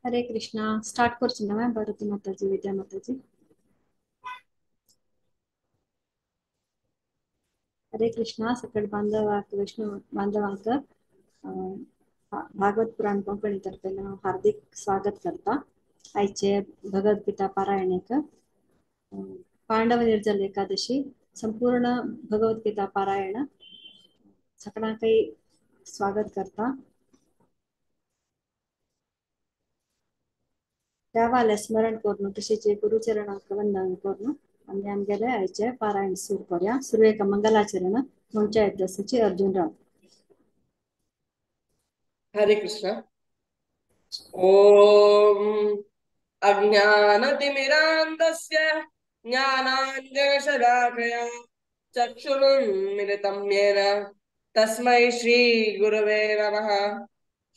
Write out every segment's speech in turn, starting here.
हरे Krishna start करछि ना भारती माताजी विद्या माताजी। हरे कृष्णा सकल बांधवांक वैष्णव बांधवांक भागवत पुराण कोंकणी तर्फे हार्दिक स्वागत करता। आयचे भगवद्गीता पारायणेक पांडव निर्जल एकादशी संपूर्ण भगवद्गीता पारायण सगळ्यांक स्वागत करता। देवाले स्मरण करून तसेच गुरुचरणांक वंदन करून आम्ही आमगेले आयचे पारायण सुरू करूया। सुरवेक मंगलाचरण म्हणच्या दसची अर्जुन राव। हरे कृष्ण। ओम अज्ञानतिमिरान्धस्य ज्ञानाञ्जनशलाकया चक्षुरुन्मिलितं येन तस्मै श्रीगुरवे नमः।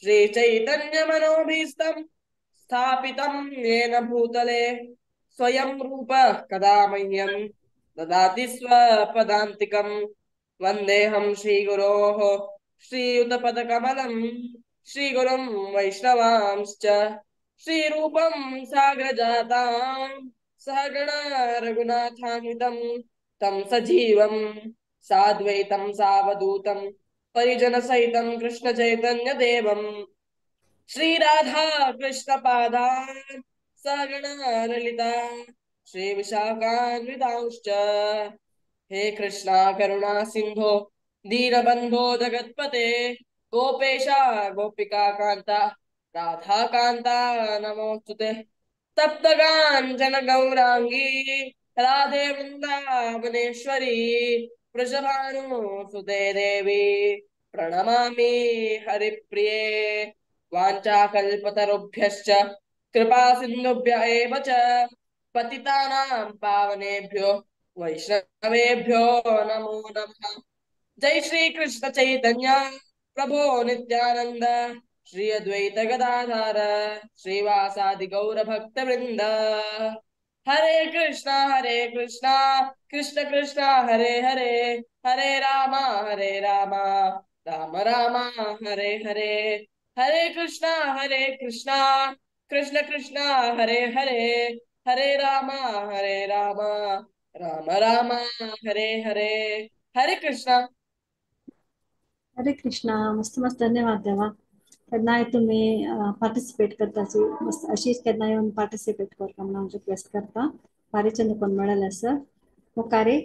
श्रीचैतन्यमनोभीष्टं स्थापितं येन भूतले स्वयं रूपः कदा मह्यं ददाति स्वपदान्तिकं। वन्देऽहं श्रीगुरोः श्रीयुतपदकमलं श्रीगुरुं वैष्णवांश्च श्रीरूपं साग्रजातां सहगण रघुनाथान्वितं तं सजीवं साद्वैतं सावधूतं परिजनसहितं कृष्णचैतन्यदेवं श्रीराधा कृष्णपादान् सहगण ललिता श्रीविशाखान्वितांश्च। हे कृष्णा करुणा सिंधो दीनबंधो जगत्पते गोपेशा गोपिका कांता राधा कांता नमोस्तुते। तप्त कांचन गौरांगी राधे वृंदावनेश्वरी वृषभानुसुते देवी प्रणमामि हरिप्रिये। वाञ्छाकल्पतरुभ्यश्च कृपा सिन्धुभ्य एव च पतितानां पावनेभ्यो वैष्णवेभ्यो नमो नमः। जय श्री कृष्ण चैतन्य प्रभो नित्यानंद श्री अद्वैत गदाधर श्रीवासादि गौर भक्त वृंद। हरे कृष्णा कृष्ण कृष्ण हरे हरे हरे रामा राम राम हरे हरे। हरे कृष्णा कृष्ण कृष्ण हरे हरे हरे रामा राम राम हरे हरे। हरे कृष्णा। हरे कृष्णा मस्त मस्त धन्यवाद देवा। केन्नाय तुम्ही पार्टिसिपेट करताची मस्त अशीच केन्नाय येवन पार्टिसिपेट करता म्हणून रिक्वेस्ट करता। फारी चंद कोण मेळ्ळेले सर मुखारी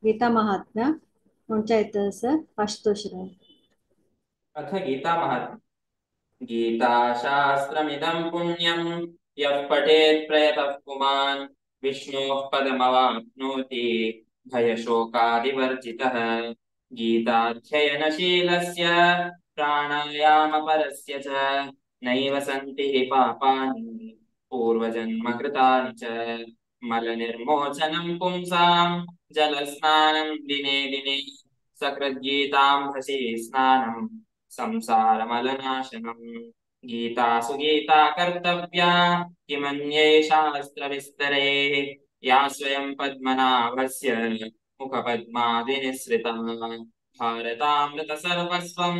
गीता महात्म्य म्हणच्या येत सर आशुतोष राव। अथ गीता महात्म्यम्। गीताशास्त्रमिदं पुण्यं यः पठेत् प्रयतः पुमान् विष्णोः पदमवाप्नोति भयशोकादिवर्जितः। गीताध्ययनशीलस्य प्राणायामपरस्य च नैव सन्ति हि पापानि पूर्वजन्मकृतानि च। मलनिर्मोचनं पुंसां जलस्नानं दिने दिने सकृद्गीताम्भसि स्नानं संसारमलनाशनम्। गीतासु गीता कर्तव्या किमन्ये शास्त्रविस्तरे या स्वयं पद्मनाभस्य मुखपद्मादिनिःसृता। भारतामृतसर्वस्वं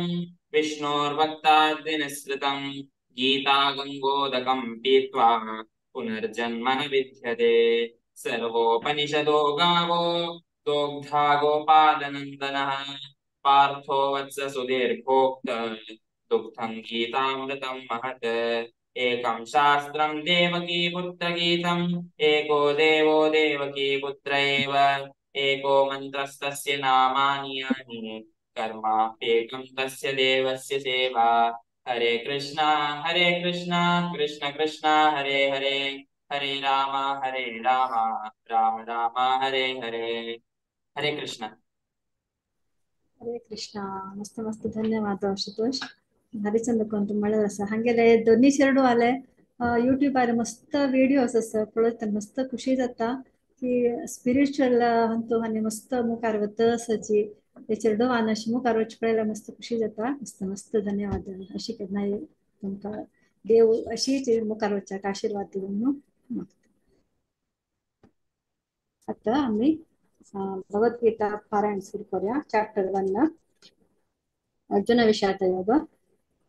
विष्णोर्भक्ताद्विनिःसृतं गीता गङ्गोदकं पीत्वा पुनर्जन्म न विद्यते। सर्वोपनिषदो गावो दोग्धा गोपालनन्दनः पार्थो वत्स सुधीर्भोक्त दुग्धं गीतामृतं महत्। एकं शास्त्रं देवकी पुत्रगीतम् एको देवो देवकी पुत्र एव एको मन्त्रस्तस्य नामानि यानि कर्माप्येकं तस्य देवस्य सेवा। हरे कृष्णा कृष्ण कृष्ण हरे हरे हरे राम राम राम हरे हरे। हरे कृष्ण। हरे कृष्णा मस्त मस्त धन्यवाद आशुतोष। भारी चंद कोण मेळ्ळेले सर हांगेले दोन्ही शेरडू आले यूट्यूबार मस्त विडियोस आसा पळयता मस्त खुशी जाता की स्पिरिच्युअल हंतू आनी मस्त मुखार वतसची ते चेडू आनी अशी मुखार वचचे पळयल्यार मस्त खुशी जाता। मस्त मस्त धन्यवाद अशी केन्नाय तुमकां देव अशीच मुखार वचच्याक आशीर्वाद दिवं म्हणून। आता आम्ही भगवद्गीता पारायण सुरू करूया। चॅप्टर 1 अर्जुन विषाद योग।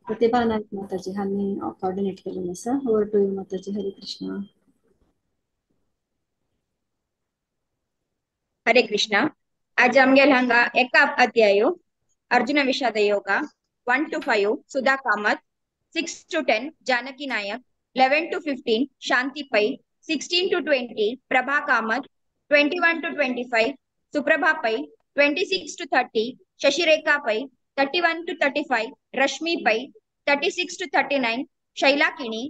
प्रतिभा नाईक माताजी ह्यांनी कोऑर्डिनेट केलेलं असं. ओव्हर टू यू माताजी. हरे कृष्ण. हरे कृष्ण. आज आमगे हंगा एका अध्यायो अर्जुन विषाद योग 1 to 5 Sudha Kamat, 6 to 10 Janaki Nayak, 11 to 15 शांति पै, 16 to 20 प्रभा कामत, 21 to 25 सुप्रभा पै, 26 to 30 शशिरेखा पै, 31 to 35 रश्मि पै, 36 to 39 शैला किणी,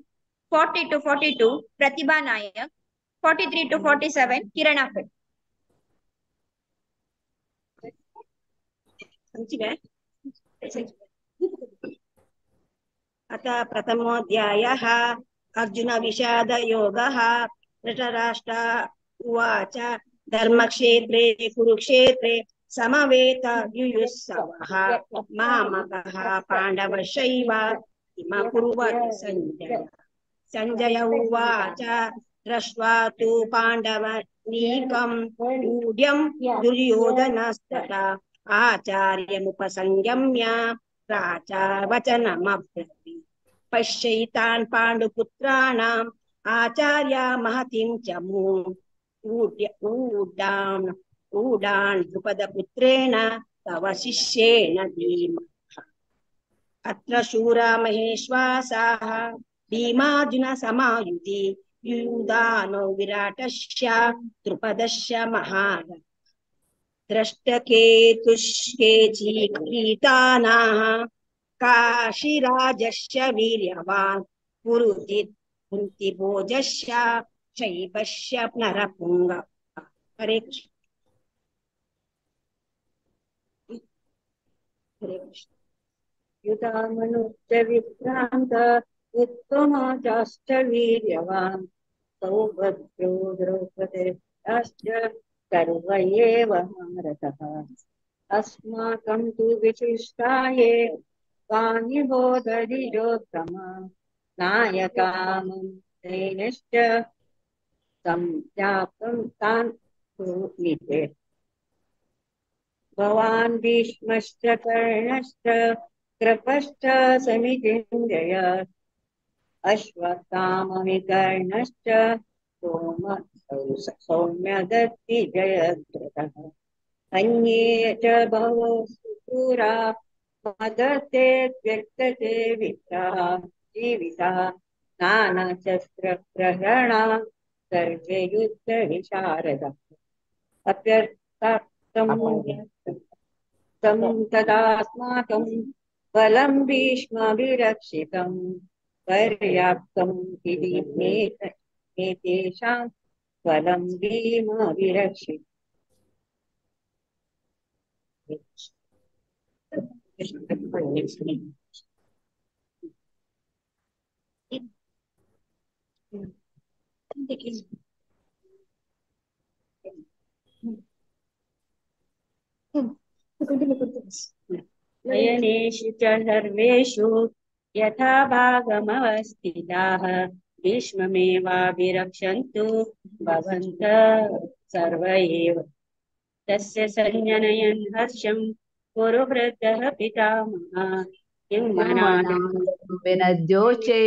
40 to 42 प्रतिभा नायक, 43 to 47 किरणा पै. अतः प्रथमोऽध्यायः अर्जुन विषाद योगः. धृतराष्ट्र उवाच धर्मक्षेत्रे कुरुक्षेत्रे समवेतयुयुत्सवः मामकः पाण्डवशैव किमकुर्वत् सञ्जय. सञ्जय उवाच दृष्ट्वा तु पाण्डवनीकं ऊढ्यं दुर्योधनस्तथा आचार्यमुपसंगम्य राजा वचनमब्रवीत्. पश्यैतान् पाण्डुपुत्राणाम् आचार्य महतीं च ऊढान् द्रुपदपुत्रेण तव शिष्येण धीमः. अत्र शूरा महेश्वासाः भीमार्जुन समायुधि युयुधानो विराटस्य द्रुपदस्य महारथः. द्रष्टकेतुष्केचिकीर्तानाः काशीराजस्य वीर्यवान् कुन्तिभोजस्य शैबस्य नरपुङ्गः. हरे कृष्ण. हरे कृष्ण. युधामनुश्च विभ्रान्त उत्तमाजाश्च वीर्यवान् सौभद्रो द्रौपदेश्च सर्व एव महारथः. अस्माकं तु विशिष्टाये वाणि बोधरिजोत्तम नायकामं तेनश्च संज्ञातं तान् कुरुनीते. भवान् भीष्मश्च कर्णश्च कृपश्च समितिञ्जय अश्वत्थामविकर्णश्च सौम्यदत्ति जयद्रथः. अन्ये च बहवो सुपुरा मदर्थे व्यक्तते विप्राः जीविताः नानाशस्त्रप्रहरणा सर्वे युद्धविशारदाः. अप्यर्थार्थं तदास्माकं बलं भीष्माभिरक्षितं पर्याप्तं एतेषां बलं भीमाभिरक्षितम्. नयनेषु च सर्वेषु यथा भागमवस्थिताः भीष्ममेवाभिरक्षन्तु भवन्तः सर्व एव. तस्य संजनयन् हर्षं कुरुवृद्धः पितामहः किं विनद्योचे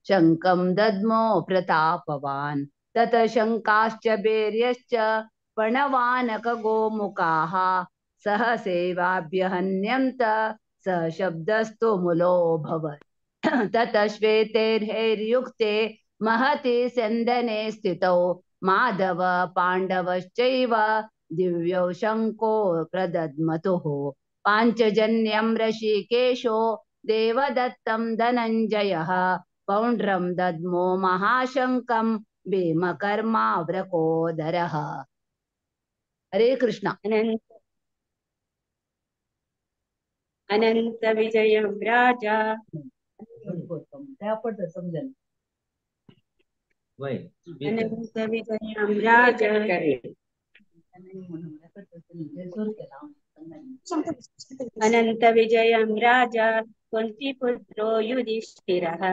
शङ्खं दद्मो प्रतापवान्. ततः शङ्काश्च वीर्यश्च प्रणवानकगोमुखाः सहसेवाभ्यहन्यन्त स शब्दस्तु मुलोऽभवत्. ततः श्वेतैर्हैर्युक्ते महति स्यन्दने स्थितौ माधव पाण्डवश्चैव दिव्यौ शङ्को प्रदद्मतुः. पाञ्चजन्यं ऋषिकेशो देवदत्तं धनञ्जयः पौण्ड्रं दद्मो महाशङ्कं भीमकर्माव्रकोदरः. हरे कृष्ण. अनंत विजयं राजा अनंत विजयं राजा अनंत विजयं राजा कुन्तीपुत्रो युधिष्ठिरः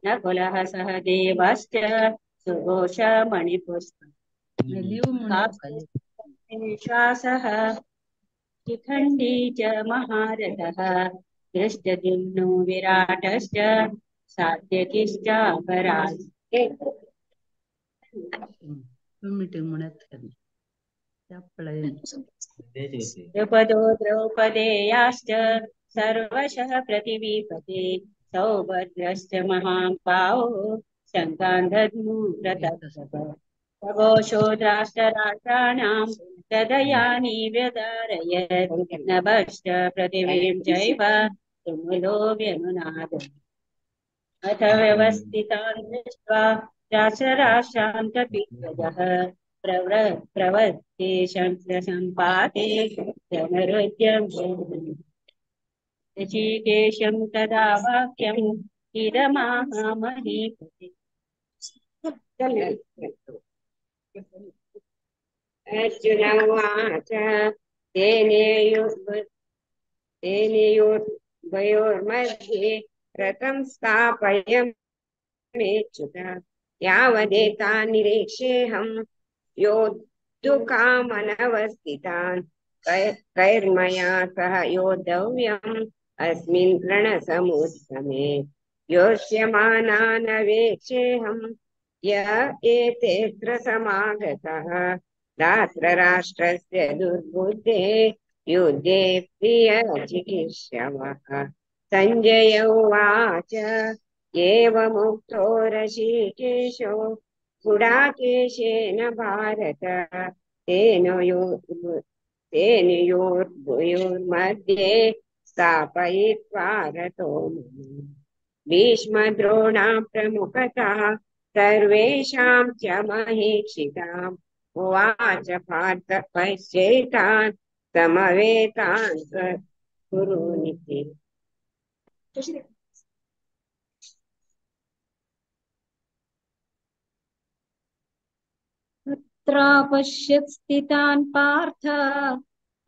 नकुलः सहदेवश्च सुघोषमणिपुष्पः शिखण्डी च महारथः दृष्टद्युम्नो विराटश्च सात्यकिश्च परात् मीटिंग म्हणत द्रुपदो द्रौपदेयाश्च सर्वशः प्रतिवीपते सौभद्रश्च महानुभावो शङ्कान् दद्मो प्रघोषो राष्ट्राणां तदयानि व्यदारयत् नभश्च पृथिवीं चैव तुमुलो व्यनुनाद अथ व्यवस्थितान् दृष्ट्वा राष्ट्रान् कपिध्वजः प्रवृत्ते सम्पाते धनुरुद्यं ऋषिकेशं तदा वाक्यम् इदमाहमहीपते अर्जुन उवाच तेनयोर्द्वयोर्मध्ये रथं स्थापयमेच्युत यावदेता निरीक्षेऽहं योद्धुकामनवस्थितान् कैर्मया सह योद्धव्यम् अस्मिन् रणसमुद्यमे योत्स्यमानानवेक्षेऽहं य एतेऽत्र समागतः धार्तराष्ट्रस्य दुर्बुद्धे युद्धे प्रियचिकीर्षवः सञ्जय उवाच एवमुक्तो ऋषिकेशो गुडाकेशेन भारत तेनयोर्मध्ये स्थापयित्वा रथो भीष्मद्रोणा प्रमुखतः सर्वेषां च महीक्षिताम् उवाच पार्थ पश्येतान् समवेतान् कुरुनिति पश्यत् स्थितान् पार्थ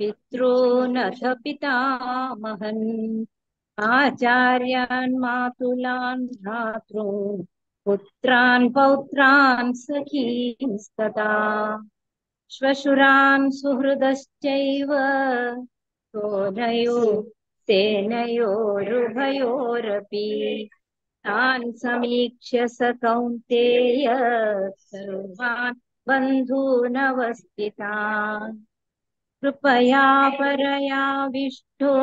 पितॄनथ पितामहन् आचार्यान् मातुलान् भ्रातॄन् पुत्रान् पौत्रान् सखींस्तथा श्वशुरान् सुहृदश्चैव सोनयो सेनयोरुभयोरपि तान् समीक्ष्य स कौन्तेय सर्वान् बन्धूनवस्थितान् कृपया परयाविष्टो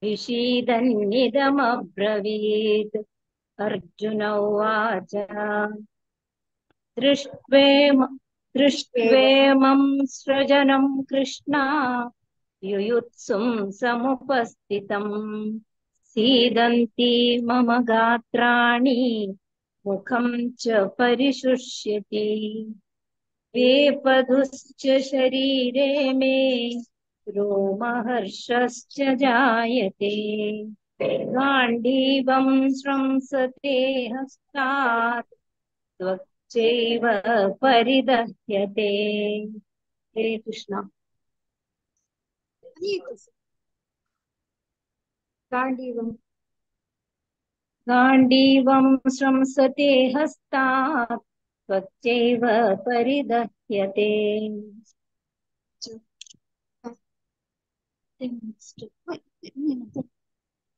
विषीदन्निदमब्रवीत् अर्जुन उवाच दृष्ट्वेमं सृजनं कृष्णा युयुत्सुं समुपस्थितम् सीदन्ति मम गात्राणि मुखं च परिशुष्यति वेपधुश्च शरीरे मे रोमहर्षश्च जायते गाण्डीवं श्रंसते हस्तात् त्वच्चैव परिदह्यते। हे कृष्ण। गाण्डीवं श्रंसते हस्तात् त्वच्चैव परिदह्यते।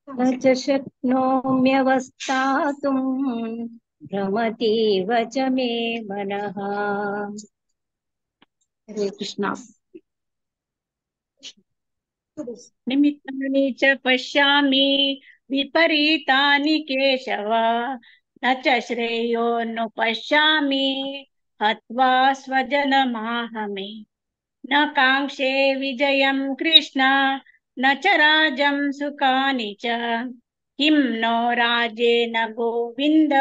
न च शक्नोम्यवस्थातुं भ्रमतीव च मे मनः। हरे कृष्ण। निमित्तानि च पश्यामि विपरीतानि केशव न च श्रेयोनुपश्यामि हत्वा स्वजनमाहमे न काङ्क्षे विजयं कृष्ण न च राज्यं सुखानि च किं नो राज्येन गोविन्द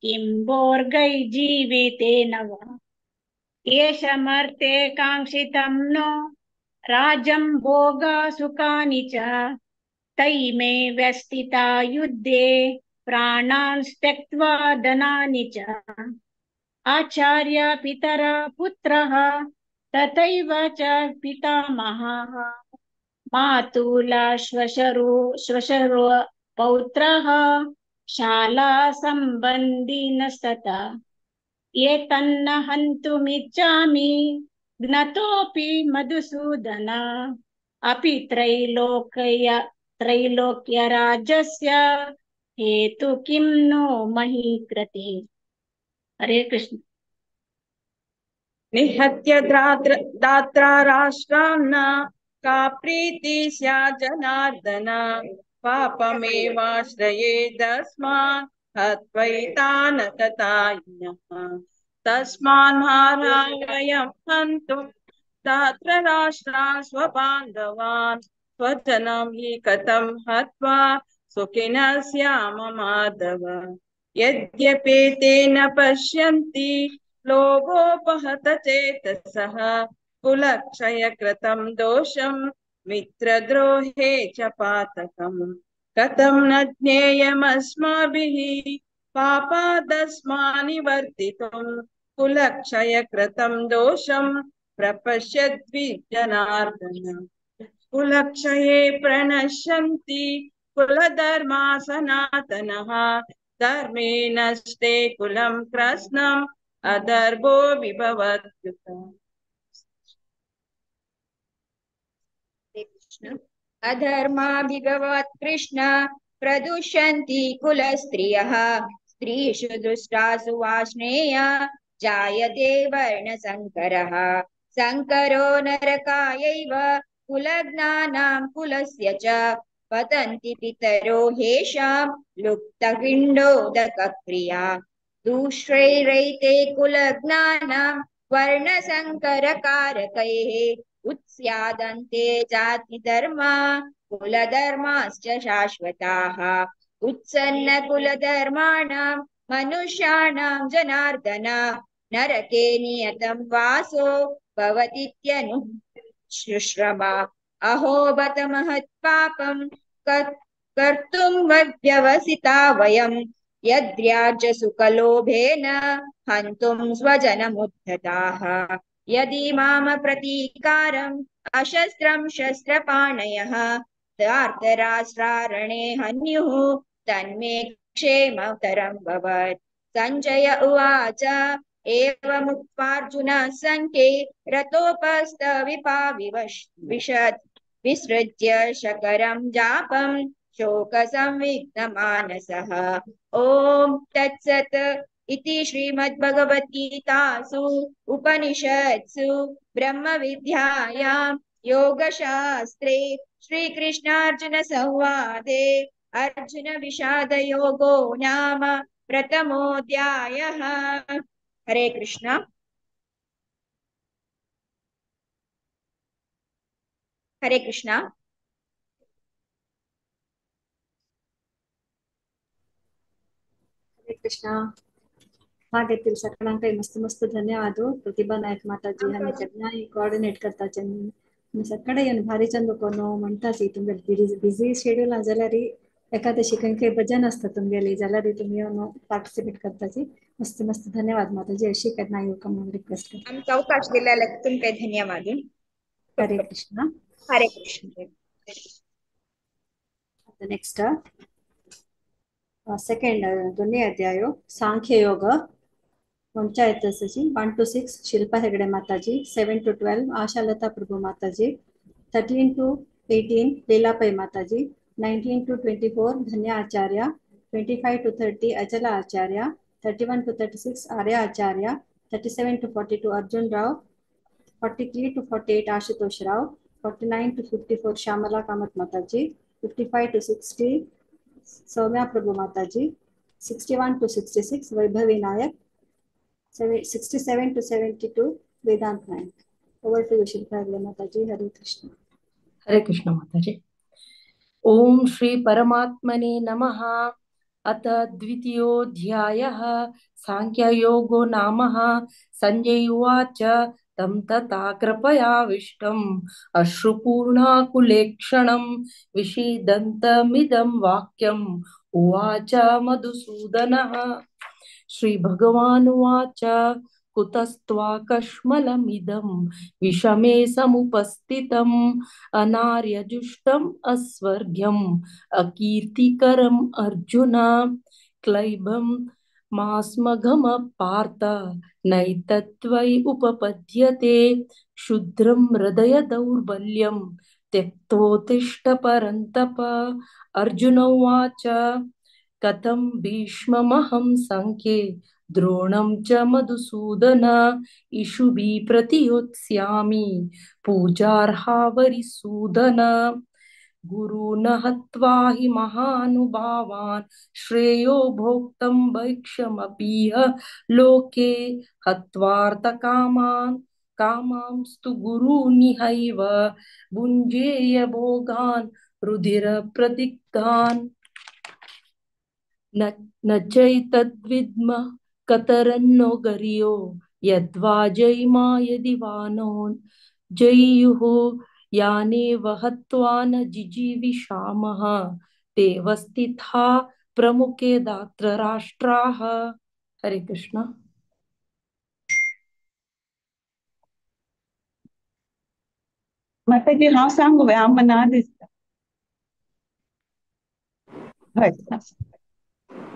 किं भोगै जीवितेन वा येषमर्थे काङ्क्षितं नो राज्यं भोग सुखानि च तैमे व्यस्थिता युद्धे प्राणान् त्यक्त्वा धनानि च आचार्य पितर पुत्रः तथैव च पितामहः मातुला श्वशुरो पौत्रः शाला सम्बन्धिनस्तथा एतन्न हन्तुमिच्छामि ज्ञतोऽपि मधुसूदन अपि त्रैलोक्यराजस्य हेतु किं नो मही कृते। हरे कृष्ण। निहत्य दात्रा राष्ट्रान्न का प्रीति स्यात् जनार्दन पापमेवाश्रयेदस्मान् हत्वैतान् तथान्यः तस्मान् वयं हन्तुं दात्र राष्ट्रान् स्वबान्धवान् स्वजनं हि कथं हत्वा सुखिनः स्याम माधव यद्यपेतेन पश्यन्ति लोभोपहत चेतसः कुलक्षयकृतं दोषं मित्रद्रोहे च पातकम् कथं न ज्ञेयमस्माभिः पापादस्मानिवर्तितुं कुलक्षयकृतं दोषं प्रपश्यद्विजनार्दन कुलक्षये प्रणश्यन्ति कुलधर्मा सनातनः धर्मे नष्टे कुलं कृत्स्नम् अदर्भो विभवत्युत। अधर्माभिभवत् कृष्ण प्रदुष्यन्ति कुलस्त्रियः स्त्रीषु दुष्टासु वार्ष्णेय जायते वर्णसङ्करः सङ्करो नरकायैव कुलज्ञानां कुलस्य च पतन्ति पितरो ह्येषां लुप्तपिण्डोदकक्रिया दुष्टैरैते कुलज्ञानां वर्णसङ्करकारकैः उत्स्यादन्ते जातिधर्मा कुलधर्माश्च शाश्वताः उत्सन्नकुलधर्माणां मनुष्याणां जनार्दन नरके नियतं वासो भवतीत्यनुश्रुश्रवा अहो बत महत्पापं कर्तुं व्यवसिता वयं यद्राज्यसुखलोभेन हन्तुं स्वजनमुद्धताः यदि माम प्रतीकारम् अशस्त्रं शस्त्रपाणयः धार्तराष्ट्रारणे हन्युः तन्मे क्षेमतरं भवत्। सञ्जय उवाच एवमुक्त्वार्जुनः सङ्ख्ये रथोपस्थविषत् विसृज्य शकरं जापं शोकसंविघ्नमानसः ॐ तत्सत् इति श्रीमद्भगवद्गीतासु उपनिषत्सु ब्रह्मविद्यायां योगशास्त्रे श्रीकृष्णार्जुन संवादे अर्जुन विषादयोगो नाम प्रथमोऽध्यायः। हरे कृष्ण। हरे कृष्ण। हरे कृष्ण. घेतील सगळ्यांना काही मस्त मस्त धन्यवाद प्रतिभा नायक माताजी आणि सगळ्यांनी कोऑर्डिनेट करता सकाळी येऊन भारी चंद कोण म्हणता तुमगे बिझी शेड्यूल जाल्यार एकादशी काही भजन असतं तुमगेली जाल्यार तुम्ही येऊन पार्टिसिपेट करताची मस्त मस्त धन्यवाद माताजी अशी करना येऊन रिक्वेस्ट करता आमचा अवकाश दिल्याला तुमचे धन्यवाद. हरे कृष्ण. हरे कृष्ण. नेक्स्ट सेकंड दोन्ही अध्याय सांख्य योग पंचायत 1 to 6 शिल्पा हेगड़े माताजी 7 to 12 आशालता प्रभु माताजी 13 to 18 लीलापई माताजी 19 to 24 धन्या आचार्य 25 to 30 Achala Acharya 31 to 36 Arya Acharya 37 to 42 Arjun Rao 43 to 48 Ashutosh Rao 49 to 54 Shyamala Kamat माताजी 55 to 60 सौम्या प्रभु माताजी 61 to 66 Vaibhavi Nayak 67 to 72 Vedant Nayak. Over to Shilpa Mataji. Hare Krishna. हरे कृष्ण माताजी. ओम श्री परमात्मने नमः. अथ द्वितीयोऽध्यायः सांख्ययोगो नामः. संजय उवाच तं तथा कृपयाविष्टम् अश्रुपूर्णाकुलेक्षणं विषीदन्तमिदं वाक्यम् उवाच मधुसूदनः. श्रीभगवानुवाच कुतस्त्वाकश्मलमिदं विषमे समुपस्थितम् अनार्यजुष्टम् अस्वर्ग्यम् अकीर्तिकरम् अर्जुन क्लैबं मास्मघम पार्थ नैतत्त्वयि उपपद्यते क्षुद्रं हृदय दौर्बल्यं त्यक्तोत्तिष्ठ परन्तप। अर्जुन उवाच कथं भीष्ममहं सङ्ख्ये द्रोणं च मधुसूदन इषुभिः प्रतियोत्स्यामि पूजार्हा वरिसूदन। गुरून् हत्वा हि महानुभावान् श्रेयो भोक्तुं भैक्षमपीह लोके हत्वार्थकामान् कामांस्तु गुरूनिहैव भुञ्जेय भोगान् रुधिरप्रदिग्धान्। न चैतद्विद्म कतरन्नो गर्यो यद्वा जयिमा यदि वा नो जय्युः यानेव हत्वा न जिजीविषामः ते वस्थिता प्रमुखे दात्र राष्ट्राः। हरे कृष्ण। माताजी हाँ सांगू व्यायाम मना दिसता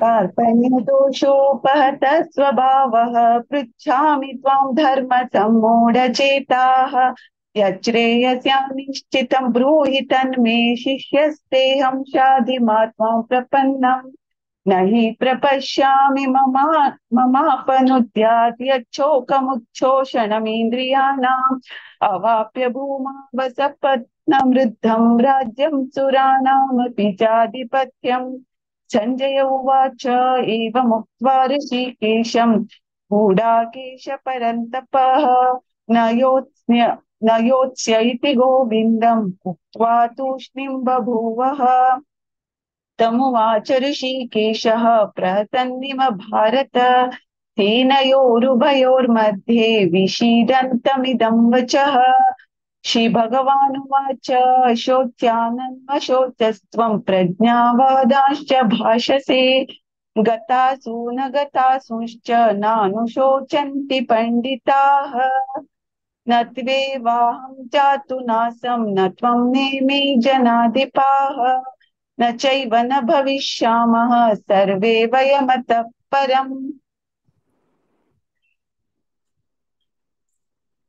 कार्पण्यदोषोपहत स्वभावः पृच्छामि त्वां धर्म सम्मूढचेताः यच्छ्रेयस्यानिश्चितं ब्रूहि तन्मे शिष्यस्तेऽहं शाधिमात्मां प्रपन्नम् न हि प्रपश्यामि ममापनुद्यात् यच्छोकमुच्छोषणमिन्द्रियाणाम् अवाप्य भूमा वसपत्नं वृद्धं राज्यं सुराणामपि चाधिपत्यम्। संजय उवाच एवमुक्त्वा ऋषिकेशं गूढाकेश परन्तपः न योत्स्य इति गोविन्दम् उक्त्वा तूष्णीं बभूवः। तमुवाच ऋषिकेशः प्रहसन्निव भारत सेनयोरुभयोर्मध्ये विषीदन्तमिदं वचः। श्रीभगवानुवाच शोच्यानन्वशोचस्त्वं प्रज्ञावादांश्च भाषसे गतासु न गतासूंश्च नानुशोचन्ति पण्डिताः। न त्वेवाहं चातुनासं न त्वं नेमे जनाधिपाः न चैव न भविष्यामः सर्वे वयमतः परम्।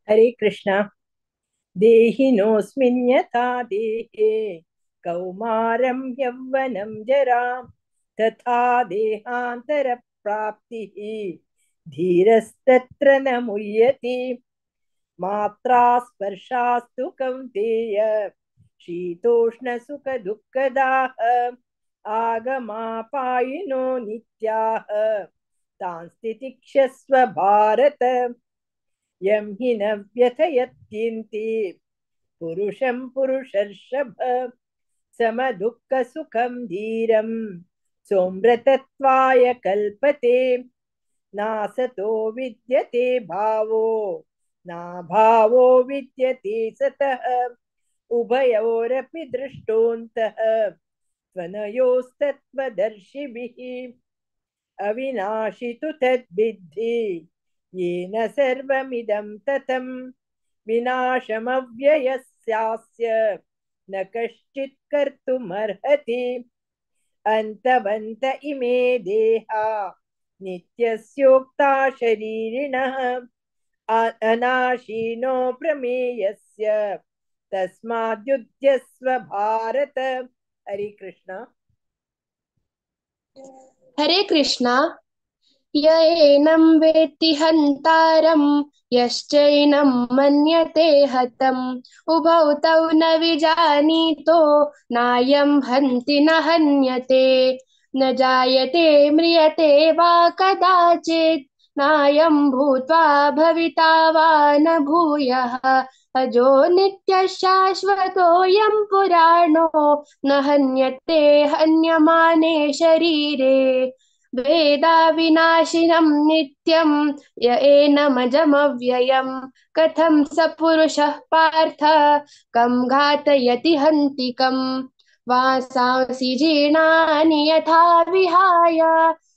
हरे कृष्ण। देहिनोऽस्मिन् यथा देहे कौमारं यौवनं जरा तथा देहान्तरप्राप्तिः धीरस्तत्र न मुह्यति। मात्रा स्पर्शास्तु कौन्तेय शीतोष्णसुखदुःखदाः आगमापायिनो नित्याः तान् तितिक्षस्व भारत। यं हि न व्यथयत्यन्ति पुरुषं पुरुषर्षभ समदुःखसुखं धीरं सोमृतत्वाय कल्पते। नासतो विद्यते भावो नाभावो विद्यते सतः उभयोरपि दृष्टोऽन्तः त्वनयोस्तत्त्वदर्शिभिः। अविनाशि तु तद्विद्धि येन सर्वमिदं ततं विनाशमव्ययस्यास्य न कश्चित् कर्तुमर्हति। अन्तवन्त इमे देहा नित्यस्योक्ता शरीरिणः अनाशीनो प्रमेयस्य तस्माद्युध्यस्व भारत। हरे कृष्ण। हरे कृष्ण। य एनं वेत्ति हन्तारं यश्चैनं मन्यते हतम् उभौ तौ न विजानीतो नायं हन्ति न हन्यते। न जायते म्रियते वा कदाचित् नायं भूत्वा भविता वा न भूयः। अजो नित्यः शाश्वतोऽयं पुराणो न हन्यते हन्यमाने शरीरे। वेदा विनाशिनं नित्यं य एनमजमव्ययं कथं स पुरुषः पार्थ कं घातयति हन्तिकम्। वासांसि जीर्णानि यथा विहाय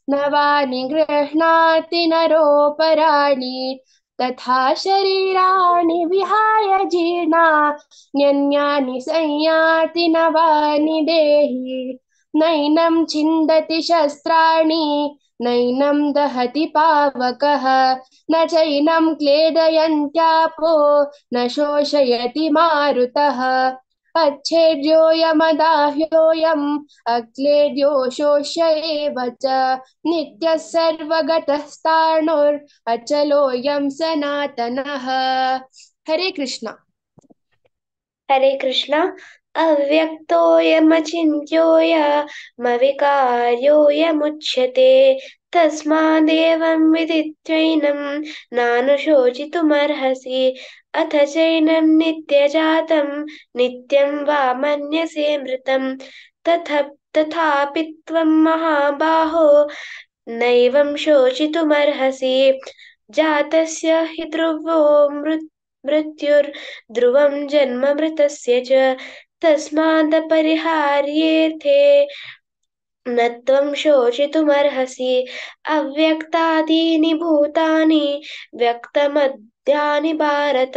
नवानि गृह्णाति नरोपराणि तथा शरीराणि विहाय जीर्णान्यन्यानि संयाति नवानि देहि। नैनं छिन्दति शस्त्राणि नैनं दहति पावकः न चैनं क्लेदयन्त्यापो न शोषयति मारुतः। अच्छेद्योऽयमदाह्योऽयम् अक्लेद्यो शोष्य एव च नित्यः सर्वगतः स्थाणुरचलोऽयं सनातनः। हरे कृष्ण। हरे कृष्ण। अव्यक्तोऽयमचिन्त्योऽयमविकार्योऽयमुच्यते तस्मादेवं विदित्वैनं नानुशोचितुमर्हसि। अथ चैनं नित्यजातं नित्यं वा मन्यसे मृतं तथापि त्वं महाबाहो नैवं शोचितुमर्हसि। जातस्य हि ध्रुवो मृत्युर्ध्रुवं जन्म मृतस्य च तस्मादपरिहार्येऽर्थे न त्वं शोचितुमर्हसि। अव्यक्तादीनि भूतानि व्यक्तमध्यानि भारत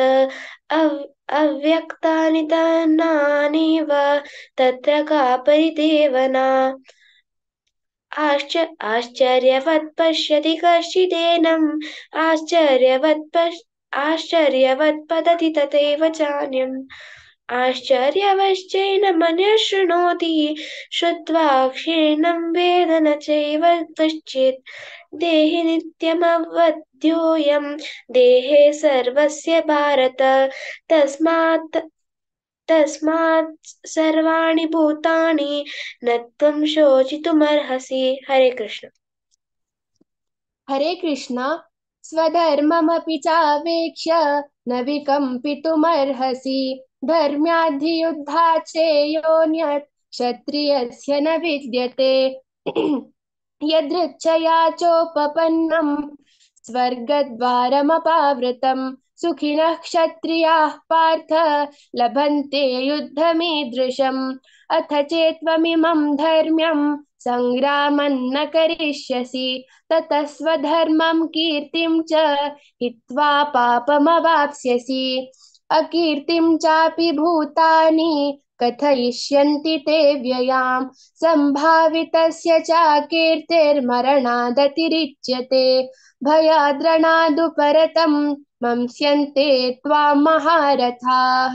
अव्यक्तानि तान्येव तत्र का परिदेवना। आश्चर्यवत् पश्यति कश्चिदेनम् आश्चर्यवत् वदति तथैव चान्यम् आश्चर्यवश्चैनमन्यः शृणोति श्रुत्वा क्षीणं वेद न चैव कश्चित्। देहि नित्यमवध्योऽयं देहे सर्वस्य भारत तस्मात् सर्वाणि भूतानि न त्वं शोचितुमर्हसि। हरे कृष्ण। हरे कृष्ण। स्वधर्ममपि चावेक्ष्य न विकम्पितुमर्हसि धर्म्याधियुद्धात् श्रेयोऽन्यत् क्षत्रियस्य न विद्यते। यदृच्छया चोपपन्नं स्वर्गद्वारमपावृतं सुखिनः क्षत्रियाः पार्थ लभन्ते युद्धमीदृशम्। अथ चेत्त्वमिमं धर्म्यं सङ्ग्रामं न करिष्यसि ततः स्वधर्मं कीर्तिं च हित्वा पापमवाप्स्यसि। अकीर्तिं चापि भूतानि कथयिष्यन्ति ते व्ययाम् सम्भावितस्य चाकीर्तिर्मरणादतिरिच्यते। भयाद्रणादुपरतं मंस्यन्ते त्वां महारथाः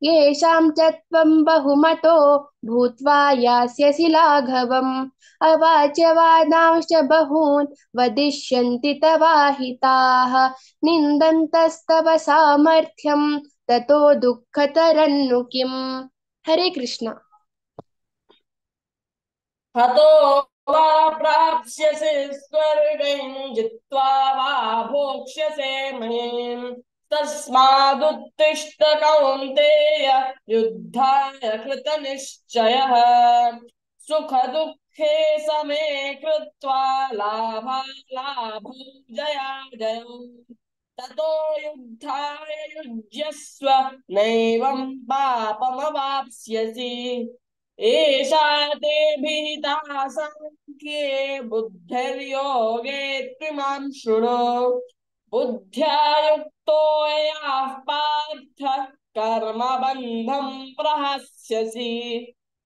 येषां च त्वं बहुमतो भूत्वा यास्यसि लाघवम्। अवाच्यवादांश्च बहून् वदिष्यन्ति तवाहिताः निन्दन्तस्तव सामर्थ्यं ततो दुःखतरन्नु किम्। हरे कृष्ण। हतो वा प्राप्स्यसे स्वर्गं जित्वा वा भोक्ष्यसे महीम् तस्मादुत्तिष्ठ कौन्तेय युद्धाय कृतनिश्चयः सुखदुःखे समे कृत्वा लाभालाभौ जयाजयौ ततो युद्धाय युज्यस्व नैवं पापमवाप्स्यसि। एषा ते विहिता सांख्ये बुद्धिर्योगे त्विमां शृणु बुद्ध्या युक्तो ययाः पार्थ कर्मबन्धं प्रहस्यसि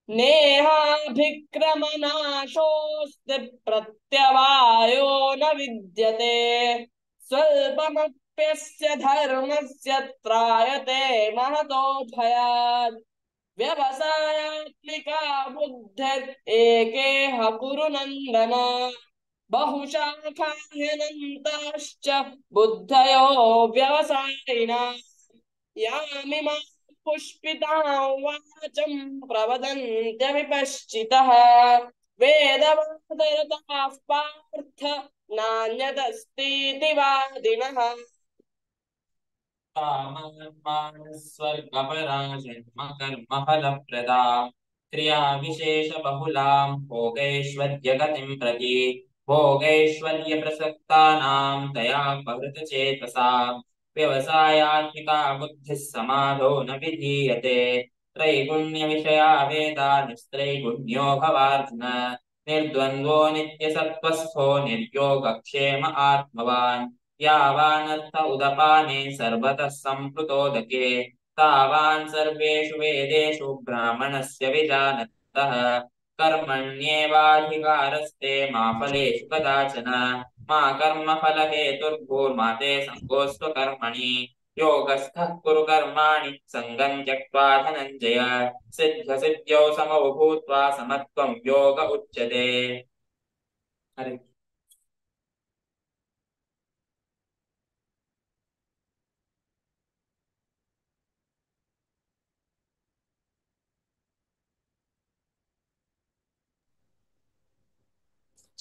नेहाभिक्रमनाशोऽस्ति प्रत्यवायो न विद्यते स्वल्पमप्यस्य धर्मस्य त्रायते महतो भयात् व्यवसायात्मिका बुद्धिरेकेह कुरु नन्दन बहुशाखाह्यनन्ताश्च बुद्धयो व्यवसायिना यामिमां पुष्पितां वाचं प्रवदन्त्यविपश्चितः वेदवादरताः पार्थ नान्यदस्तीति वादिनः। स्वर्गपरा जन्म कर्म फलप्रदा क्रिया विशेष बहुलां भोगैश्वर्यगतिं प्रति भोगैश्वर्य प्रसक्तानां तया चेतसा व्यवसायात्मिका बुद्धिः समाधो न विधीयते त्रैगुण्य विषया वेदा निस्त्रैगुण्यो भवार्जुन निर्द्वन्द्वो नित्यसत्त्वस्थो निर्योगक्षेम आत्मवान् यावानर्थ उदपाने सर्वतः सम्प्लुतोदके तावान् सर्वेषु वेदेषु ब्राह्मणस्य विजानतः कर्मण्येवाधिकारस्ते मा फलेषु कदाचन मा कर्मफलहेतुर्भूर्मा ते सङ्गोऽस्त्व कर्मणि योगस्थः कुरु कर्माणि सङ्गं त्यक्त्वा धनञ्जय सिद्ध्यसिद्ध्यौ समौ भूत्वा समत्वं योग उच्यते। हरे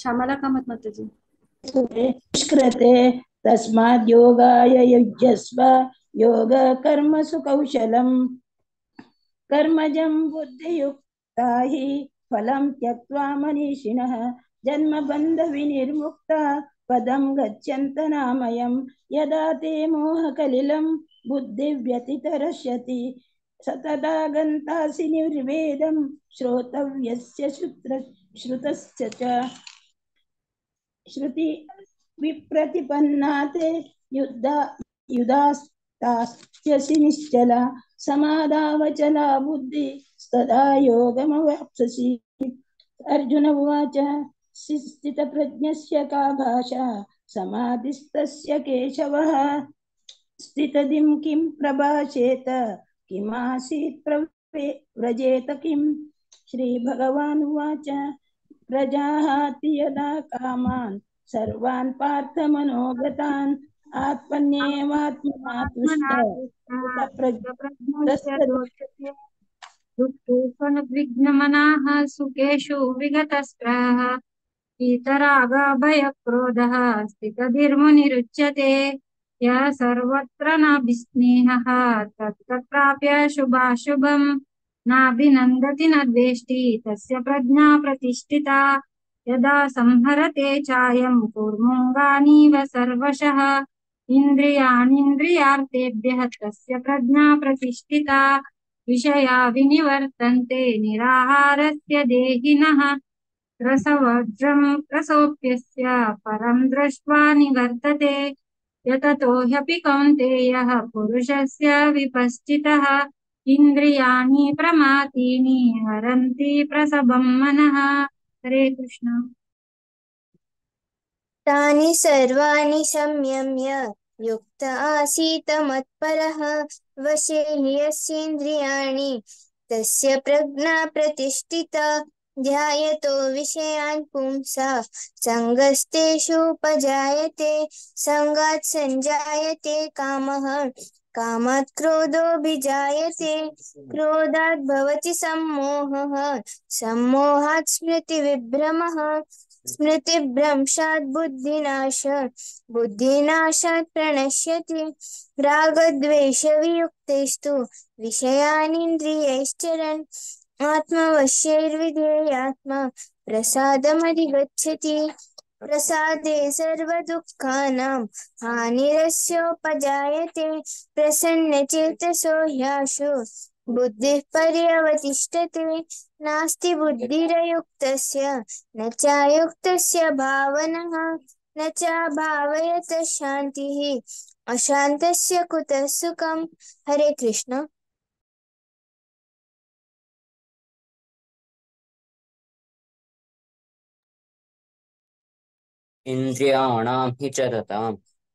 श्यामला कामत माताजी। दुष्कृते तस्माद् योगाय युज्यस्व योग कर्मसु कौशलम् कर्मजं बुद्धियुक्ता हि फलं त्यक्त्वा मनीषिणः जन्मबन्धविनिर्मुक्ता पदं गच्छन्तनामयं यदा ते मोहकलिलं बुद्धिव्यतितरस्यति सतदा गन्तासि निर्वेदं श्रोतव्यस्य श्रुतस्य च श्रुति विप्रतिपन्ना ते युधास्तास्यसि निश्चला समाधावचला बुद्धि तदा योगमवाप्स्यसि। अर्जुन उवाच स्थितप्रज्ञस्य का भाषा समाधिस्तस्य केशवः स्थितधिं किं प्रभाषेत किमासीत् व्रजेत किम्। श्रीभगवान् उवाच प्रजाहाति यदा कामान् सर्वान् पार्थमनोगतान् आत्मन्येवात्मना तुष्ट दुःखेष्वनुद्विग्नमनाः सुखेषु विगतस्पृहः वीतरागभयक्रोधः स्थितधीर्मुनिरुच्यते यः सर्वत्र नाभिस्नेहः तत्तत्प्राप्य शुभाशुभम् नाभिनन्दति न द्वेष्टि तस्य प्रज्ञा प्रतिष्ठिता यदा संहरते चायं कूर्मोऽङ्गानीव सर्वशः इन्द्रियाणीन्द्रियार्थेभ्यः तस्य प्रज्ञा प्रतिष्ठिता विषया विनिवर्तन्ते निराहारस्य देहिनः रसोऽप्यस्य परं दृष्ट्वा निवर्तते यततो ह्यपि कौन्तेयः पुरुषस्य विपश्चितः इन्द्रियाणि प्रमाथीनि हरन्ति प्रसभं मनः। हरे कृष्ण। तानि सर्वाणि संयम्य युक्त आसीत मत्परः वशे हि यस्येन्द्रियाणि तस्य प्रज्ञा प्रतिष्ठिता ध्यायतो विषयान् पुंसः सङ्गस्तेषुपजायते सङ्गात् सञ्जायते कामः कामात् क्रोधोऽभिजायते क्रोधात् भवति सम्मोहः सम्मोहात् स्मृतिविभ्रमः स्मृतिभ्रंशात् बुद्धिनाशात् बुद्धिनाशात् प्रणश्यति रागद्वेषवियुक्तेस्तु विषयानिन्द्रियैश्चरन् आत्मवश्यैर्विधेयात्मा प्रसादमधिगच्छति प्रसादे सर्वदुःखानां हानिरस्योपजायते प्रसन्नचेतसो ह्याशु बुद्धिः पर्यवतिष्ठते नास्ति बुद्धिरयुक्तस्य न चायुक्तस्य भावनः न चाभावयत शान्तिः अशान्तस्य कुतः सुखम्। हरे कृष्ण। इन्द्रियाणां हि चरतां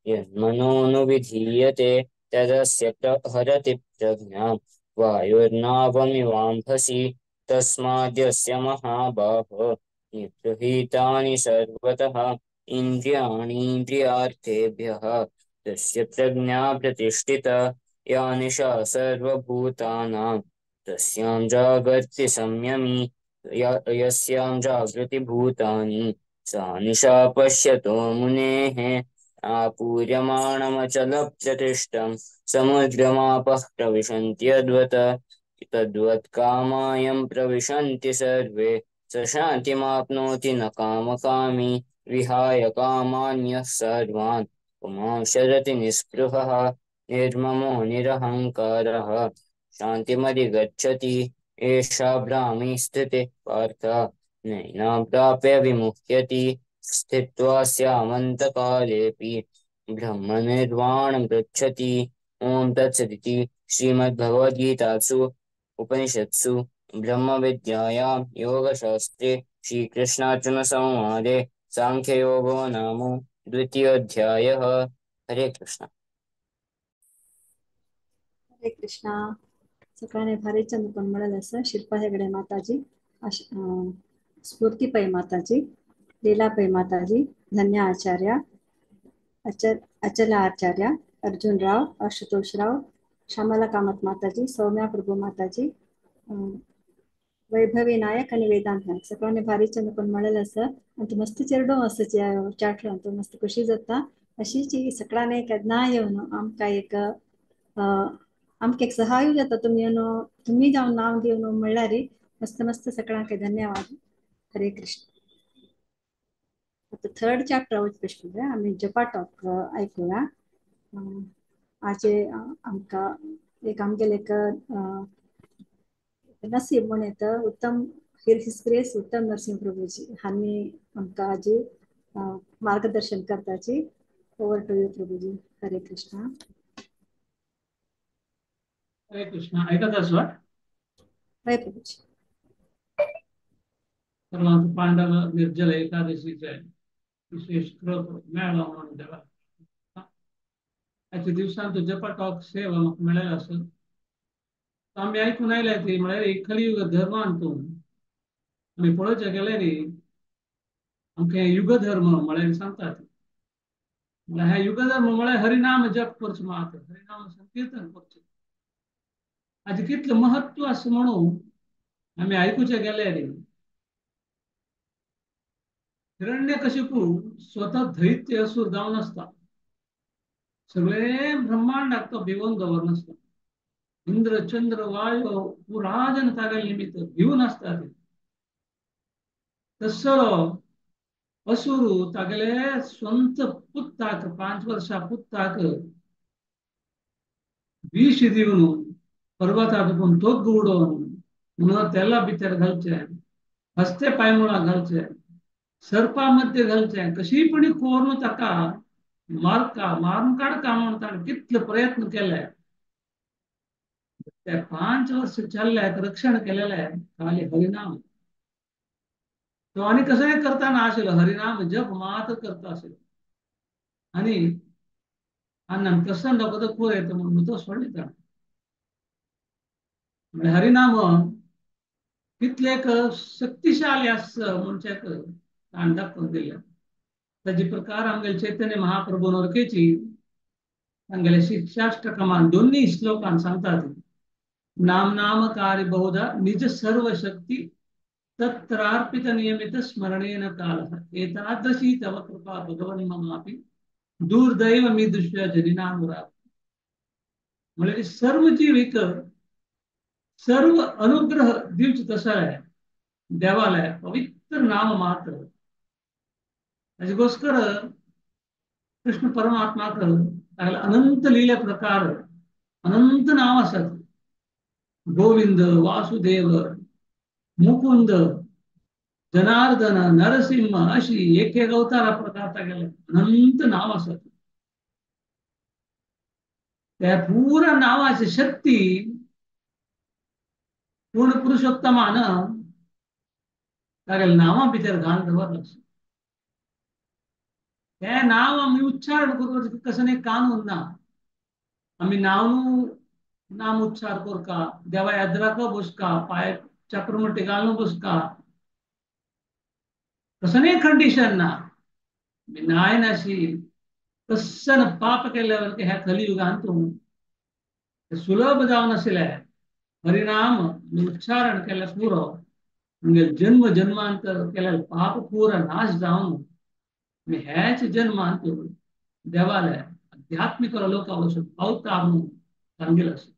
यन्मनोनुविधीयते तदस्य हरति प्रज्ञां वायुर्नावमिवाम्भसि तस्माद्यस्य महाबाहो निगृहीतानि सर्वतः इन्द्रियाणीन्द्रियार्थेभ्यः तस्य प्रज्ञा प्रतिष्ठिता या निशा सर्वभूतानां तस्यां जागर्ति संयमी यस्यां जागृति भूतानि सा निशा पश्यतो मुनेः आपूर्यमाणमचलप्रतिष्ठं समुद्रमापः प्रविशन्त्यद्वत् तद्वत् कामायं प्रविशन्ति सर्वे स शान्तिमाप्नोति न कामकामी विहाय कामान्यः सर्वान् पुमांशरति निःस्पृहः निर्ममो निरहङ्कारः शान्तिमधिगच्छति एषा भ्रामी स्थितिः पार्थ नैनां प्राप्य विमुह्यति स्थित्वा स्यामन्तकालेऽपि ब्रह्मनिर्वाणं गच्छति। ॐ तत्सदिति श्रीमद्भगवद्गीतासु उपनिषत्सु ब्रह्मविद्यायां योगशास्त्रे श्रीकृष्णार्जुनसंवादे सांख्ययोगो नाम द्वितीयोऽध्यायः। हरे कृष्ण। हरे कृष्णा. सगळ्यांनी भारी चंद पण मिळालं असं. शिल्पा हेगडे माताजी, स्फूर्तिपै माताजी, लीलापै माताजी, धन्या आचार्य, अचला आचार्य, अर्जुन राव, आशुतोष राव, श्यामला कामत माताजी, सौम्या प्रभू माताजी, वैभवी नायक आणि वेदांत नायक सगळ्यांनी भारी चंद पण मिळालं असं. आणि मस्त चिरडो असं चाट तो मस्त खुशी जाता अशीच सगळ्यांनी केन्ना येवन आमकां एक आमकां एक सहाय जाता तुम्ही जाऊन नाव दिवन म्हणल्यार मस्त मस्त सगळ्यांक धन्यवाद. हरे कृष्ण. आता थर्ड चॅप्टर वचपाक आमी जपा टॉक ऐकूया. आजे आमकां एक आमगेले एक नसीब म्हण येता उत्तम हिज ग्रेस उत्तम नरसिंह प्रभूजी हांनी आमकां आजी मार्गदर्शन करताची. Over to you Prabhuji. Hare Krishna. Hare Krishna. ऐकत आसवा. हरे प्रभूजी. सर्वांत पांडव निर्जल एकादशीचे विशेष कृप मेळ्ळो म्हणून देवा आजच्या दिवसांत जपा टॉक सेवा म्हाका मेळ्ळेलो आसत. आमी आयकून आयल्या ती म्हळ्यार एक कलियुग धर्मांतून आमी पळोवचें गेल्यार आमकां युग धर्म म्हळ्यार सांगतात. म्हळ्यार हे युग धर्म म्हळ्यार हरिनाम जप करचो मात हरिनाम संकीर्तन करचें. हाजें कितलें महत्व आसा म्हणून आमी आयकुचें गेल्यार हिरण्यकशिपू स्वता दैत्य असुर जावन आसता. सगळे ब्रह्मांडाक तो भिवून दवरनासता. इंद्र चंद्र वायू पुराजन तागेले निमित्त भिवन आसता. तसलो असुरू तागेले स्ವಂತ पुत्ताक 5 वर्षां पुत्ताक विष दिवन पर्वताकून तोग्ग उडोवन तेला भितर घालचें, हस्ते पांयमुळां घालचें, सर्पा मध्ये घालचें, कशी पण करून ताका मारून काडका म्हणून ताणें कितले प्रयत्न केले. ते 5 वर्ष चल्ल्याक रक्षण केलेले खाली हरिनाम. तो आनी कसंय करता नाशिल्लो हरिनाम जप मात करता आशिल्लो. आनी आनी प्रसन्न जावपाचो पूर येता म्हणून तो सोडिता. म्हणजे हरिनाम कितलेक शक्तिशाली आसा मनशाक ताणें दाखोवन दिलें. ताजे प्रकार आमगेले चैतन्य महाप्रभू नरकेची तांगेले शिक्षाष्टकमान दोन्ही श्लोकान सांगतात. नाम नामकारी बहुधा निज सर्व शक्ती तत्रार्पित नियमित स्मरणेन कालः एतादृशी तव कृपा भगवन् ममापि दुर्दैव मी दृश्य जनिनानुराग. म्हणजे सर्व जीविक सर्व अनुग्रह दिवच तसा आहे देवाला पवित्र नाम मात्र. हाजेगोस्कर कृष्ण परमात्माक अनंत लीले प्रकार अनंत नाव आसात. गोविंद, वासुदेव, मुकुंद, जनार्दन, नरसिंह अशी एक एक अवतारा प्रकार तागेले अनंत नाव आसात. त्या पुरा नावाची शक्ती पूर्ण पुरुषोत्तमान तागेले नावा भितर घालून दवरला. ते नाव आमी उच्चारण करपाचो कसं कानून ना. आमी नाम उच्चार करका देवा येद्राक बसका पाय चक्रमट्टी घालून बसका कसं कंडिशन ना. नाय नाशी कसं पाप केल्यावर ह्या कलियुगांतून सुलभ जावन आशिल्ले हरिनाम उच्चारण केले पुरो म्हणजे जन्म जन्मांतर केले पाप पुरा नाश जावन हेच जन्मांत देवालय आध्यात्मिक लोकांवरसून पावता म्हणून सांगिल्लें आसा.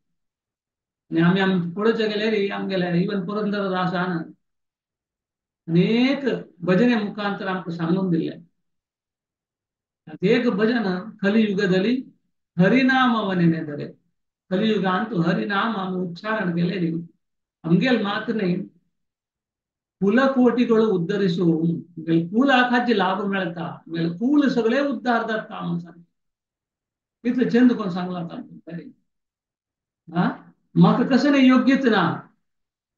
आनी आमी पळोवचें गेल्यार आमगेले इवन पुरंदरदासान अनेक भजने मुखांतर आमकां सांगून दिल्ले. एक भजन कलियुगदली हरिनामवने धरे. कलियुगांत हरिनाम आमी उच्चारण केले आमगेल मात न्ही कुलकोटिಗಳು उद्धरिसू कुलाक जे लाभ मेळटा कुल सगळे उद्धार जाता म्हणून सांगता. कितले चंद कोण सांगला म्हाका कसं नाही योग्यच ना.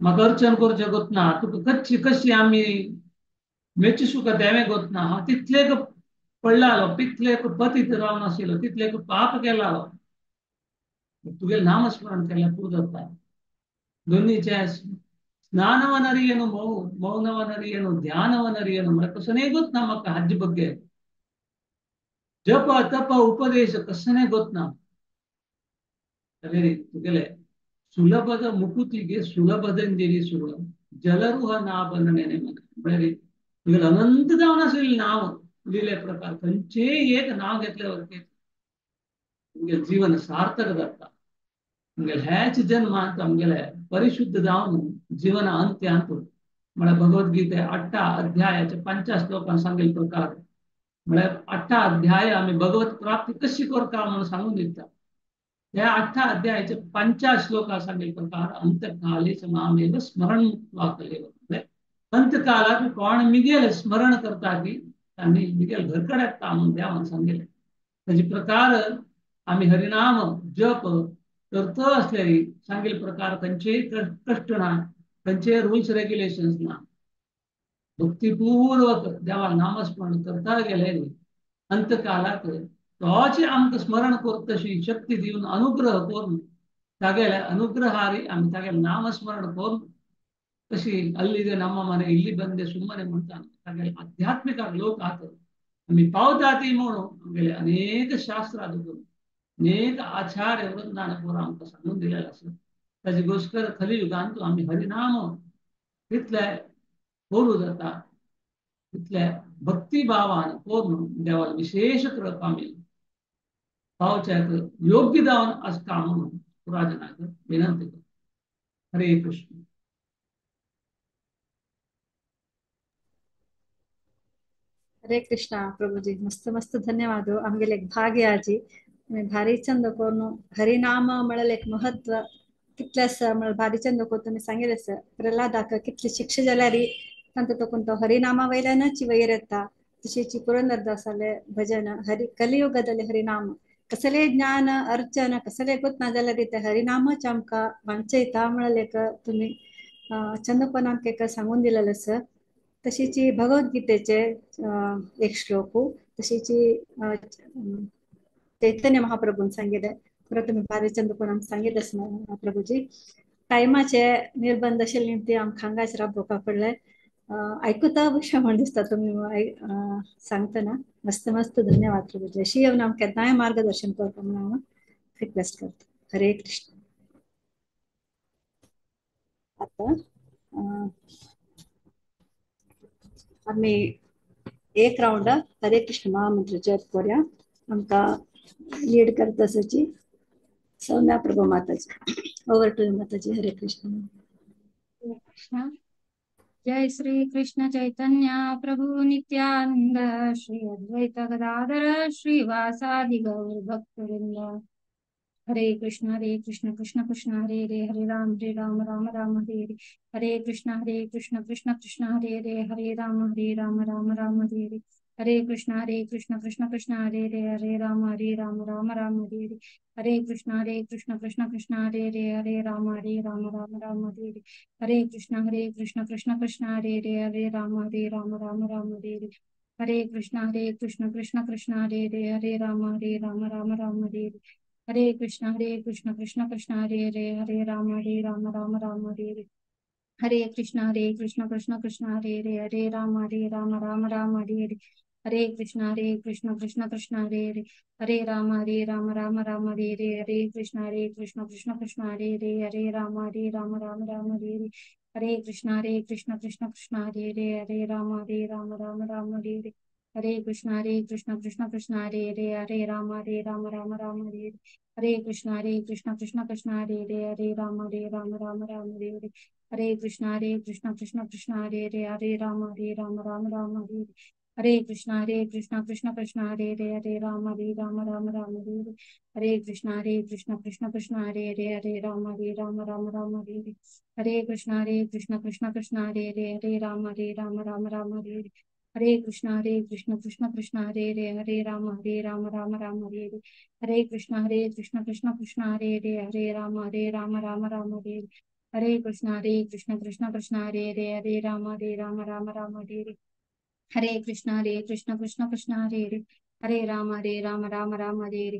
म्हाका अर्चन करचें गोतना तुका कशी आमी मेच्ची का देवें गोतना. हांव तितलेक पडलालो तितलेक पतीत रावन आशिल्लो तितलेक पाप केलालो. तुगे नामस्मरण केल्या पुरता दोन्हीच्या ಸ್ನಾನವನರಿಯನು ಮೌನವನರಿಯನು ಧ್ಯಾನವನರಿಯನು कसने ಗೊತ್ತ ನಮಕ ಹಜ್ ಬಗ್ಗೆ ಜಪ ತಪ ಉಪದೇಶ कसने ಗೊತ್ತ ನಾ ತುಗೆಲೆ ಸುಲಭದ ಮುಕುತಿಗೆ ಸುಲಭದಂದಿರಿ ಸುಲಭ जलरुह नाबन नेने बरे तुगेल अनंत जावन असेल नाव लिहिले प्रकार खंयचे एक नाव घेतल्यावर तुमगे जीवन सार्थक जाता तुमगे ह्याच जन्मांत आमगेले परिशुद्ध जावन जीवन अंत्यांत म्हळ्यार भगवद्गीते 8 अध्यायाचे 5 श्लोकांत सांगिल्ले प्रकार म्हळ्यार 8 अध्याय आमी भगवत प्राप्ती कशी करता म्हणून सांगून दिता या 8 अध्यायाचे 5 श्लोकांत सांगिल्ले प्रकार अंतकालेच मामेव स्मरण वाकले अंतकालात कोण मिगेल स्मरण करता की त्यांनी मिगेल घरकड्यात म्हणून देवान सांगिल्ले त्याचे प्रकार आम्ही हरिनाम जप करतो असलेली सांगिल्ले प्रकार खंयचे कष्ट ना खंयचे रूल्स रेग्युलेशन्स ना भक्तिपूर्वक देवा नामस्मरण करता गेले अंतकालात तोच आमकां स्मरण करतशी शक्ती दिवन अनुग्रह करून तागेले अनुग्रहारी आमी तागेले नामस्मरण करून कशी अल्लिगे ನಮ್ಮ ಮನೆ ಇಲ್ಲಿ ಬಂದೆ ಸುಮ್ಮನೆ म्हणटा तागेले आध्यात्मिक लोक आत आमी पावता ती म्हणून आमगेले अनेक शास्त्रां करून अनेक आचार्य वृंदान पुरा आमकां सांगून दिलेले आसा ताजे गोश्टर कलियुगांत आमी हरिनाम तितले बोलू जाता तितले भक्ती भावान करून देवाला विशेष कृपा मेळ्ळी पावच्याक योग्य जावन आसता म्हणून पुराजनाक विनंती करता हरे कृष्ण हरे कृष्णा प्रभुजी मस्त मस्त धन्यवाद आमगेले एक भाग्य आजी भारी चंद करून हरिनाम म्हळ्यार एक महत्व कितलेस म्हळ्यार भारी चंद करून तुम्ही सांगितले सर प्रल्हादाक कितली शिक्षा जाल्यार तांचो तो कोणतो हरिनामा वयल्यानच वयर येता तशीची पुरंदरदासाले भजन हरि कलियुगदले हरिनाम कसले ज्ञान अर्चन कसले गोत ना जाल्यार ते हरिनामच आमकां वांचयता म्हळ्यार एक तुम्ही चंदपण आमकां एक सांगून दिलेले सर तशीची भगवद्गीतेचे एक श्लोक तशीची चैतन्य महाप्रभून सांगितले परत तुम्ही भारीचंद्रपणान सांगितलेच ना प्रभूजी टायमाचे निर्बंध आशिल्ले ती आमकां हांगाच राबोवपाक पडले ऐकूता विषय म्हण दिसता तुम्ही सांगतना मस्त मस्त धन्यवाद प्रभूजी अशी येवन आमकां केन्नाय मार्गदर्शन करता म्हणून हांव रिक्वेस्ट करता हरे कृष्ण आता आम्ही एक राउंड हरे कृष्ण महामंत्र जप करूया आमकां लीड करता आसाची सौम्या प्रभू माताजी ओवर टू माताजी हरे कृष्ण कृष्ण जय श्री कृष्ण चैतन्य प्रभु नित्यानंद श्री अद्वैत गदाधर श्रीवासादि गौर भक्तवृंद हरे कृष्ण कृष्ण कृष्ण हरे हरे राम राम राम हरे हरे कृष्ण कृष्ण कृष्ण हरे हरे राम राम राम हरे कृष्ण कृष्ण कृष्ण हरे हरे राम राम राम हरे कृष्ण कृष्ण कृष्ण हरे हरे राम राम राम हरे कृष्ण कृष्ण कृष्ण हरे हरे राम राम राम हरे कृष्ण कृष्ण कृष्ण हरे हरे राम राम हरे कृष्ण कृष्ण कृष्ण हरे हरे राम राम हरे कृष्ण कृष्ण कृष्ण हरे हरे राम राम हरे कृष्ण कृष्ण कृष्ण हरे हरे राम राम हरे कृष्ण कृष्ण कृष्ण हरे हरे राम राम हरे कृष्ण कृष्ण कृष्ण हरे हरे राम राम हरे कृष्ण कृष्ण कृष्ण हरे हरे राम राम हरे कृष्ण कृष्ण कृष्ण हरे हरे राम राम हरे कृष्ण कृष्ण कृष्ण हरे हरे राम राम हरे कृष्ण कृष्ण कृष्ण हरे हरे राम राम हरे कृष्ण कृष्ण कृष्ण हरे हरे राम राम हरे कृष्ण कृष्ण कृष्ण हरे हरे राम राम हरे कृष्ण कृष्ण कृष्ण हरे हरे राम राम हरे कृष्ण कृष्ण कृष्ण हरे हरे राम राम हरे कृष्ण कृष्ण कृष्ण हरे हरे राम राम हरे कृष्ण कृष्ण कृष्ण हरे हरे राम राम हरे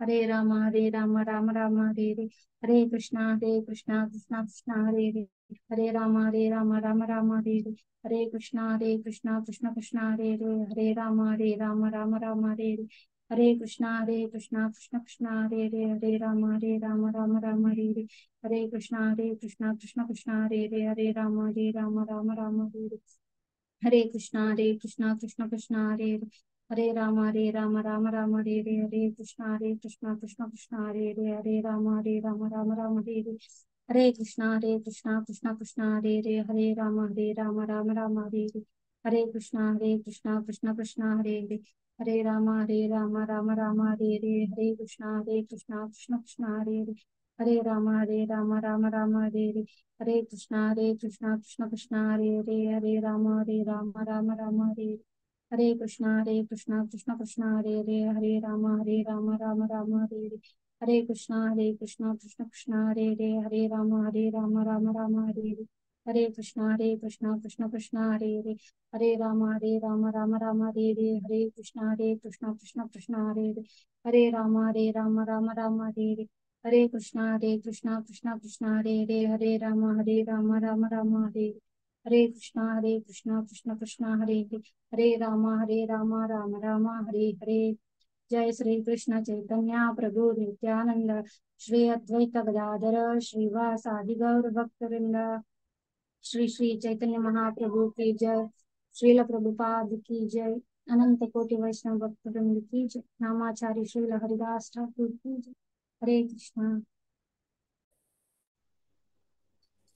राम राम राम हरे हरे, हरे कृष्णा कृष्णा कृष्णा हरे हरे, हरे राम राम राम हरे हरे, हरे कृष्णा कृष्णा कृष्णा हरे हरे, हरे राम राम राम हरे हरे, हरे कृष्णा कृष्णा कृष्णा हरे हरे, हरे राम राम राम हरे हरे, हरे कृष्णा कृष्णा हरे हरे, हरे राम राम राम हरे हरे, हरे कृष्णा कृष्णा कृष्णा हरे हरे, हरे राम राम राम हरे हरे, हरे कृष्णा कृष्णा कृष्णा हरे हरे, हरे राम राम राम हरे हरे, हरे कृष्णा कृष्णा कृष्णा हरे हरे, हरे राम राम हरे हरे, हरे कृष्णा कृष्णा कृष्णा हरे हरे, हरे राम राम राम हरे हरे, हरे कृष्णा कृष्णा कृष्णा हरे हरे, हरे राम राम हरे हरे, हरे कृष्णा कृष्णा कृष्णा हरे हरे, हरे राम राम राम हरे हरे, हरे कृष्णा कृष्णा कृष्णा हरे हरे, हरे राम राम राम हरे हरे, हरे कृष्णा कृष्णा कृष्णा हरे हरे, हरे राम राम राम हरे हरे, हरे कृष्णा कृष्णा कृष्णा हरे हरे, हरे राम राम राम हरे हरे, हरे कृष्णा कृष्णा कृष्णा हरे हरे, हरे राम राम राम हरे हरे, हरे कृष्णा कृष्णा कृष्णा हरे हरे, हरे राम राम राम हरे हरे, हरे कृष्णा कृष्णा हरे हरे, हरे राम राम हरे हरे। जय श्री कृष्ण चैतन्य प्रभु नित्यानंद, श्री अद्वैत गदाधर श्रीवासादि गौर भक्तवृंद, श्री श्री चैतन्य महाप्रभु की जय, श्रील प्रभुपाद की जय, अनंत कोटि वैष्णव भक्तवृंद की जय, नामाचार्य श्रील हरिदास ठाकुर की जय। हरे कृष्णा।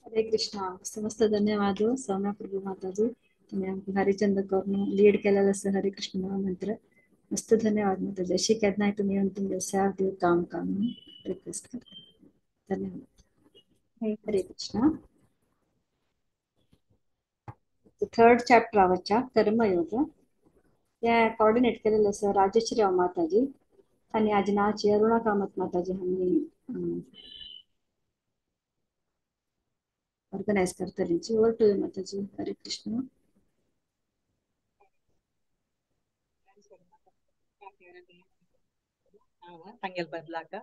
हरे कृष्णा. मस्त मस्त धन्यवाद सौम्या प्रभू माताजी, तुम्ही आमकां हरिचंद करून लीड केलेलं असं हरे कृष्ण महामंत्र. मस्त धन्यवाद माताजी. अशी केन्नाय तुम्ही येवन तुमगे सेवा दिव काम म्हणून रिक्वेस्ट करता. धन्यवाद. हरे कृष्णा. थर्ड चॅप्टर आवच्या कर्मयोग त्या कोऑर्डिनेट केलेलं असं राजश्री माताजी आणि आज नाची अरुणा कामत माताजी आम्ही ऑर्गनाइज करतली. ओवर टू यू माताजी. हरे कृष्ण. सांगेल बदलाक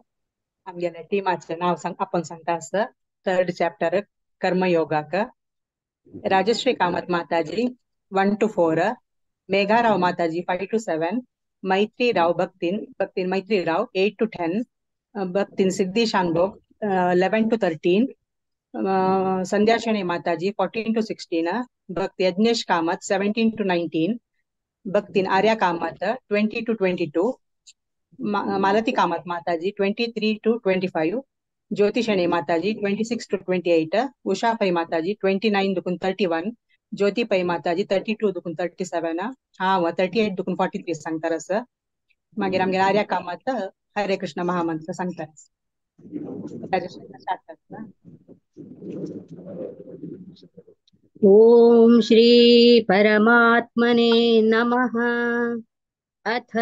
आमगेल्या टीमाचं नाव आपण सांगता असं थर्ड चॅप्टर कर्मयोगाक राजश्री कामत माताजी 1 to 4, मेघाराव माताजी 5 to 7, मैत्री राव भक्तीन मैत्री Rao 8 to 10, भक्तीन Sidhi Shanbhag 11 to 13, संध्या शणे माताजी 14 to 16, भक्ती यज्ञेश कामत 17 to 19, भक्तीन आर्या कामत 20 to 22, मालती कामत माताजी 23 to 25, ज्योति शणे माताजी 26 to 28, उषा पै माताजी 29 दुकुन 31, ज्योति पै माताजी 32 दुकुन 37, हांव 38 दुकुन 43 सांगता असं. मागीर आमगे आर्या कामत हरे कृष्ण महामंत्र सांगता. ओम श्री परमात्मने नमः। अथ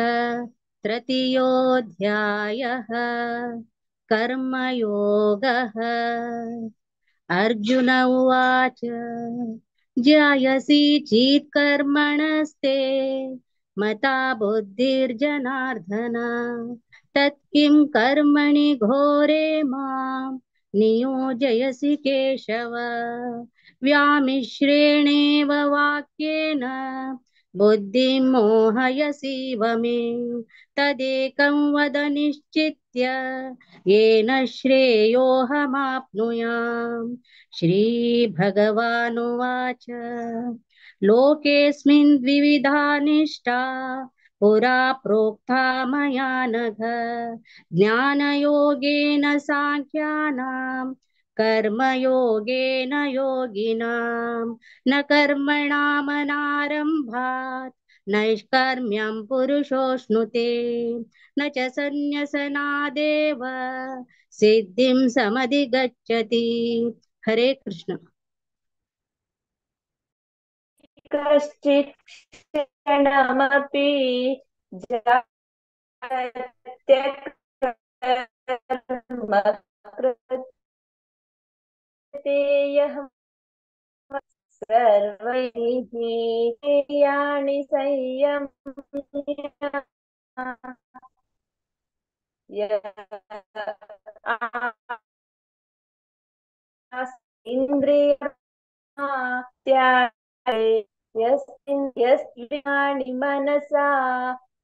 तृतीयोऽध्यायः कर्मयोगः। अर्जुन उवाच जायसि चित्कर्मणस्ते मता बुद्धिर्जनार्दन तत्किं कर्मणि घोरे मां नियोजयसि केशव। व्यामिश्रेणेव वाक्येन बुद्धिं मोहयसीव मे तदेकं वद निश्चित्य येन श्रेयोऽहमाप्नुयाम्। श्रीभगवानुवाच लोकेऽस्मिन् द्विविधा निष्ठा पुरा प्रोक्ता मया नघ ज्ञानयोगेन साङ्ख्यानां कर्मयोगेन योगिनां न कर्मणामनारम्भात् नैष्कर्म्यं पुरुषोऽश्नुते न च सन्न्यसनादेव सिद्धिं समधिगच्छति। हरे कृष्ण। कश्चित् क्षणमपि जायत्यकर्म प्रत्ययः सर्वैः क्रियाणि संयम्य त्यागे यस्त्रियाणि मनसा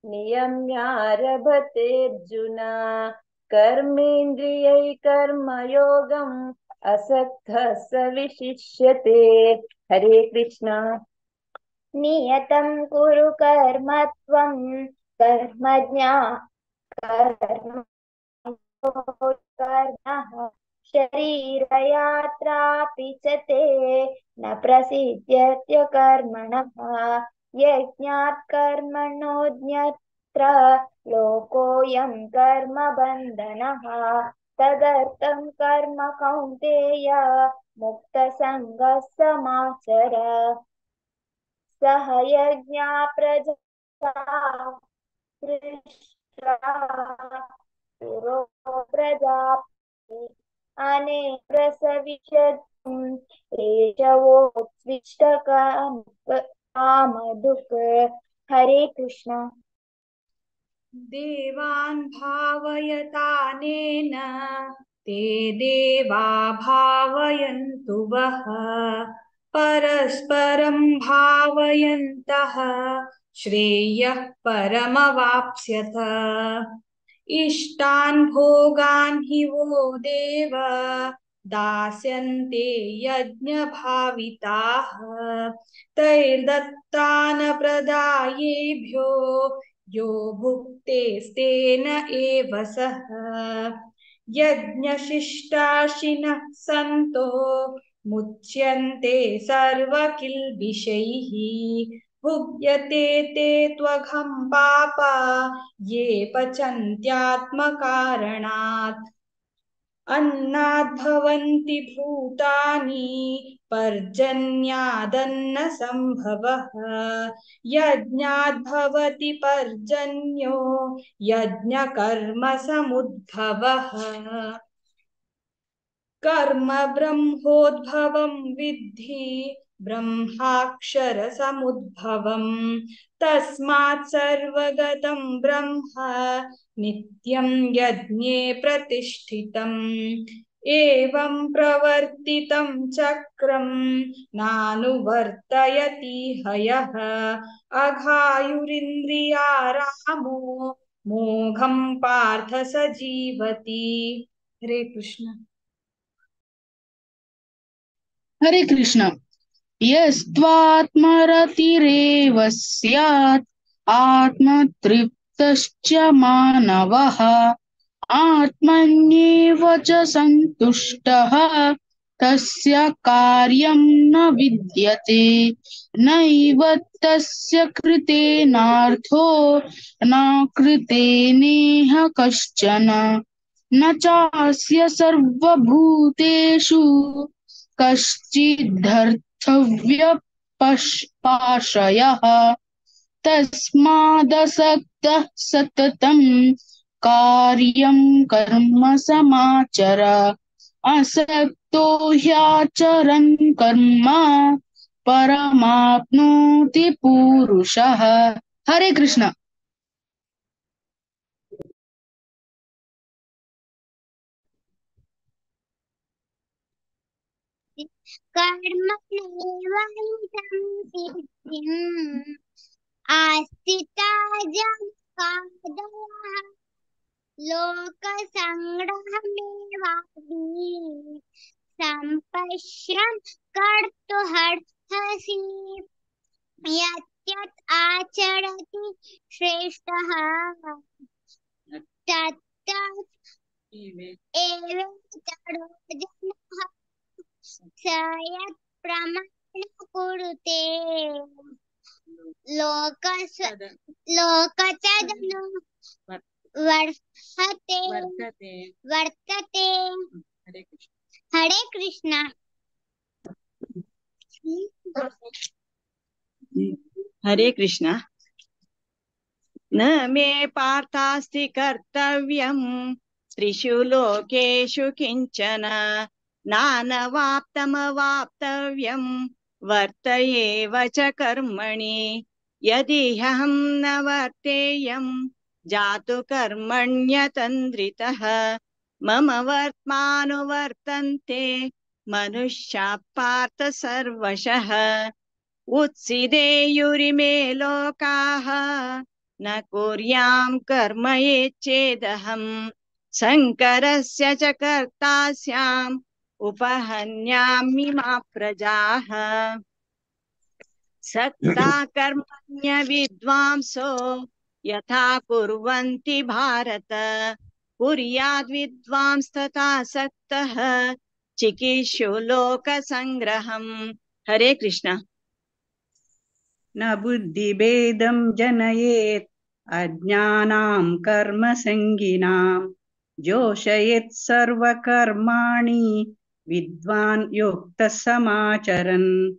नियम्यारभतेऽर्जुन कर्मेन्द्रियै कर्मयोगम् असक्तः स विशिष्यते। हरे कृष्ण। नियतं कुरु कर्म त्वं कर्मज्ञा कर्मः शरीरयात्रापि च ते न प्रसिद्ध्यत्य कर्मणः यज्ञात् कर्मणोऽन्यत्र लोकोऽयं कर्मबन्धनः तदर्थं कर्म कौन्तेय मुक्तसङ्गः समाचर सह यज्ञा प्रजा पुरो प्रजापति अनेकसविशद् कामधुक्। हरे कृष्ण। देवान् भावयतानेन ते देवा भावयन्तु वः परस्परं भावयन्तः श्रेयः परमवाप्स्यथ इष्टान् भोगान् हि वो देव दास्यन्ते यज्ञभाविताः तैर्दत्तान् प्रदायेभ्यो यो भुक्तेस्तेन एव सः यज्ञशिष्टाशिनः सन्तो मुच्यन्ते सर्वकिल्बिषैः भुज्यते ते त्वघं पापा ये पचन्त्यात्मकारणात् अन्नाद्भवन्ति भूतानि पर्जन्यादन्नसम्भवः यज्ञाद्भवति पर्जन्यो यज्ञकर्मसमुद्भवः कर्म ब्रह्मोद्भवं विद्धि ब्रह्माक्षरसमुद्भवम् तस्मात् सर्वगतं ब्रह्म नित्यं यज्ञे प्रतिष्ठितम् एवं प्रवर्तितं चक्रं नानुवर्तयति हयः अघायुरिन्द्रियारामो मोघं पार्थ स जीवति। हरे कृष्ण। हरे कृष्ण। यस्त्वात्मरतिरेव स्यात् आत्मतृप्तश्च मानवः आत्मन्येव च सन्तुष्टः तस्य कार्यं न विद्यते नैव तस्य कृतेनार्थो न कृतेनेह कश्चन न चास्य सर्वभूतेषु कश्चिद्धर्थव्यपाश्रयः तस्मादसक्तः सततं कार्यं कर्म समाचर असक्तो ह्याचरन् कर्म परमाप्नोति पूरुषः। हरे कृष्ण। कर्मणैवानितं सिद्धिम् आस्थिता जन्मकादयः लोकसङ्ग्रहमेवापि सम्पश्यन् कर्तुमर्हसि यत् आचरति श्रेष्ठः तत् एवेतरो जनः स यत् प्रमाणं कुरुते लोकचदनु वर्तते। हरे कृष्ण। हरे कृष्ण। न मे पार्थास्ति कर्तव्यम् त्रिषु लोकेषु किञ्चन नानवाप्तमवाप्तव्यम् वर्त एव च कर्मणि यदि अहं न वर्तेयम् जातु कर्मण्यतन्द्रितः मम वर्त्मानुवर्तन्ते मनुष्याः पार्थ सर्वशः उत्सिदेयुरिमे लोकाः न कुर्यां कर्म यच्चेदहम् शङ्करस्य च कर्ता स्याम् उपहन्यामि मा प्रजाः सक्ता कर्मण्य विद्वांसो यथा कुर्वन्ति भारत कुर्याद् विद्वांस्तथा सक्तः चिकीर्षु लोकसङ्ग्रहम्। हरे कृष्ण। न बुद्धिभेदं जनयेत् अज्ञानां कर्मसङ्गिनां जोषयेत् सर्वकर्माणि विद्वान् युक्तः समाचरन्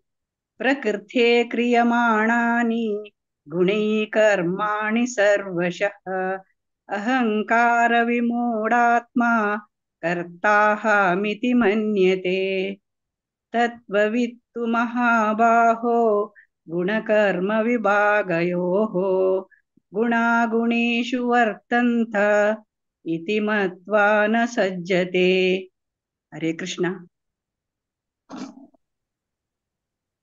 प्रकृते क्रियमाणानि गुणैः कर्माणि सर्वशः अहङ्कारविमूढात्मा कर्ताहमिति मन्यते तत्त्ववित्तु महाबाहो गुणकर्मविभागयोः गुणागुणेषु वर्तन्त इति मत्वा न सज्जते। हरे कृष्ण।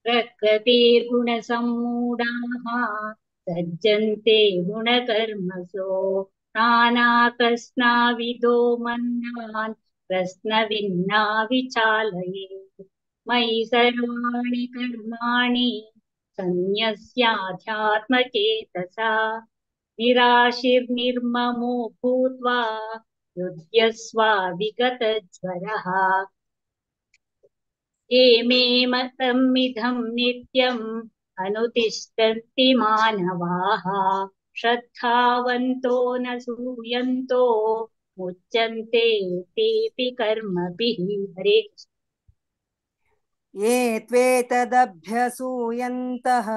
प्रकृतिर्गुणसम्मूढाः सज्जन्ते गुणकर्मसु नानाकस्नाविदो मन्नान् प्रश्नविन्ना विचालयेत् मयि सर्वाणि कर्माणि सन्न्यस्याध्यात्मचेतसा निराशिर्निर्ममो भूत्वा युध्यस्व विगतज्वरः ये मे मतमिदं नित्यम् अनुतिष्ठन्ति मानवाः श्रद्धावन्तो न सूयन्तो मुच्यन्ते तेऽपि कर्मभिः। हरे ये त्वेतदभ्यसूयन्तः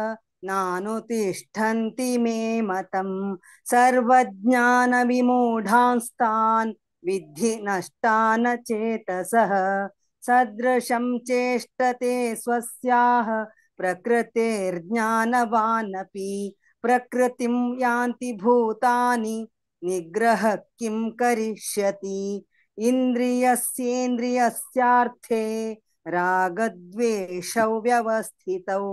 नानुतिष्ठन्ति मे मतम् सर्वज्ञानविमूढांस्तान् विद्धि नष्टान चेतसः सदृशं चेष्टते स्वस्याः प्रकृतेर्ज्ञानवानपि प्रकृतिं यान्ति भूतानि निग्रह किं करिष्यति इन्द्रियस्येन्द्रियस्यार्थे रागद्वेषौ व्यवस्थितौ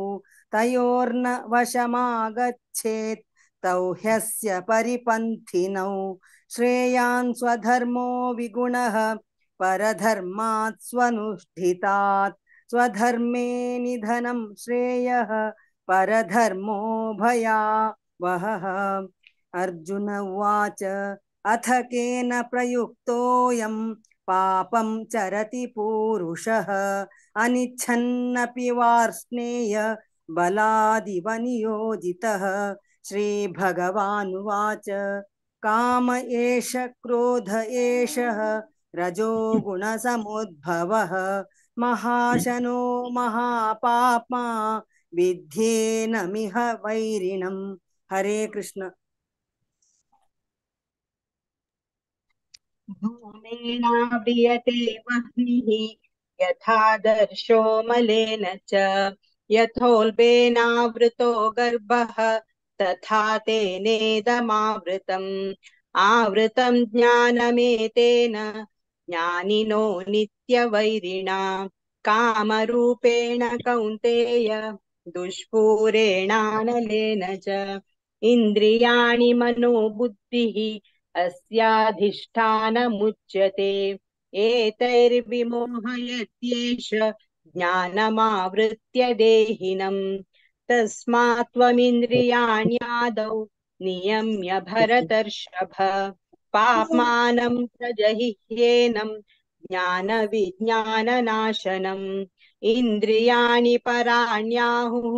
तयोर्न वशमागच्छेत् तौ ह्यस्य परिपन्थिनौ श्रेयान् स्वधर्मो विगुणः परधर्मात् स्वनुष्ठितात् स्वधर्मे निधनं श्रेयः परधर्मो भयावहः। अर्जुन उवाच अथ केन प्रयुक्तोऽयं पापं चरति पूरुषः अनिच्छन्नपि वार्ष्णेय बलादिव नियोजितः। श्रीभगवानुवाच काम एष क्रोध एषः रजोगुणसमुद्भवः महाशनो महापाप्मा विद्येनमिह वैरिणम्। हरे कृष्ण। धूमेनाव्रियते वह्निः यथादर्शो मलेन च यथोल्बेनावृतो गर्भः तथा तेनेदमावृतम् आवृतं ज्ञानमेतेन ज्ञानिनो नित्यवैरिणा कामरूपेण कौन्तेय दुष्पूरेणानलेन च इन्द्रियाणि मनोबुद्धिः अस्याधिष्ठानमुच्यते एतैर्विमोहयत्येष ज्ञानमावृत्य देहिनम् तस्मात् त्वमिन्द्रियाण्यादौ नियम्य भरतर्षभ पाप्मानं प्रजहिह्येनं ज्ञानविज्ञाननाशनम् इन्द्रियाणि पराण्याहुः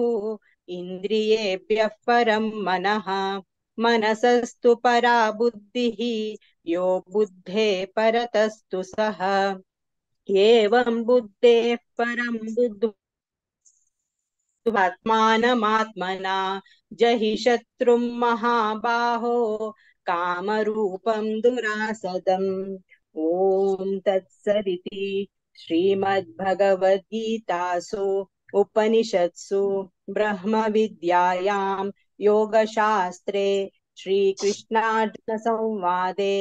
इन्द्रियेभ्यः परं मनः मनसस्तु परा बुद्धिः यो बुद्धे परतस्तु सः एवं बुद्धेः परं बुद्ध्वात्मानमात्मना जहि शत्रुं महाबाहो कामरूपं दुरासदम्। ॐ तत्सदिति श्रीमद्भगवद्गीतासु उपनिषत्सु ब्रह्मविद्यायां योगशास्त्रे श्रीकृष्णार्जुनसंवादे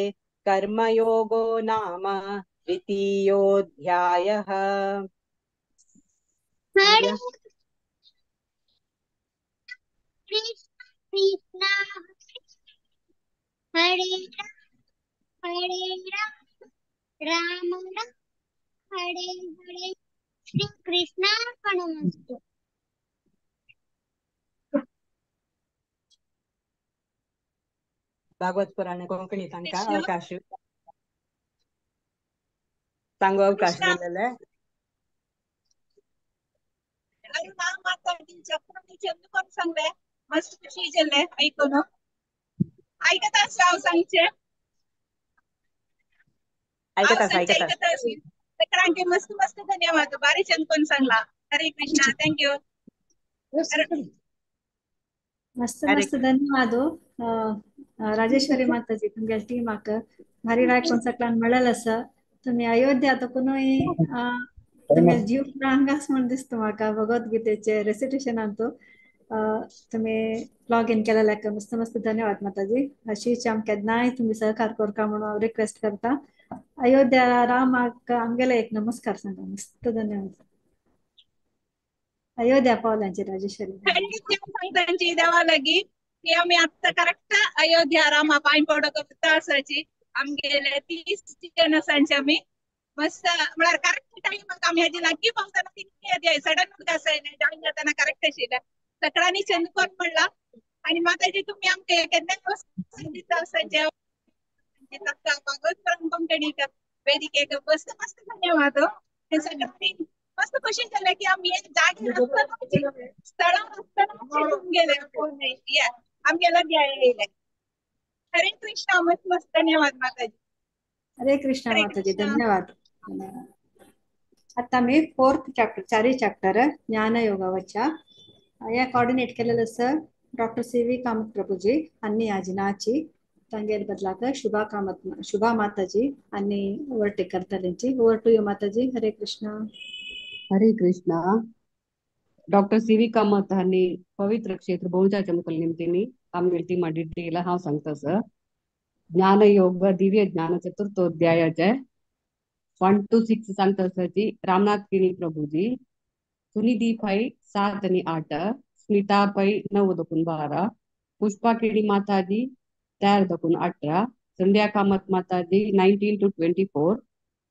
कर्मयोगो नाम द्वितीयोऽध्यायः। हरे आर्या? कृष्ण हरे हरे राम राम हरे हरे श्री कृष्णार्पणमस्तु। भागवत पुराण कोंकणी तांकां अवकाश सांगू अवकाश दिलेला आहे. चंदुकोन सांगले मस्त खुशी जाले ऐकून ऐकत हांव सांगचे ऐकत सगळ्यांके मस्त मस्त धन्यवाद बारी चंदकोन सांगला. हरे कृष्णा थँक्यू. मस्त मस्त धन्यवाद राजेश्वरी माताजी तुमगे टीम भारी रायकोन सकलान मेळल आसा. तुम्ही अयोध्या तकुनूय तुम्ही जीव प्रांगास म्हण दिसता म्हाका भगवद्गीतेचे रेसिटेशन आणतो तुम्ही लॉग इन केलेल्या मस्त मस्त धन्यवाद माताजी. अशीच केन्नाय तुम्ही सहकार करता म्हणून हांव रिक्वेस्ट करता. अयोध्या रामाक आमगेले एक नमस्कार सांगा. मस्त धन्यवाद. अयोध्या पावलांची राजेश्वरी सांगतांची देवा लागी की आम्ही आता करेक्ट अयोध्या रामा पायन पडक असाची आमगेले 30 जण असांचे आम्ही मस्त म्हळ्यार करेक्ट टाइमाक आम्ही हाजी लागी पावताना ती सडन उदकासायले जॉइन जाताना करेक्ट आशिल्ले सकाळी चंदकोन म्हणला आणि माताजी तुम्ही आमके केन्ना दिता असांचे भागवत पुराण कोंकणी वेदिकेक मस्त मस्त धन्यवाद. हे सगळ्यांनी मस्त खुशी झाली की आम्ही एक जागे स्थळावर गेले आमगेला घ्यायला. हरे कृष्णा मस्त मस्त धन्यवाद माताजी. हरे कृष्णा माताजी धन्यवाद. आता मी 4th चॅप्टर 4 चॅप्टर ज्ञान योगावच्या या कोऑर्डिनेट केलेलं सर डॉक्टर सी.व्ही. कामत प्रभुजी आणि आजनाची तांगेल बदलाक शुभा माताजी आणि ओव्हरटेक करतालेंची. ओव्हर टू यू माताजी. हरे कृष्णा. हरे कृष्णा. डॉक्टर सी.व्ही. कामत हांनी पवित्र क्षेत्र बहुजाच्या मुखार निमतीनी आमगेली टीमा डिटेल हांव सांगता सर. ज्ञान योग दिव्य ज्ञान चतुर्थोध्यायाचे 1 to 6 सांगता सरची रामनाथ किनी प्रभुजी. सुनिधी पै 7 आणि 8 स्मिता पै 9-12 पुष्पा केडी माताजी 13-18 संध्या कामत माताजी 19 to 24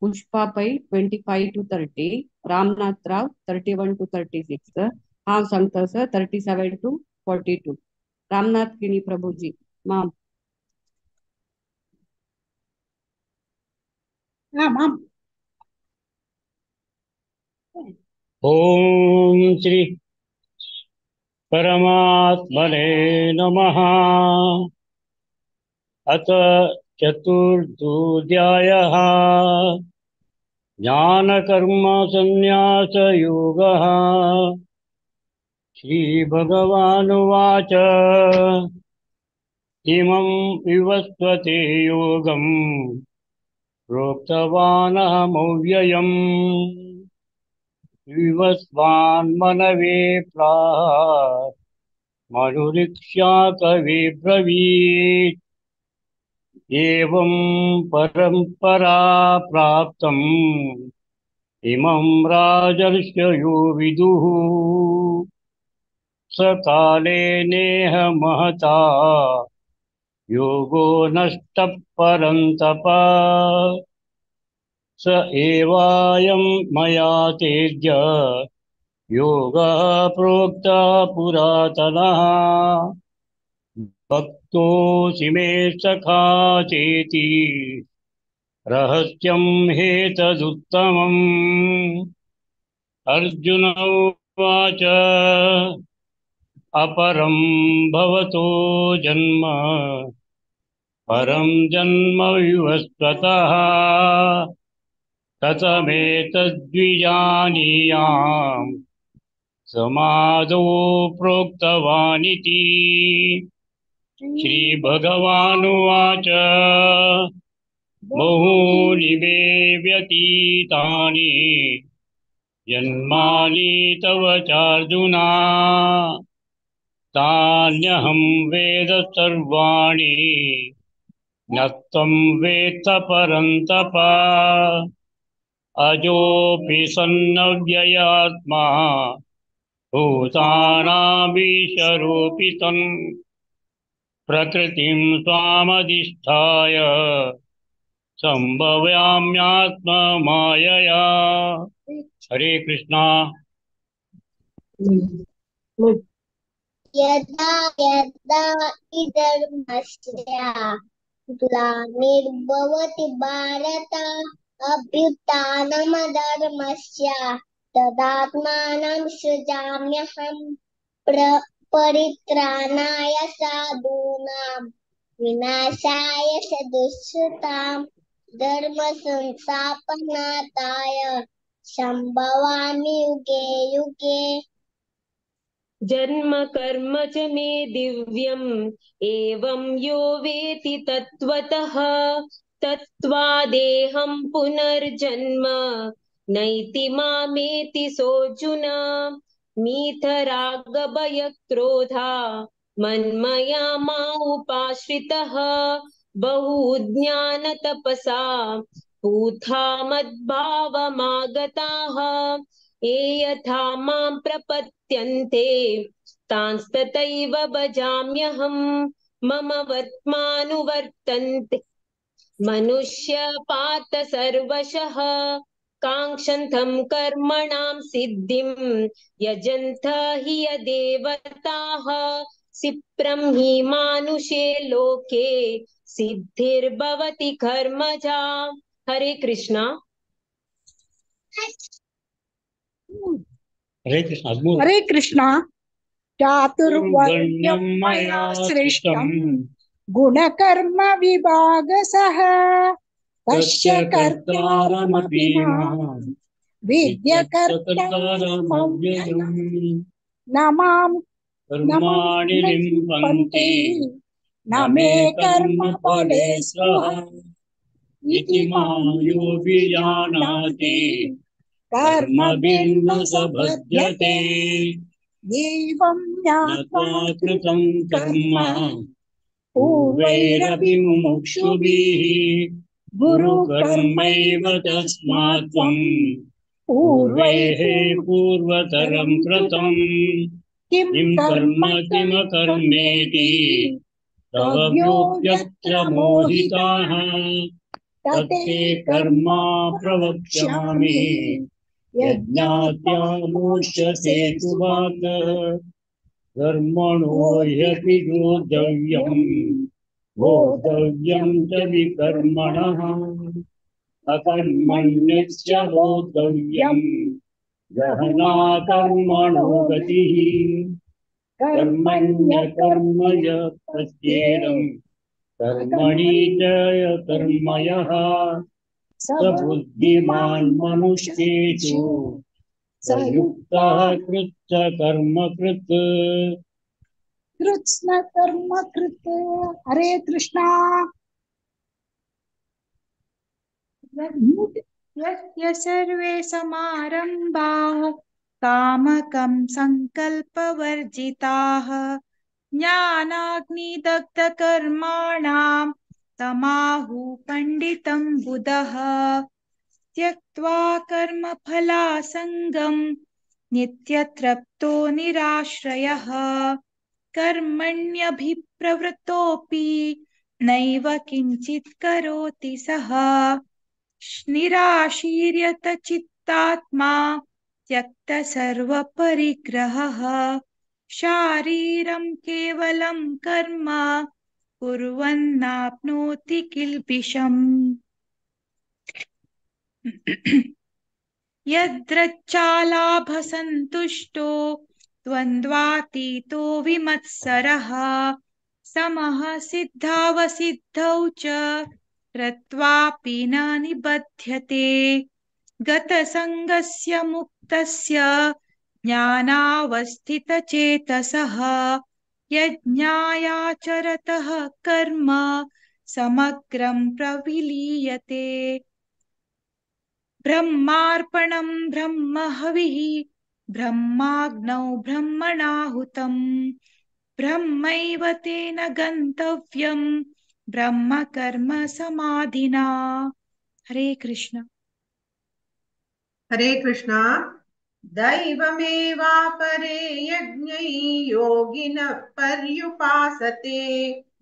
पुष्पा पै 25 to 30 रामनाथ राव 31 to 36 हांव सांगता सर 37 to 42 रामनाथ किनी प्रभुजी माम. ओम श्री परमात्मने नमः. अथ चतुर्थोऽध्यायः ज्ञानकर्म संन्यास योगः. श्रीभगवानुवाच इमं विवस्वते योगं प्रोक्तवानहमव्ययम् विवस्वान्मनवे प्राह मनुरीक्षा कवि ब्रवीत्. एवं परम्परा प्राप्तम् इमं राजर्षयो विदुः. सकाले नेह महता योगो नष्टः परन्तप. स एवायं मया तेज्य योगः प्रोक्तः पुरातनः. भक्तोऽसि मे सखा चेति रहस्यं हेतदुत्तमम्. अर्जुन उवाच अपरं भवतो जन्म परं जन्म विवस्वतः कथमेतद्विजानीयाम् समादो प्रोक्तवानिति. श्रीभगवानुवाच बहूनि मे व्यतीतानि जन्मानि तव चार्जुना तान्यहं वेद सर्वाणि न त्वं वेत्त परन्तप अजोऽपि सन्नव्ययात्मा भूतानामीशरूपि सन् प्रकृतिं स्वामधिष्ठाय सम्भवाम्यात्ममायया। हरे कृष्णा। यदा यदा धर्मस्य ग्लानिर्भवति भारत अभ्युत्थानमधर्मस्य तदात्मानं सृजाम्यहं परित्राणाय साधूनां विनाशाय च दुष्कृतां धर्मसंस्थापनार्थाय सम्भवामि युगे युगे। जन्म कर्म च मे दिव्यम् एवं यो वेति तत्त्वतः तत्त्वादेहं पुनर्जन्म नैति मामेति सोऽर्जुन। मीतरागभयक्रोधा मन्मया मा उपाश्रितः बहुज्ञानतपसा पूथा मद्भावमागताः ये यथा मां प्रपद्यन्ते तांस्तथैव भजाम्यहं मम वर्त्मानुवर्तन्ते मनुष्य पार्थ सर्वशः काङ्क्षन्तं कर्मणां सिद्धिं यजन्त हि यदेवताः क्षिप्रं हि मानुषे लोके सिद्धिर्भवति कर्मजा। हरे कृष्णा। हरे कृष्णा। चातुर्वर्ण्यं मया सृष्टं गुणकर्म विभागसः तस्य कर्तारमपि मां विद्यकर्तारमव्ययम् न मां कर्माणि लिम्पन्ति न मे कर्मफले स्पृहा इति मां योऽभिजानाति कर्मभिर्न स बध्यते। एवं ज्ञात्वा कृतं कर्म पूर्वैरपि मुमुक्षुभिः गुरुकर्मैव तस्मात् त्वं पूर्वैः पूर्वतरं कृतं किं कर्म किमकर्मेति तवभ्योऽप्यत्र मोहिताः तत्ते कर्म प्रवक्ष्यामि यज्ञात्या मोक्ष्यसे सुभात्। कर्मणो ह्यपि बोद्धव्यं च विकर्मणः अकर्मण्यश्च बोद्धव्यं गहना कर्मणो गतिः। कर्मण्यकर्म च प्रत्येकं कर्मणि च कर्मयः स बुद्धिमान् मनुष्येषु स युक्तः कृतकर्मकृत्। कृत्स्न कर्म कृत। हरे कृष्णा। यस्य सर्वे समारम्भाः कामकं सङ्कल्पवर्जिताः ज्ञानाग्निदग्धकर्माणां तमाहु पण्डितं बुधः त्यक्त्वा कर्मफलासङ्गं नित्यतृप्तो निराश्रयः कर्मण्यभिप्रवृत्तोऽपि नैव किञ्चित् करोति सः निराशीर्यत चित्तात्मा त्यक्त सर्वपरिग्रहः शारीरं केवलं कर्म कुर्वन्नाप्नोति किल्बिषम्। यद्रच्चालाभसन्तुष्टो द्वन्द्वातीतो विमत्सरः समः सिद्धावसिद्धौ च रत्वापि न निबध्यते गतसङ्गस्य मुक्तस्य ज्ञानावस्थितचेतसः यज्ञायाचरतः कर्म समग्रं प्रविलीयते ब्रह्मार्पणं ब्रह्महविः ब्रह्माग्नौ ब्रह्मणाहुतम् ब्रह्मैव तेन गन्तव्यं ब्रह्म कर्म समाधिना। हरे कृष्ण। हरे कृष्णा। दैवमेवापरे यज्ञै योगिनः पर्युपासते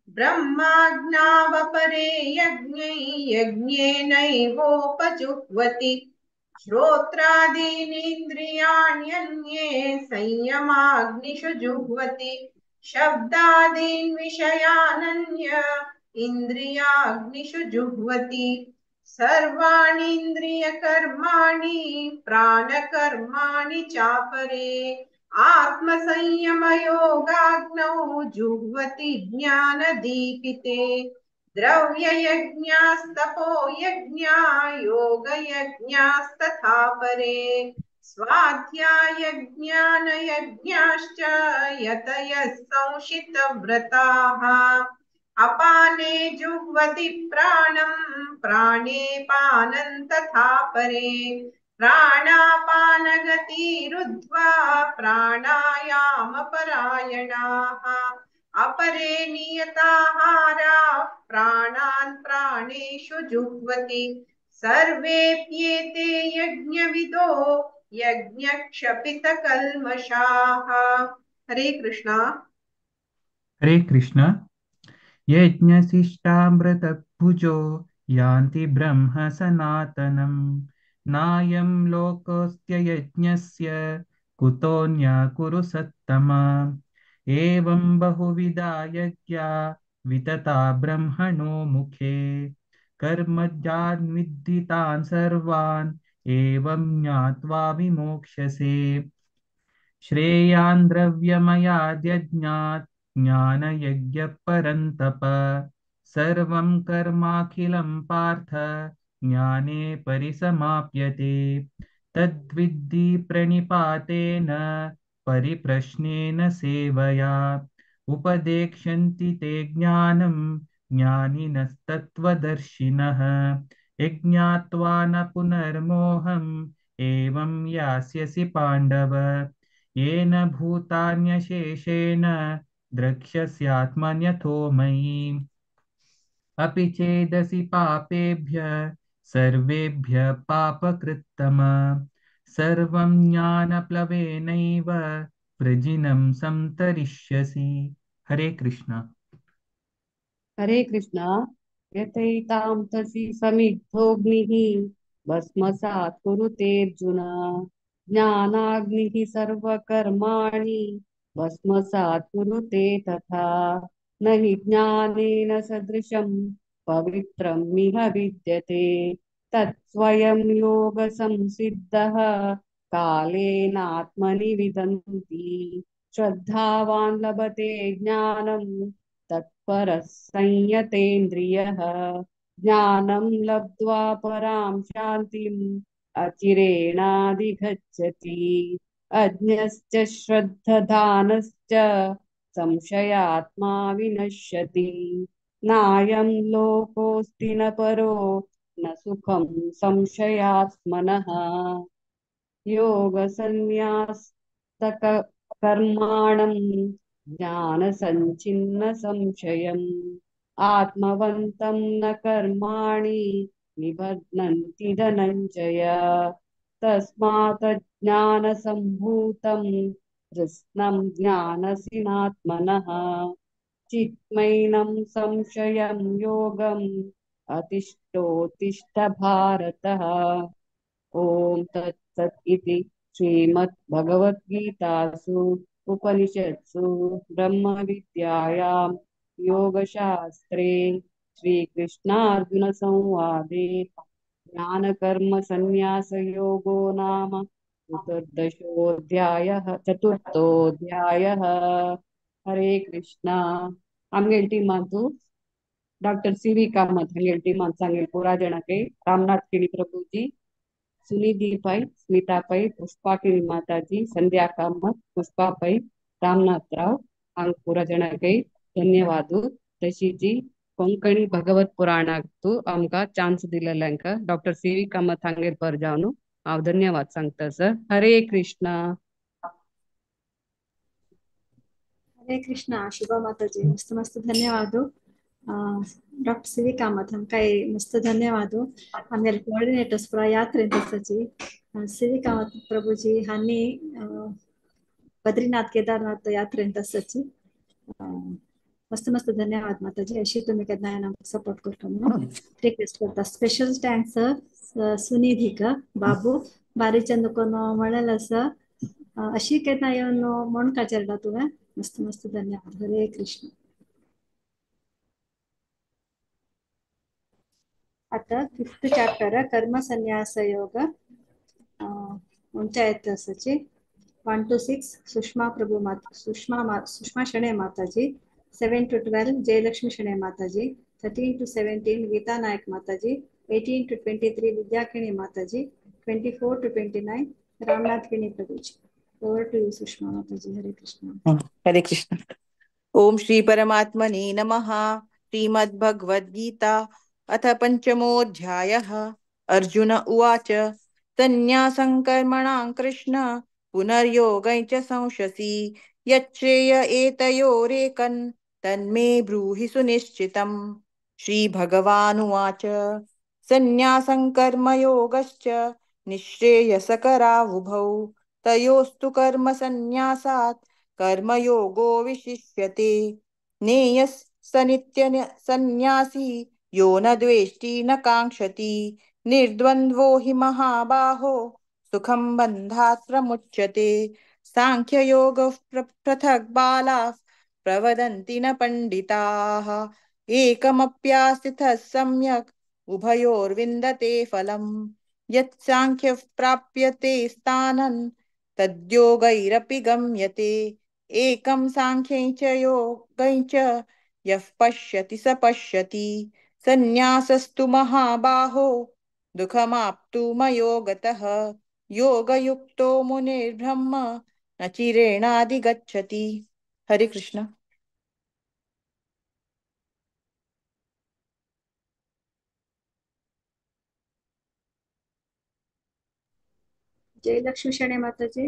ब्रह्माज्ञावपरे यज्ञै यज्ञेनैवोपजुह्वति श्रोत्रादीनीन्द्रियाण्यन्ये संयमाग्निषु जुह्वति शब्दादीन् विषयानन्य इन्द्रियाग्निषु जुह्वति सर्वाणीन्द्रियकर्माणि प्राणकर्माणि चापरे आत्मसंयमयोगाग्नौ जुह्वति ज्ञानदीपिते द्रव्ययज्ञास्तपो यज्ञा योगयज्ञास्तथा परे स्वाध्यायज्ञानयज्ञाश्च यतयः संशितव्रताः अपाने जुह्वति प्राणं प्राणे पानं तथा परे प्राणापानगतिरुद्ध्वा प्राणायामपरायणाः अपरे नियताहाराः प्राणान् प्राणेषु जुह्वति सर्वेऽप्येते यज्ञविदो यज्ञक्षपितकल्मषाः। हरे कृष्णा। हरे कृष्ण। यज्ञशिष्टामृतभुजो यान्ति ब्रह्म सनातनम् नायं लोकोऽस्त्ययज्ञस्य कुतोऽन्यः कुरु सत्तमा एवं बहुविधा यज्ञा वितता ब्रह्मणो मुखे कर्मजान् सर्वान् एवं ज्ञात्वा विमोक्ष्यसे श्रेयान् द्रव्यमयाद्यज्ञात् ज्ञानयज्ञः परन्तप सर्वं कर्माखिलं पार्थ ज्ञाने परिसमाप्यते तद्विद्धि प्रणिपातेन परिप्रश्नेन सेवया उपदेक्ष्यन्ति ते ज्ञानं ज्ञानिनस्तत्त्वदर्शिनः यज्ञात्वा न पुनर्मोहम् एवं यास्यसि पाण्डव येन भूतान्यशेषेण द्रक्ष्यस्यात्मन्यथो मयि अपि चेदसि पापेभ्यः सर्वेभ्यः पापकृत्तम सर्वं ज्ञानप्लवेनैव वृजिनं संतरिष्यसि। हरे कृष्ण। हरे कृष्ण। यथैतां तसि समिद्धोऽग्निः भस्मसात् कुरुतेऽर्जुन ज्ञानाग्निः सर्वकर्माणि भस्मसात् कुरुते तथा न हि ज्ञानेन सदृशं पवित्रं इह विद्यते तत्स्वयं योगसंसिद्धः कालेनात्मनि विदन्ति श्रद्धावान् लभते ज्ञानं तत्परः संयतेन्द्रियः ज्ञानं लब्ध्वा परां शान्तिम् अचिरेणाधिगच्छति अज्ञश्च श्रद्धधानश्च संशयात्मा विनश्यति नायं लोकोऽस्ति न परो न सुखं संशयात्मनः योगसन्न्यास्तकर्माणं ज्ञानसञ्छिन्न संशयम् आत्मवन्तं न कर्माणि निबध्नन्ति धनञ्जय तस्मात् ज्ञानसम्भूतं कृत्स्नं ज्ञानसिनात्मनः चित्मैनं संशयं योगम् अतिष्ठोत्तिष्ठ भारतः। ॐ तत्सत् इति श्रीमद्भगवद्गीतासु उपनिषत्सु ब्रह्मविद्यायां योगशास्त्रे श्रीकृष्णार्जुनसंवादे ज्ञानकर्मसन्न्यासयोगो नाम चतुर्थोऽध्यायः। हरे कृष्णा. आमगे टीम डॉक्टर सी.वी. कामत हंगेल टीम सांगेल पुरा जनके रामनाथ किणी प्रभुजी सुनिधि पै स्मिता पै पुष्पा किणी माताजी संध्या कामत पुष्पा पै रामनाथ राव आंग पुरा जनके धन्यवाद तशीजी कोंकणी भगवत पुराणाक आमका चान्स दिलेल्यांक डॉक्टर सी.वी. कामत हांगेर पर जावन हांव धन्यवाद सांगता सर. हरे कृष्णा. ಹರೇ ಕೃಷ್ಣ ಶುಭ ಮಾತಾಜಿ ಮಸ್ತ್ ಮಸ್ತ್ ಧನ್ಯವಾದ ಡಾಕ್ಟರ್ ಸಿ ವಿ ಕಾಮತ್ हमकाय मस्त धन्यवाद आमगेले कोऑर्डिनेटर्स पुरा यात्रे दिसाची सी वी कामत प्रभुजी हांनी बद्रीनाथ केदारनाथ यात्रेंत आसाची मस्त मस्त धन्यवाद माताजी अशी तुम्ही केन्नाय आमकां सपोर्ट करता म्हणून रिक्वेस्ट करता स्पेशल थँक्स सुनिधीक बाबू बारी चंद कोण म्हळेलें आसा अशी केन्ना येवन म्हण काचेरता तुवें मस्त मस्त धन्यवाद हरे कृष्ण आता 5th चॅप्टर कर्म संन्यास योग पंचायत आसाची 1 to 6 सुषमा प्रभु माता सुषमा शणे माताजी 7 to 12 जयलक्ष्मी शणे माताजी 13 to 17 गीता नायक माताजी 18 to 23 विद्याकिणी माताजी 24 to 29 रामनाथ किणी प्रभुजी ओवर टू यू सुषमा माताजी हरे कृष्ण हरे कृष्ण ओम श्री परमात्मने नमः श्रीमद्भगवद्गीता अथ पंचमोऽध्यायः अर्जुन उवाच संन्यासं कर्मणां कृष्ण पुनर्योगं च संशसि यच्छ्रेय एतयोरेकं तन्मे ब्रूहि सुनिश्चितम् श्रीभगवानुवाच संन्यासं कर्मयोगश्च निःश्रेयसकरावुभौ तयोस्तु कर्मसन्न्यासात् कर्मयोगो विशिष्यते नेयः स नित्यसन्न्यासी यो न द्वेष्टि न काङ्क्षति निर्द्वन्द्वो हि महाबाहो सुखं बन्धात् प्रमुच्यते साङ्ख्ययोगः पृथक् बालाः प्रवदन्ति न पण्डिताः एकमप्यास्थितः सम्यक् उभयोर्विन्दते फलम् यत् साङ्ख्यः प्राप्यते स्थानं तद्योगैरपि गम्यते एकं साङ्ख्यं च योगं च यः पश्यति स पश्यति संन्यासस्तु महाबाहो दुःखमाप्तुमयो गतः योगयुक्तो मुनिर्ब्रह्म न चिरेणाधिगच्छति हरे कृष्ण जयलक्ष्मी शणे माताजी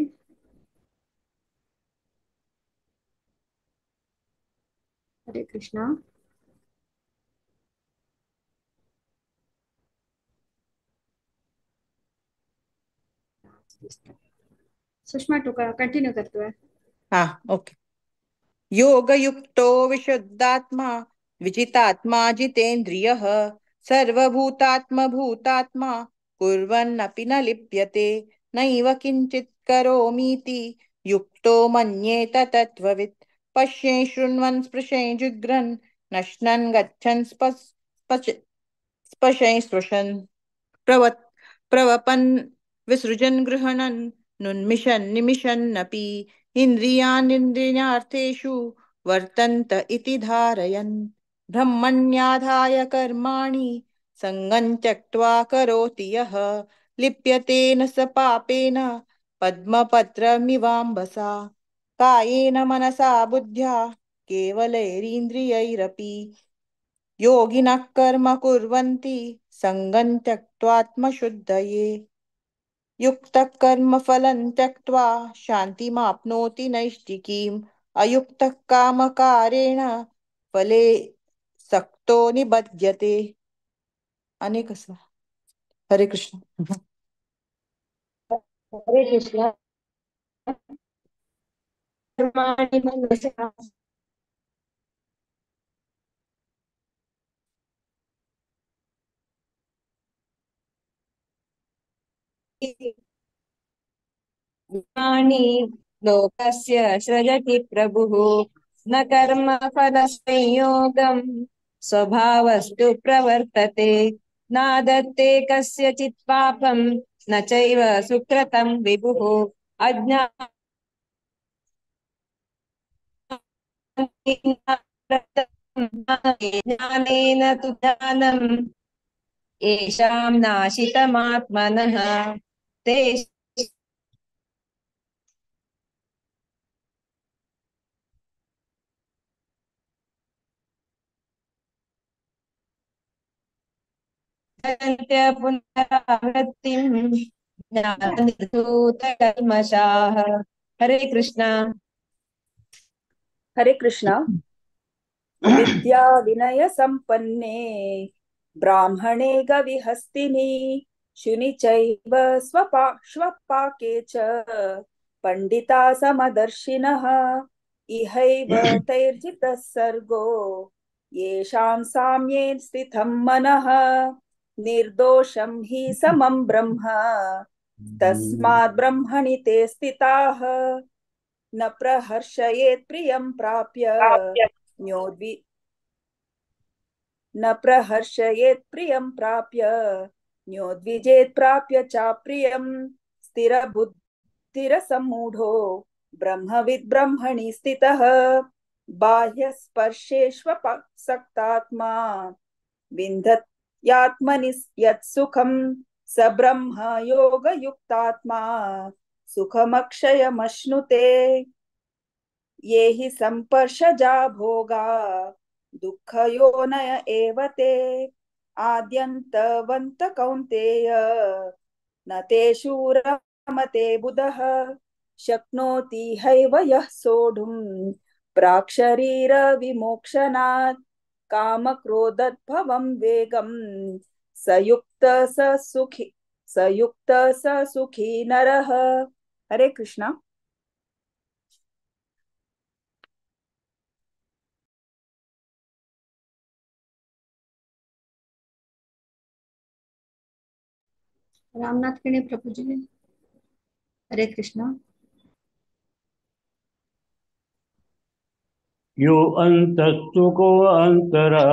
हरे कृष्ण सुषमा टू कंटिन्यू करतोय हाँ ओके योगयुक्तो विशुद्धात्मा विजितात्मा जितेन्द्रियः सर्वभूतात्मभूतात्मा कुर्वन्नपि न लिप्यते नैव किञ्चित् करोमीति युक्तो मन्येत तत्त्ववित् पश्यन् शृण्वन् स्पृशन् जिघ्रन् नश्नन् गच्छन् स्पशन् स्पृशन् प्रवपन् विसृजन् गृह्णन् नुन्मिषन् निमिषन्नपि इन्द्रियाणीन्द्रियार्थेषु वर्तन्त इति धारयन् ब्रह्मण्याधाय कर्माणि सङ्गं त्यक्त्वा करोति यः लिप्यतेन स पापेन पद्मपत्रमिवाम्भसा कायेन मनसा बुद्ध्या केवलैरिन्द्रियैरपि योगिनः कर्म कुर्वन्ति सङ्गं त्यक्त्वात्मशुद्धये युक्तः कर्मफलं त्यक्त्वा शान्तिमाप्नोति नैष्ठिकीम् अयुक्तः कामकारेण फले सक्तो निबध्यते अनेक हरे कृष्ण हरे कृष्ण कर्माणि मनसा लोकस्य सृजति प्रभुः न कर्मफलसंयोगं स्वभावस्तु प्रवर्तते नादत्ते कस्यचित् पापं न चैव सुकृतं विभुः ज्ञानेन तु ज्ञानम् येषां नाशितमात्मनः ते पुनरावृत्तिं ज्ञाननिर्धूतकल्मषाः हरे कृष्ण हरे कृष्ण। विद्या विनय संपन्ने ब्राह्मणे गविहस्तिनि शुनि चैव स्वपाके च पंडिता समदर्शिनः इहैव तैर्जितः सर्गो येषां साम्ये स्थितं मनः निर्दोषं हि समं ब्रह्म तस्मात् ब्रह्मणि ते स्थिताः न प्रहर्षयेत् प्रियं प्राप्य न्योद्वि न प्रहर्षयेत् प्रियं प्राप्य न्योद्विजेत् प्राप्य चाप्रियं स्थिरबुद्धिरसम्मूढो ब्रह्मविद् ब्रह्मणि स्थितः बाह्यस्पर्शेष्वसक्तात्मा विन्दत्यात्मनि यत् सुखं स ब्रह्म योगयुक्तात्मा सुखमक्षयमश्नुते। ये हि संपर्शजा भोगा दुःखयोनय एव ते आद्यन्तवन्त कौन्तेय न तेषु रमते बुधः शक्नोति हैव यः सोढुं प्राक्शरीरविमोक्षणात् कामक्रोधद्भवं वेगं सयुक्त स सुखी नरः। हरे कृष्ण। रामनाथ किणी प्रभु जी। हरे कृष्ण। यो अन्तस्तुको अन्तरा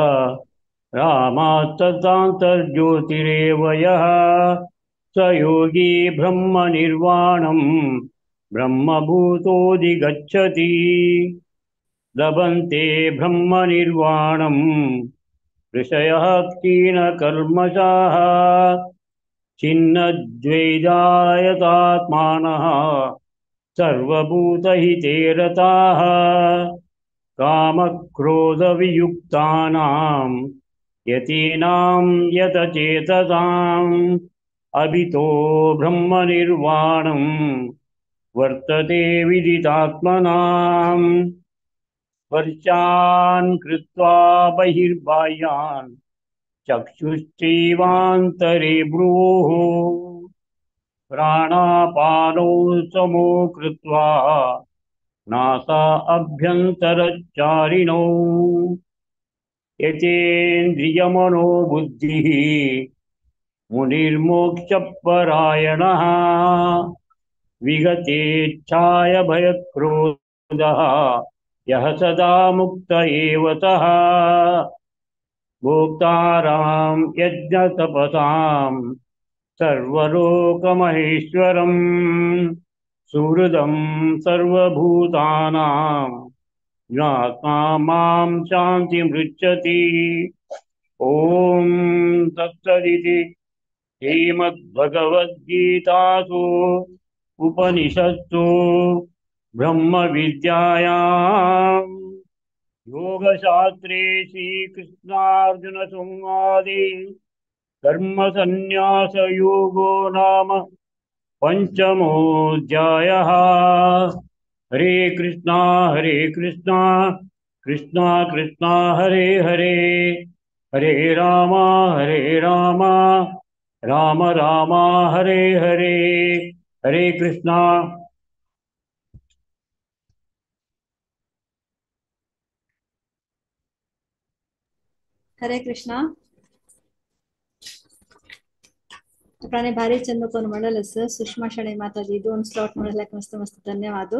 रामात्ततान्तर्ज्योतिरेव यः स योगी ब्रह्मनिर्वाणं ब्रह्मभूतोऽधिगच्छति लभन्ते ब्रह्मनिर्वाणं ऋषयः क्षीणकल्मषाः छिन्नद्वैधायतात्मानः सर्वभूतहिते रताः कामक्रोधवियुक्तानां यतीनां यतचेतसाम् अभितो ब्रह्मनिर्वाणं वर्तते विदितात्मनाम् वर्षान् कृत्वा बहिर्बाह्यान् चक्षुश्चैवान्तरे भ्रुवोः प्राणापानौ समो कृत्वा नासा अभ्यन्तरचारिणौ यतेन्द्रियमनो बुद्धिः मुनिर्मोक्षपरायणः विगतेच्छाय भयक्रोधः यः सदा मुक्त एव सः भोक्तारां यज्ञतपसां सर्वलोकमहेश्वरम् सुहृदं सर्वभूतानां ज्ञात्वा मां शान्तिमृच्छति। ॐ तत्सदिति श्रीमद्भगवद्गीतासु उपनिषत्सु ब्रह्मविद्यायां योगशास्त्रे श्रीकृष्णार्जुनसंवादे कर्मसन्न्यासयोगो नाम पञ्चमोऽध्यायः। हरे कृष्णा कृष्णा कृष्णा हरे हरे हरे राम राम राम हरे हरे। हरे कृष्णा। हरे कृष्णा. आपणाने भारी चंदकोन म्हणलं सुषमा शणे माताजी 2 स्लॉट मिळाल्याक मस्त मस्त धन्यवाद.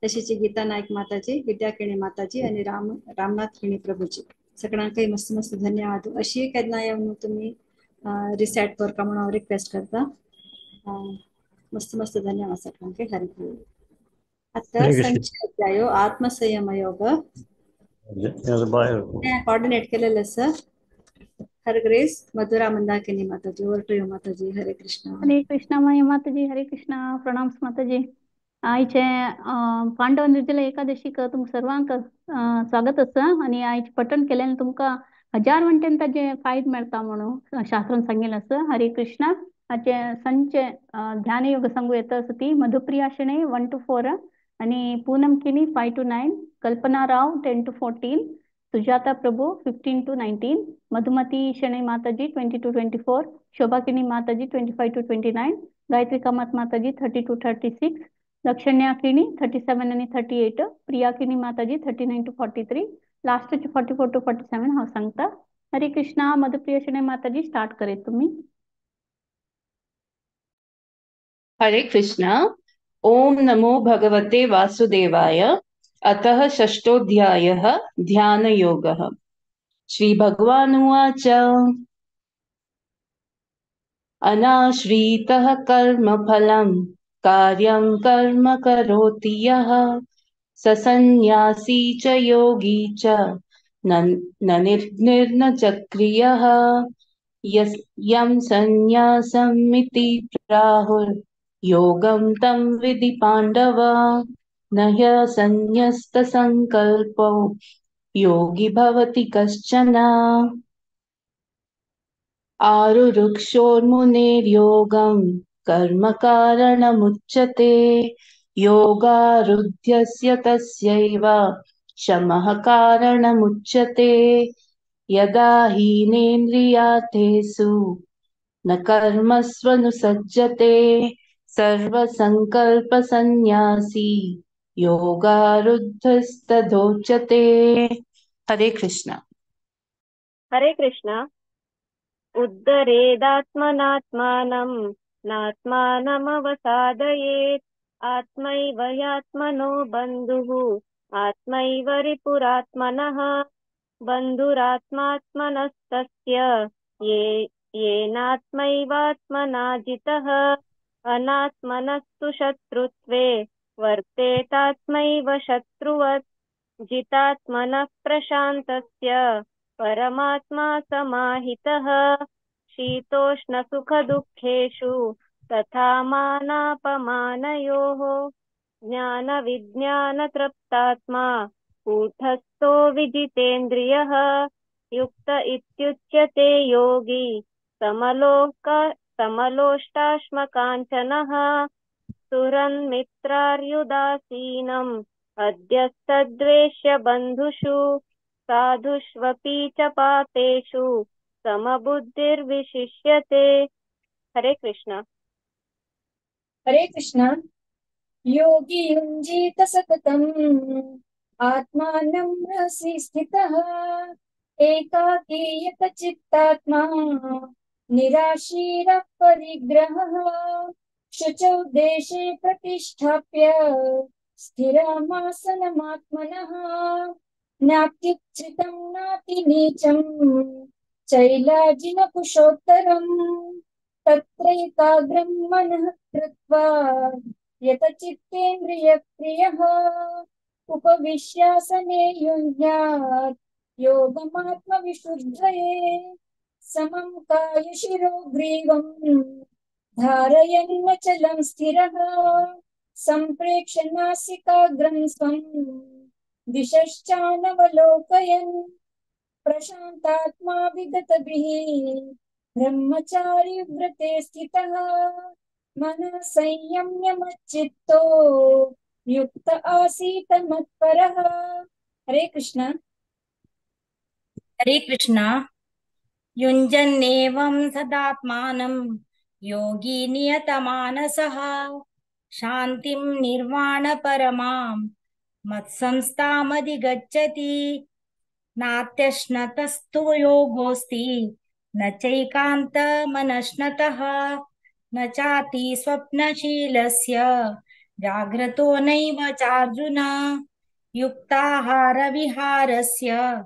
तशीची गीता नाईक माताजी, विद्या केणी माताजी आणि रामनाथ केणी प्रभूजी सगळ्यांना मस्त मस्त धन्यवाद. अशी केन्ना येऊन तुम्ही रिसेट करता म्हणून रिक्वेस्ट करता. मस्त मस्त धन्यवाद सगळ्यांना. हरी. आता संचय अध्याय आत्मसंयम योग कोऑर्डिनेट केलेलं sir. Her grace Madhura Mandakini Mataji. Over to you माताजी. हरे कृष्ण. हरे कृष्णा माताजी. हरे कृष्णा. प्रणाम माताजी. आयचे पांडव निर्जला एकादशीक तुमकां सर्वांक स्वागत आसा. आणि आयचे पठण केल्यान तुमकां 1000 वंटेन ताजे फायदे मेळटा म्हणून शास्त्रान सांगिल्लें आसा. हरे कृष्णा. आजचे संचे ध्यान योग सांगू येता आसा ती मधुप्रिया शेणे 1 to 4 आणि पूनम किनी 5 to 9, Kalpana Rao 10 to 14, Sujata Prabhu 15 to 19, Madhumati Shanai Mataji 20 to 24, Shobhakini Mataji 25 to 29, Gayatri Kamat Mataji 30 to 36, Lakshanya Kini 37 and 38, Priya Kini Mataji 39 to 43, last 44 to 47 हा सांगता. हरे कृष्णा. मधुप्रिया शनई माताजी स्टार्ट करे तुम्ही. हरे कृष्णा. ओम नमो भगवते वासुदेवाय. अतः षष्ठोऽध्यायः ध्यानयोगः. श्रीभगवानुवाच अनाश्रितः कर्मफलं कार्यं कर्म करोति यः स सन्न्यासी च योगी च न निर्न चक्रियः यं सन्न्यासमिति प्राहुर्योगं तं विधि पाण्डव न ह्यसन्न्यस्तसङ्कल्पो योगी भवति कश्चन आरुरुक्षोर्मुनेर्योगं कर्म कारणमुच्यते योगारुध्यस्य तस्यैव शमः कारणमुच्यते यदा हीनेन्द्रियार्थेषु न कर्मस्वनुसज्जते सर्वसङ्कल्पसन्न्यासी योगारुद्धस्तदोच्यते. हरे कृष्ण. हरे कृष्ण. उद्धरेदात्मनात्मानं नात्मानमवसादयेत् आत्मैव ह्यात्मनो बन्धुः आत्मैव रिपुरात्मनः बन्धुरात्मात्मनस्तस्य येनात्मैवात्मना जितः अनात्मनस्तु शत्रुत्वे वर्तेतात्मैव शत्रुवत् जितात्मनः प्रशान्तस्य परमात्मा समाहितः शीतोष्णसुखदुःखेषु तथा मानापमानयोः ज्ञानविज्ञानतृप्तात्मा कूटस्थो विजितेन्द्रियः युक्त इत्युच्यते योगी समलोष्टाश्मकाञ्चनः सुहृन्मित्रार्युदासीनम् अध्यस्तद्वेष्य बन्धुषु साधुष्वपि च पापेषु समबुद्धिर्विशिष्यते. हरे कृष्ण. हरे कृष्ण. योगी युञ्जीत सततम् आत्मानं रहसि स्थितः एकाकीयत चित्तात्मा निराशीरः परिग्रहः शुचौ देशे प्रतिष्ठाप्य स्थिरमासनमात्मनः नात्युच्छ्रितं नातिनीचं चैलाजिनकुशोत्तरम् तत्रैकाग्रं मनः कृत्वा यतचित्तेन्द्रियक्रियः उपविश्यासने युञ्ज्यात् योगमात्मविशुद्धये समं कायशिरो ग्रीवं धारयन्नचलं स्थिरः सम्प्रेक्ष्य नासिकाग्रं स्वं दिशश्चानवलोकयन् प्रशान्तात्मा विगतभिः ब्रह्मचारी व्रते स्थितः मनः संयम्य मच्चित्तो युक्त आसीत मत्परः. हरे कृष्ण. हरे कृष्ण. युञ्जन्नेवं सदात्मानं योगी नियतमानसः शान्तिं निर्वाणपरमां मत्संस्थामधिगच्छति नात्यश्नतस्तु योगोऽस्ति न चैकान्तमनश्नतः न चाति स्वप्नशीलस्य जाग्रतो नैव चार्जुन युक्ताहारविहारस्य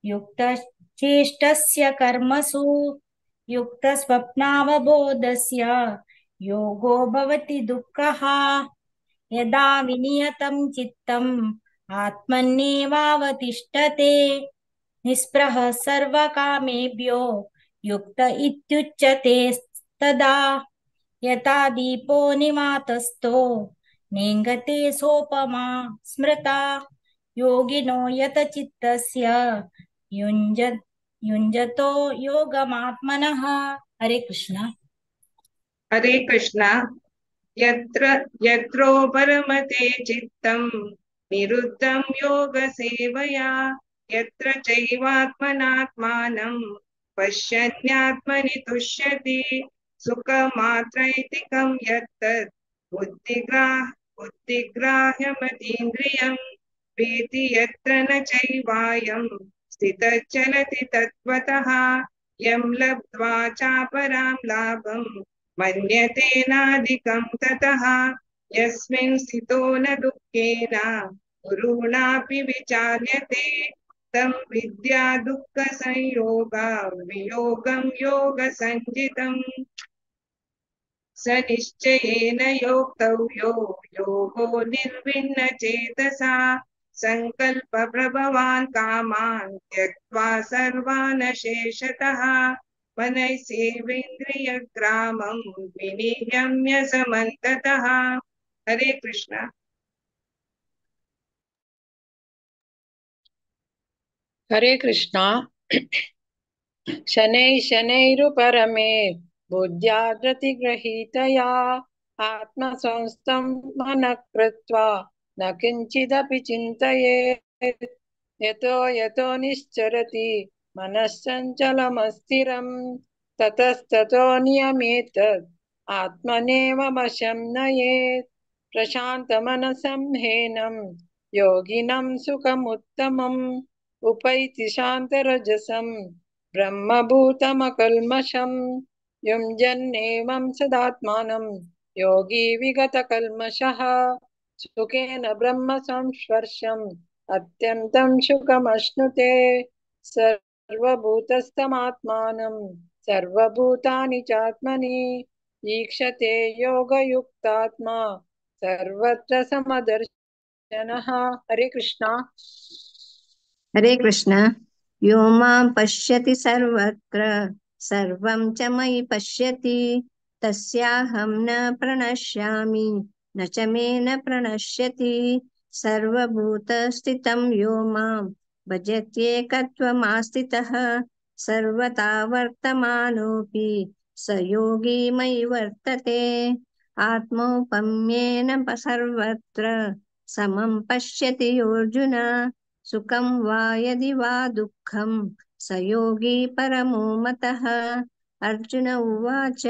युक्तचेष्टस्य कर्मसु युक्तस्वप्नावबोधस्य योगो भवति दुःखः यदा विनियतं चित्तम् आत्मन्येवावतिष्ठते निःस्पृहः सर्वकामेभ्यो युक्त इत्युच्यते तदा यथा दीपो निवातस्थो नेङ्गते सोपमा स्मृता योगिनो यतचित्तस्य युञ्जतो योगमात्मनः. हरे कृष्ण. हरे कृष्ण. यत्रो परमते चित्तम् निरुद्धं योगसेवया यत्र चैवात्मनात्मानं पश्यन्यात्मनि तुष्यति सुखमात्रैतिकं यत्तत् बुद्धिग्राह्यमतीन्द्रियं वेति यत्र न चैवायं स्थितश्चलति तत्त्वतः यं लब्ध्वा चापरां लाभं मन्यते नाधिकं ततः यस्मिन् स्थितो न दुःखेन गुरुणापि विचार्यते तं विद्या दुःखसंयोगा वियोगं योगसञ्जितम् स निश्चयेन योक्तव्यो योगो निर्विण्णचेतसा सङ्कल्पप्रभवान् कामान् त्यक्त्वा सर्वान् शेषतः मनैसेवेन्द्रियग्रामं विनियम्य समन्ततः। हरे कृष्ण। हरे कृष्णा। शनैः शनैरुपरमे बुद्ध्या प्रतिगृहीतया आत्मसंस्थं मनः कृत्वा न किञ्चिदपि चिन्तयेत् यतो यतो निश्चरति मनश्चञ्चलमस्थिरं ततस्ततो नियमेतत् आत्मनेव वशं नयेत् प्रशान्तमनसं ह्येनं योगिनं सुखमुत्तमम् उपैति शान्तरजसं ब्रह्मभूतमकल्मषं युञ्जन्नेवं सदात्मानं योगी विगतकल्मषः सुखेन ब्रह्म संस्पर्शम् अत्यन्तं सुखमश्नुते सर्वभूतस्थमात्मानं सर्वभूतानि चात्मनि ईक्षते योगयुक्तात्मा सर्वत्र समदर्शनः। हरे कृष्णा। हरे कृष्ण। यो मां पश्यति सर्वत्र सर्वं च मयि पश्यति तस्याहं न प्रणश्यामि न च मे न प्रणश्यति सर्वभूतस्थितं यो मां भजत्येकत्वमास्थितः सर्वथा वर्तमानोऽपि स योगी मयि वर्तते आत्मौपम्येन सर्वत्र समं पश्यति योऽर्जुन सुखं वा यदि वा दुःखं स योगी परमो मतः। अर्जुन उवाच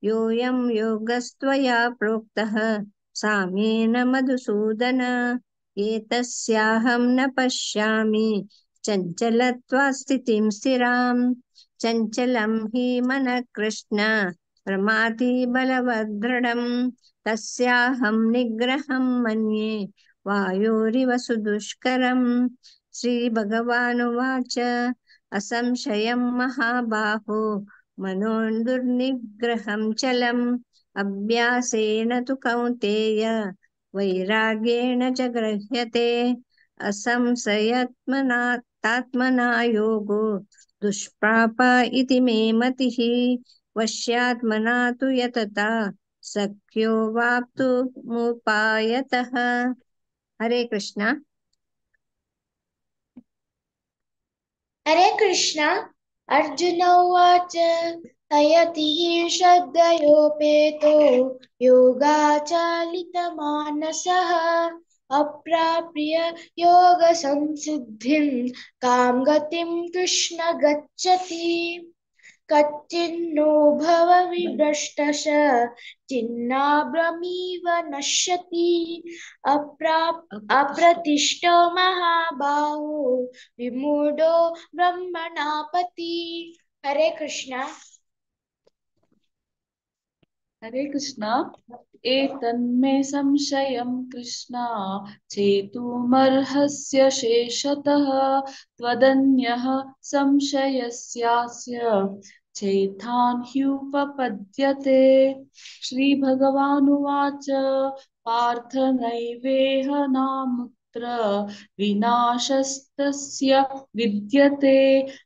योऽयं योगस्त्वया प्रोक्तः साम्येन मधुसूदन एतस्याहं न पश्यामि चञ्चलत्वात् स्थितिं स्थिरां चञ्चलं हि मनः कृष्ण प्रमाथि बलवदृढं तस्याहं निग्रहं मन्ये वायोरिव सुदुष्करम्। श्रीभगवानुवाच असंशयं महाबाहो मनो दुर्निग्रहं चलम् अभ्यासेन तु कौन्तेय वैराग्येण च गृह्यते असंशयत्मना योगो दुष्प्राप इति मे मतिः वश्यात्मना तु यतता सख्यो वाप्तुमुपायतः। हरे कृष्ण। हरे कृष्ण। अर्जुन उवाच हयति श्रद्धयोपेतो योगाचालितमानसः अप्राप्य योगसंसिद्धिं कां गतिं कृष्ण गच्छति कच्चिन्नो भवविभ्रष्टश चिन्नाभ्रमिव नश्यति अप्रतिष्ठो महाबाहो विमूढो ब्रह्मणापति। हरे कृष्ण। हरे कृष्ण। एतन्मे संशयं कृष्ण चेतुमर्हस्य शेषतः त्वदन्यः संशयस्यास्य चेतान् ह्युपपद्यते। श्रीभगवानुवाच पार्थ नैवेह नामुत्र विनाशस्तस्य विद्यते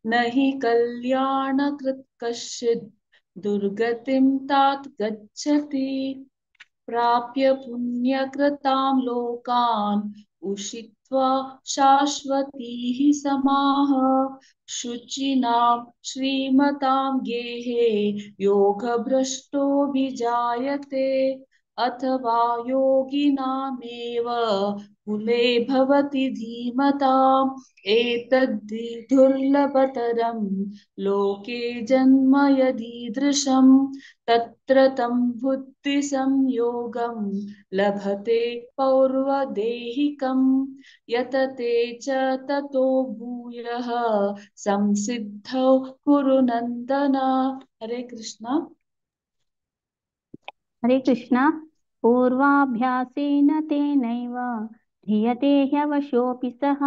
न हि कल्याणकृत् कश्चित् दुर्गतिं तात गच्छति प्राप्य पुण्यकृतां लोकान् उषित्वा शाश्वतीः समाः शुचिनां श्रीमतां गेहे योगभ्रष्टोऽभिजायते अथवा योगिनामेव कुले भवति धीमताम् एतद्धि दुर्लभतरं लोके जन्म यदीदृशं तत्र तं बुद्धिसंयोगं लभते पौर्वदेहिकं यतते च ततो भूयः संसिद्धौ कुरु नन्दन। हरे कृष्ण। हरे कृष्ण। पूर्वाभ्यासेन तेनैव ह्रियते ह्यवशोऽपि सः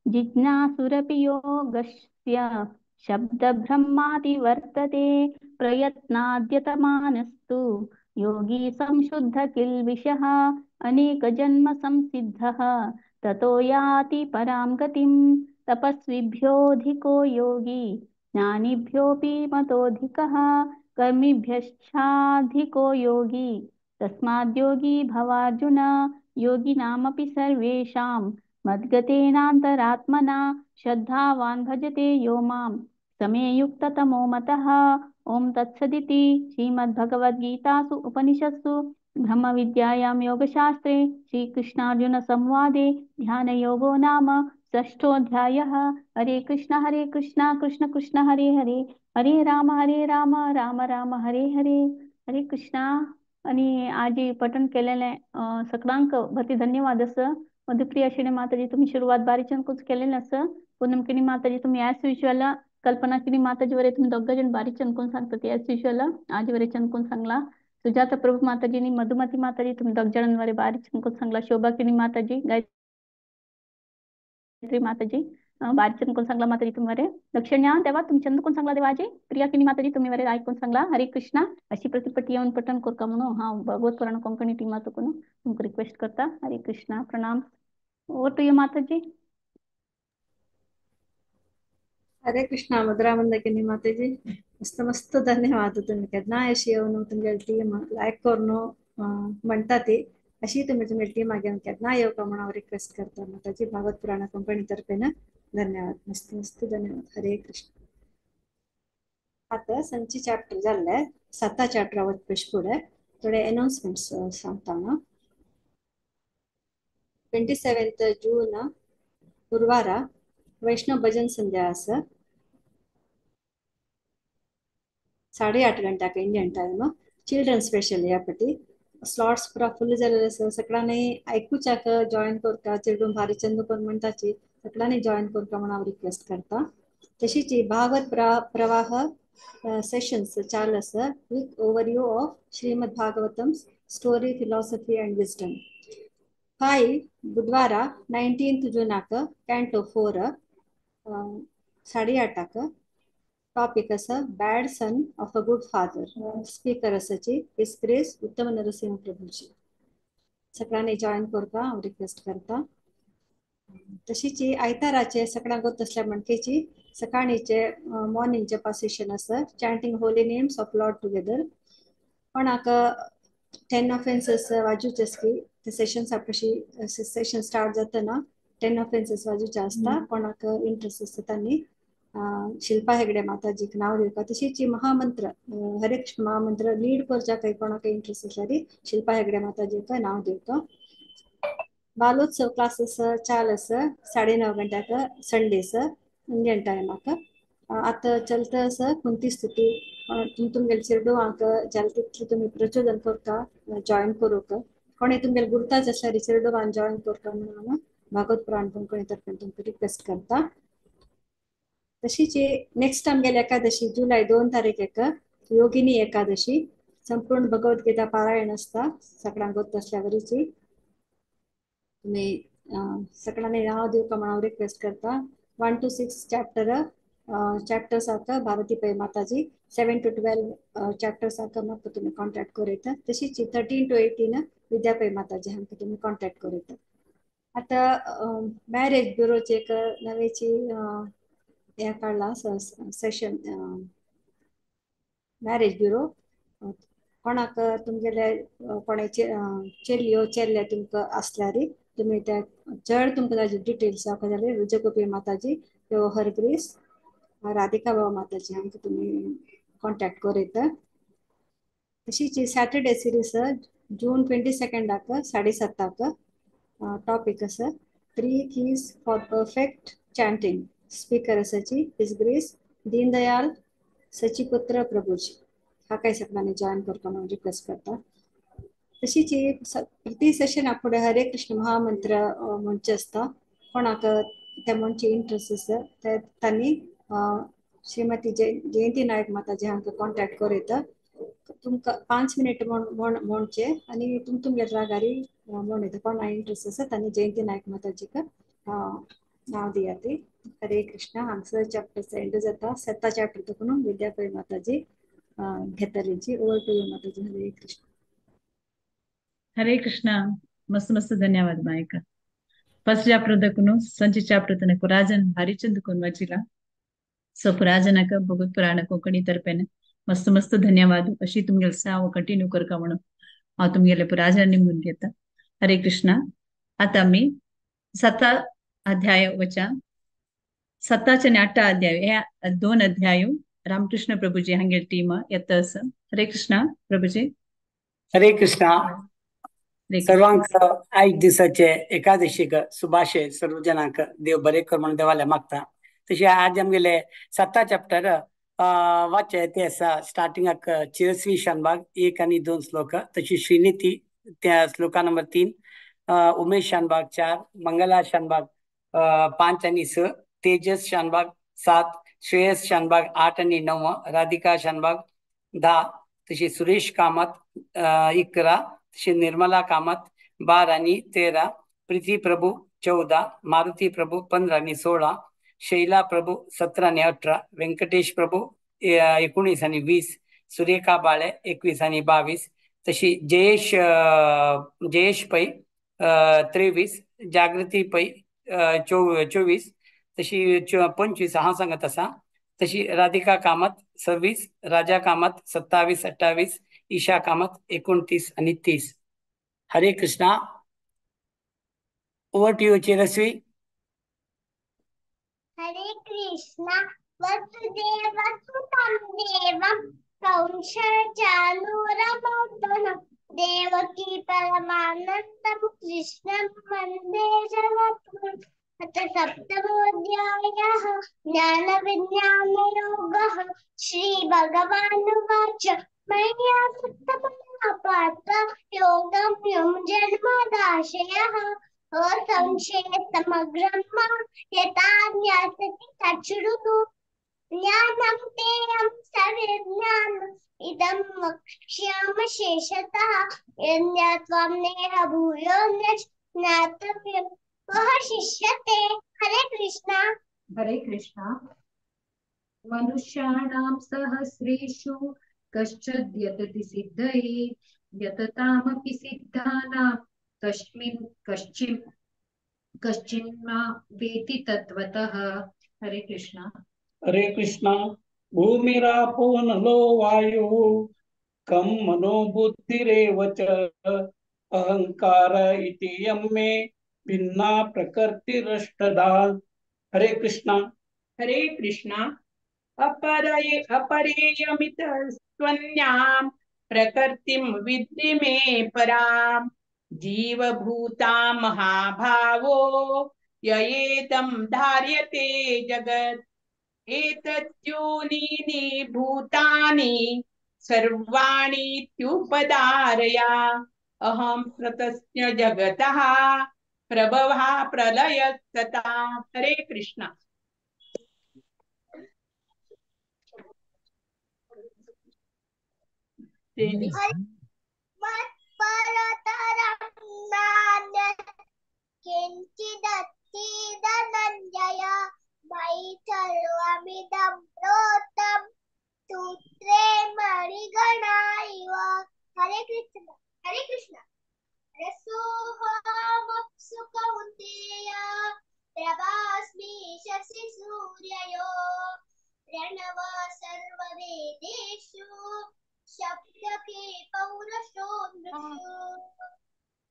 जिज्ञासुरपि योगस्य शब्दब्रह्माति वर्तते प्रयत्नाद्यतमानस्तु योगी संशुद्ध किल्बिषः अनेकजन्म संसिद्धः ततो याति परां गतिं तपस्विभ्योऽधिको योगी ज्ञानिभ्योऽपि मतोऽधिकः कर्मिभ्यश्चाधिको योगी तस्माद्योगी भवार्जुन योगिनामपि सर्वेषां मद्गतेनान्तरात्मना श्रद्धावान् भजते यो मां समे युक्ततमो मतः। ओम तत्सदिति श्रीमद्भगवद्गीतासु उपनिषत्सु ब्रह्मविद्यायां योगशास्त्रे श्रीकृष्णार्जुन संवादे ध्यानयोगो नाम षष्ठोऽध्यायः। हरे कृष्ण कृष्ण कृष्ण हरे हरे हरे राम राम राम हरे हरे। हरे कृष्णा। आणि आज पठण केलेले सगळ्यांक भरती धन्यवाद असं। मधुप्रिया शिणे माताजी तुम्ही सुरुवात बारीचनकूच केलेलं असं। पूनम किणी माताजी तुम्ही ॲज युजुअल कल्पना किणी माताजी वरे तुम्ही दोघ जण बारीक चनकून सांगतात ॲज युजुअल आज वरे चनकून सांगला। सुजाता प्रभू माताजीनी मधुमती माताजी तुम्ही दोघ जणांवरे बारीक चनकून सांगला। शोभा किणी माताजी गायत्री माताजी बारीक चनकून सांगला माताजी तुम्ही लक्षण्या देवा तुम्ही चंदकून सांगला देवाजी। प्रिया किणी माताजी तुम्ही वरे ऐकून सांगला। हरे कृष्णा। अशी प्रतिपटी येऊन पठण करता म्हणून हा भगवत पुराण कोंकणी टीमा तुकून तुमको रिक्वेस्ट करता। हरे कृष्णा प्रणाम। ओवर टू यू माताजी। हरे कृष्णा मधुरा मंदकिनी मातेजी मस्त मस्त धन्यवाद। तुम्ही केन्ना अशी येवन तुमगे टीम लायक करून म्हणटा ती अशी तुम्ही तुमगे टीम घेवन केन्ना येवका म्हणून रिक्वेस्ट करता माताजी। भागवत पुराण कंपनी तर्फेन धन्यवाद मस्त मस्त धन्यवाद। हरे कृष्ण। आता संची चॅप्टर जाल्ले 7 चॅप्टर वचपे फुडें थोडे अनाउन्समेंट्स सांगता हांव। 27 जून गुरुवारा वैष्णव भजन संध्या आसा 8:30 गंटक इंडियन टाइम। चिल्ड्रन स्पेशल ह्या पटी स्लॉट्स पुरा फुल जालेले आसा। सगळ्यांनी आयकुच्याक जॉइन करता चिल्ड्रन भारी चंद कोण म्हणटाची सगळ्यांनी जॉइन करता म्हणून हांव रिक्वेस्ट करता। तशीच भागवत प्रवाह सेशन्स चालू आसा with overview of Shrimad Bhagavatam story philosophy and wisdom. 5 बुधवारा 19 जूनाक कॅन्टो 4 8:30 टॉपिक आसा bad son of a good father. Speaker आसाची हिज ग्रेस उत्तम नरसिंह प्रभूजी। सगळ्यांनी जॉइन करता हांव रिक्वेस्ट करता। तशीच आयताराचे सगळ्यांक गोत असल्या म्हणकेची सकाळीचे मॉर्निंगचे पासेशन आसा chanting Holi names of Lord together. कोणाक 10 ऑफेन्सेस वाजूचे की ते सेशन्स आपल्याशी सेशन स्टार्ट जातना 10 ऑफेन्सेस वाजूचे असता। कोणाक इंटरेस्ट आसा त्यांनी शिल्पा हेगडे माताजीक नाव दिवता। तशीच महामंत्र हरे कृष्ण महामंत्र लीड करच्या काही कोणाक इंटरेस्ट आसल्यार शिल्पा हेगडे माताजीक नाव दिवता। बालोत्सव क्लासेस चाल आसा 9:30 गंटक संडेस इंडियन टाइमाक। आता चलता आसा कुंती स्तुती तुमगेल चिरडुवांक जाल तितले तुम्ही प्रचोदन करता जॉइन करूक। कोणी तुमगेल गुर्ताज आसल्यार चिरडुवान जॉइन करता म्हणून हांव भागवत पुराण कोंकणी तर्फे तुमकां रिक्वेस्ट करता। तशीच नेक्स्ट आमगेली एकादशी जुलै 2 तारीखेक योगिनी एकादशी संपूर्ण भगवद्गीता पारायण आसता सगळ्यांक गोत असल्यावरीची। तुम्ही सगळ्यांनी नाव दिवका म्हणून रिक्वेस्ट करता। 1 to 6 चॅप्टर्स आसा भारती पै माताजी। 7 to 12 चॅप्टर्स आसा म्हाका तुम्ही कॉन्टॅक्ट करूयता। तशीच 13 to 18 विद्या पै माताजी हांकां तुम्ही कॉन्टॅक्ट करूयता। आता मॅरेज ब्युरोची एक नवेची हे काढला सेशन मॅरेज ब्युरो। कोणाक तुमगेले कोणाचे चेल्यो चेल्ले तुमकां असल्यार तुम्ही त्या चड तुमकां ताजे डिटेल्स जावपाक जाल्यार रुजगोपी माताजी त्यो हरग्रीस राधिका बाबा माताजी हांकां तुम्ही कॉन्टॅक्ट करूयता। तशीच सॅटर्डे सिरीज जून 22 7:30 टॉपिक आसा 3 keys for perfect chanting. Speaker आसाची हिज ग्रेस दीनदयाल सचिपुत्र प्रभुजी. हा काही सगळ्यांनी जॉईन करतो म्हणून रिक्वेस्ट करता. तशीच प्रति सेशन फुडें हरे कृष्ण महामंत्र म्हणचे आसता. कोणाक त्या म्हणचे इंट्रस्ट आसा ते तांणी श्रीमती जयंती नायक माताजी हांकां कॉन्टॅक्ट करूं तुमकां 5 मिनिट म्हणचे आनी तुमगे रागारी म्हणून कोणा इंट्रस्ट आसा तांणी जयंती नायक माताजीक नांव दियाती. हरे कृष्ण. हांगसर चॅप्टर एंड जाता 7 चॅप्टर तकून विद्यापय माताजी घेतलीची. ओवर टू यू माताजी. हरे कृष्ण. हरे कृष्ण. मस्त मस्त धन्यवाद मायका. फर्स्ट ಚಾಪ್ಟರ್ ದಕ್ಕನು ಸಂಚಿ ಚಾಪ್ಟರ್ ತನಕ ರಾಜನ್ ಹರಿಚಂದ್ ಕುನ್ವಚಿಲ ಸೊ पुराजनक भगवत पुराण कोंकणी तर्फेन मस्त मस्त धन्यवाद. अशी तुमगेले हांव कंटिन्यू करता म्हणून हांव तुमगेले पुराजन निमून घेता. हरे कृष्ण. आता आमी 7 अध्याय वचा 7 आनी 8 अध्याय हे 2 अध्याय रामकृष्ण प्रभुजी हांगेल टीम येता आसा. हरे कृष्ण प्रभुजी. हरे कृष्ण. सर्वांक आयज दिसाचे एकादशीक सुभाशय सर्व जनांक देव बरे कर म्हणून देवाले मागता. तशें आज आमगेले 7 चॅप्टर वाचे ते आसा. स्टार्टिंगाक चिरस्वी शानबाग 1 आनी 2 श्लोक. तशी श्रीनिती त्या श्लोका नंबर 3, उमेश शानबाग 4, मंगला शानबाग 5 आनी 6, तेजस शानबाग 7, श्रेयस शानबाग 8 आनी 9, राधिका शानबाग 10, तशी सुरेश कामत 11, तशी निर्मला कामत 12 आनी 13, प्रीती प्रभू 14, मारुती प्रभू 15 आनी 16, शैला प्रभू 17 आनी 18, व्यंकटेश प्रभू 19 आनी 20, सुरेखा बाळे 21 आनी 22, तशी जयेश पै 23, जागृती पै 24, तशी 25 हांव सांगत आसा. तशी राधिका कामत 26, राजा कामत 27, 28, ईशा कामत 29 आनी 30. Hare Krishna. Over to you Chirasvi. Hare Krishna. वसुदेव सुतं देवं कंसचानूरमर्दनं देवकी परमानन्दं कृष्णं वन्दे जगद्गुरुं. अथ सप्तमोऽध्यायः ज्ञानविज्ञानयोगः. श्रीभगवानुवाच मया सप्तमः पार्थ योगं युञ्जन्मदाशयः असंशये समग्रं मां यथा ज्ञास्यसि तच्छृणु. ज्ञानं तेऽहं सविज्ञानम् इदं वक्ष्यामि शेषतः यज्ञात्वा नेह भूयो ज्ञातव्यं वः शिष्यते. हरे कृष्णा. हरे कृष्णा. मनुष्याणां सहस्रेषु कश्चिद् यतति सिद्धये यततामपि सिद्धानां कश्चिन्मा वेति तत्त्वतः. हरे कृष्णा. हरे कृष्णा. भूमिरापो नलो वायुः कं मनो बुद्धिरेव च अहंकार इति यं मे भिन्ना प्रकृतिरष्टधा. हरे कृष्णा. हरे कृष्णा. अपरेयमितस्त्वन्यां प्रकृतिं विद्धि मे पराम्. जीवभूता महाभावो ययेदं धार्यते जगत्. एतद्योनीनि भूतानि सर्वाणीत्युपधारया अहं प्रतस्य जगतः प्रभवः प्रलयस्तथा. हरे कृष्णा. मत्परतरं नान्यत् किञ्चिदस्ति धनञ्जय मयि सर्वमिदं प्रोतं सूत्रे मणिगणा इव. हरे कृष्ण. हरे कृष्ण. रसोऽहमप्सु कौन्तेय प्रभास्मि शशि सूर्ययो प्रणव सर्ववेदेषु शब्दके पौरुषो नृषु.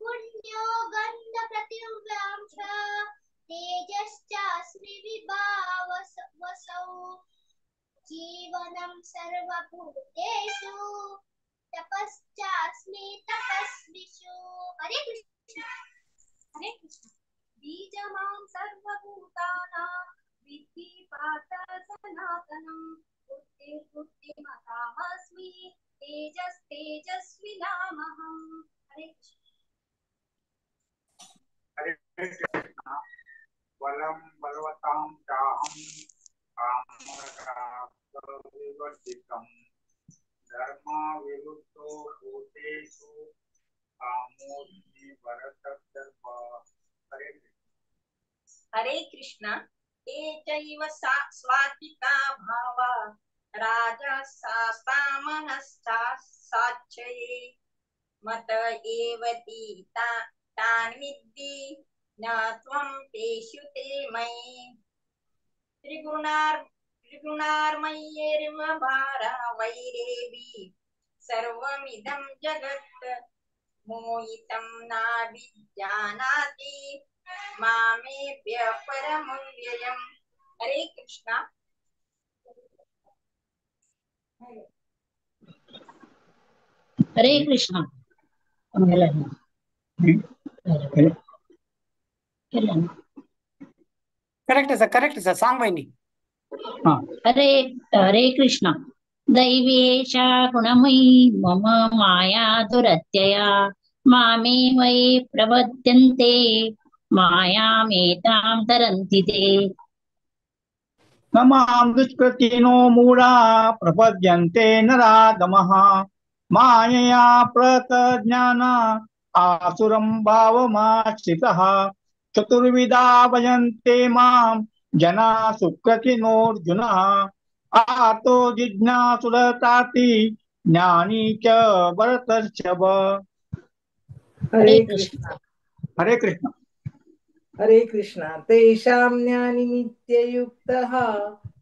पुण्यो गन्धप्रतिव्यां च तेजश्चास्मि विभावसौ जीवनं सर्वभूतेषु तपः भावश्चास्मि तपस्विषु। हरे कृष्ण। हरे कृष्ण। बीजमां सर्वभूतानां विद्धि पार्थ सनातनं। बुद्धिर्बुद्धिमतामस्मि तेजस्तेजस्विनामहम्। हरे कृष्ण। हरे कृष्ण। बलं बलवतां चाहं कामरागविवर्जितं धर्मविरुद्धो भूतेषु कामोऽस्मि भरतर्षभ। हरे कृष्ण। हरे कृष्ण। ये चैव स्वात्विका भावा राजसास्तामनश्चासाच्चये मत एव तान् विद्धि न त्वं तेषु ते मयि। त्रिगुणार्मयेर्मभारा वैरेभि सर्वमिदं जगत् मोहितं नाभिजानाति मामेभ्य परमव्ययम्। हरे कृष्णा। हरे कृष्ण। करेक्ट सर सांग बहिणी. हरे हरे कृष्ण। दैवेशा गुणमयी मम माया दुरत्यया मामे मयि प्रपद्यन्ते मायामेतां तरन्ति ते। न मां दुष्कृतिनो मूढा प्रपद्यन्ते नराधमः मायया प्रतज्ञाना आसुरं भावमाश्रितः चतुर्विधा भजन्ते मां जना सुकृतिनोऽर्जुन आर्तो जिज्ञासुरताति ज्ञानी च भरतर्षभ। हरे कृष्ण। हरे कृष्ण। हरे कृष्ण। तेषां ज्ञानिनित्ययुक्तः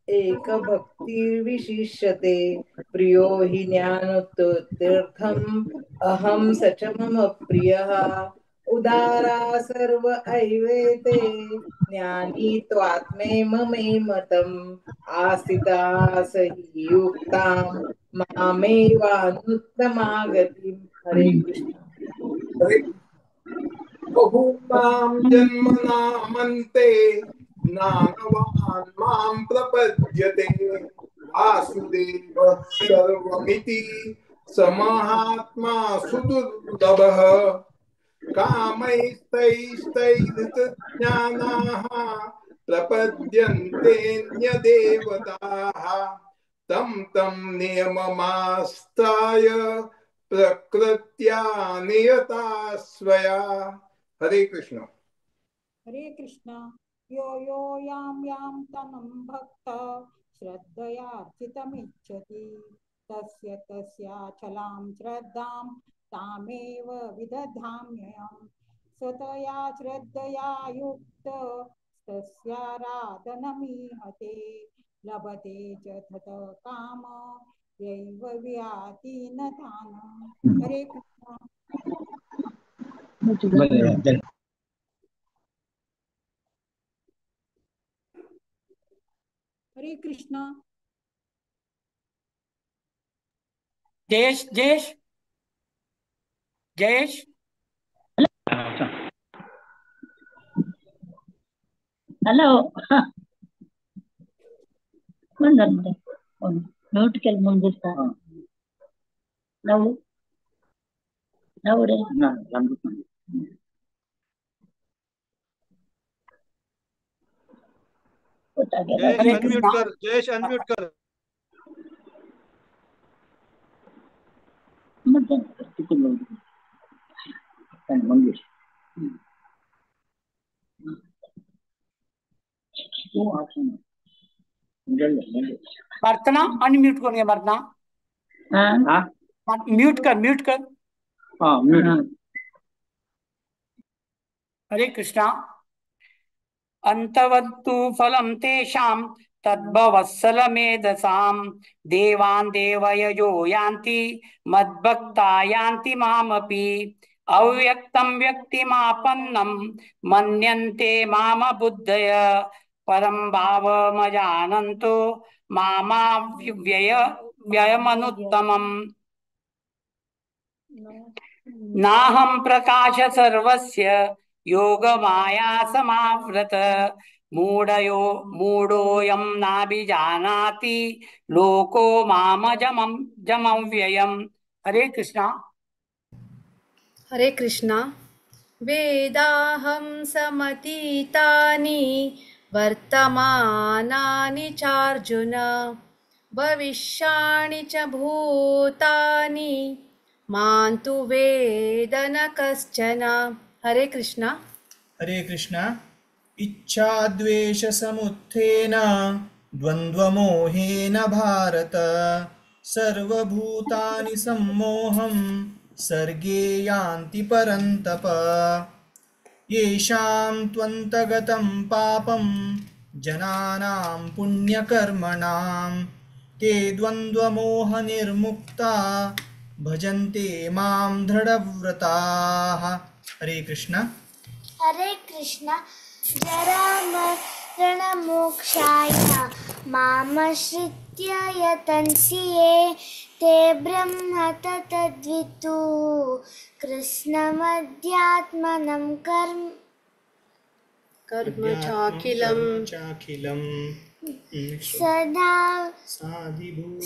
एकभक्तिर्विशिष्यते प्रियो हि ज्ञानोत्ततीर्थम् अहं स च मम प्रियः उदारा सर्व एवेते ज्ञानी त्वात्मे ममे मतम् आस्थिताः स हि युक्तां मामेवानुत्तमागतिम्। हरे कृष्ण। बहूनां जन्मनामन्ते ज्ञानवान् मां प्रपद्यते वासुदेवः सर्वमिति समहात्मा सुदुर्लभः कामैस्तैस्तैर्हृतज्ञानाः प्रपद्यन्तेऽन्यदेवताः तं तं नियममास्ताय प्रकृत्या नियता स्वया। हरे कृष्ण। हरे कृष्ण। यो यो यां तनुं भक्त श्रद्धयार्चितुमिच्छति तस्य तस्याचलां श्रद्धां तामेव विदधाम्यहम्। सतया श्रद्धया युक्त तस्याराधनमीहते लभते च तत काम यैव व्याति न दानम्। हरे कृष्ण। हरे कृष्ण। जयेश जयेश जयेश हॅलो कोण झालं म्यूट केलं मग दिसता लावू लावू रे जयेश अनम्यूट कर। जयेश अनम्यूट कर। प्रार्थना अनम्यूट करून घे प्रार्थना. म्यूट कर. हरे कृष्णा. अंतवत्तु फलं तेषां तद्भवत्सलमेधसां देवान् देवयजो यान्ति मद्भक्ता यान्ति मामपि अव्यक्तं व्यक्तिमापन्नं मन्यन्ते माम बुद्धय परं भावमजानन्तो मामाव्ययमनुत्तमम्. नाहं प्रकाश सर्वस्य योगमाया समावृत मूढोऽयं नाभिजानाति लोको मामजमव्ययम्। हरे कृष्णा। हरे कृष्णा। वेदाहं समतीतानि वर्तमानानि चार्जुन भविष्याणि च भूतानि मां तु वेद न कश्चन। हरे कृष्णा। हरे कृष्णा। इच्छाद्वेषसमुत्थेन द्वन्द्वमोहेन भारत सर्वभूतानि सम्मोहं सर्गे यान्ति परन्तप येषां त्वन्तगतं पापं जनानां पुण्यकर्मणां ते द्वन्द्वमोहनिर्मुक्ता भजन्ते मां दृढव्रताः। हरे कृष्णा। हरे कृष्ण। जरामरणमोक्षाय मामश्रित्य यतन्सि ये ते ब्रह्म ततद्विदु कृष्णमध्यात्मनं कर्म चाखिलं सदा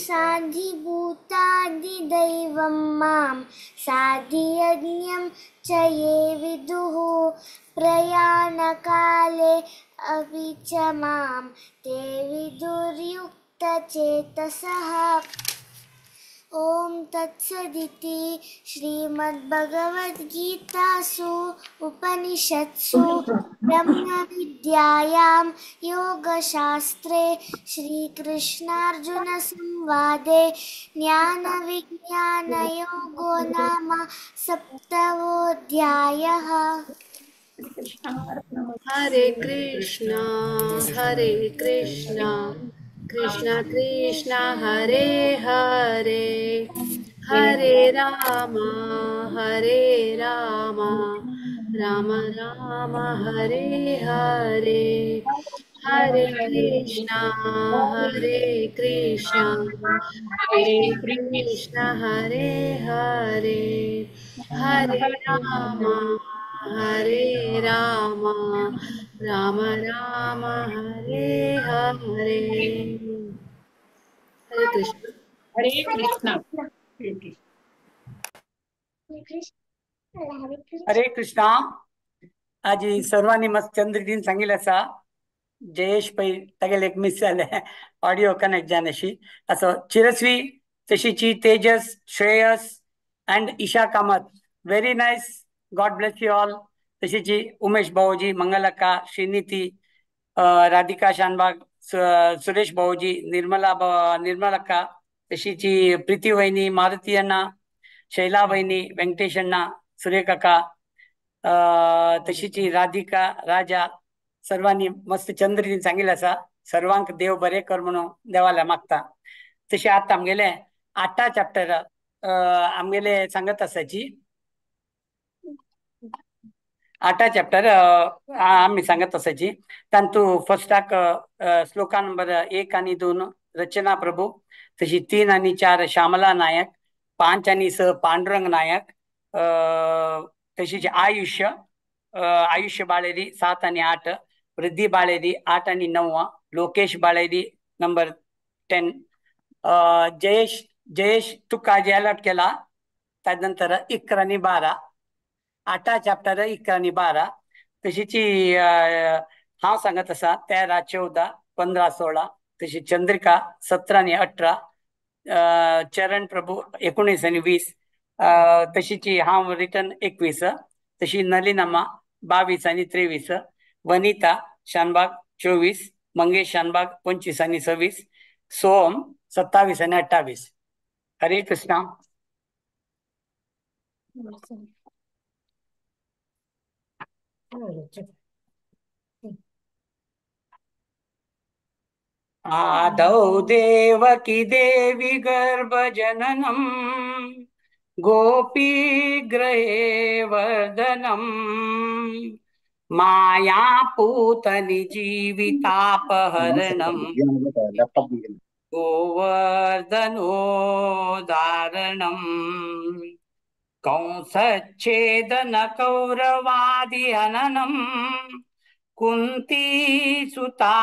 साधिभूतादिदैवं मां साधियज्ञं च ये विदुः प्रयाणकाले अपि च मां ते विदुर्युक्तचेतसः। ॐ तत्सदिति श्रीमद्भगवद्गीतासु उपनिषत्सु ब्रह्मविद्यायां योगशास्त्रे श्रीकृष्णार्जुनसंवादे ज्ञानविज्ञानयोगो नाम सप्तमोऽध्यायः। हरे कृष्णा हरे कृष्णा कृष्ण कृष्ण हरे हरे हरे राम राम राम हरे हरे हरे कृष्णा हरे कृष्णा हरे हरे हरे राम राम राम हरे हरे। हरे कृष्ण। हरे कृष्णा। हरे कृष्णा। आज सर्वांनी मस्त चंद्रदीन सांगितलं असा जयेश पै तागेले एक मिस जाले ऑडिओ कनेक्ट जाण्याशी असं चिरस्वी तशीची Tejas Shreyas and Isha Kamath very nice God bless you all तशीची उमेश भाऊजी मंगलक्का श्रीनिधी राधिका शानबाग सुरेश भाऊजी निर्मलक्का तशीची प्रीती वहिनी मारुती अण्णा शैला वहिनी व्यंकटेश अण्णा सुरेखका तशीची राधिका राजा सर्वांनी मस्त चंद्रदीन सांगितलं असा सर्वांक देव बरे कर म्हणून देवाला मागता तशी आता आमगेले 8 चॅप्टर आमगेले सांगत असाची 8 चॅप्टर आम्ही सांगत असाची तांतू फर्स्टाक श्लोका नंबर 1 आणि 2 रचना प्रभू तशी 3 आणि 4 श्यामला नायक 5 आणि 6 पांडुरंग नायक तशीच आयुष्य बाळेरी 7 आणि 8 वृद्धी बाळेरी 8 आणि 9 लोकेश बाळेरी नंबर 10 जयेश तुका जे अलर्ट केला त्यानंतर 11 आणि 12 8 चॅप्टर 11 आणि 12 तशीची हांव सांगत असा 13 14 15 16 तशी चंद्रिका 17 आणि 18 चरण प्रभू 19 आणि 20 तशीची हांव रिटर्न 21 तशी नलिनामा 22 आणि 23 वनिता शानबाग 24 मंगेश शानबाग 25 आणि 26 सोम 27 आणि 28. हरे कृष्णा. आदौ देवकी देवी गर्भजननम् गोपी गृहे वर्धनम् मायापूतनि जीवितापहरणम् गोवर्धनोदाहरणम् कंसच्छेदन कौरवादि हननम् कुन्ती सुता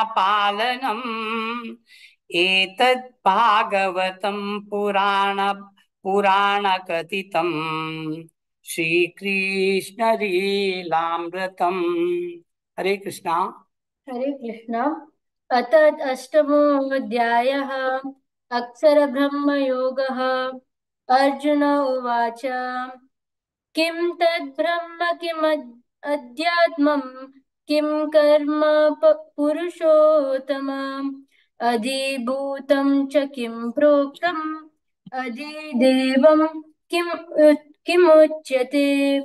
पालनम् एतत् भागवतं पुराणकथितं श्रीकृष्ण लीलामृतम्। हरे कृष्णा। हरे कृष्णा। अथ अष्टमोऽध्यायः अक्षरब्रह्मयोगः। अर्जुन उवाच किं तद्ब्रह्म किम् अध्यात्मम् किं कर्म पुरुषोत्तम अधिभूतं च किं प्रोक्तम् अधिदेवं किमुच्यते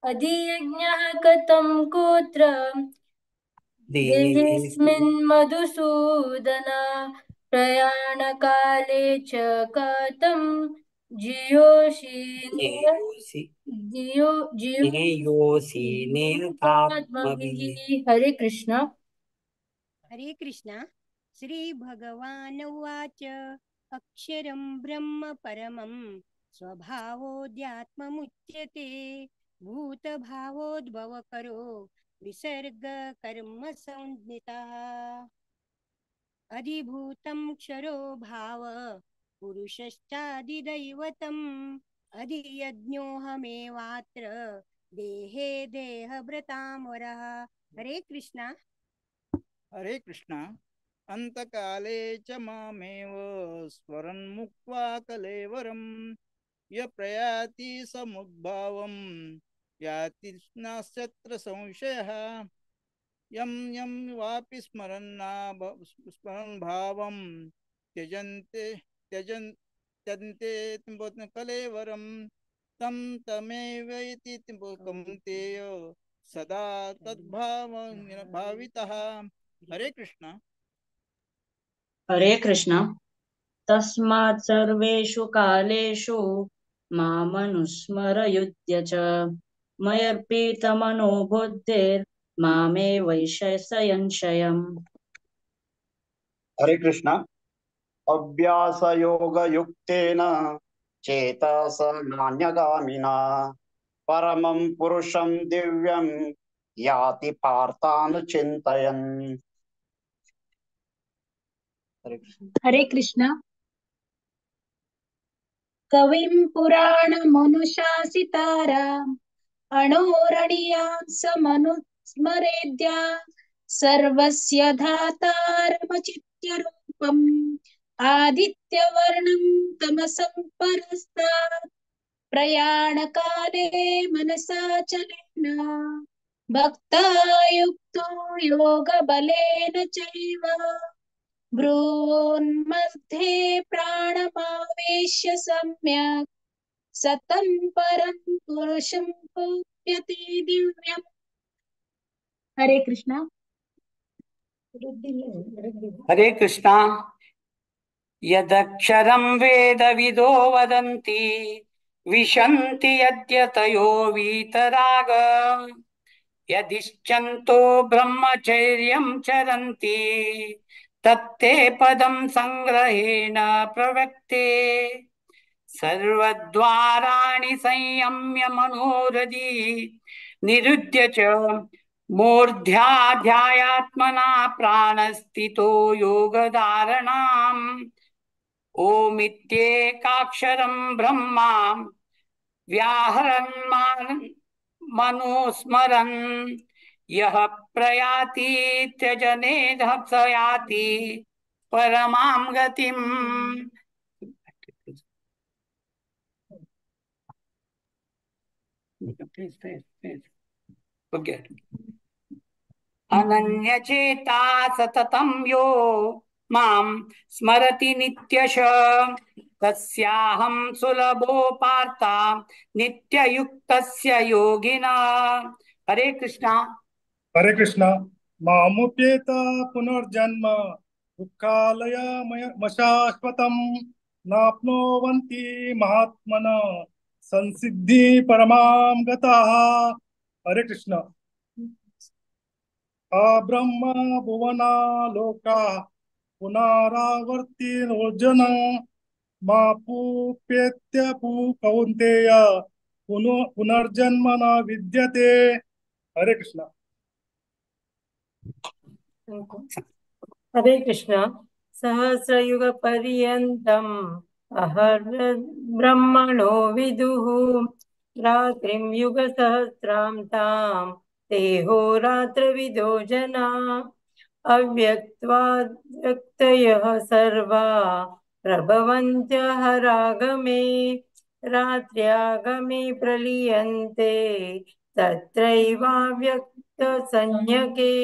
अधियज्ञः कथं कुत्र देहेऽस्मिन् मधुसूदन प्रयाणकाले च कथं जियोषि हरे कृष्ण। हरे कृष्ण। श्री भगवान उवाच अक्षरं ब्रह्म परमं स्वभावोऽध्यात्ममुच्यते भूतभावोद्भवकरो विसर्ग कर्म संज्ञितः अधिभूतं क्षरो भाव पुरुषश्चादिदैवतम् अधियज्ञोऽहमेवात्र देहे देहभृतामरः। हरे कृष्णा। हरे कृष्णा। अंतकाले च मामेव स्मरन्मुक्त्वा कलेवरं य प्रयाति समुद्भावं याति नास्यत्र संशयः यं यं वापि स्मरन् भावं त्यजन्ते कलेवरं तं तमेव इति कौन्तेय सदा भावितः। हरे कृष्ण। हरे कृष्ण। तस्मात् सर्वेषु कालेषु मामनुस्मरयुध्य च मयर्पितमनो बुद्धिर्मामे वैशय संशयम्। हरे कृष्ण। अभ्यासयोगयुक्तेन चेतसा नान्यगामिना परमं पुरुषं दिव्यं याति पार्थानुचिन्तयन्। हरे कृष्ण। कविं पुराणमनुशासिताराम् अणोरणीयां समनुस्मरेद्या सर्वस्य धातारमचित्य रूपम् आदित्यवर्णं तमसं परस्तात् प्रयाणकाले मनसा चलेन भक्तायुक्तो योगबलेन चैव भ्रून्मध्ये प्राणमावेश्य सम्यक् सतं परं पुरुषं भूयते दिव्यम्। हरे कृष्णा। हरे कृष्णा। यदक्षरं वेदविदो वदन्ति विशन्ति यद्यतयो वीतराग यदिच्छन्तो ब्रह्मचर्यं चरन्ति तत्ते पदं संग्रहेण प्रवक्ते सर्वद्वाराणि संयम्य मनोरथी निरुद्य च मूर्ध्याध्यायात्मना प्राणस्थितो योगधारणाम् ओमित्येकाक्षरं ब्रह्मा व्याहरन् मनुस्मरन् यः प्रयाति त्यजनेह स याति परमां गतिम्। अनन्यचेता सततं यो मां स्मरति नित्यशः तस्याहं सुलभो पार्थ नित्ययुक्तस्य योगिनः। हरे कृष्णा। हरे कृष्णा। मामुपेत पुनर्जन्म दुःखालयमशाश्वतं नाप्नुवन्ति महात्मनः संसिद्धि परमां गताः। हरे कृष्णा। अब्रह्म भुवना लोका पुनरावर्ती रोजन मापुपेत्यपु कौन्तेय पुनर्जन्म न विद्यते। हरे कृष्ण। हरे कृष्ण। सहस्रयुग पर्यन्तम् ब्रह्मणो विदुः रात्रिं युगसहस्रां तां देहोरात्रविदो जना अव्यक्त्वाद्व्यक्तयः सर्वा प्रभवन्त्यहरागमे रात्र्यागमे प्रलीयन्ते तत्रैवाव्यक्तसंज्ञके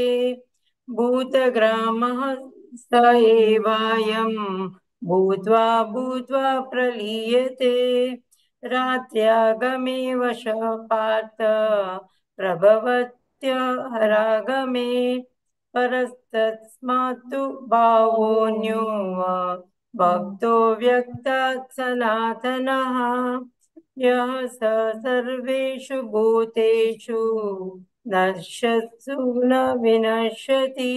भूतग्रामः स एवायं भूत्वा भूत्वा प्रलीयते रात्र्यागमे वशः पार्थ प्रभवत्यहरागमे परस्तस्मात्तु भावोऽन्यो भक्तो व्यक्तात् सनातनः यः स सर्वेषु भूतेषु नश्यत्सु न विनश्यति।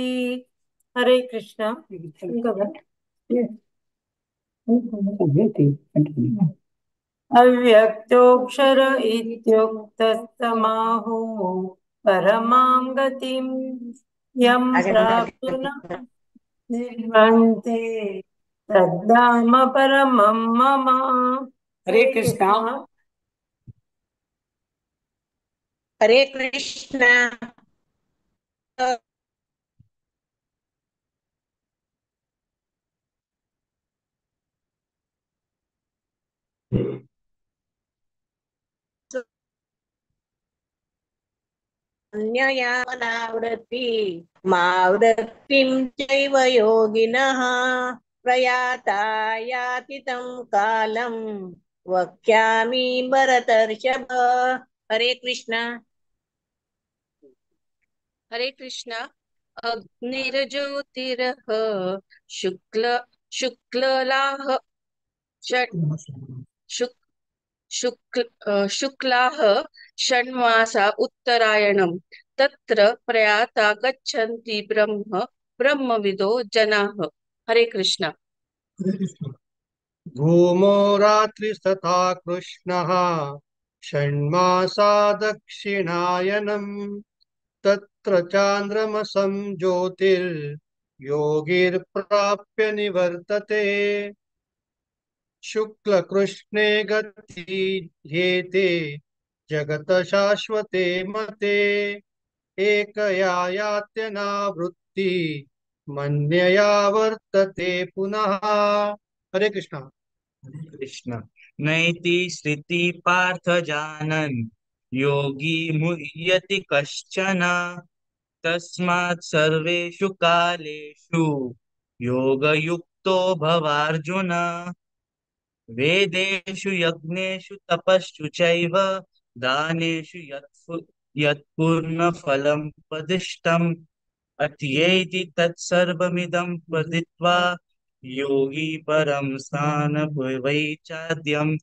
हरे कृष्ण। अव्यक्तोऽक्षर इत्युक्तस्तमाहुः परमां गतिं यं प्राप्तु न निर्वन्ते तद्धाम परमं मम। हरे कृष्णा। हरे कृष्ण। अन्ययावनावृत्ति मावृत्तिं चैव योगिनः प्रयाता याति तं कालं वक्ष्यामि भरतर्षभ। हरे कृष्ण। हरे कृष्ण। अग्निर्ज्योतिरः शुक्लाः शुक्लाः षण्मासा उत्तरायणं तत्र प्रयाता गच्छन्ति ब्रह्मविदो जनाः। हरे कृष्ण। धूमो रात्रिस्तथा कृष्णः षण्मासा दक्षिणायनम् तत्र चान्द्रमसं ज्योतिर्योगिर्प्राप्य निवर्तते शुक्लकृष्णे गति ध्येते जगत शाश्वते मते एकया यात्यनावृत्ति मन्यया वर्तते पुनः। हरे कृष्ण। कृष्ण। नैति श्रुति पार्थ जानन् योगी मुह्यति कश्चन तस्मात् सर्वेषु कालेषु योगयुक्तो भवार्जुन वेदेषु यज्ञेषु तपस्सु चैव दानेषु यत्पूर्णफलं प्रदिष्टम् अत्येति तत्सर्वमिदं प्रदित्वा योगी परं स्थानभुवै चाद्यम्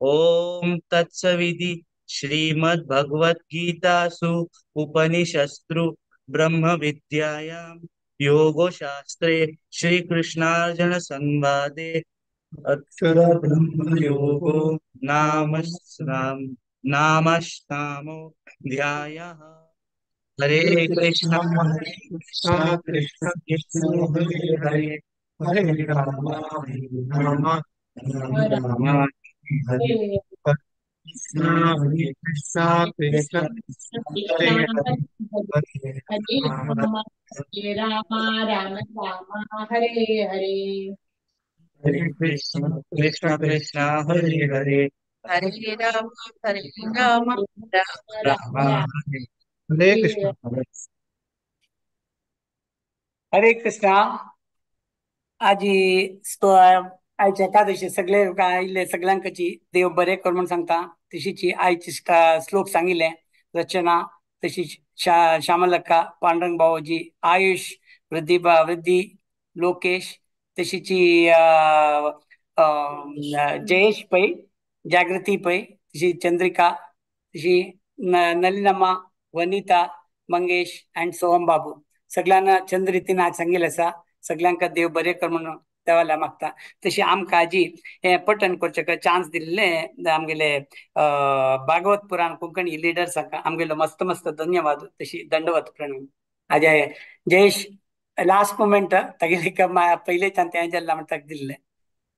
ॐ तत्सविधि श्रीमद्भगवद्गीतासु उपनिषत्सु ब्रह्म विद्यायां योगशास्त्रे श्रीकृष्णार्जुन संवादे अक्षर ब्रह्म योगो नामष्टामो ध्यायः। हरे कृष्ण कृष्ण कृष्ण हरे हरे हरे राम हरे राम राम हरे कृष्ण हरे कृष्ण कृष्ण हरे हरे हरे राम हरे राम राम राम हरे हरे। हरे कृष्ण कृष्ण कृष्ण हरे हरे हरे राम राम राम हरे हरे कृष्ण। हरे कृष्णा। आज आयच्या एकादशी सगळे आयिल्ले सगळ्यांची देव बरे कर म्हणून सांगता तशीची आयची श्लोक सांगिल्ले रचना तशीच श्यामलक्का पांडुरंग भाऊजी आयुष वृद्धी लोकेश तशीची जयेश पै जागृती पै तशी चंद्रिका तशी नलिनम्मा वनिता मंगेश अँड सोहम बाबू सगळ्यांना चंद रितीन आज सांगिल्ले आसा सगळ्यांका देव बरे कर म्हणून देवाला मागता. तशी आमकां आजी हे पठण करचे चान्स दिल्ले आमगेले भागवत पुराण कोंकणी लिडर्सांक आमगेलो मस्त मस्त धन्यवाद. तशी दंडवत प्रणव आजे जयेश लास्ट मोमेंट तागेले पयलेच्यान ते जेल्ला म्हणटा दिल्ले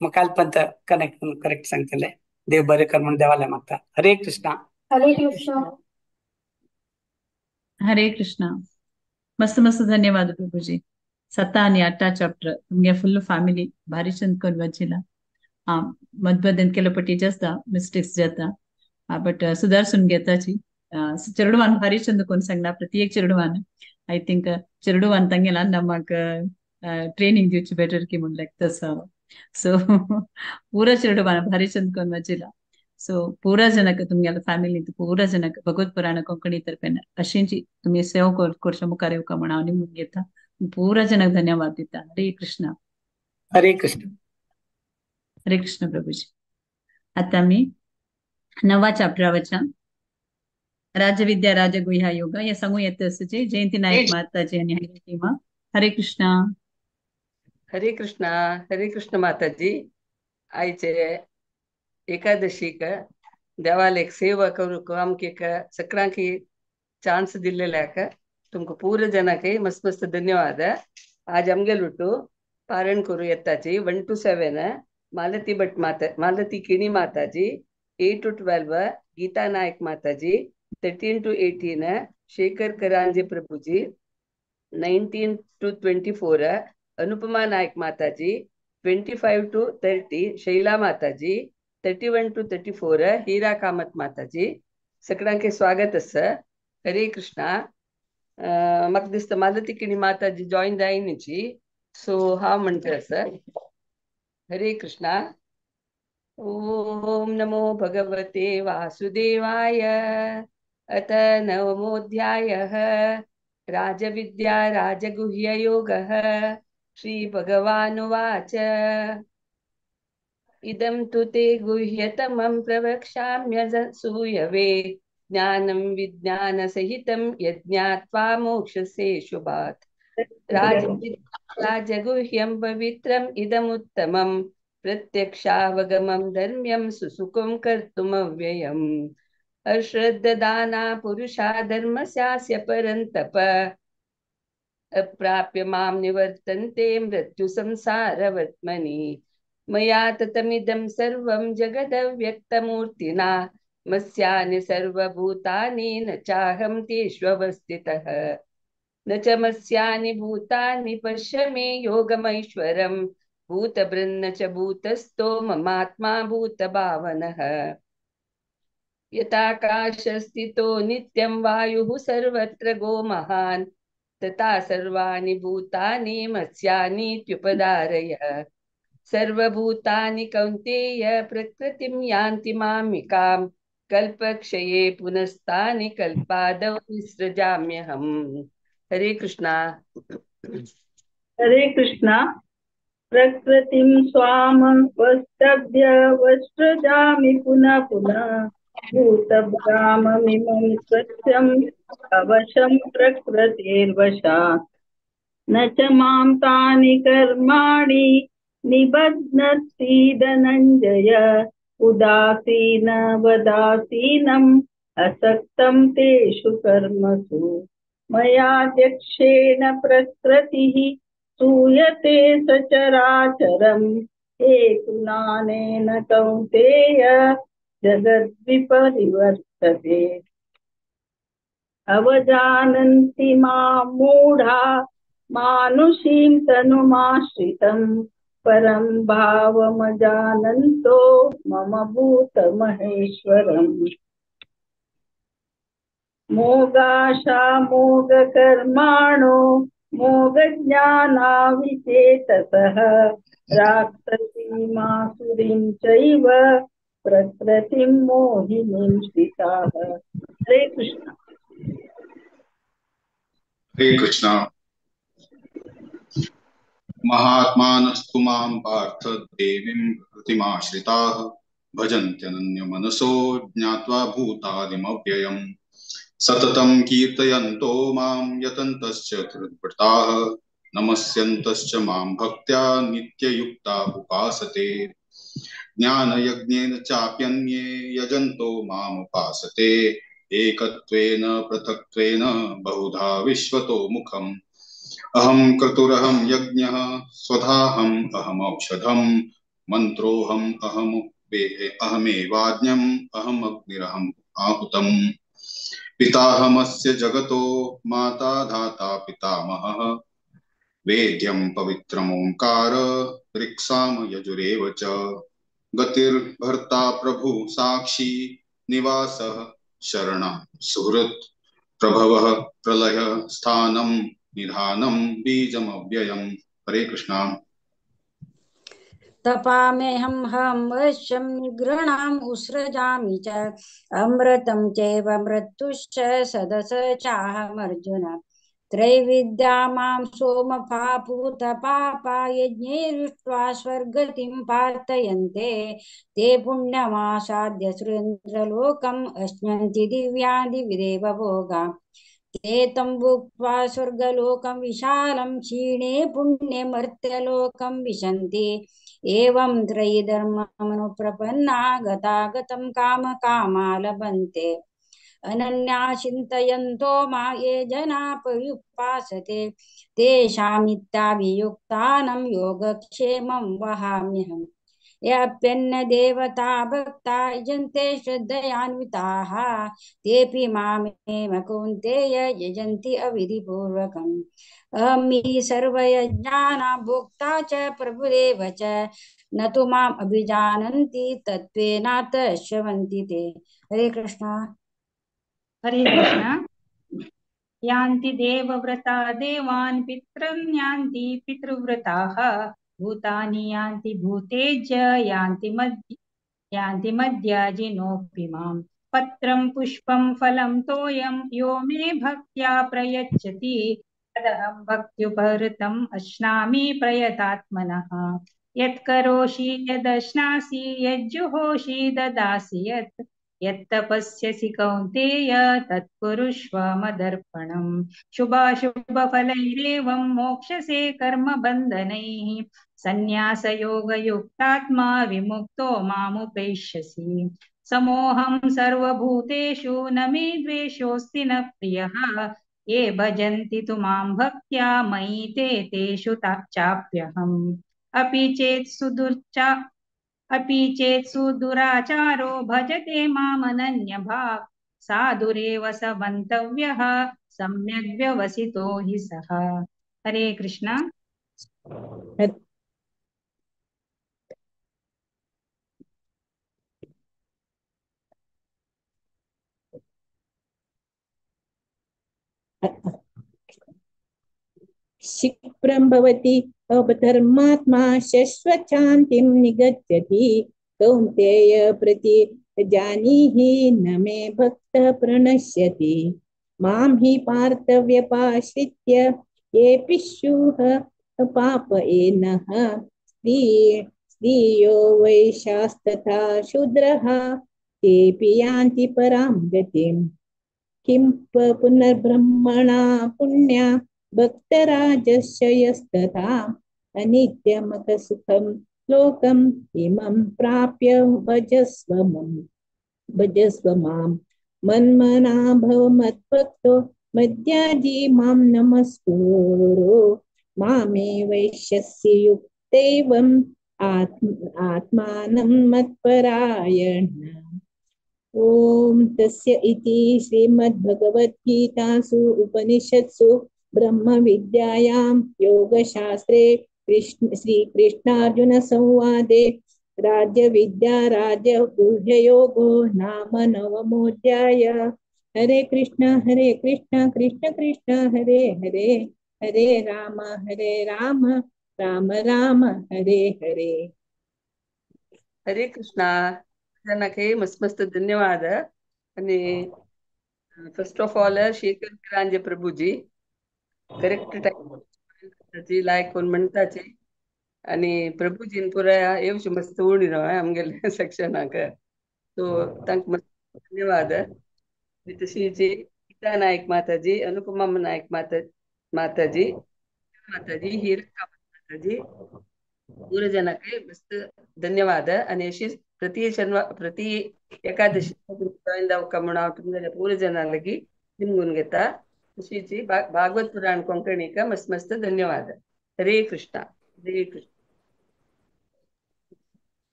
मुखाल पंत कनेक्ट करेक्ट सांगतले. देव बरे कर म्हणून देवाला मागता. हरे कृष्णा. हरे कृष्णा. हरे कृष्णा. मस्त मस्त धन्यवाद प्रभुजी. 7 आणि 8 चॅप्टर तुमगे फुल फॅमिली भारी चंद करून वचिला. मध्य केलपट्टी जास्त मिस्टेक्स जाता बट सुधारसून घेताची चिरडवान भारी चंद कोण सांगना प्रत्येक चिरडवान आय थिंक चिरडवान तांगेला नमक ट्रेनिंग दिवची बेटर की म्हणून तसं सो पूरा चिरडवान भारी चंद कोण वचिला. सो पूरा जनक तुमगेला फॅमिली पूरा जनक भगवत पुराण कोंकणी तर्फेन अशींची तुम्ही सेवा करच्या मुखार येवका म्हणून हांव निमून घेता. पूरा जनक धन्यवाद दिता. हरे कृष्ण. हरे कृष्ण. हरे कृष्ण प्रभुजी. आता मी 9 चॅप्टरावरच्या राजविद्या राजगुह्या योगा हे सांगू येत असचे जयंती नायक माताजी आणि टीमा. हरे कृष्ण. हरे कृष्णा. हरे कृष्ण माताजी. आयचे एकादशीक देवाला एक सेवा करूक आमके सगळ्यांक चान्स दिल्ल्याक तुमका पूर्ण जनाक मस्त मस्त धन्यवाद. आज आमगेलुट्टू पारण करू येताची 1 to 7 मालती भट माता मालती किणी माताजी, 8 to 12 गीता नायक माताजी, 13 to 18 Shekhar करांजे Prabhuji, 19 to 24 Anupama नायक माताजी, 25 to 30 शैला माताजी, 31 to 34 हीरा कामत माताजी. सगळ्यांक स्वागत अस. हरे कृष्णा. म्हाका दिसता मालती किणी माताजी जॉईन जायनीची सो हांव म्हणटा अस. हरे कृष्णा. ओम नमो भगवते वासुदेवाय. अथ नवमोऽध्यायः. राजविद्या राजगुह्य योगः. श्री भगवानुवाच. इदं तु ते गुह्यतमं प्रवक्ष्याम्यसूयवे. ज्ञानं विज्ञानसहितं यज्ञात्वा मोक्षसे शुभात्. राजगुह्यं पवित्रम् इदमुत्तमं. प्रत्यक्षावगमं धर्म्यं सुसुखं कर्तुमव्ययम्. अश्रद्धदाना पुरुषा धर्मस्यास्य परन्तप. अप्राप्य मां निवर्तन्ते मृत्युसंसारवर्त्मनि. मया ततमिदं सर्वं जगदव्यक्तमूर्तिना. मस्यानि सर्वभूतानि न चाहं तेष्वस्थितः. न च मस्यानि भूतानि पश्य मे योगमैश्वरम्. भूतभृन्न च भूतस्थो ममात्मा भूतभावनः. यथाकाशस्थितो नित्यं वायुः सर्वत्र गो महान्. तथा सर्वाणि भूतानि मस्यानीत्युपधारय. सर्वभूतानि कौन्तेय प्रकृतिं यान्ति मामिकाम्. कल्पक्षये पुनस्तानि कल्पादौ विसृजाम्यहम्. हरे कृष्णा. हरे कृष्णा. प्रकृतिं स्वामवस्तभ्य वस्त्रजामि पुनः पुनः. भूतभ्राममिमं सत्यम् अवशं प्रकृतेर्वशात्. न च मां तानि कर्माणि निबध्नन्ति धनञ्जय. उदासीनवदासीनम् असक्तं तेषु कर्मसु. मयाध्यक्षेण प्रकृतिः सूयते सचराचरम्. हेतुनानेन कौन्तेय जगद्विपरिवर्तते. अवजानन्ति मां मूढा मानुषीं तनुमाश्रितम्. परं भावमजानन्तो मम भूतमहेश्वरम्. मोगाशा मोगकर्माणो मोगज्ञानाविचेतसः. राक्षसीमासुरीं चैव प्रकृतिं मोहिनीं स्थिताः. हरे कृष्ण. हरे कृष्णा. महात्मानस्तु मां पार्थ देवीं प्रकृतिमाश्रिताः. भजन्त्यनन्यमनसो ज्ञात्वा भूतादिमव्ययम्. सततं कीर्तयन्तो मां यतन्तश्च कृतवृत्ताः. नमस्यन्तश्च मां भक्त्या नित्ययुक्ता उपासते ज्ञानयज्ञेन चाप्यन्ये यजन्तो मामुपासते एकत्वेन पृथक्त्वेन बहुधा विश्वतो मुखम् अहं क्रतुरहं यज्ञः स्वधाहम् अहमौषधम् मन्त्रोऽहम् अहमेवाज्ञम् अहमग्निरहम् आहुतम् पिताहमस्य जगतो माता धाता पितामहः वेद्यं पवित्रमोङ्कार ऋक्साम यजुरेव च गतिर्भर्ता प्रभु साक्षी निवासः शरणं सुहृत् प्रभवः प्रलयः स्थानं निधानं बीजमव्ययम्। हरे कृष्णा। तपाम्यहं वश्यं निगृह्णाम् उसृजामि च अमृतं चैव मृत्युश्च सदस चाहमर्जुन त्रैविद्या मां सोमफा पूतपापा यज्ञैरुष्ट्वा स्वर्गतिं प्रार्थयन्ते ते पुण्यमासाद्य सुरेन्द्रलोकम् अश्नन्ति दिव्यादिविदेव भोगा ते तं भुक्त्वा स्वर्गलोकं विशालं क्षीणे पुण्ये मर्त्यलोकं विशन्ति एवं त्रयीधर्ममनुप्रपन्ना गतागतं कामकामा लभन्ते अनन्या चिन्तयन्तो मा ये जना पर्युपासते तेषामित्याभियुक्तानां योगक्षेमं वहाम्यहम् याप्यन्न देवता भक्ता यजन्ते श्रद्धयान्विताः तेऽपि मामेव कौन्तेय यजन्ति अविधिपूर्वकम् अहमि सर्वयज्ञानां भोक्ता च प्रभुरेव च न तु माम् अभिजानन्ति तत्त्वेनात श्रवन्ति ते। हरे कृष्णा। हरे कृष्ण। यान्ति देवव्रता देवान् पितॄन् यान्ति पितृव्रताः भूतानि यान्ति भूतेज्य यान्ति मद्याजिनोऽपि माम् पत्रं पुष्पं फलं तोयं यो मे भक्त्या प्रयच्छति तदहं भक्त्युपहृतम् अश्नामि प्रयतात्मनः यत्करोषि यदश्नासि यज्जुहोषि ददासि यत्तपस्यसि कौन्तेय तत्कुरुष्व मदर्पणम् शुभाशुभफलैरेवं मोक्षसे कर्मबन्धनैः सन्न्यासयोगयुक्तात्मा विमुक्तो मामुपैष्यसि समोऽहं सर्वभूतेषु न मे द्वेषोऽस्ति न प्रियः ये भजन्ति तु मां भक्त्या मयि ते तेषु चाप्यहम् अपि चेत् सुदुराचारो भजते मामनन्यभाक् साधुरेव स मन्तव्यः सम्यग् व्यवसितो हि सः। हरे कृष्ण। क्षिप्रं भवति अवधर्मात्मा शश्वच्छान्तिं निगच्छति कौन्तेय प्रति जानीहि न मे भक्तः प्रणश्यति मां हि पार्थव्यपाश्रित्य येऽपि स्युः पापयेनः स्त्रियो वैश्यास्तथा शूद्रः तेऽपि यान्ति परां गतिम् किं पुनर्ब्रह्मणा पुण्या भक्तराजस्य यस्तथा अनित्यमकसुखं लोकम् इमं प्राप्य भजस्व मां मन्मना भव मद्भक्तो मद्याजी मां नमस्कुरु मामे वैश्यस्य युक्तैवम् आत्मानं मत्परायण। ओम तस्य इति श्रीमद्भगवद्गीतासु उपनिषत्सु ब्रह्मविद्यायां योगशास्त्रे श्रीकृष्णार्जुन संवादे राज्यविद्या राजगुह्ययोगो नाम नवमोऽध्याय। हरे कृष्ण कृष्ण कृष्ण हरे हरे हरे राम राम राम हरे हरे। हरे कृष्णा ಜನಕ್ಕೆ ಮಸ್ತ್ ಧನ್ಯವಾದ અને ફર્સ્ટ ઓફ ઓલ શેખર કરાંજે પ્રભુજી કરેક્ટ ટાઈમ લાયક कोण म्हणता ची आणि प्रभुजीन पुरा येवशे मस्त उडी रहा आमगेले सेक्शनाक सो तांक मस्त धन्यवाद। तशीच गीता नायक माताजी अनुपमा नायक माताजी ಮಾತಾಜಿ ಹೀರಕ್ಕ ಮಾತಾಜಿ ಮೂರು ಜನಕ್ಕೆ ಮಸ್ತ್ ಧನ್ಯವಾದ ಅನೇಶಿ ಪ್ರತಿ ಏಕಾದಶಿ ಕಮ್ಮಣ पूरे जना लगी निम्गुन घेता खुशीची भागवत पुराण कोंकणी का मस्त मस्त धन्यवाद हरे कृष्णा हरे कृष्ण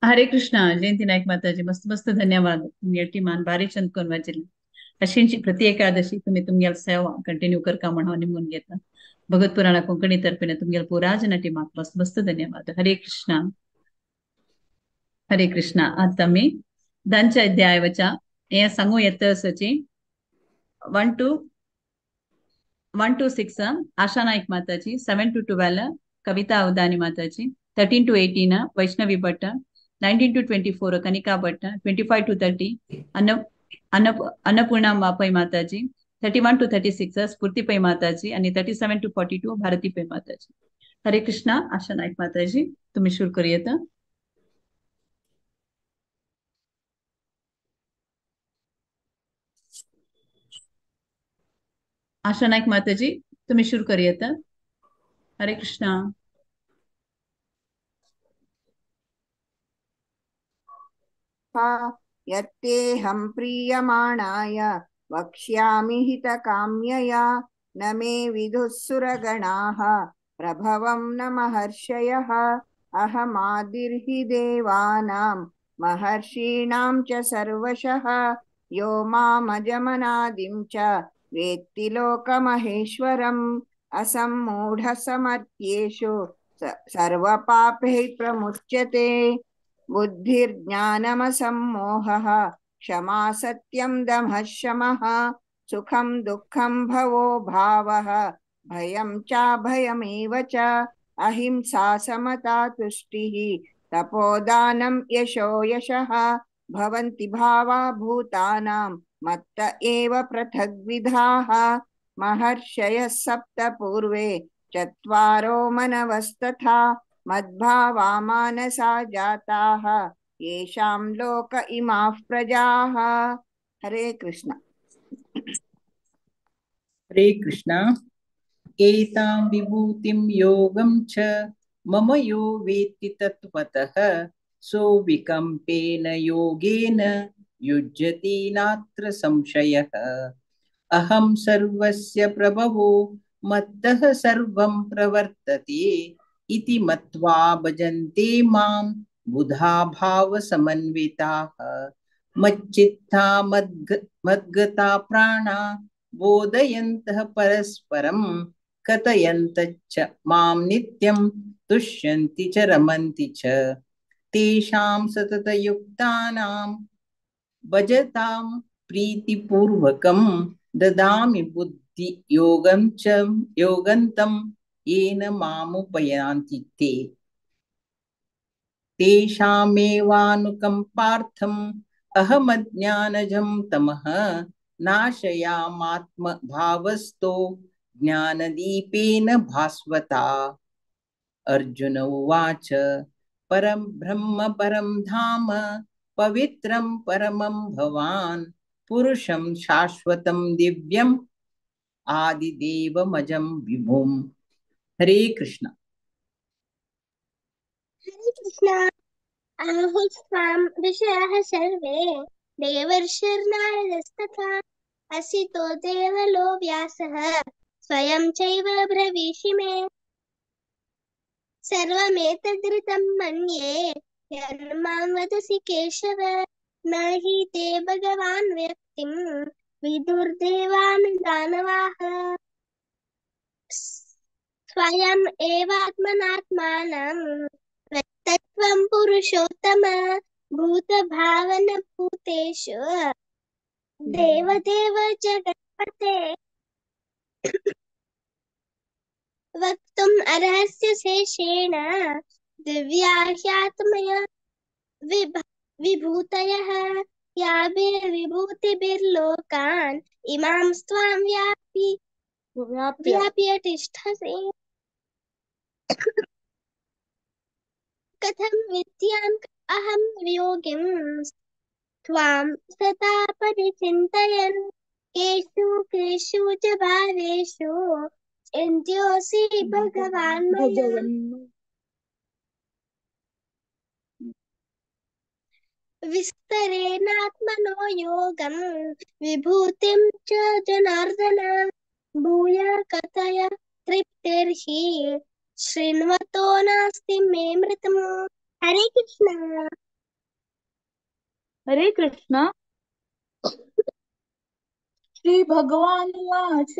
हरे कृष्ण जयंती नाईक माताजी मस्त मस्त धन्यवाद तुमगे टिमान भारी चंद कोण वाचिल्ली अशींची प्रति एकादशी तुम्ही तुमगेल सेवा कंटिन्यू करका म्हणून निमून घेता भगवत पुराण कोंकणी तर्फे तुमगेल पुरा जना टिमाक मस्त मस्त धन्यवाद हरे कृष्णा हरे कृष्णा आता मी दांच्या अध्यायाच्या हे सांगू येतं सची 1 to 6 आशा नाईक माताजी 7 to 12 कविता अवधानी माताजी 13 to 18 Vaishnavi Bhatt 19 to 24 Kanika Bhatt 25 to 30 Annapurna पै माताजी 31 to 36 स्फूर्ति पै माताजी आणि 37 to 42 भारती पै माताजी हरे कृष्णा आशा नाईक माताजी तुम्ही शुरू करूयात आशा नाईक माताजी तुम्ही शुरू करूयात हरे कृष्णा यत्तेऽहं प्रीयमाणाय वक्ष्यामि हितकाम्यया न मे विदुः सुरगणाः प्रभवं न महर्षयः अहमादिर्हि देवानां महर्षीणां च सर्वशः यो मामजमनादिं च वेत्ति लोकमहेश्वरम् असम्मूढसमर्थ्येषु सर्वपापैः प्रमुच्यते बुद्धिर्ज्ञानमसम्मोहः क्षमा सत्यं दमः शमः सुखं दुःखं भवो भावः भयं चाभयमेव च अहिंसा समता तुष्टिः तपोदानं यशो यशः भवन्ति भावा भूतानां मत्त एव पृथग्विधाः महर्षयः सप्त पूर्वे चत्वारो मनवस्तथा मद्भावा मानसा जाताः येषां लोक इमाः प्रजाः हरे कृष्ण हरे कृष्ण एतां विभूतिं योगं च मम यो वेत्ति तत्त्वतः सो विकम्पेन योगेन युज्यति नात्र संशयः अहं सर्वस्य प्रभवो मत्तः सर्वं प्रवर्तते इति मत्वा भजन्ते मां बुधा भावसमन्विताः मच्चित्ता मद्गता प्राणा बोधयन्तः परस्परं कथयन्तश्च मां नित्यं तुष्यन्ति च रमन्ति च तेषां सततयुक्तानां भजतां प्रीतिपूर्वकं ददामि बुद्धि योगन्तं येन मामुपयान्ति ते तेषामेवानुकम्पार्थम् अहमज्ञानजं तमः नाशयामात्मभावस्तो ज्ञानदीपेन भास्वता अर्जुन उवाच परं ब्रह्म परं धाम पवित्रं परमं भवान् पुरुषं शाश्वतं दिव्यम् आदिदेवमजं विभुम् हरे कृष्ण हरे कृष्ण आहुस्त्वां ऋषयः सर्वे देवर्षिर्नारदस्तथा असितो देवलो व्यासः स्वयं चैव ब्रवीषि मे सर्वमेतद्ऋतं मन्ये यन्मां वदसि केशव न हि ते भगवान् व्यक्तिं विदुर्देवान् दानवाः स्वयम् एवात्मनात्मानं तत्त्वं पुरुषोत्तम भूतभावनभूतेषु देवदेव जगत्पते वक्तुम् अर्हस्य शेषेण दिव्या ह्यात्मया विभूतयः याभिर्विभूतिभिर्लोकान् इमां त्वां व्याप्य तिष्ठसि कथं विद्याम् अहं योगिं त्वां सदा परिचिन्तयन् केषु केषु च भावेषु इन्द्रियोऽसि भगवान् मया विस्तरेणात्मनो योगं विभूतिं च जनार्दन भूय कथय तृप्तिर्हि शृण्वतो नास्ति मे मृतम्। हरे कृष्ण। हरे कृष्ण। श्रीभगवानुवाच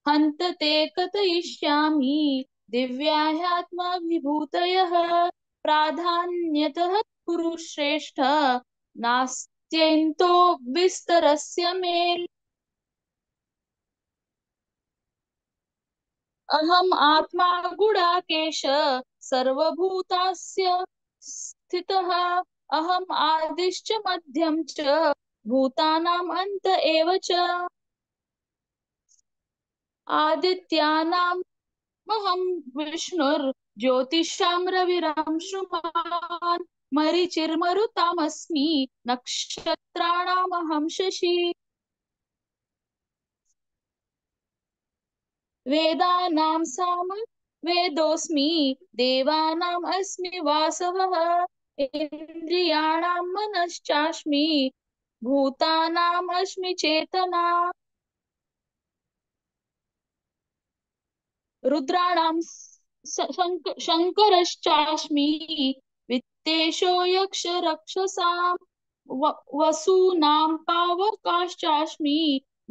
हन्त ते कथयिष्यामि दिव्याह्यात्मविभूतयः प्राधान्यतः कुरु श्रेष्ठ नास्त्यन्तो विस्तरस्य मे। अहम् आत्मा गुडाकेश सर्वभूतास्य स्थितः अहम् आदिश्च मध्यं च भूतानाम् अन्त एव च। आदित्यानाम् अहं विष्णुर्ज्योतिषां रविरंशुमान् मरीचिर्मरुतामस्मि नक्षत्राणामहं शशि। वेदानां साम वेदोऽस्मि देवानाम् अस्मि वासवः इन्द्रियाणां मनश्चास्मि भूतानाम् अस्मि चेतना। रुद्राणां शङ्करश्चास्मि वित्तेषो यक्ष रक्षसां वसूनां पावकाश्चास्मि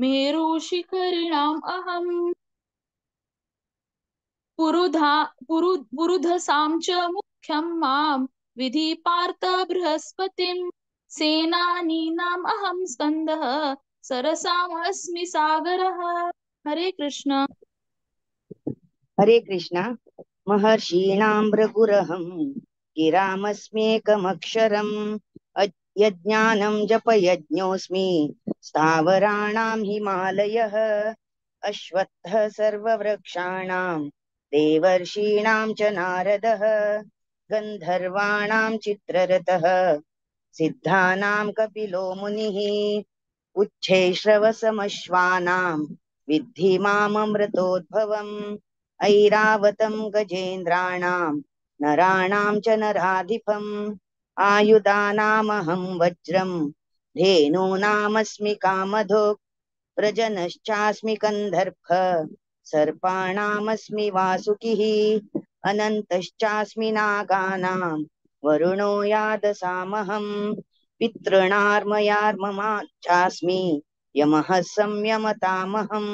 मेरुशिखरिणाम् अहम्। पुरुधसां च मुख्यं मां विधि पार्थ बृहस्पतिं सेनानीनाम् अहं स्कन्दः सरसाम् अस्मि सागरः। हरे कृष्ण। हरे कृष्ण। महर्षीणां भृगुरहं गिरामस्म्येकमक्षरम् यज्ञानं जपयज्ञोऽस्मि स्थावराणां हिमालयः अश्वत्थः सर्ववृक्षाणां देवर्षीणां च नारदः गन्धर्वाणां चित्ररथः सिद्धानां कपिलो मुनिः उच्छैश्रवसमश्वानां विद्धि माममृतोद्भवम् ऐरावतं गजेन्द्राणां नराणां च नराधिपम् आयुधानामहं वज्रं धेनूनामस्मि कामधुक् प्रजनश्चास्मि कन्दर्प सर्पाणामस्मि वासुकिः अनन्तश्चास्मि नागानां वरुणो यादसामहं पितॄणार्मयार्ममाचास्मि यमः संयमतामहं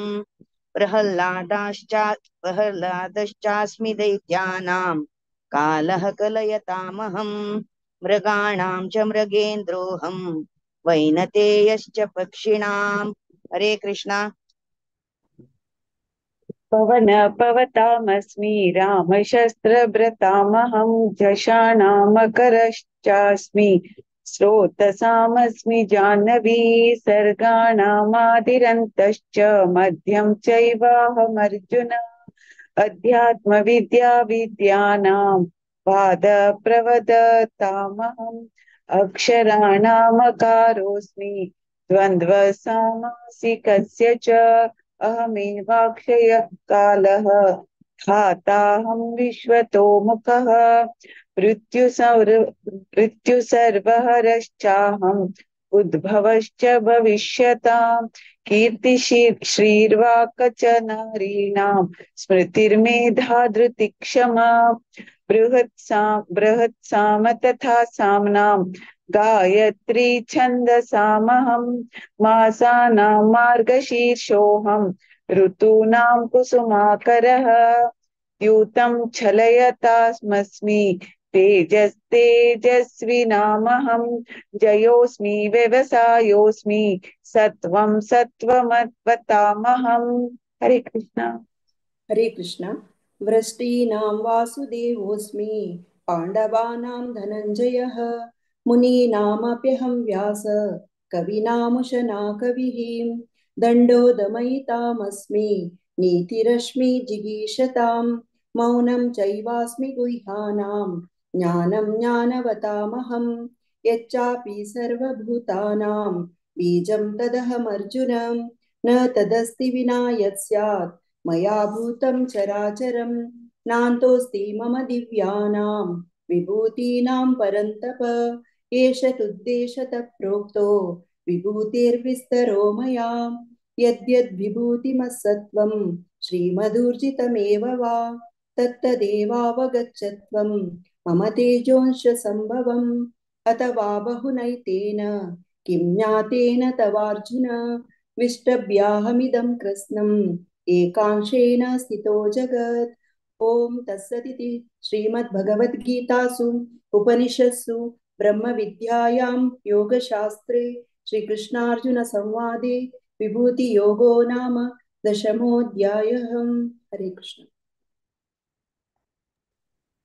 प्रह्लादश्चास्मि दैत्यानां कालः कलयतामहं मृगाणां च मृगेन्द्रोऽहं वैनतेयश्च पक्षिणां। हरे कृष्णा। पवनपवतामस्मि रामशस्त्रभृतामहं झषाणामकरश्चास्मि स्रोतसामस्मि जाह्नवी सर्गाणामादिरन्तश्च मध्यं चैवाहमर्जुन अध्यात्मविद्यानां पादप्रवदतामहम् अक्षराणामकारोऽस्मि द्वन्द्वसामासिकस्य च अहमेवाक्षय कालः धाताहं विश्वतो मुखः मृत्युसर्वहरश्चाहम् उद्भवश्च भविष्यताम् कीर्तिश्रीर्वाक् च नारीणां स्मृतिर्मेधा धृतिक्षमा बृहत्साम तथा साम्नां गायत्री छन्दसामहं मासानां मार्गशीर्षोऽहं ऋतूनां कुसुमाकरः द्यूतं छलयतामस्मि तेजस्विनामहं जयोऽस्मि व्यवसायोऽस्मि सत्वं सत्त्वमत्वतामहम्। हरे कृष्ण। हरे कृष्ण। वृष्टीनां वासुदेवोऽस्मि पाण्डवानां धनञ्जयः मुनीनामप्यहं व्यास कवीनामुशना कविः दण्डो दमयितामस्मि नीतिरश्मि जिगीषतां मौनं चैवास्मि गुह्यानां ज्ञानं ज्ञानवतामहं यच्चापि सर्वभूतानां बीजं तदहमर्जुन न तदस्ति विना यत् स्यात् मया भूतं चराचरं नान्तोऽस्ति मम दिव्यानां विभूतीनां परन्तप एष तुद्देशतः प्रोक्तो विभूतिर्विस्तरो मया यद्यद्विभूतिमत्सत्त्वं श्रीमदूर्जितमेव वा तत्तदेवावगच्छत्वं मम तेजोंश संभवम् अथवा बहुनैतेन किं ज्ञातेन तवार्जुन विष्टभ्याहमिदं कृत्स्नम् एकांशेन स्थितो जगत्। ओम तत्सदिति श्रीमद्भगवद्गीतासु उपनिषत्सु ब्रह्मविद्यायां योगशास्त्रे श्रीकृष्णार्जुन संवादे विभूति योगो नाम दशमोऽध्यायः। हरे कृष्ण।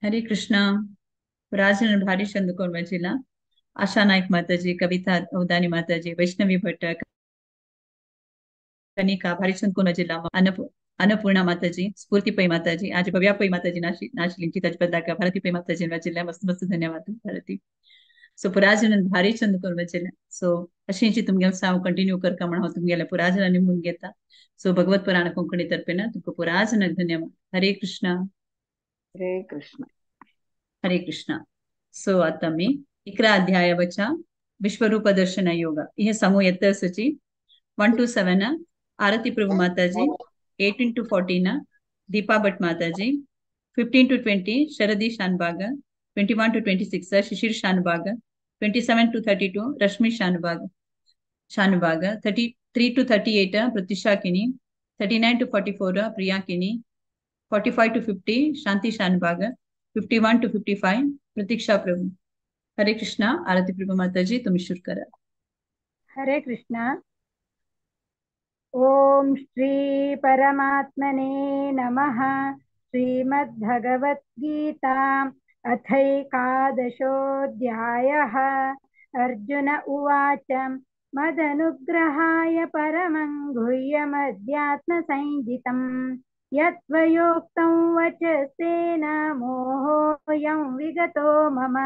हरे कृष्णा. राजन भारी चंद्रकौर वजीला, आशा नायक माताजी, कविता अवदानी माताजी, वैष्णवी भट्ट, कनिका भारीचंद कोन जिल्ला, अन्नपूर्णा माताजी, स्फूर्ती पै माताजी, आज भव्या पै माताजी नाशिलिंची तजबद्दाका भारती पै माताजी जिल्हा मस्त मस्त धन्यवाद भारती. सो पुराजन भारीचंद कोन जिल्हा सो अशींची तुमगे साव कंटिन्यू करका म्हणा तुमगेला पुराजन निमून घेता. सो भगवत पुराण कोंकणी तर्फे ना तुमको पुराजन धन्यवाद. हरे कृष्णा. हरे कृष्ण. हरे कृष्णा. सो आता मी 11 अध्यायावच्या विश्वरूप दर्शन योग यह समूह यत्तसची 1 to 7 आरती प्रभु माताजी, 18 to 14 दीपा भट्ट माताजी, 15 to 20 शरदी Shanbhag, 21 to 26 Shishir Shanbhag, 27 to 32 Rashmi Shanbhag, 33 to 38 प्रतीक्षा किनी, 39 to 44 प्रिया किनी, 45 to 50 शांति शानबाग, 51 to 55 प्रतीक्षा प्रभु. हरे कृष्णा. आरती प्रभु माताजी तुम्ही शुरू करा. हरे कृष्णा. ओम श्री परमात्मने नमः. श्रीमद्भगवद्गीता अथैकादशोऽध्यायः. अर्जुन उवाच मदनुग्रहाय परमं गुह्यमध्यात्मसंहितं यत्त्वयोक्तं वचस्तेन मोहोऽयं विगतो मम.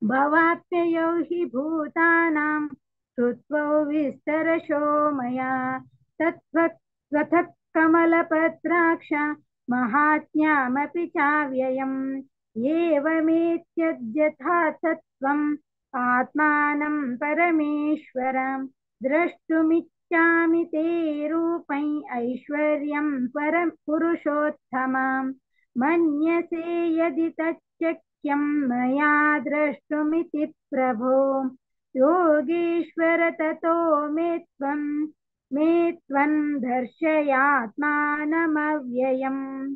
भवाप्ययौ हि भूतानां श्रुत्वो विस्तरशो मया तत्त्वतः कमलपत्राक्ष महात्म्यामपि चाव्ययम्. एवमेत्यद्यथा सत्त्वम् आत्मानं परमेश्वरं द्रष्टुमिच्छामि ते रूपं ऐश्वर्यं परं पुरुषोत्तमं. मन्यसे यदि तच्चक्यं मया द्रष्टुमिति प्रभो योगेश्वर ततो मे त्वं दर्शयात्मानमव्ययम्.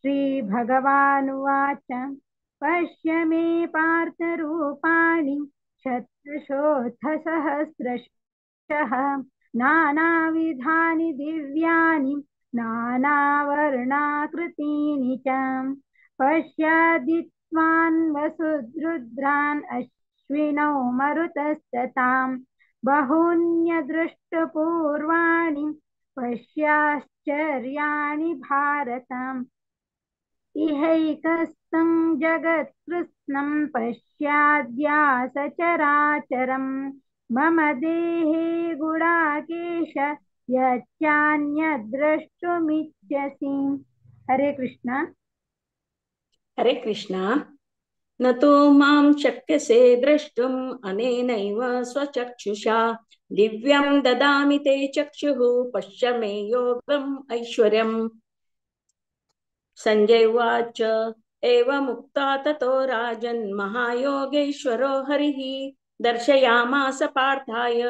श्रीभगवानुवाच पश्य मे पार्थरूपाणि शतशोऽथसहस्रशः नानाविधानि दिव्यानि नानावर्णाकृतीनि च. पश्यादित्वान् वसुरुद्रान् अश्विनौ मरुतस्ततां बहून्यदृष्टपूर्वाणि पश्याश्चर्याणि भारतम्. इहैकस्थं जगत्कृत्स्नं पश्याद्या सचराचरम् मम देहे गुडाकेश यच्चान्यद्रष्टुमिच्छसि. हरे कृष्णा. हरे कृष्णा. न तो मां शक्यसे द्रष्टुम् अनेनैव स्वचक्षुषा दिव्यं ददामि ते चक्षुः पश्य मे योगम् ऐश्वर्यम्. संजय उवाच एवमुक्ता ततो राजन् महायोगेश्वरो हरिः दर्शयामास पार्थाय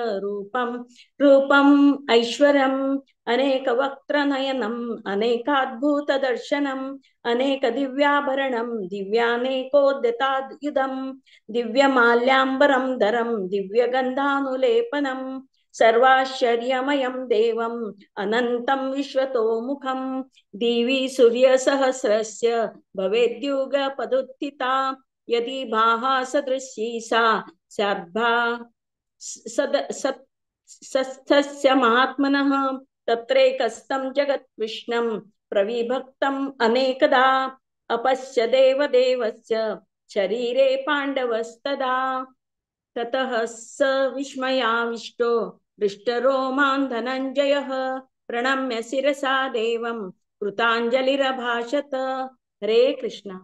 रूपम् ऐश्वर्यम् अनेकवक्त्रनयनम् अनेकाद्भुतदर्शनम् अनेकदिव्याभरणम् दिव्यानेकोद्यतायुधम् दिव्यमाल्याम्बरम् धरम् दिव्यगन्धानुलेपनम् सर्वाश्चर्यमयं देवम् अनन्तं विश्वतोमुखं. दिवि सूर्यसहस्रस्य भवेद्युगपदुत्थिता यदि भाहा सदृशी सा स्याद्भा सत्स्थस्य महात्मनः. तत्रैकस्थं जगत्कृष्णं प्रविभक्तम् अनेकदा अपश्य देवदेवस्य शरीरे पाण्डवस्तदा. ततः स विस्मयाविष्टो हृष्टरोमान् धनञ्जयः प्रणम्य शिरसा देवं कृताञ्जलिरभाषत। हरे कृष्ण।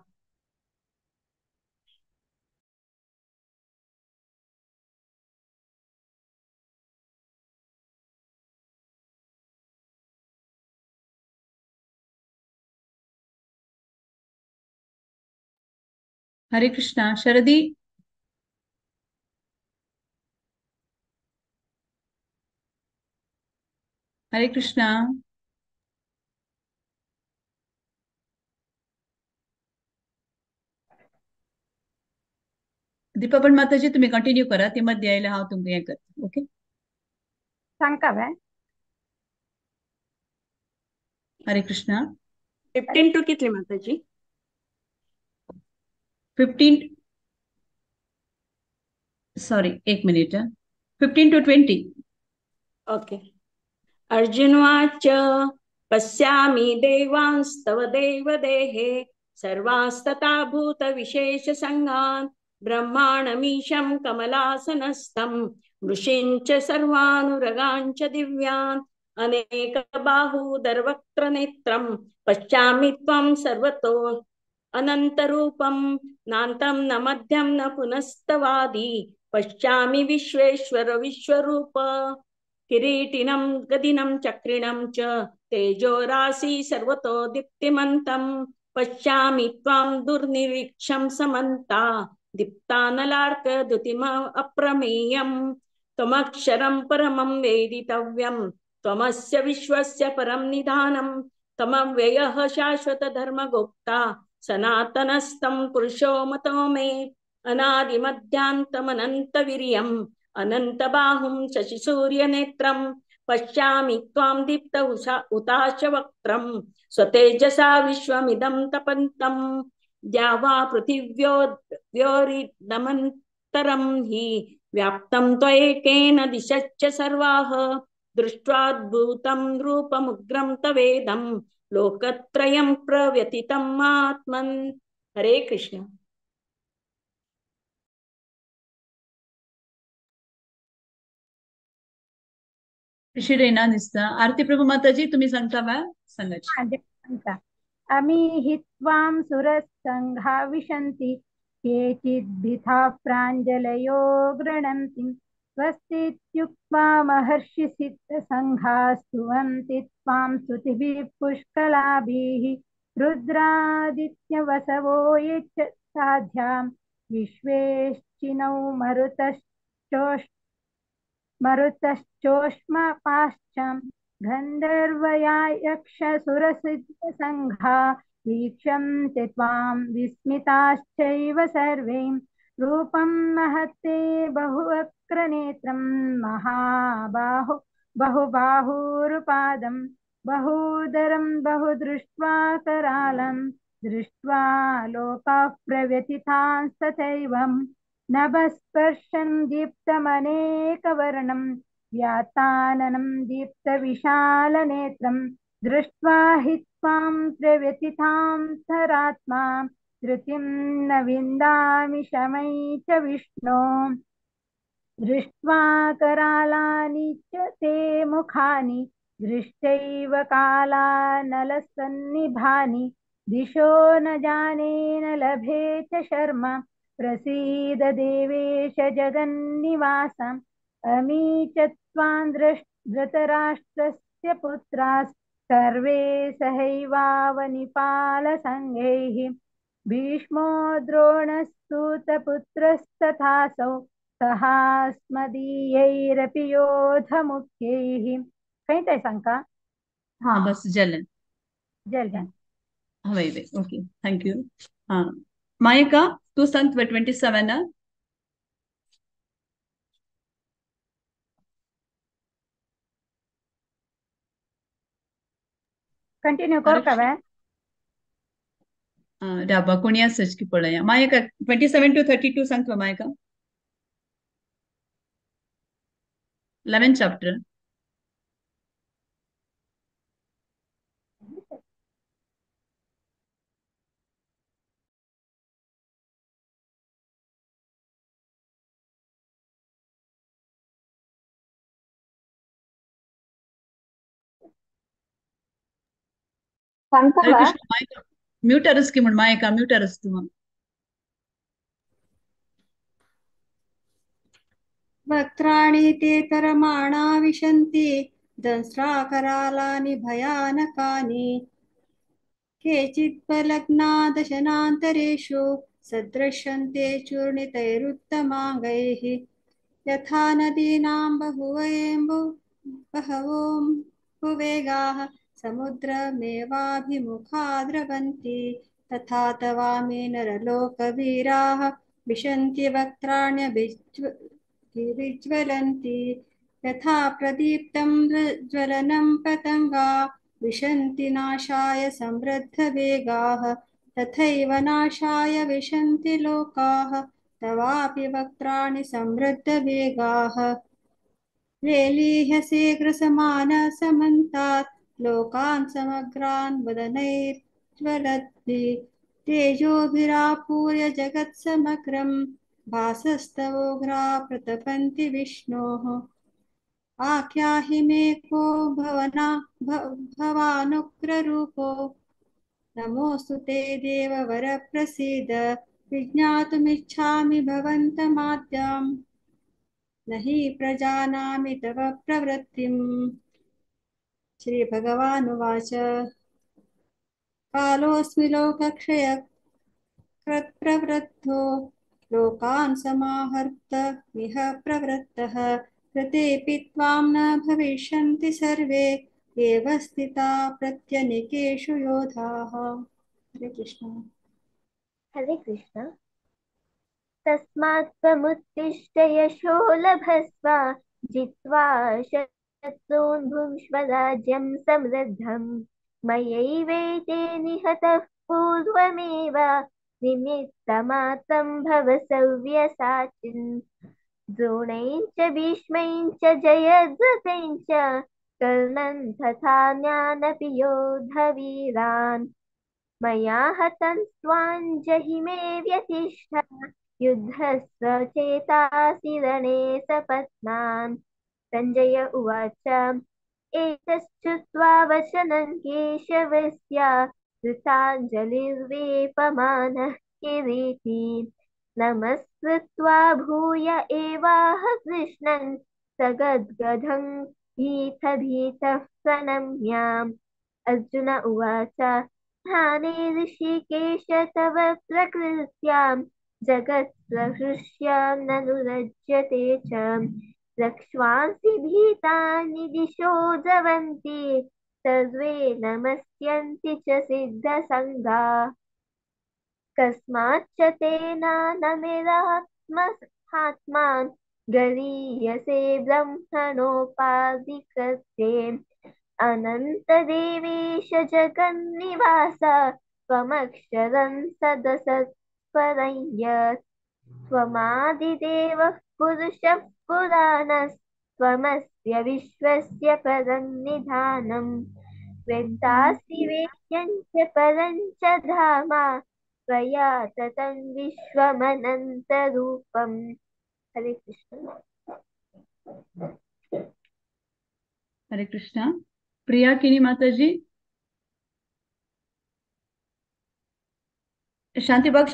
हरे कृष्णा। शरदी। हरे कृष्णा। दीपाबन माताजी तुम्ही कंटिन्यू करा, ती मध्ये यायला हांव तुमकां हें करता. ओके. सांगता हरे कृष्णा. 15 to कितले माताजी? 15 सॉरी 1 मिनिट. 15 to 20. ओके. अर्जुनवाच पश्यामि देवांस्तव देवदेहे सर्वांस्तथा भूतविशेषसङ्गान् ब्रह्माणमीशं कमलासनस्थं ऋषींच सर्वानुरगांच दिव्यान् अनेकबाहूदरवक्त्रनेत्रं पश्यामि त्वं सर्वतो अनन्तरूपं नान्तं न मध्यं न पुनस्तवादि पश्यामि विश्वेश्वर विश्वरूप किरीटिनं गदिनं चक्रिणं च तेजोराशि सर्वतो दीप्तिमन्तं पश्यामि त्वां दुर्निरीक्षं समन्ता दीप्तानलार्कद्युतिमम् अप्रमेयम् त्वमक्षरं परमं वेदितव्यं त्वमस्य विश्वस्य परं निधानं त्वमव्ययः शाश्वतधर्मगुप्ता सनातनस्तं पुरुषो मतो मे अनादिमध्यान्तमनन्तवीर्यम् अनन्तबाहुं शशिसूर्यनेत्रं पश्यामि त्वां दीप्त हुताशवक्त्रं स्वतेजसा विश्वमिदं तपन्तं द्यावा पृथिव्योरिदमन्तरं हि व्याप्तं त्वयैकेन दिशश्च सर्वाः दृष्ट्वाद्भुतं रूपमुग्रं तवेदं लोकत्रयं प्रव्यथितं आत्मन्। हरे कृष्ण। श्री रेना निस्ता. आरती प्रभू माताजी तुम्ही सांगता बा सांगायची. सांगता अमी हि त्वां सुरसङ्घा विशन्ति केचिद्भिथा प्राञ्जलयो गृह्णन्ति स्वस्तीत्युक्त्वा महर्षिसिद्धसङ्घाः स्तुवन्ति त्वां स्तुतिभिः पुष्कलाभिः रुद्रादित्यवसवो ये च साध्यां विश्वेश्चिनौ मरुतश्चोष्मपाश्चं गन्धर्वया यक्षसुरसिद्धसङ्घा वीक्षन्ते त्वां विस्मिताश्चैव सर्वे रूपं महत्ते बहुवक्रनेत्रं बहुबाहुरुपादं बहुदरं बहुदृष्ट्वा करालं दृष्ट्वा लोकाः प्रव्यथितांस्तथैवम् नभस्पर्शं दीप्तमनेकवर्णं व्याताननं दीप्तविशालनेत्रं दृष्ट्वा हि त्वां प्रव्यथितान्तरात्मा धृतिं न विन्दामि शमै च विष्णो दृष्ट्वा करालानि च ते मुखानि दृष्टैव कालानलसन्निभानि दिशो न जाने न लभे च शर्मा प्रसीद देवेश जगन्निवासम् अमी च त्वां धृतराष्ट्रस्य पुत्राः सर्वे सहैवावनिपालसङ्घैः भीष्मो द्रोणस्तुतपुत्रस्तथासौ सहास्मदीयैरपि योधमुख्यैः. काही ताई सांगा. हा बस जलन जलन हवय वे. Okay thank you. हा मायका तू सांग 27 ना. कंटिन्यू कर का डाबा कोणी असच की पळया मायका 27 to 32 सांगतो मायका. 11th chapter. हरे ಸಂಕವ ಕೃಷ್ಣ ಮಾಯಕ ಮ್ಯೂಟ್ ಅರಸ್ಕಿ ಮುಡ್ ಮಾಯಕ ಮ್ಯೂಟ್ ಅರಸ್ತು वक्त्राणि ते तरमाणा विशन्ति दंष्ट्राकरालानि भयानकानि केचित्पलग्ना दशनान्तरेषु सदृश्यन्ते चूर्णितैरुत्तमाङ्गैः यथा नदीनां बहवोऽम्बुवेगाः समुद्रमेवाभिमुखा द्रवन्ति तथा तवामि नरलोकवीराः विशन्ति वक्त्राण्यभिज्वलन्ति यथा प्रदीप्तं ज्वलनं पतङ्गा विशन्ति नाशाय समृद्धवेगाः तथैव नाशाय विशन्ति लोकाः तवापि वक्त्राणि समृद्धवेगाः लेलीह्यसे ग्रसमानसमन्तात् लोकान् समग्रान् वदनैर्ज्वलद्भिः तेजोभिरापूर्य जगत्समग्रं भासस्तवोग्रा प्रतपन्ति विष्णोः आख्याहि मे को भवानुग्ररूपो नमोऽस्तु ते देववर प्रसीद विज्ञातुमिच्छामि भवन्तमाद्याम् न हि प्रजानामि तव प्रवृत्तिम् श्रीभगवानुवाच कालोऽस्मि लोकक्षयकृत्प्रवृद्धो लोकान् समाहर्तमिह प्रवृत्तः कृतेऽपि त्वां न भविष्यन्ति सर्वे एव स्थिता प्रत्यनिकेषु योधाः हरे कृष्ण हरे कृष्ण तस्मात् त्वमुत्तिष्ठ यशो लभस्व जित्वा शत्रून् भुङ्क्ष्व राज्यं समृद्धम् मयैवैते निहतः पूर्वमेव निमित्तमात्रं भव सव्यसाचिन् द्रोणैः च भीष्मैः च जयद्रथैः च कर्णन् तथान्यानपि योद्धवीरान् मया हतं स्वाञ्जहि मे व्यतिष्ठ युद्धस्व चेतासि रणे सपत्नान् सञ्जय उवाच एतच्छ्रुत्वा वचनं केशवस्य कृताञ्जलिर्वेपमानः किरीटी नमस्कृत्वा भूय एवाह कृष्णं सगद्गदं भीतः प्रणम्याम् अर्जुन उवाच स्थाने ऋषिकेश तव प्रकृत्यां जगत्प्रहृष्यां ननु रज्यते च रक्ष्वांसि भीतानि दिशो द्रवन्ति सर्वे नमस्यन्ति च सिद्धसङ्गाः कस्माच्च तेनानमिरात्मान् गरीयसे ब्रह्मणोपाधिकृते अनन्तदेवेश जगन्निवास त्वमक्षरं सदसत्परं यत् त्वमादिदेवः पुरुषः पुराणस्त्वमस्य विश्वस्य परं निधानम् वेत्तासि वेद्यं च परं च धाम त्वया ततं विश्वमनन्तरूपम् हरे कृष्ण हरे कृष्ण प्रिया किनी माताजी शांतीबाग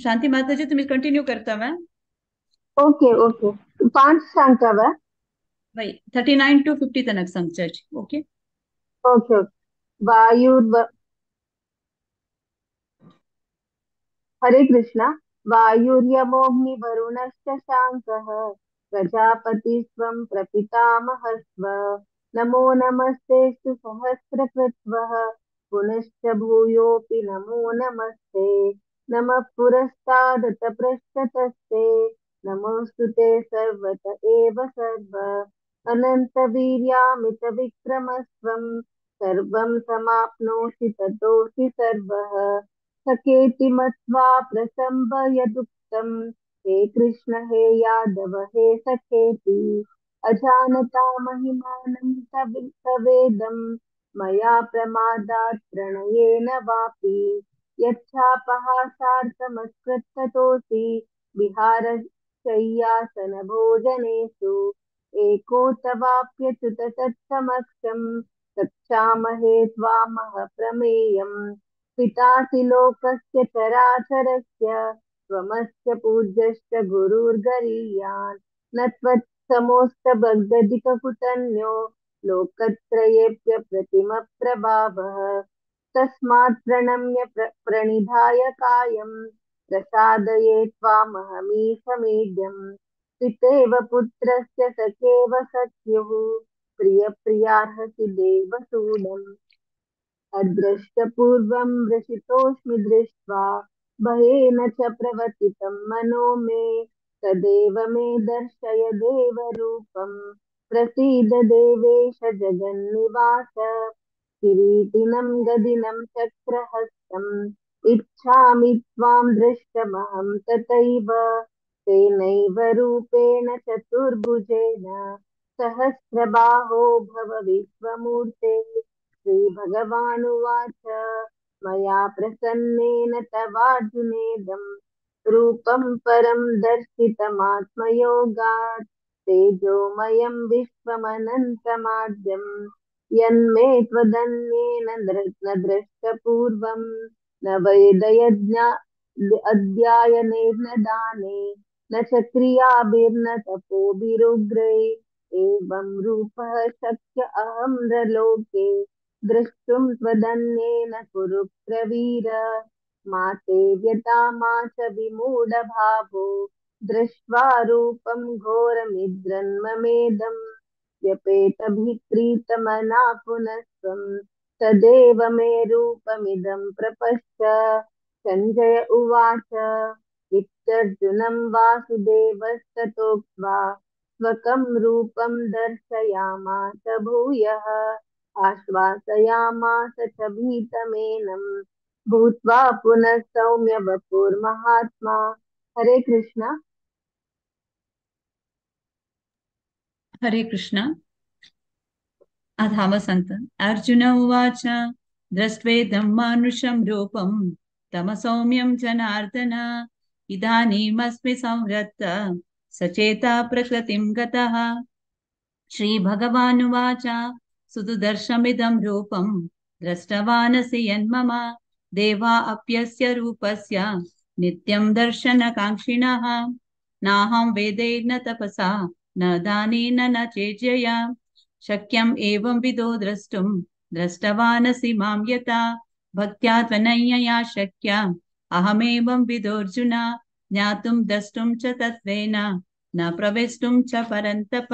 शांती माताजी तुम्ही कंटिन्यू करता वा ओके ओके 5 सांगतावा बाई 39 to 50 तनक सांगचाची ओके ओके वायुर्व हरे कृष्ण वायुर्यमोऽग्निवरुणश्च शाङ्कः प्रजापतिस्त्वं प्रपितामहस्त्व नमो नमस्तेऽस्तु सहस्रकृत्वः पुनश्च भूयोऽपि नमो नमस्ते नमः पुरस्तादत पृष्ठतस्ते नमोऽस्तु ते सर्वत एव सर्व अनन्तवीर्यामितविक्रमस्त्वं सर्वं समाप्नोषि ततोऽसि सर्वः सखेति मत्वा प्रसम्भयदुक्तम् हे कृष्ण हे यादव हे सखेति अजानता महिमानं तवेदं मया प्रमादात् प्रणयेन वापि यच्छापहासार्थमस्कृततोऽसि विहारशय्यासनभोजनेषु एको तवाप्यच्युत तत्समक्षम् चक्षामहे त्वामः प्रमेयम् पितासि लोकस्य चराचरस्य त्वमस्य पूज्यश्च गुरुर्गरीयान् न त्वत्समोऽस्तबद्धदिककुतन्यो लोकत्रयेऽप्यप्रतिमप्रभावः तस्मात् प्रणम्य प्रणिधाय कायं प्रसादये त्वामहमीशमीड्यम् पितेव पुत्रस्य सखेव सख्युः प्रियप्रियार्हसि देवसूदम् अदृष्टपूर्वं वृषितोऽस्मि दृष्ट्वा भयेन च प्रवर्तितं मनो मे तदेव मे दर्शय देवरूपं प्रसीद देवेश जगन्निवास किरीटिनं गदिनं चक्रहस्तम् इच्छामि त्वां दृष्टमहं तथैव तेनैव रूपेण चतुर्भुजेन सहस्रबाहो भव विश्वमूर्ते श्रीभगवानुवाच मया प्रसन्नेन तवार्जुनेदं रूपं परं दर्शितमात्मयोगात् तेजोमयं विश्वमनन्तमाद्यं यन्मे त्वदन्येन न दृष्टपूर्वं न वेदयज्ञा अध्यायनेन दाने न च क्रियाभिर्न तपोभिरुग्रै एवं रूपः शक्य अहं नृलोके द्रष्टुं त्वदन्येन कुरु प्रवीर मा ते व्यथा मा च विमूढभावो दृष्ट्वा रूपं घोरमिद्रन्ममेदम् व्यपेतभिप्रीतमना पुनस्त्वं तदेव मे रूपमिदं प्रपश्य सञ्जय उवाच इत्यर्जुनं वासुदेवस्ततोक्त्वा स्वकं रूपं दर्शयामास भूयः आश्वासयामास च भीतमेनं भूत्वा पुनः सौम्य वपुर्महात्मा। हरे कृष्ण। हरे कृष्ण। अधामसन्त अर्जुन उवाच दृष्ट्वेदं मानुषं रूपं तम सौम्यं जनार्दन इदानीमस्मि संवृत्त सचेता प्रकृतिं गतः। श्रीभगवानुवाच सुदुदर्शमिदं रूपं दृष्टवानसि यन्मम देवा अप्यस्य रूपस्य नित्यं दर्शनकाङ्क्षिणः नाहं वेदैर्न तपसा न दानेन न चेज्यया शक्यम् एवं विदो द्रष्टुं दृष्टवानसि मां यथा भक्त्या त्वनन्यया शक्या अहमेवं विदोऽर्जुन ज्ञातुं द्रष्टुं च तत्त्वेन न प्रवेष्टुं च परन्तप।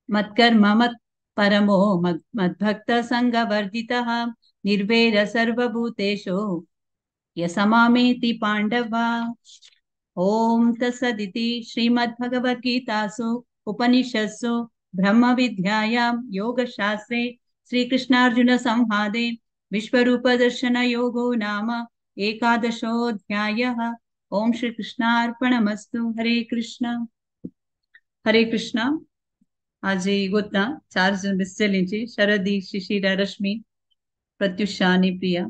मत्कर्म मत्परमो मद्भक्तसङ्गवर्जितः निर्वैर सर्वभूतेषु यसमामेति पाण्डव। ॐ तत्सदिति श्रीमद्भगवद्गीतासु उपनिषत्सु ब्रह्मविद्यायां योगशास्त्रे श्रीकृष्णार्जुनसंवादे विश्वरूपदर्शनयोगो नाम एकादशोऽध्यायः। ॐ श्रीकृष्णार्पणमस्तु। हरे कृष्ण। हरे कृष्ण। આજે ગોતના 4 જણ બેસેલી છે શરદી શિશિરા રશ્મિ પ્રત્યુષા અને પ્રિયા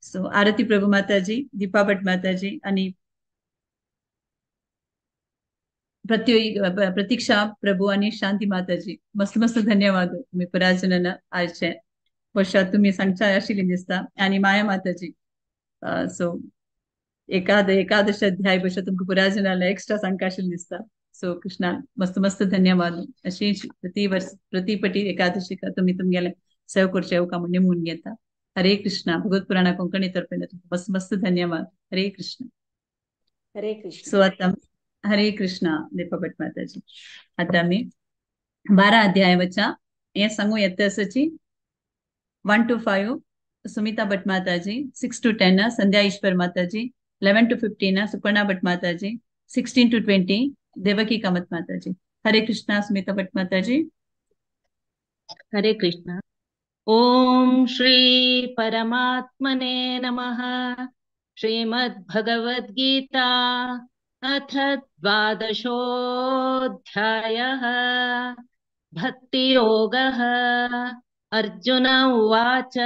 સો આરતી પ્રભુ માતાજી દીપા ભટ્ટ માતાજી અને પ્રતીક્ષા પ્રભુ અને શાંતિ માતાજી मस्त मस्त धन्यवाद तुम्ही पराजनाना आजच्या वर्षात तुम्ही सांगता आशिल्ली दिसता आणि माया माताजी सो एकादश अध्याय वर्षा तुमकां पुराजनाला एक्स्ट्रा सांगता आशिल्ली दिसता। सो कृष्णा मस्त मस्त धन्यवाद अशी प्रतिपटी एकादशी का तुम्ही तुमगेले सेव करचे का म्हणजे नेमून घेता। हरे कृष्णा। भगवत पुराणा कोंकणी तर्फे मस्त मस्त धन्यवाद। हरे कृष्ण। हरे कृष्ण। सो आता हरे कृष्णा दीपा भट्ट माताजी आता आम्ही 12 अध्याय वचा हे सांगू येतसची 1 to 5 सुमिता भट्ट माताजी 6 to 10 संध्या ईश्वर माताजी 11 to 15 सुपर्णा भट्ट माताजी 16 to 20 देवकी कामत माताजी। हरे कृष्णा सुमिता भट्ट माताजी। हरे कृष्ण। ओम श्री परमात्मने नमः। श्रीमद्भगवद्गीता अथ 12 भक्तियोगः। अर्जुन उवाच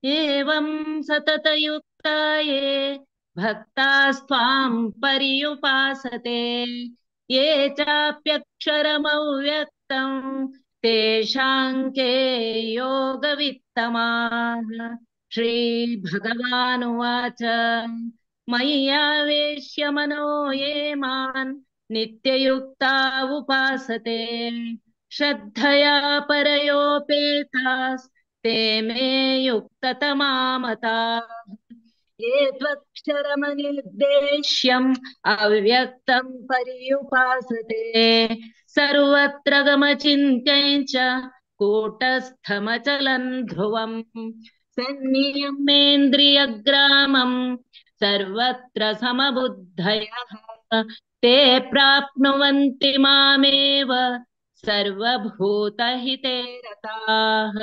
एवं सततयुक्ता ये भक्तास्त्वां पर्युपासते ये चाप्यक्षरमव्यक्तं युक्तं तेषां के योगवित्तमाः। श्रीभगवानुवाच मय्यावेश्य मनो ये मां नित्ययुक्ता उपासते श्रद्धया परयोपेतास्ते मे युक्ततमा मताः। ये त्वक्षरमनिर्देश्यम् अव्यक्तं पर्युपासते सर्वत्र गमचिन्त्यं च कूटस्थमचलं ध्रुवम् सन्नियमेन्द्रियग्रामं सर्वत्र समबुद्धयः ते प्राप्नुवन्ति मामेव सर्वभूतहिते रताः।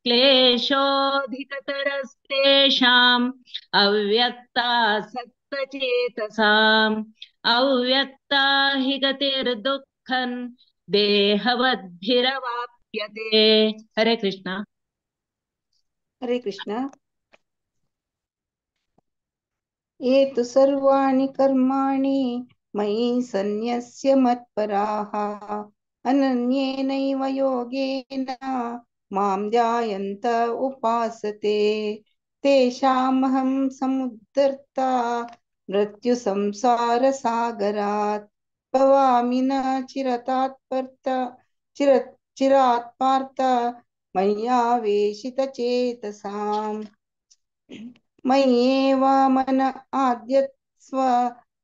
क्लेशोऽधिकतरस्तेषाम् अव्यक्तासक्तचेतसाम् अव्यक्ता हि गतिर्दुःखं देहवद्भिरवाप्यते। हरे कृष्ण। हरे कृष्ण। ये तु सर्वाणि कर्माणि मयि सन्न्यस्य मत्पराः अनन्येनैव योगेन मां ध्यायन्त उपासते तेषामहं समुद्धर्ता मृत्युसंसारसागरात् भवामि न चिरात् पार्थ मय्यावेशितचेतसाम्। मय्येव मन आद्यस्व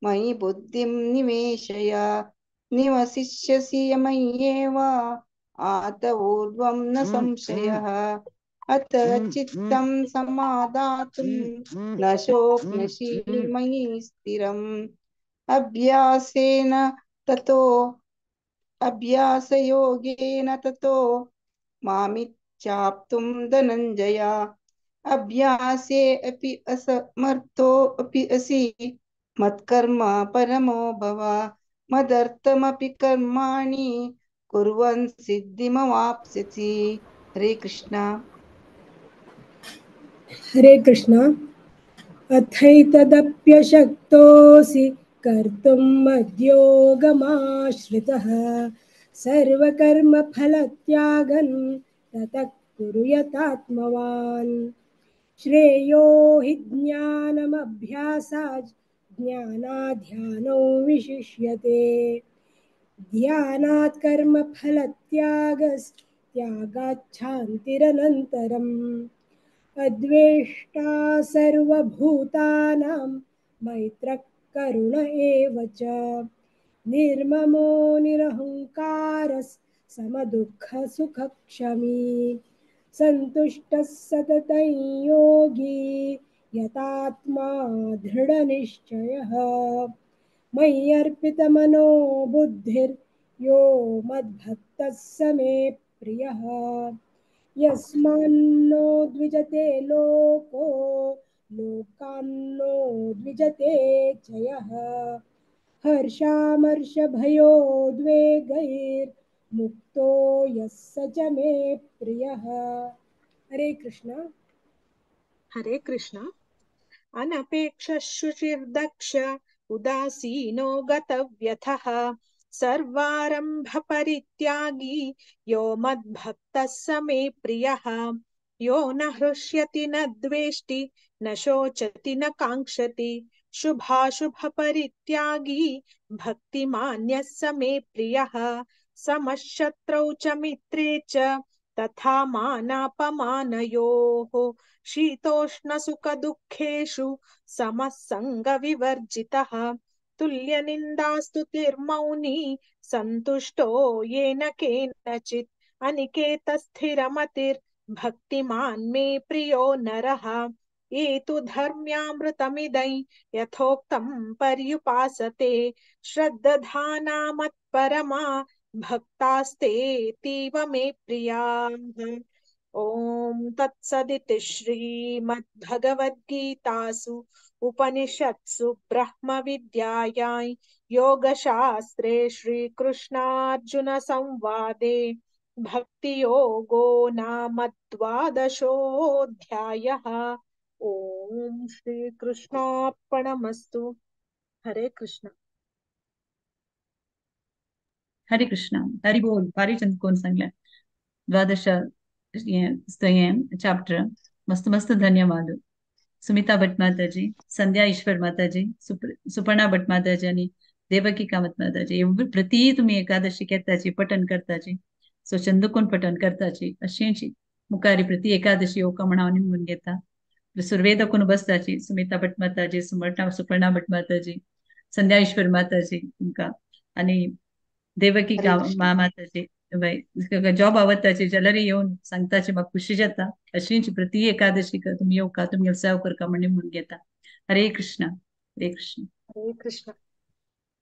मयि बुद्धिं निवेशय निवसिष्यसि मय्येव आत ऊर्ध्वं न संशयः। अत चित्तं समादातुं न शोक्नोषि मयि स्थिरम् अभ्यासयोगेन ततो मामिच्छाप्तुं धनञ्जय। अभ्यासे अपि असमर्थो अपि असि मत्कर्म परमो भव मदर्थमपि कर्माणि कुर्वन् सिद्धिमवाप्स्यसि। हरे कृष्ण। हरे कृष्ण। अथैतदप्यशक्तोऽसि कर्तुं मद्योगमाश्रितः सर्वकर्मफलत्यागं ततः कुरु यतात्मवान्। श्रेयो हि ज्ञानमभ्यासात् ज्ञानाध्यानो विशिष्यते ध्यानात् कर्मफलत्यागात् शान्तिरनन्तरम्। अद्वेष्टा सर्वभूतानां मैत्रः करुण एव च निर्ममो निरहङ्कारः समदुःखसुखक्षमी सन्तुष्टः सततं योगी यतात्मा दृढनिश्चयः। मय्यर्पितमनो बुद्धिर्यो मद्भक्तः स मे प्रियः। यस्मान्नो द्विजते लोको लोकान्नो द्विजते च यः हर्षामर्षभयोद्वेगैर्मुक्तो यः स च मे प्रियः। हरे कृष्ण। हरे कृष्ण। अनपेक्षशुचिर्दक्ष उदासीनो गतव्यथः सर्वारम्भपरित्यागी यो मद्भक्तः स मे प्रियः। यो न हृष्यति न द्वेष्टि न शोचति न काङ्क्षति शुभाशुभपरित्यागी भक्तिमान्यः स मे प्रियः। समशत्रौ च मित्रे च तथा मानापमानयोः शीतोष्णसुखदुःखेषु समः सङ्गविवर्जितः। तुल्यनिन्दास्तुतिर्मौनी सन्तुष्टो येन केनचित् अनिकेतस्थिरमतिर्भक्तिमान् मे प्रियो नरः। ये तु धर्म्यामृतमिदं यथोक्तं पर्युपासते श्रद्धाना मत्परमा भक्तास्तेऽतीव मे प्रियाः। ॐ तत्सदिति श्रीमद्भगवद्गीतासु उपनिषत्सु ब्रह्मविद्यायां योगशास्त्रे श्रीकृष्णार्जुनसंवादे भक्तियोगो नाम द्वादशोऽध्यायः। ॐ श्रीकृष्णार्पणमस्तु। हरे कृष्ण। हरे कृष्ण हरि बोल भारीचंद कोण सांगल्या द्वादश चॅप्टर मस्त मस्त धन्यवाद सुमिता भट माताजी संध्या ईश्वर माताजी सुपर्णा भट माताजी आणि देवकी कामत माताजी एवढी प्रति तुम्ही एकादशी घेताची पठण करताची सो चंदकोन पठण करताची अशीची मुखारी प्रति एकादशी योका म्हणावून निघून घेता सुर्वेद कोण बसताची सुमिता भट माताजी सुपर्णा भट माताजी संध्या ईश्वर माताजी तुमका आणि देवकी हरे का कृष्ण माताजी जॉब आवडताची जलरी येऊन सांगताची मग खुशी जाता अशीची प्रति एकादशी का तुम्ही येऊ का तुम्ही सेव करका म्हणजे म्हणून घेता हरे कृष्ण हरे कृष्ण हरे कृष्ण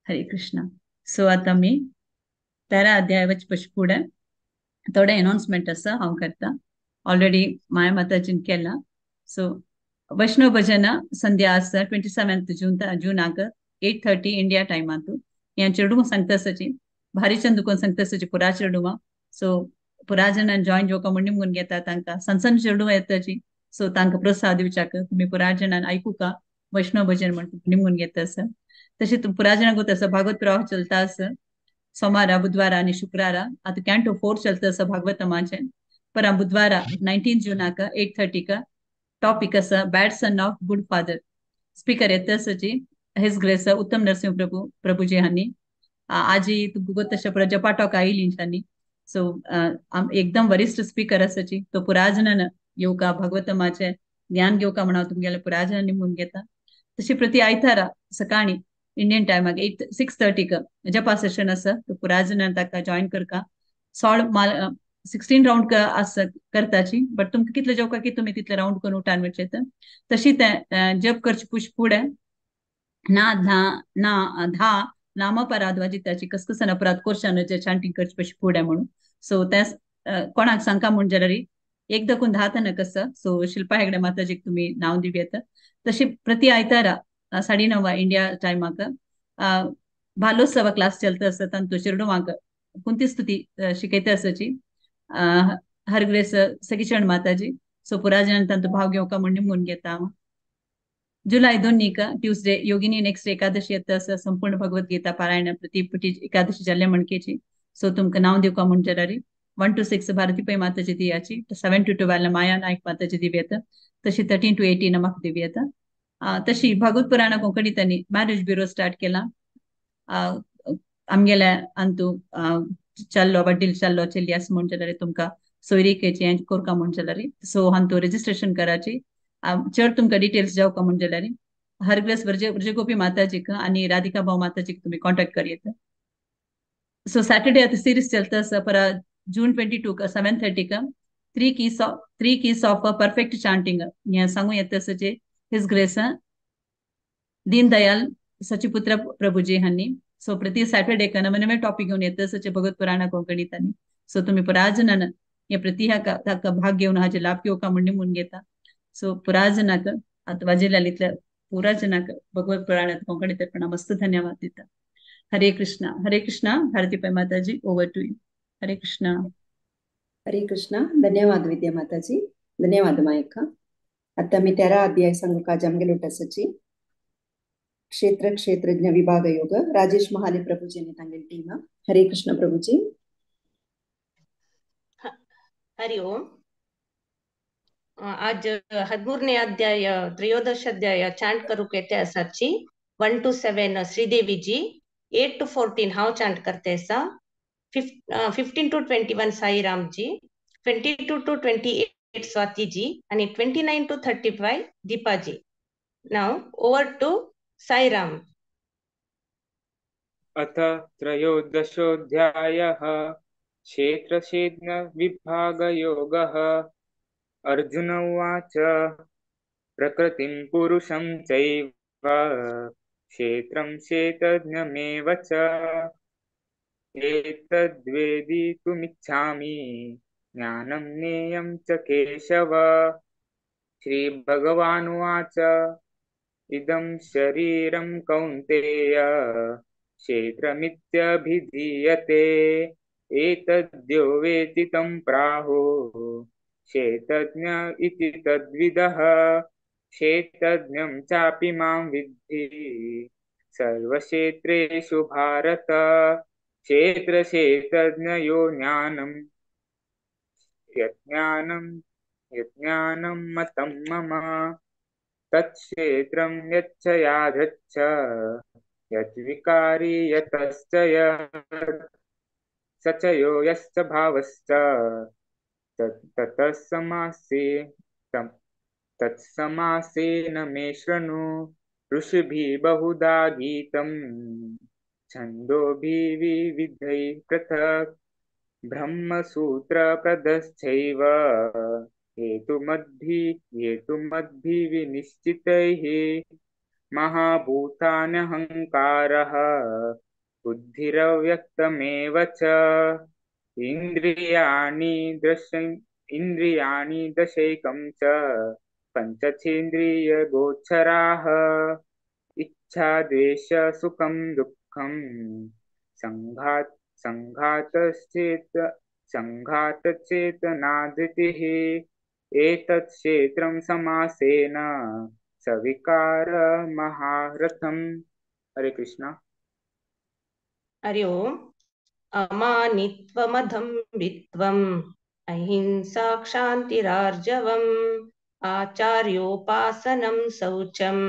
हरे कृष्ण सो आता मी 13 अध्यायावच पुढे थोडे अनाउन्समेंट असा हांव करता ऑलरेडी माया माताजीन केला सो वैष्णव भजन संध्या आसा 27th जूनाक 8:30 इंडिया टायमात या चेडू सांगतासची भारीचंद दुकोन सांगतासची पुरा चेडूमा सो पुरा जणांना जॉईन जोका म्हणून म्हणून घेता तांका सनसन चेडू येताची सो तांका प्रसाद दिवचाक तुम्ही पुरा जणांना ऐकू का वैष्णव भजन म्हणून म्हणून घेता सर तसे पुरा जणांक होता भागवत प्रवाह चलता असं सोमारा बुधवार आणि शुक्रारा आता कॅन्टो 4 चलता भागवतमाचे पर बुधवार 19 जूनाक 8:30 का टॉपिक असा bad son of good father speaker येतसची हिज ग्रेस उत्तम नरसिंह प्रभुजी हांनी आजी तुमको तशा पुरा जपाटॉक आयली इंशांनी सो एकदम वरिष्ठ स्पीकर असाची तो पुराजनान येवका भगवतमाचे ज्ञान घेवका म्हणा तुमगेले पुराजनांनी म्हणून घेता तशी प्रति आयतारा सकाळी इंडियन टायमाक 6:30 का जपा सेशन असा तो पुराजनान ताका जॉईन करका 16 राउंड का असं करताची बट तुमका कितले जेवका की तुम्ही तितले राउंड करून उठान वचेत तशी ते जप करची पुश पुढे ना धा नामपराध वाजिताची कसकसन अपराध कोर्शान जे चांटिंग करची पशी पुढे म्हणून सो त्या कोणाक सांगा म्हणून जरी एकदा कोण 10 तन कसं सो शिल्पा हेगडे माताजीक तुम्ही नाव दिव्यात तशी प्रति आयतारा 9:30 इंडिया टायमाक भालोत्सव क्लास चलता असत आणि तो शिरडोमाक कुंती स्तुती शिकयता असाची हरग्रेस सगीचरण माताजी सो पुराजन तांचो भाव घेवका म्हणून घेता जुलै 2 का ट्यूसडे योगिनी नेक्स्ट एकादशी येता असं संपूर्ण भगवद्गीता पारायण प्रतिपटी एकादशी जाल्ले म्हणकेची सो तुमका नाव दिवका म्हणजे जरी 1 to 6 भारती पै माताजी दियाची 7 to 12 माया नायक माताजी दिव्यत तशी 13 to 18 म्हाका दिव्यत तशी भागवत पुराण कोंकणी त्यांनी मॅरेज ब्युरो स्टार्ट केला आमगेल्या अंतू चल्लो बड्डील चल्लो चली असं म्हणजे तुमका सोयरीकेची कोरका म्हणजे सो हांतू रजिस्ट्रेशन कराची चड तुमका डिटेल्स जावका म्हणजे हरग्रेस वर्जगोपी माताजीक आणि राधिका भाऊ माताजीक तुम्ही कॉन्टॅक्ट करियेत सो सॅटरडे आता सीरीज चलता पर जून 22 का 7:30 का 3 keys ऑफ परफेक्ट चांटिंग या सांगू येता सचे हिज ग्रेस दीनदयाल सचिपुत्र प्रभुजी हांनी सो प्रति सॅटरडे का नवे टॉपिक घेऊन येतं सचे भगवत पुराण कोंकणीतानी सो तुम्ही पुराजनान या प्रति ह्या भाग घेऊन हाचे लाभ घेवका म्हणून घेता सो पुराजनाक आता वाजिल्यातल्या पुराजनाक भगवत पुराणात कोंकणी तर्पणा मस्त धन्यवाद देता हरे कृष्णा भारती पै माताजी ओवर टू यू हरे कृष्णा हरे कृष्णा धन्यवाद विद्या माताजी धन्यवाद मायका आता मी 13 अध्याय सांगू का जमगे लोटसची क्षेत्र क्षेत्रज्ञ विभाग योग राजेश महाले प्रभुजीने तांगेल टीम हरे कृष्ण प्रभुजी हरि ओम आज 13ನೇ अध्याय 13th अध्याय चांट करूक येते असाची 1 to 7 श्रीदेवी जी 8 to 14 हाव चांट करते असा 15 to 21 साई राम जी 22 to 28 स्वाति जी आणि 29 to 35 Deepa ji now over to Sai Ram अथ त्रयोदशोऽध्यायः क्षेत्रक्षेत्र विभागयोगः अर्जुन उवाच प्रकृतिं पुरुषं चैव क्षेत्रं क्षेत्रज्ञमेव च एतद्वेदितुमिच्छामि ज्ञानं ज्ञेयं च केशव श्रीभगवानुवाच इदं शरीरं कौन्तेय क्षेत्रमित्यभिधीयते एतद्यो वेति तं प्राहो क्षेत्रज्ञ इति तद्विदः क्षेत्रज्ञं चापि मां विद्धि सर्वक्षेत्रेषु भारत क्षेत्रक्षेत्रज्ञयो ज्ञानं यज्ञानं मतं मम तत्क्षेत्रं यच्च यादृच्च यद्विकारी यतश्च यत् स च यो यश्च भावश्च ततः तत्समासेन मे शृणु ऋषिभिः बहुधा गीतं छन्दोभिः विविधैः पृथक् ब्रह्मसूत्रपदश्चैव हेतुमद्भिः विनिश्चितैः महाभूतान्यहङ्कारः बुद्धिरव्यक्तमेव च इन्द्रियाणि दशैकं च पञ्चचेन्द्रियगोचराः इच्छा द्वेष सुखं दुःखं संघातचेतना धृतिः एतत् क्षेत्रं समासेन सविकार महारथम्। हरे कृष्णा। हरि ओम्। अमानित्वमदम्भित्वम् अहिंसा क्षान्तिरार्जवम् आचार्योपासनं शौचं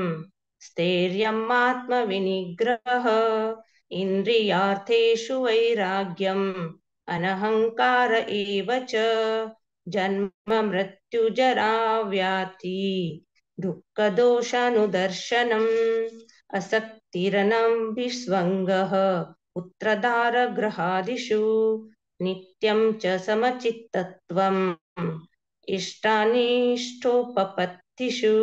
स्थैर्यम् आत्मविनिग्रहः इन्द्रियार्थेषु वैराग्यम् अनहङ्कार एव च जन्म मृत्युजरा व्याधि दुःखदोषानुदर्शनम् असक्तिरनभिस्वङ्गः पुत्रदारगृहादिषु नित्यं च समचित्तत्वम् इष्टानिष्टोपपत्तिषु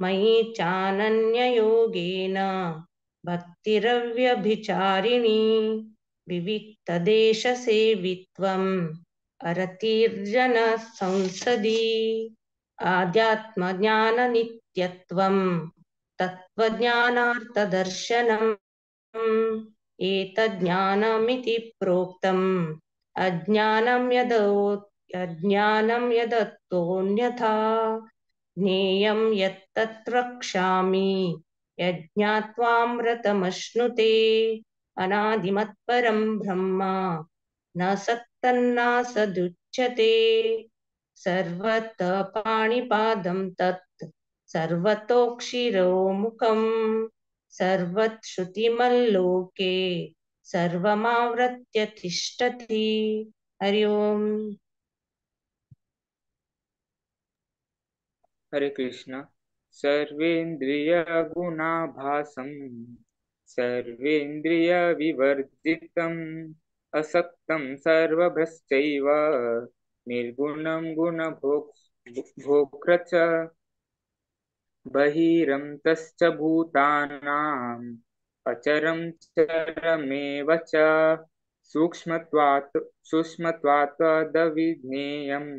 मयि चानन्ययोगेन भक्तिरव्यभिचारिणी विविक्तदेशसेवित्वम् अरतिर्जनसंसदि आध्यात्मज्ञाननित्यत्वम् तत्त्वज्ञानार्थदर्शनम् एतज्ज्ञानमिति प्रोक्तम् अज्ञानं यदतोऽन्यथा ज्ञेयं यत्तत् वक्ष्यामि यज्ञात्वामृतमश्नुते अनादिमत्परं ब्रह्म न सत्तन्नासदुच्यते सर्वतः पाणिपादं तत् सर्वतोक्षिरोमुखम् सर्वश्रुतिमल्लोके सर्वमावृत्य तिष्ठति। हरि ओम्। हरे कृष्ण। सर्वेन्द्रियगुणाभासं सर्वेन्द्रियविवर्जितम् असक्तं सर्वभ्रश्चैव निर्गुणं गुणभोक्तृ च बहिरन्तश्च भूतानाम् अचरं चरमेव च सूक्ष्मत्वात्तदविज्ञेयम्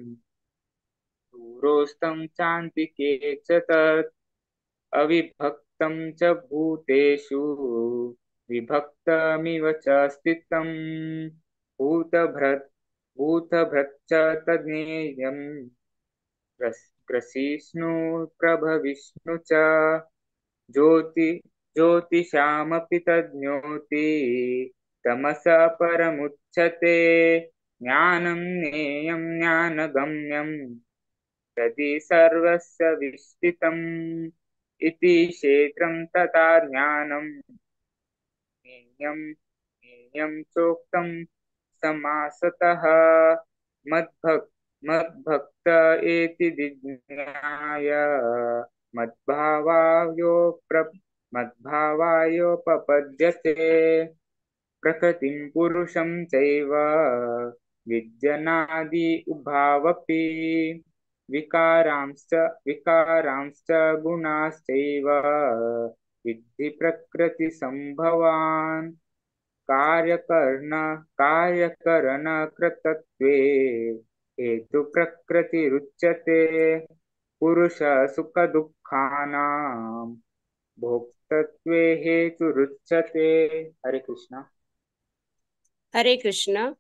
दूरोस्तं चान्तिके च तत् अविभक्तं च भूतेषु विभक्तमिव च स्थितं भूतभृच्च तज्ज्ञेयम् ग्रसिष्णु प्रभविष्णु च ज्योतिषामपि तज्ज्ञोति तमसः परमुच्यते ज्ञानं ज्ञेयं ज्ञानगम्यं यदि सर्वस्य विष्टितम् इति क्षेत्रं तथा ज्ञानं ज्ञेयं चोक्तं समासतः मद्भक्त एति विज्ञाय मद्भावायोपपद्यते प्रकृतिं पुरुषं चैव विद्यनादि उभावपि विकारांश्च गुणाश्चैव विद्धि प्रकृतिसम्भवान् कार्यकरणकृतत्वे हेतु प्रकृतिरुच्यते पुरुष सुख दुःखानां भोक्तृत्वे हेतुरुच्यते। हरे कृष्ण। हरे कृष्ण।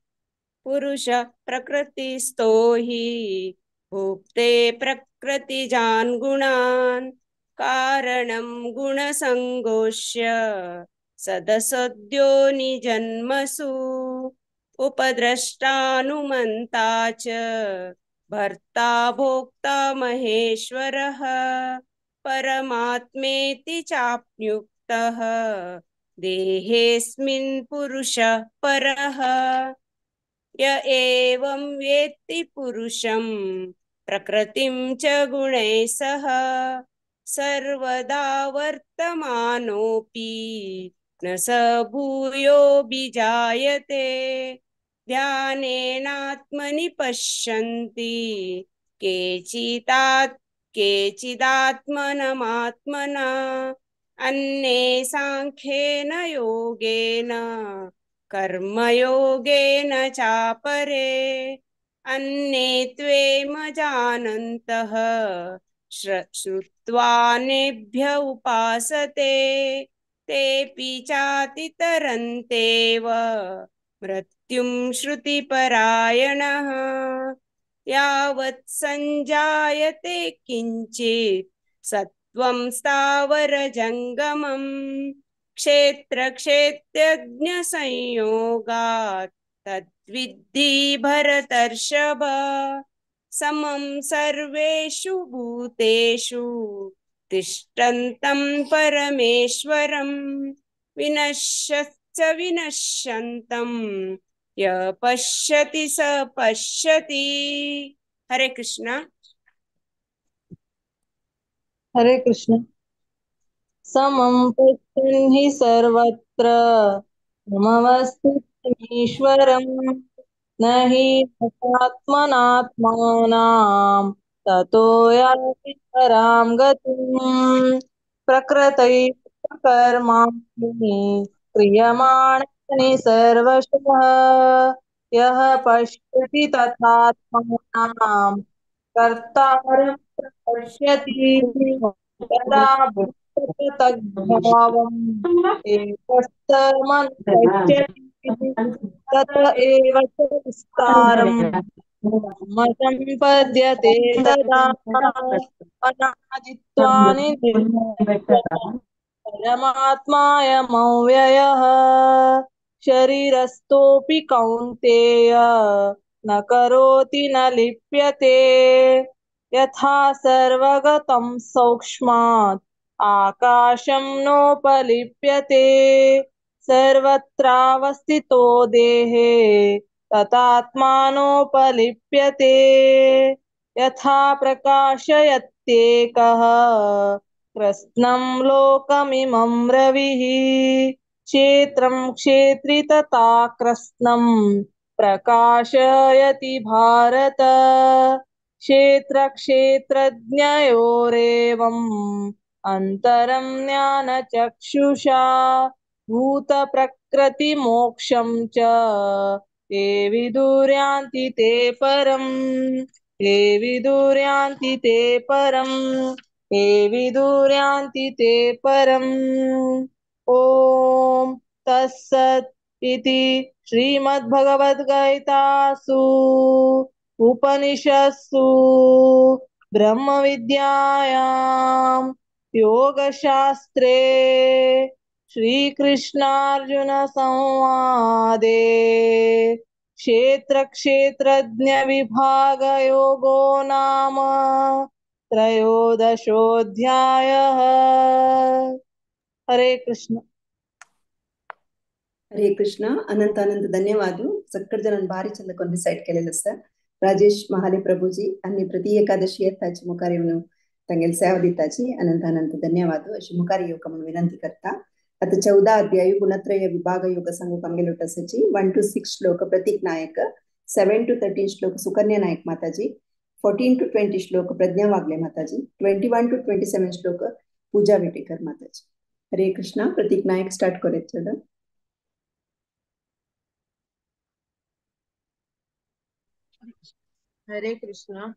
पुरुष प्रकृतिस्थो हि भुक्ते प्रकृतिजान् गुणान् कारणं गुणसङ्गोष्य सदसद्यो निजन्मसु उपद्रष्टानुमन्ता च भर्ता भोक्ता महेश्वरः परमात्मेति चाप्युक्तः देहेऽस्मिन् पुरुषः परः य एवं वेत्ति पुरुषं प्रकृतिं च गुणैः सह सर्वदा वर्तमानोऽपि न स भूयोऽभिजायते ध्यानेनात्मनि पश्यन्ति केचिदात्मनमात्मना अन्ये साङ्ख्येन योगेन कर्मयोगेन चापरे अन्ये त्वेमजानन्तः श्रुत्वानेभ्य उपासते तेऽपि चातितरन्तेव मृत्युं श्रुतिपरायणः यावत् सञ्जायते किञ्चित् सत्त्वं स्थावरजङ्गमम् क्षेत्रक्षेत्रज्ञसंयोगात् तद्विद्धि भरतर्षभ समं सर्वेषु भूतेषु तिष्ठन्तं परमेश्वरं विनश्यश्च विनश्यन्तं यः पश्यति स पश्यति। हरे कृष्ण। हरे कृष्ण। समं पश्यन् हि सर्वत्र समवस्थितमीश्वरं न हि आत्मनात्मानां ततो याति परां गतिम् प्रकृतैः कर्माणि क्रियमाणानि सर्वशः यः पश्यति तथात्मानं कर्तारं पश्यति तदा तद्भावम् एकस्तमनुपश्यति तत एव च विस्तारम् सम्पद्यते तदा अनादित्वानि परमात्मायमव्ययः शरीरस्थोऽपि कौन्तेय न करोति न लिप्यते यथा सर्वगतं सौक्ष्मात् आकाशं नोपलिप्यते सर्वत्रावस्थितो देहे तथात्मानोपलिप्यते यथा प्रकाशयत्येकः कृत्स्नं लोकमिमं रविः क्षेत्रं क्षेत्री तथा कृत्स्नं प्रकाशयति भारत क्षेत्रक्षेत्रज्ञयोरेवम् अन्तरं ज्ञानचक्षुषा भूतप्रकृतिमोक्षं च ये विदुर्यान्ति ते परम् ये विदुर्यान्ति ते परम् ये विदुर्यान्ति ते परम् ॐ तत्सत् इति श्रीमद्भगवद्गीतासु उपनिषत्सु ब्रह्मविद्यायां योगशास्त्रे श्रीकृष्णार्जुनसंवादे क्षेत्रक्षेत्रज्ञविभागयोगो नाम त्रयोदशोऽध्यायः। हरे कृष्ण. हरे कृष्ण. अनंत अनंत धन्यवाद. सगळे जण भारी चंद कोण रिसाइट केलेलं असतं. राजेश महाले प्रभुजी आणि प्रति एकादशी येताची मुखार येऊन तांगेल सेवा दिताची अनंत अनंत धन्यवाद अशी मुखार येऊ का म्हणून विनंती करता. आता 14 अध्याय गुणत्रय विभाग योग सांगू कामगेलो तसची 1 to 6 श्लोक प्रतीक नायक, 7 to 13 श्लोक सुकन्या नायक माताजी, 14 to 20 श्लोक प्रज्ञा वागले माताजी, 21 to 27 श्लोक पूजा वेटेकर माताजी. हरे कृष्ण. प्रतीक नायक स्टार्ट करेत चला. हरे कृष्ण.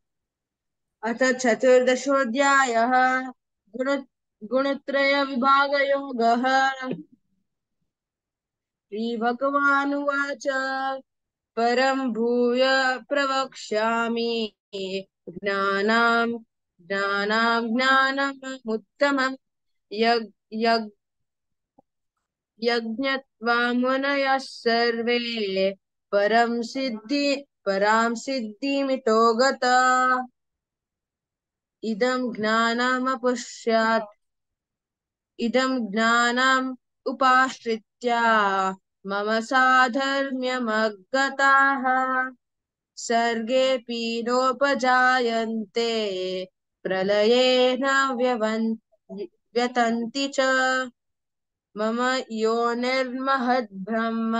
अथ चतुर्दशोऽध्यायः गुणत्रयविभागयोगः. श्रीभगवानुवाच परं भूय प्रवक्ष्यामि ज्ञानमुत्तमं यज्ञत्वा मुनयः सर्वे परां सिद्धिमितो गता इदं ज्ञानम् उपाश्रित्य मम साधर्म्यमगताः सर्गेऽपि नोपजायन्ते प्रलये न व्यतन्ति च मम योनिर्महद्ब्रह्म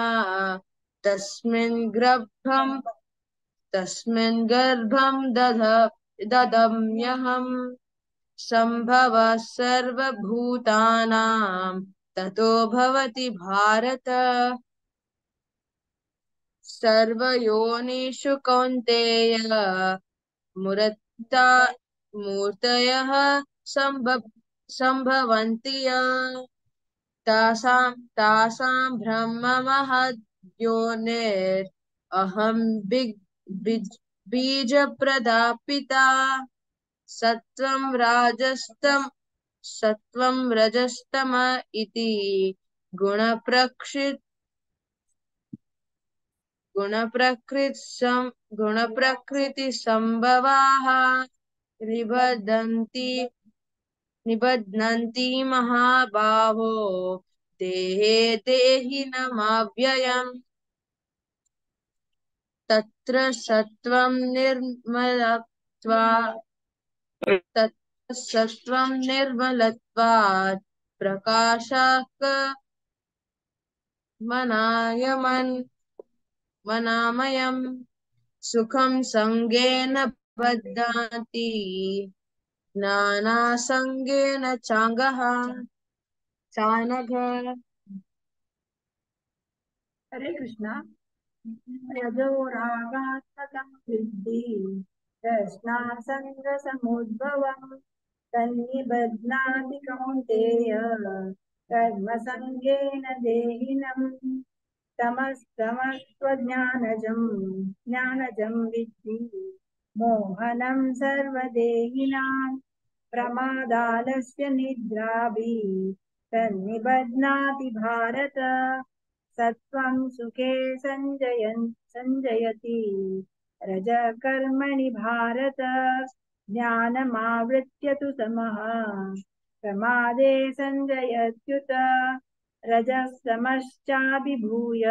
तस्मिन् गर्भं ददम्यहम् सम्भवः सर्वभूतानां ततो भवति भारत सर्वयोनिषु कौन्तेय मूर्तयः सम्भवन्ति तासां ब्रह्ममहद्योनिर् अहं बीजप्रदा पिता सत्वं रजस्तम इति गुणप्रकृतिसम्भवाः निबध्नन्ति महाबाहो देहे देहिनमव्ययम् तत्र सत्त्वं निर्मलत्वात् प्रकाशकमनामयम् सुखं सङ्गेन बध्नाति ज्ञानासङ्गेन चानघ हरे कृष्णा रजोरागात्मकं विद्धि तृष्णासङ्गसमुद्भवम् तन्निबध्नाति कौन्तेय कर्मसङ्गेन देहिनम् ज्ञानजं विद्धि मोहनं सर्वदेहिनां प्रमादालस्य निद्राभिः तन्निबध्नाति भारत सत्त्वं सुखे संजयति रजकर्मणि भारत ज्ञानमावृत्य तु तमः प्रमादे संजयत्युत रजस्तमश्चाभिभूय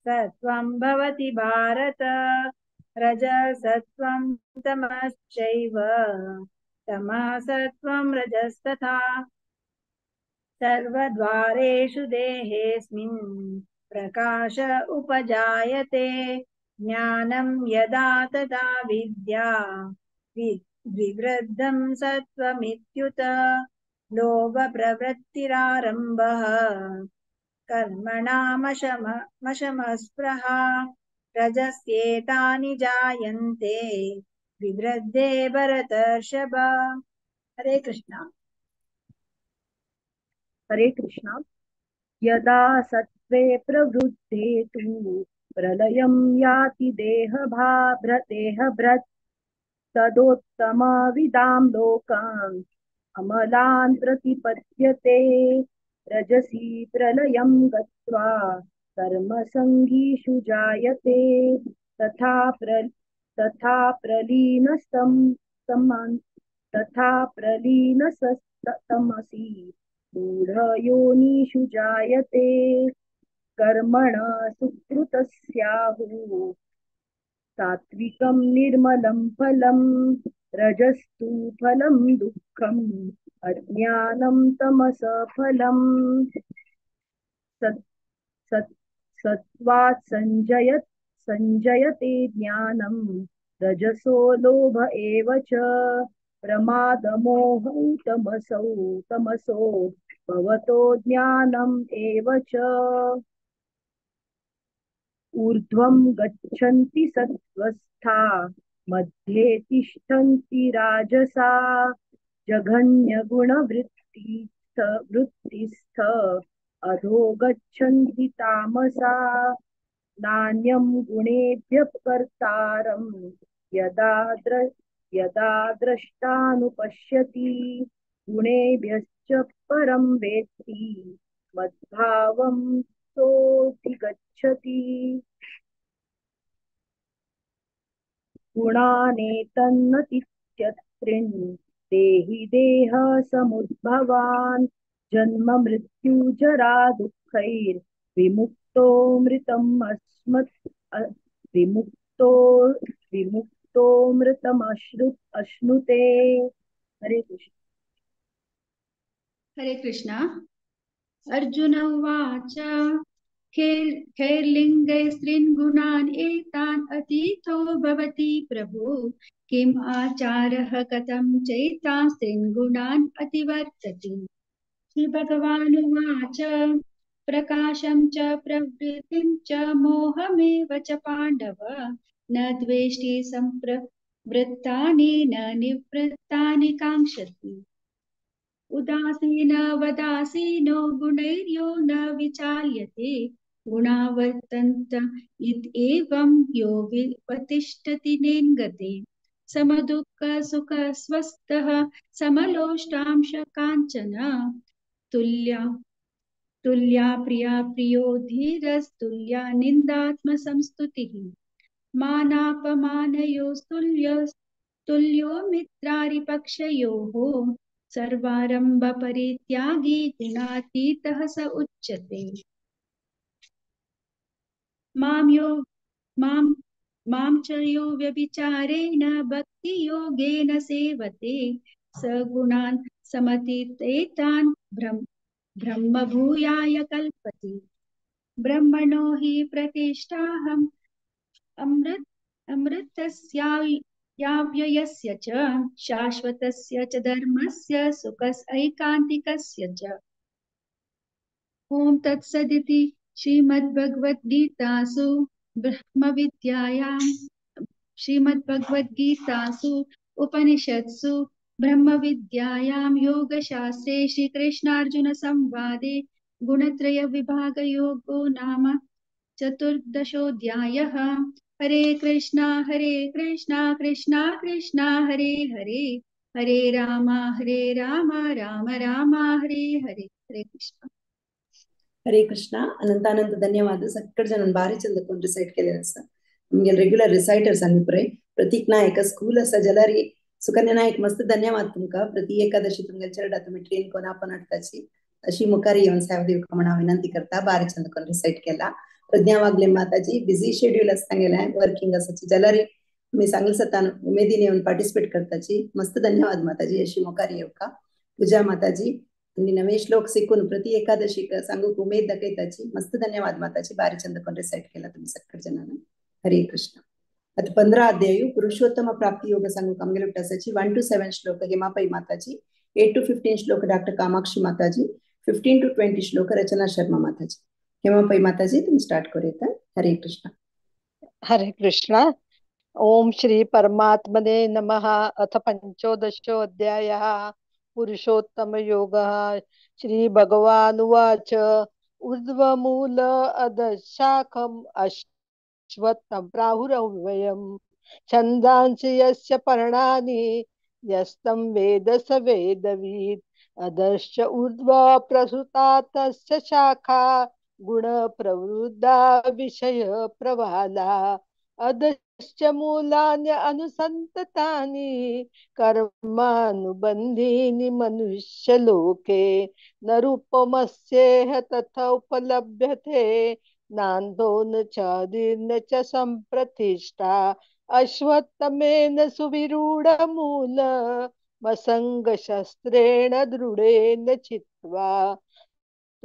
सत्त्वं भवति भारत रजसत्त्वं तमश्चैव तमः सत्त्वं रजस्तथा सर्वद्वारेषु देहेऽस्मिन् प्रकाश उपजायते ज्ञानं यदा तदा विवृद्धं सत्त्वमित्युत लोभप्रवृत्तिरारम्भः कर्मणामशमस्पृहा रजस्येतानि जायन्ते विवृद्धे भरतर्षभ हरे कृष्णा हरे कृष्णा यदा सत्त्वे प्रवृद्धे तु प्रलयं याति देहभृत् तदोत्तमविदां लोकान् अमलान् प्रतिपद्यते रजसि प्रलयं गत्वा कर्मसङ्गीषु जायते तथा प्रलीनस्तमसि मूढयोनिषु जायते कर्मणा सुकृतस्याहुः सात्विकं निर्मलं फलम् रजस्तु फलं दुःखम् अज्ञानं तमसः फलम् सत्त्वात् संजयते ज्ञानं रजसो लोभ एव च प्रमादमोहौ तमसो भवतो ज्ञानम् एव च ऊर्ध्वं गच्छन्ति सत्त्वस्था मध्ये तिष्ठन्ति राजसा जघन्यगुणवृत्तिस्थ अधो गच्छन्ति तामसा नान्यं गुणेभ्यः कर्तारं यदा द्रष्टानुपश्यति गुणेभ्यश्च परं वेत्ति मद्भावं सोऽधिगच्छति गुणानेतन्नतीत्यत्रिन् देहि देह समुद्भवान् जन्म मृत्यु जरा दुःखैर्विमुक्तो मृतम् विमुक्तो विमुक्तो अश्नुते। हरे कृष्ण। हरे कृष्ण। अर्जुन उवाच खैर्लिङ्गै स्त्रीन् गुणान् एतान् अतीतो भवति प्रभो किम् आचारः कथं चैतान् स्त्रीन् गुणान् अतिवर्तति। श्रीभगवानुवाच प्रकाशं च प्रवृत्तिं च मोहमेव च पाण्डव न द्वेष्टि सम्प्रवृत्तानि न निवृत्तानि काङ्क्षति। उदासीनवदासीनो गुणैर्यो न विचाल्यते गुणा वर्तन्त इत्येवं यो विपतिष्ठति नेङ्गते समदुःखसुखस्वस्थः समलोष्टांशकाञ्चन तुल्या प्रिया प्रियो धीरस्तुल्या निन्दात्मसंस्तुतिः मानापमानयोस्तुल्यो मित्रारिपक्षयोः सर्वारम्भपरित्यागी गुणातीतः स उच्यते। मां च यो व्यभिचारेण भक्तियोगेन सेवते स गुणान् समतीतेतान् ब्रह्मभूयाय कल्पते। ब्रह्मणो हि प्रतिष्ठाहम् अमृतस्याव्ययस्य च शाश्वतस्य च धर्मस्य सुखैकान्तिकस्य च। ॐ तत्सदिति श्रीमद्भगवद्गीतासु उपनिषत्सु ब्रह्मविद्यायां योगशास्त्रे श्रीकृष्णार्जुनसंवादे गुणत्रयविभागयोगो नाम चतुर्दशोऽध्यायः। हरे कृष्णा कृष्णा कृष्णा हरे हरे हरे राम राम राम हरे हरे। हरे कृष्ण। ಹರೇ ಕೃಷ್ಣ. ಅನಂತಾನಂತ ಧನ್ಯವಾದ. ಸಕ್ಕಡ ಜನ ಭಾರಿ ಚಂದ ಕೊಂಡು ರಿಸೈಟ್ केलेलं असतं. ನಮಗೆ रेग्युलर रिसाइटर्स आम्ही पुरे प्रतीक नायक स्कूल असा जलारी सुकन्या नायक मस्त धन्यवाद तुमका. प्रति एकादशी तुमच्या चरडा तुम्ही ट्रेन कोण आपण अटकाची अशी मुखारी येऊन साहेब देव म्हणा विनंती करता. भारी चंद ಕೊಂಡು रिसाइट केला. प्रज्ञा वागले माताजी बिझी शेड्यूल असता गेलाय वर्किंग असाची जलारी मी सांगल सतान उमेदीने येऊन पार्टिसिपेट करताची मस्त धन्यवाद माताजी. अशी मुखारी येऊ का पूजा माताजी आणि नवे श्लोक शिकून प्रति एकादशी सांगू उमेद दाखयताची मस्त धन्यवाद माताजी. भारी चंद ಕೊಂಡು रिसाइट केला तुम्ही सगळ जणांना. हरे कृष्ण. आता 15 अध्यायु पुरुषोत्तम प्राप्ती योग सांगू कामगेल उठासाची 1 to 7 श्लोक हेमापई माताजी, 8 to 15 श्लोक डॉक्टर कामाक्षी माताजी, 15 to 20 श्लोक रचना शर्मा माताजी. हेमापई माताजी तुम्ही स्टार्ट करूयात. हरे कृष्ण. हरे कृष्ण. ओम श्री परमात्मने नमः. अथ पंचोदशोऽध्यायः पुरुषोत्तम योगः. श्री भगवानुवाच ऊर्ध्वमूल अधशाखम् अश्वत्थं प्राहुरव्ययम् छन्दांसि यस्य पर्णानि यस्तं वेद स वेदवित् अधश्च ऊर्ध्वा प्रसृता तस्य शाखा गुण प्रवृद्धा विषय प्रवाला अधश्च मूलानि अनुसन्ततानि कर्मानुबन्धीनि मनुष्यलोके न रूपमस्येह तथा उपलभ्यते नान्तो न चादिर्न च सम्प्रतिष्ठा अश्वत्थमेन सुविरूढमूल मसङ्गशस्त्रेण दृढेन चित्वा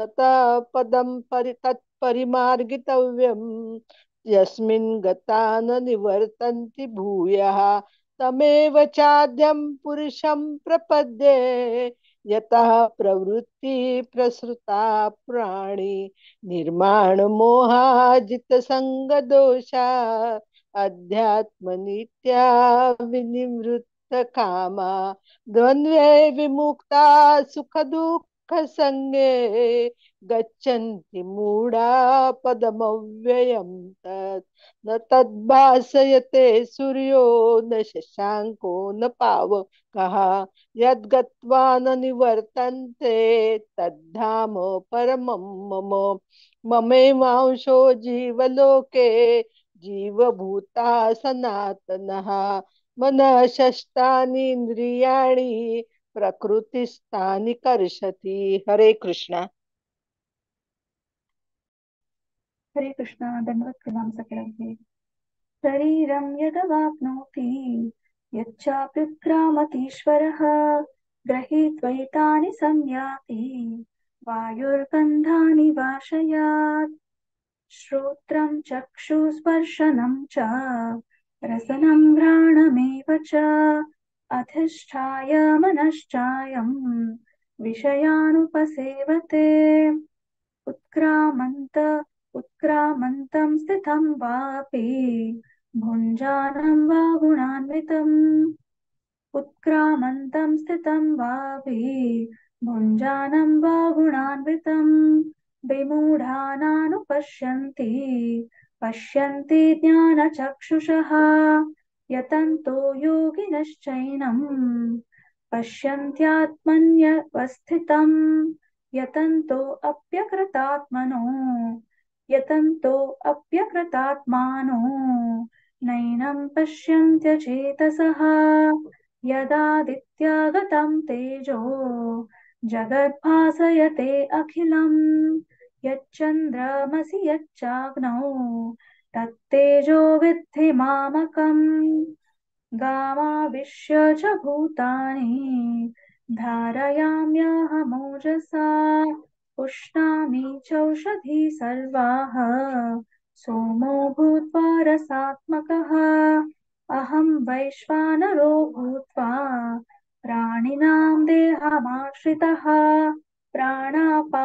तथा पदं तत्परिमार्गितव्यम् यस्मिन् गता न निवर्तन्ति भूयः तमेव चाद्यं पुरुषं प्रपद्ये यतः प्रवृत्ति प्रसृता प्राणी निर्माण मोहाजित संग दोषा अध्यात्म नित्या विनिवृत्त कामा द्वन्द्वे विमुक्ता सुख दुःख संगे गच्छन्ति मूढा पदमव्ययं तत् न तद्भासयते सूर्यो न शशाङ्को न पावकः यद्गत्वा न निवर्तन्ते तद्धाम परमं मम ममैवांशो जीवलोके जीवभूता सनातनः मनः षष्ठानि इंद्रियाणि प्रकृतिस्थानि कर्षति। हरे कृष्णा। हरे कृष्णा। दंडवत प्रणाम सकलंके। शरीरं यदवाप्नोति यच्चाप्युत्क्रामतीश्वरः गृहीत्वैतानि संयाति वायुर्गन्धानि वाशयात् श्रोत्रं चक्षुस्पर्शनं च रसनं घ्राणमेव च अधिष्ठाय मनश्चायं विषयानुपसेवते उत्क्रामन्तं स्थितं वापि भुञ्जानं वा गुणान्वितम् उत्क्रामन्तं स्थितं वापि भुञ्जानं वा गुणान्वितम् विमूढानानुपश्यन्ति पश्यन्ति ज्ञानचक्षुषः यतन्तो योगिनश्चैनं पश्यन्त्यात्मन्यवस्थितम् यतन्तो अप्यकृतात्मानो नैनं पश्यन्त्यचेतसः यदादित्यागतं तेजो जगद्भासयते अखिलम् यच्चन्द्रमसि यच्चाग्नौ तत्तेजो विद्धि मामकम् गामाविश्य च भूतानि धारयाम्यहमोजसा पुष्णामि चौषधी सर्वाः सोमो भूत्वा रसात्मकः अहं वैश्वानरो भूत्वा प्राणिनां देहमाश्रितः प्राणापानसमायुक्तः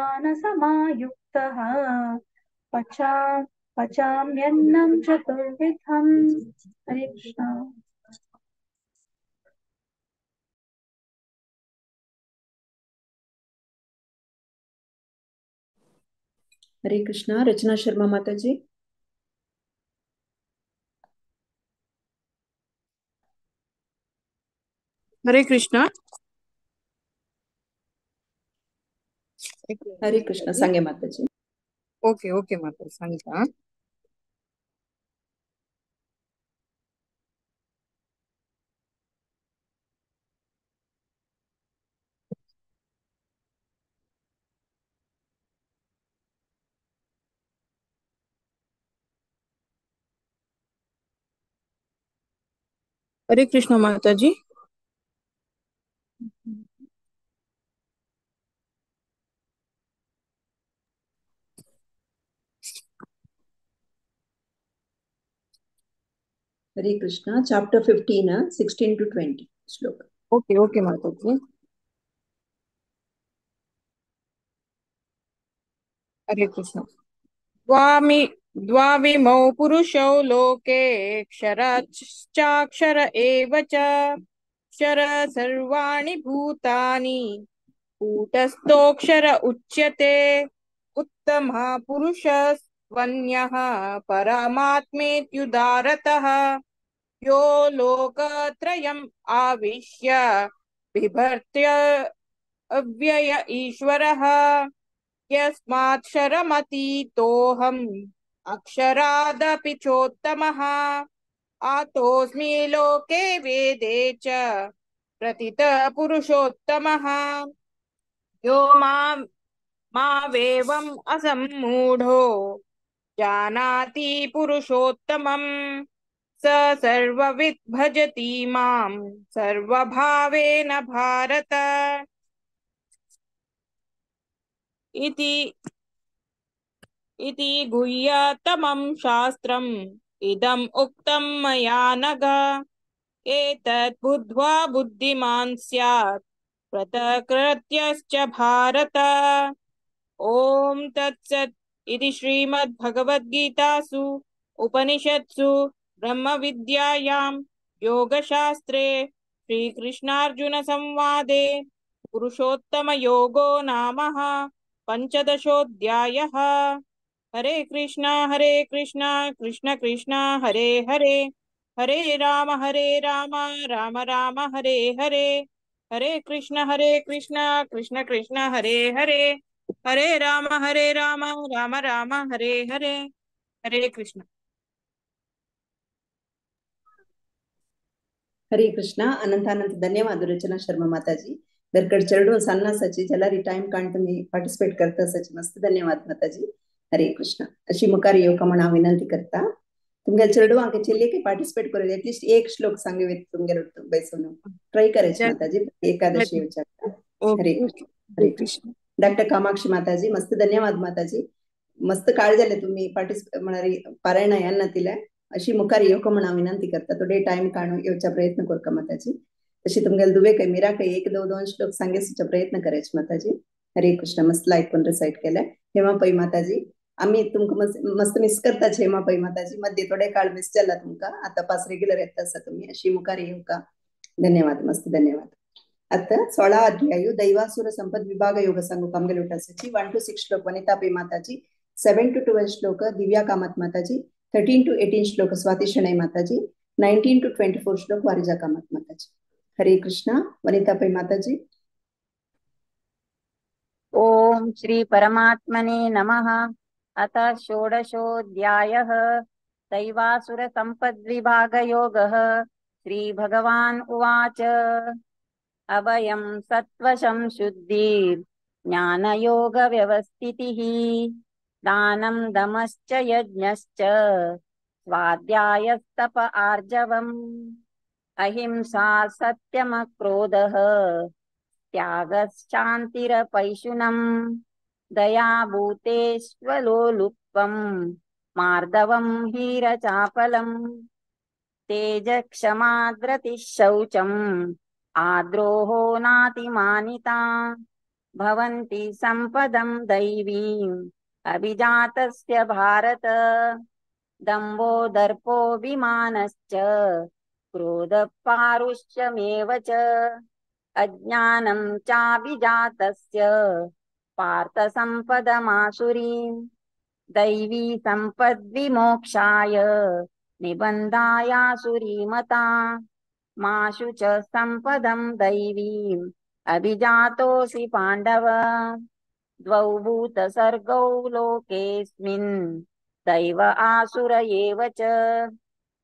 पचाम्यन्नं चतुर्विधम्। हरे कृष्णा। हरे कृष्णा। रचना शर्मा माता जी। हरे कृष्णा। हरे कृष्णा सांगे माता जी। ओके ओके माता सांगता। हरे कृष्णा माता जी। हरे कृष्णा। चैप्टर 15 16 to 20 श्लोक। ओके ओके माता जी। हरे कृष्णा। द्वाविमौ पुरुषौ लोके क्षराच्चाक्षर एव च क्षर सर्वाणि भूतानि कूटस्थोऽक्षर उच्यते उत्तमः पुरुषस्त्वन्यः परमात्मेत्युदारतः यो लोकत्रयम् आविश्य बिभर्त्य अव्यय ईश्वरः यस्माक्षरमतीतोऽहम् अक्षरादपि चोत्तमः आतोऽस्मि लोके वेदे च प्रतितः पुरुषोत्तमः यो मावेवम् असम्मूढो जानाति पुरुषोत्तमम् स सर्वविद् भजति माम् सर्वभावेन भारत इति गुह्यतमं शास्त्रम् इदम् उक्तं मया नघ एतत् बुद्ध्वा बुद्धिमान् स्यात् कृतकृत्यश्च भारत। ओम तत्सत् इति श्रीमद्भगवद्गीतासु उपनिषत्सु ब्रह्मविद्यायां योगशास्त्रे श्रीकृष्णार्जुन संवादे पुरुषोत्तमयोगो नामः पञ्चदशोऽध्यायः। हरे कृष्णा कृष्ण कृष्ण हरे हरे, हरे राम राम राम हरे हरे, हरे कृष्ण कृष्ण कृष्ण हरे हरे, हरे राम राम राम हरे हरे। हरे कृष्ण। ಹರೇ ಕೃಷ್ಣ. ಅನಂತಾನಂತ ಧನ್ಯವಾದ रचना शर्मा माताजी. दरकड चरडून सन्ना सची जलारी टाइम काढ तुम्ही पार्टिसिपेट करता सची मस्त धन्यवाद माताजी. हरे कृष्ण. अशी मुखार येवका म्हणून हांव विनंती करता. तुमगे चरडू हांगे चिल्ले की पार्टिसिपेट करू एटलीस्ट एक श्लोक सांगे वेत तुमगे बैसून ट्राय करायची माताजी एकादशी विचारता. हरे कृष्ण. हरे कृष्ण. डॉक्टर कामाक्षी माताजी मस्त धन्यवाद माताजी. मस्त काळ झाले तुम्ही पार्टिसिपेट म्हणणारी पारायण यांना दिल्या. अशी मुखार येवका म्हणून हांव विनंती करता. थोडे टाइम काढून येवचा प्रयत्न करता माताजी. तशी तुमगेल दुवे काही मीरा काही एक दोन श्लोक सांगेचा प्रयत्न करायचे माताजी. हरे कृष्ण. मस्त लाईक पण रिसाइट केलाय. हेमा पै माताजी आम्ही तुमका मस्त मिस करताच. हेमा पै माताजी मध्ये थोडे काळ मिस झाला तुमका. आता पास रेग्युलर येत असा तुम्ही. अशी मुखार येवका. धन्यवाद. मस्त धन्यवाद. आता 16 अध्यायु दैवासुर संपद विभाग योग सांगू कामगे लोटासची 1 to 6 श्लोक वनिता पै माताजी, 7 to 12 श्लोक दिव्या कामत माताजी, 13 to 18 श्लोक स्वाती शणै माताजी, 19 to 24 श्लोक वारिजा कामत माताजी. हरे कृष्ण. वनिता पै माताजी. ओम श्री परमात्मने नमः. अथ षोडशोऽध्यायः दैवासुर संपद्विभाग योगः. श्री भगवान् उवाच अभयं सत्त्वशं शुद्धि ज्ञानयोग व्यवस्थितिः दानं दमश्च यज्ञश्च स्वाध्यायस्तप आर्जवम् अहिंसा सत्यमक्रोधः त्यागश्शान्तिरपैशुनम् दया भूतेष्वलोलुप्त्वम् मार्दवम् हीरचापलम् तेजक्षमा धृतिः शौचम् आद्रोहो नातिमानिता भवन्ति सम्पदम् दैवीम् अभिजातस्य भारत दम्भो दर्पोऽभिमानश्च क्रोधः पारुष्यमेव च अज्ञानं चाभिजातस्य पार्थ सम्पदमासुरीम् दैवी सम्पद्विमोक्षाय निबन्धायासुरीमता माशु च सम्पदं दैवीम् अभिजातोऽसि पाण्डव द्वौ भूतसर्गौ लोकेऽस्मिन् दैव आसुर एव च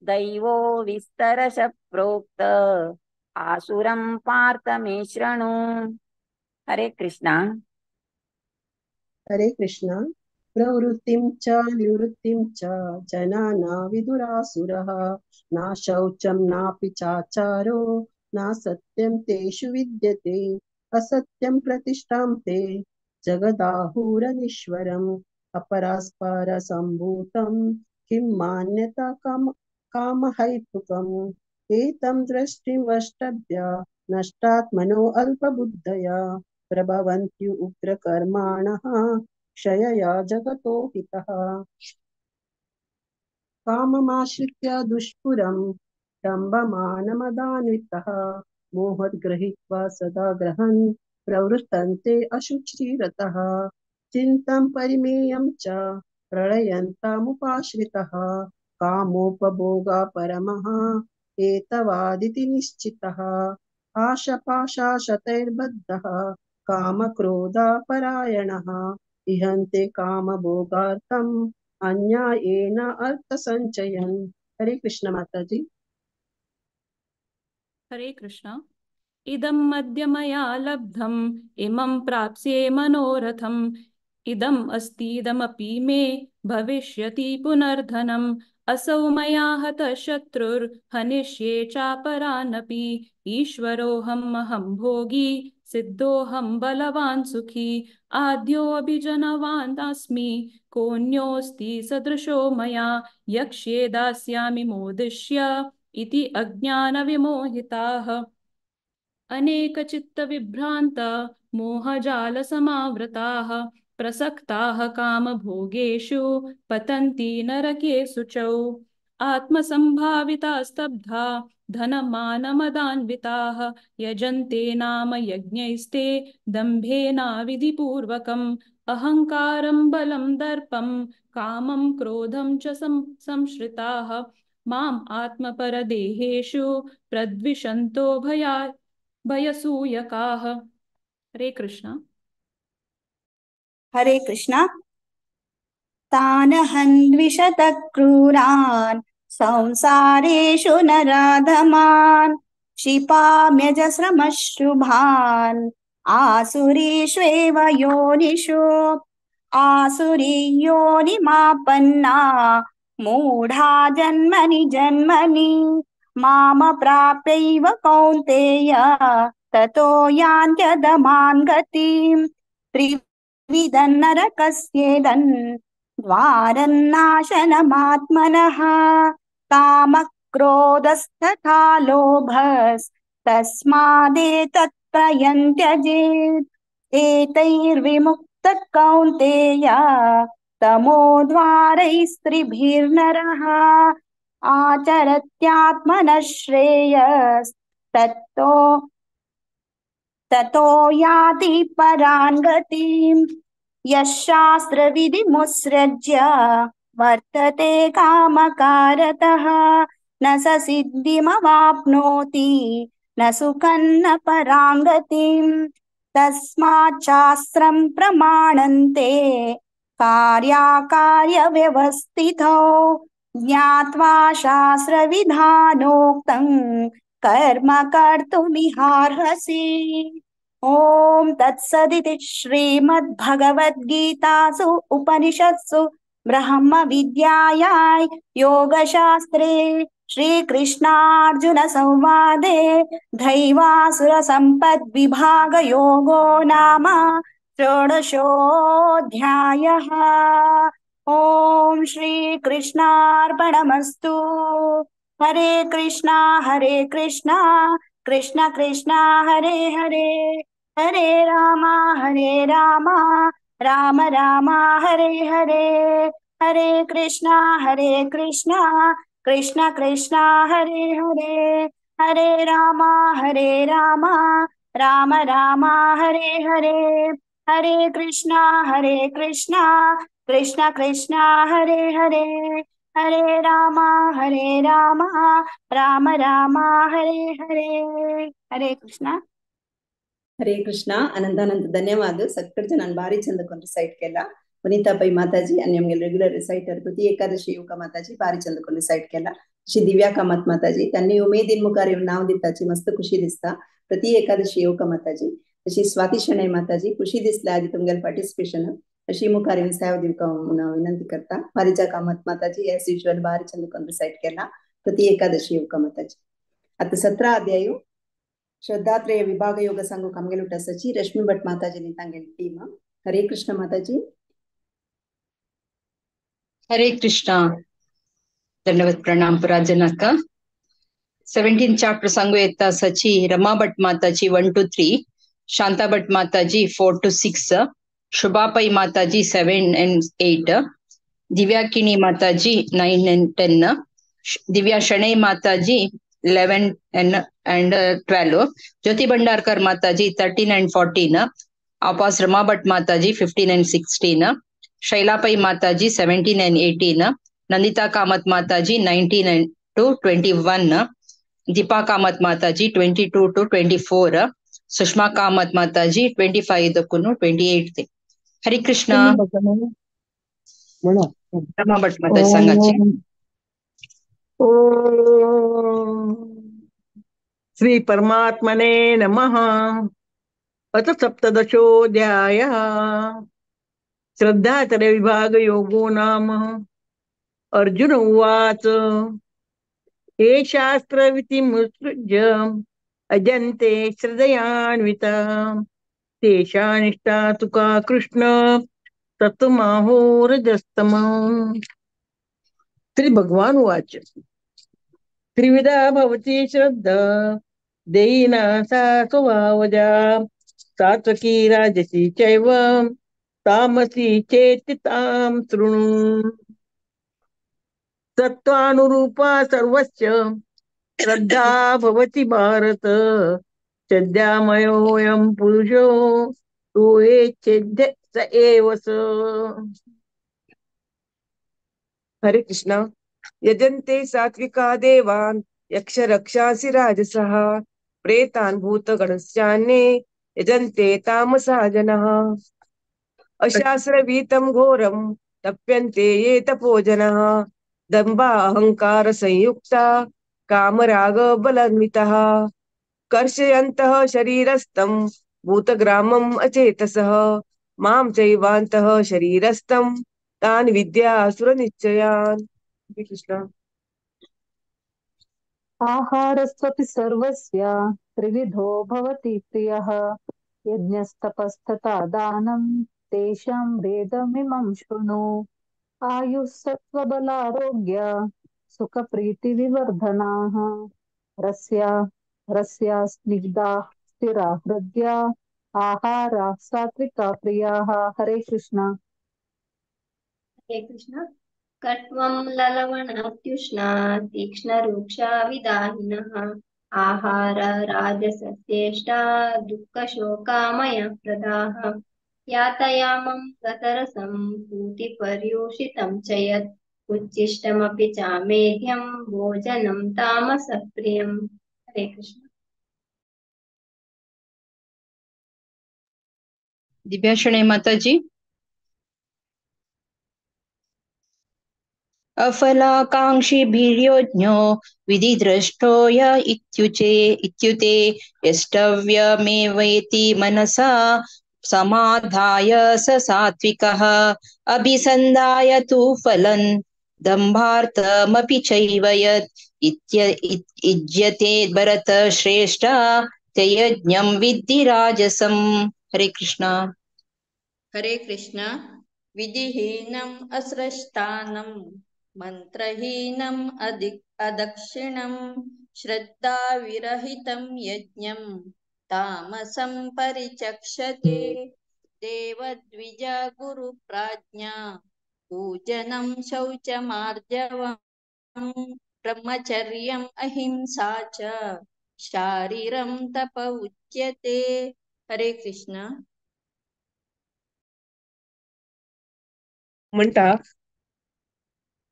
दैवो विस्तरश प्रोक्त आसुरं पार्थ मे शृणु. हरे कृष्णा. हरे कृष्ण. प्रवृत्तिं च निवृत्तिं च जनाना विदुरासुरः न शौचं नापि चाचारो न सत्यं तेषु विद्यते असत्यं प्रतिष्ठां ते जगदाहुरनीश्वरम् अपरास्परसम्भूतं किं मान्यता कामहैतुकम् एतं दृष्टिमवष्टभ्य नष्टात्मनो अल्पबुद्धया प्रभवन्ति उग्रकर्माणः क्षयया जगतो हितः काममाश्रित्य दुष्पुरं दम्भमानमदान्वितः मोहद्गृहीत्वा सदा ग्रहन् प्रवृत्तन्ते अशुचिरतः चिन्तं परिमेयं च प्रलयन्तामुपाश्रितः कामोपभोगा परमः एतवादिति निश्चितः आशपाशाशतैर्बद्धः कामक्रोधापरायणः इहन्ते कामभोगार्थम् अन्यायेन अर्थसञ्चयन्. हरे कृष्ण माताजी. हरे कृष्ण. इदं मद्य मया लब्धम् इमं प्राप्स्ये मनोरथम् इदम् अस्तीदमपि मे भविष्यति पुनर्धनम् असौ मया हतः शत्रुर्हनिष्ये चापरानपि ईश्वरोऽहम् भोगी सिद्धोऽहं बलवान् सुखी आद्योऽभिजनवान् अस्मि कोऽन्योऽस्ति सदृशो मया यक्ष्ये दास्यामि मोदिष्य इति अज्ञानविमोहिताः अनेकचित्तविभ्रान्ता मोहजालसमावृताः प्रसक्ताः कामभोगेषु पतन्ति नरकेषु च आत्मसम्भाविता स्तब्धा धनमानमदान्विताः यजन्ते नाम यज्ञैस्ते दम्भेनाविधिपूर्वकम् अहङ्कारं बलं दर्पं कामं क्रोधं च संश्रिताः माम् आत्मपरदेहेषु प्रद्विषन्तो भयसूयकाः। हरे कृष्ण। हरे कृष्ण। तानहं द्विषतः क्रूरान् संसारेषु नराधमान् क्षिपाम्यजस्रमश्रुभान् आसुरीष्वेव योनिषु आसुरीयोनिमापन्ना मूढा जन्मनि जन्मनि मामप्राप्यैव कौन्तेय ततो यान्त्यधमां गतिम् त्रिविधन्नरकस्येदन् द्वारन्नाशनमात्मनः कामक्रोधस्तथा लोभस्तस्मादेतत्त्रयं त्यजेत् एतैर्विमुक्तः कौन्तेय तमोद्वारैस्त्रिभिर्नरः आचरत्यात्मनः श्रेयस्तत्तो ततो याति परां गतिम् यः शास्त्रविधिमुत्सृज्य वर्तते कामकारतः न स सिद्धिमवाप्नोति न सुखं न परां गतिम् तस्मात् शास्त्रं प्रमाणन्ते कार्याकार्यव्यवस्थितौ ज्ञात्वा शास्त्रविधानोक्तं कर्म कर्तुमिहार्हसि। ॐ तत्सदिति श्रीमद्भगवद्गीतासु उपनिषत्सु ब्रह्मविद्यायां योगशास्त्रे श्रीकृष्णार्जुनसंवादे दैवासुरसम्पद्विभागयोगो नाम षोडशोऽध्यायः। ॐ श्रीकृष्णार्पणमस्तु। हरे कृष्णा कृष्ण कृष्ण हरे हरे हरे राम राम राम हरे हरे हरे कृष्णा कृष्ण कृष्ण हरे हरे हरे राम राम राम हरे हरे हरे कृष्णा कृष्ण कृष्ण हरे हरे हरे राम राम राम हरे हरे हरे कृष्ण। हरे कृष्ण. अनंतानंत ಧನ್ಯವಾದ. ಸತ್ಕರ್ಜ ನಾನು ಭಾರಿ ಚಂದ ಕೊಂಡು ರಿಸೈಟ್ केला. वनिताबाई माताजी आणि आमगे रेग्युलर रिसाइटर प्रति एकादशी योगा माताजी भारी चंद ಕೊಂಡು रिसाइट केला. श्री दिव्या कामत माताजी त्यांनी उमेदीन मुखार येऊन नाव दिताची मस्त खुशी दिसता. प्रति एकादशी योगा माताजी अशी स्वाती शणै माताजी खुशी दिसल्या आधी तुमगेल पार्टिसिपेशन अशी मुखार येऊन सेवा दिवका विनंती करता. पारिजा कामत माताजी एस युजुअल भारी चंद ಕೊಂಡು रिसाइट केला. प्रति एकादशी योगा माताजी. आता 17 अध्याय श्रद्धात्रय विभाग योग संघ कमगेलुट सची रश्मि भट माताजी नितांगे टीम. हरे कृष्ण माताजी. हरे कृष्ण. धन्यवाद प्रणाम पुराजनक. 17 चैप्टर संघ एता सची रमा भट माताजी 1 to 3, शांता भट माताजी 4 to 6, शुभा पै माताजी 7 and 8, दिव्या किणी माताजी 9 and 10, दिव्या शणै माताजी 11 and 12, ज्योति भंडारकर माताजी 13 and 14, आपास रमा भट माताजी 15 and 16, शैला पै माताजी 17 and 18, नंदिता कामत माताजी 19 and to 21, दीपा कामत माताजी 22 to 24, सुषमा कामत माताजी 25 to 28. हरे कृष्ण. रमा भट माताजी सांगाची. श्री परमात्मने नमः. अथ सप्तदशोऽध्यायः. श्रद्धात्रय विभाग योगो नाम. अर्जुन उवाच ये शास्त्रविधिमुत्सृज्य अजन्ते श्रद्धयान्विता तेषा निष्ठा तुका कृष्ण तत्त्वमाहोरजस्तमम्. श्री भगवान उवाच त्रिविधा भवति श्रद्धा देयिना सा स्वभावजा सात्वकी राजसी चैव तामसी चेति तां शृणु. सत्त्वानुरूपा सर्वस्य श्रद्धा भवति भारत श्रद्धामयोऽयं पुरुषो तो स एव स. हरे कृष्ण. यजन्ते सात्विका देवान् यक्ष रक्षांसि राजसः प्रेतान् भूतगणश्चान्ये यजन्ते तामसा जनः. अशास्त्रवीतं घोरं तप्यन्ते ये तपो जनः दम्भाहंकार संयुक्ता कामरागबलान्वितः कर्षयन्तः शरीरस्थं भूतग्रामम् अचेतसः मां चैवान्तः शरीरस्थं तान् विद्यासुरनिश्चयान्. हरे कृष्ण. आहारस्त्वपि सर्वस्य त्रिविधो भवति प्रियः यज्ञस्तपस्तथा दानं तेषां भेदमिमं शृणु. आयुः सत्त्वबलारोग्य सुखप्रीतिविवर्धनाः रस्या स्निग्धा स्थिरा हृद्या आहारा सात्विका प्रियाः. हरे कृष्ण. हरे कृष्ण. कट्वं ललवणात्युष्णा तीक्ष्णरूक्षा विदाहिनः आहार राजसस्येष्टा दुःखशोकामयप्रदाः यातयामं गतरसं पूतिपर्यूषितं च यत् उच्छिष्टमपि चामेध्यं भोजनं तामसः प्रियम्. हरे कृष्ण. दिव्याशणे माताजी. अफलाकाङ्क्षिभिर्योज्ञो विधिद्रष्टो य इत्युते यष्टव्यमेवेति मनसा समाधाय स सात्विकः अभिसन्धाय तु फलं दम्भार्थमपि चैव यत् इज्यते भरतश्रेष्ठ ते यज्ञं विद्धि राजसम्. हरे कृष्ण. हरे कृष्ण. विधिहीनम् असृष्टानम् मन्त्रहीनम् अदक्षिणम् श्रद्धाविरहितं यज्ञं तामसं परिचक्षते देवद्विजा गुरुप्राज्ञा पूजनं शौचमार्जवम् ब्रह्मचर्यम् अहिंसा च शारीरं तप उच्यते. हरे कृष्ण. म्हणता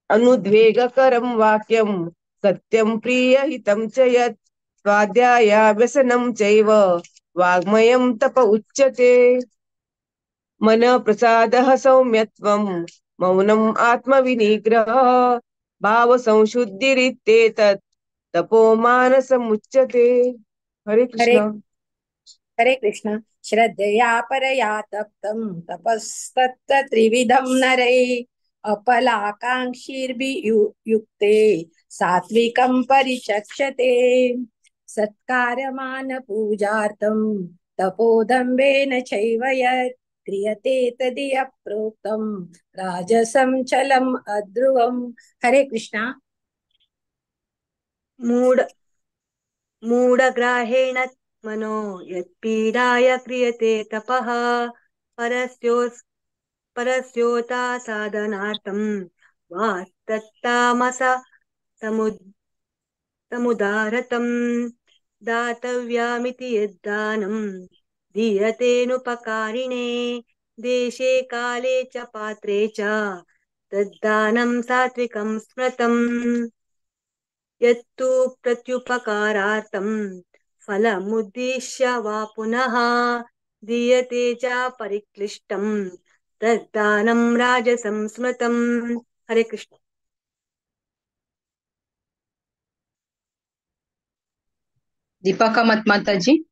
अनुद्वेगकरं वाक्यं सत्यं प्रियहितं च यत् स्वाध्यायाभ्यसनं चैव वाङ्मयं तप उच्यते. मनःप्रसादः सौम्यत्वं मौनम् आत्मविनिग्रहः भावसंशुद्धिरित्येतत् तपो मानसमुच्यते. हरे हरे कृष्ण. हरे कृष्ण. श्रद्धया परया तप्तं तपस्तत्र त्रिविधं नरै अपलाकाङ्क्षीर्भियुक्ते सात्विकं परिचक्षते सत्कारमान पूजार्थं तपोदम्भेन चैव यत् क्रियते तदिह प्रोक्तं राजसं चलम् अध्रुवम्. हरे कृष्ण. मूढग्राहेण मनो यत्पीडाय क्रियते तपः परस्योता साधनार्थं वा तत्तामस समुदारतं दातव्यामिति यद्दानं दीयतेनुपकारिणे देशे काले च पात्रे च तद्दानं सात्विकं स्मृतम् यत्तु प्रत्युपकारार्थं फलमुद्दिश्य वा पुनः दीयते च परिक्लिष्टं तद्दानं राजसं स्मृतम्. हरे कृष्ण. दीपका मत माताजी.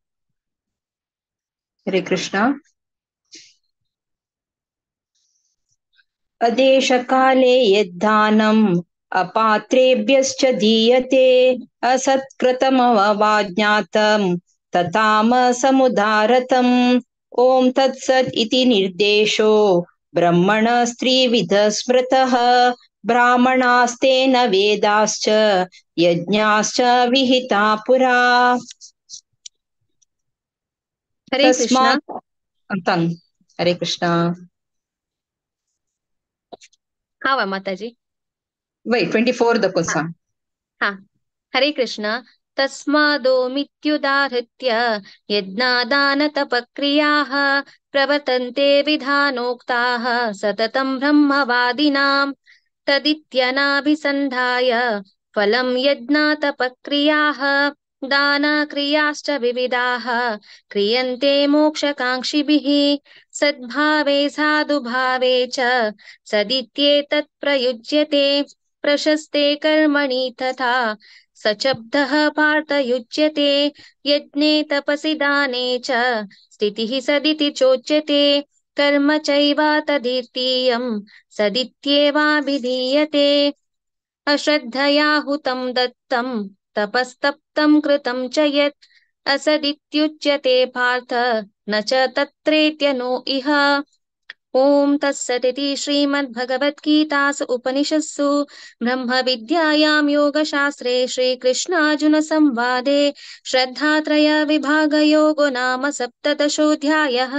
हरे कृष्ण. अदेशकाले यद्दानम् अपात्रेभ्यश्च दीयते असत्कृतमवाज्ञातं ततामसमुदारतम्. ॐ तत्सत् इति निर्देशो ब्रह्मणस्त्रिविधः स्मृतः ब्राह्मणास्तेन वेदाश्च यज्ञाश्च विहिता पुरा. हरे कृष्ण. हरे कृष्ण. हाँ माताजी. वही 24 द क्वेश्चन. हाँ. हरे कृष्ण. तस्मादोमित्युदाहृत्य यज्ञादानतपक्रियाः प्रवर्तन्ते विधानोक्ताः सततं ब्रह्मवादिनां तदित्यनाभिसन्धाय फलं यज्ञातपक्रियाः दानक्रियाश्च विविधाः क्रियन्ते मोक्षकाङ्क्षिभिः सद्भावे साधुभावे च सदित्येतत् प्रयुज्यते प्रशस्ते कर्मणि तथा सशब्दः पार्थयुज्यते यज्ञे तपसि दाने च स्थितिः सदिति चोच्यते कर्म चैव तदितीयं सदित्येवाभिधीयते अश्रद्धया हुतं दत्तं तपस्तप्तं कृतं च यत् असदित्युच्यते पार्थ न च तत्रेत्यनो इह। ओम तत्सदिति श्रीमद्भगवद्गीतासु उपनिषत्सु ब्रह्मविद्यायां योगशास्त्रे श्रीकृष्णार्जुनसंवादे श्रद्धात्रयविभागयोगो नाम सप्तदशोऽध्यायः।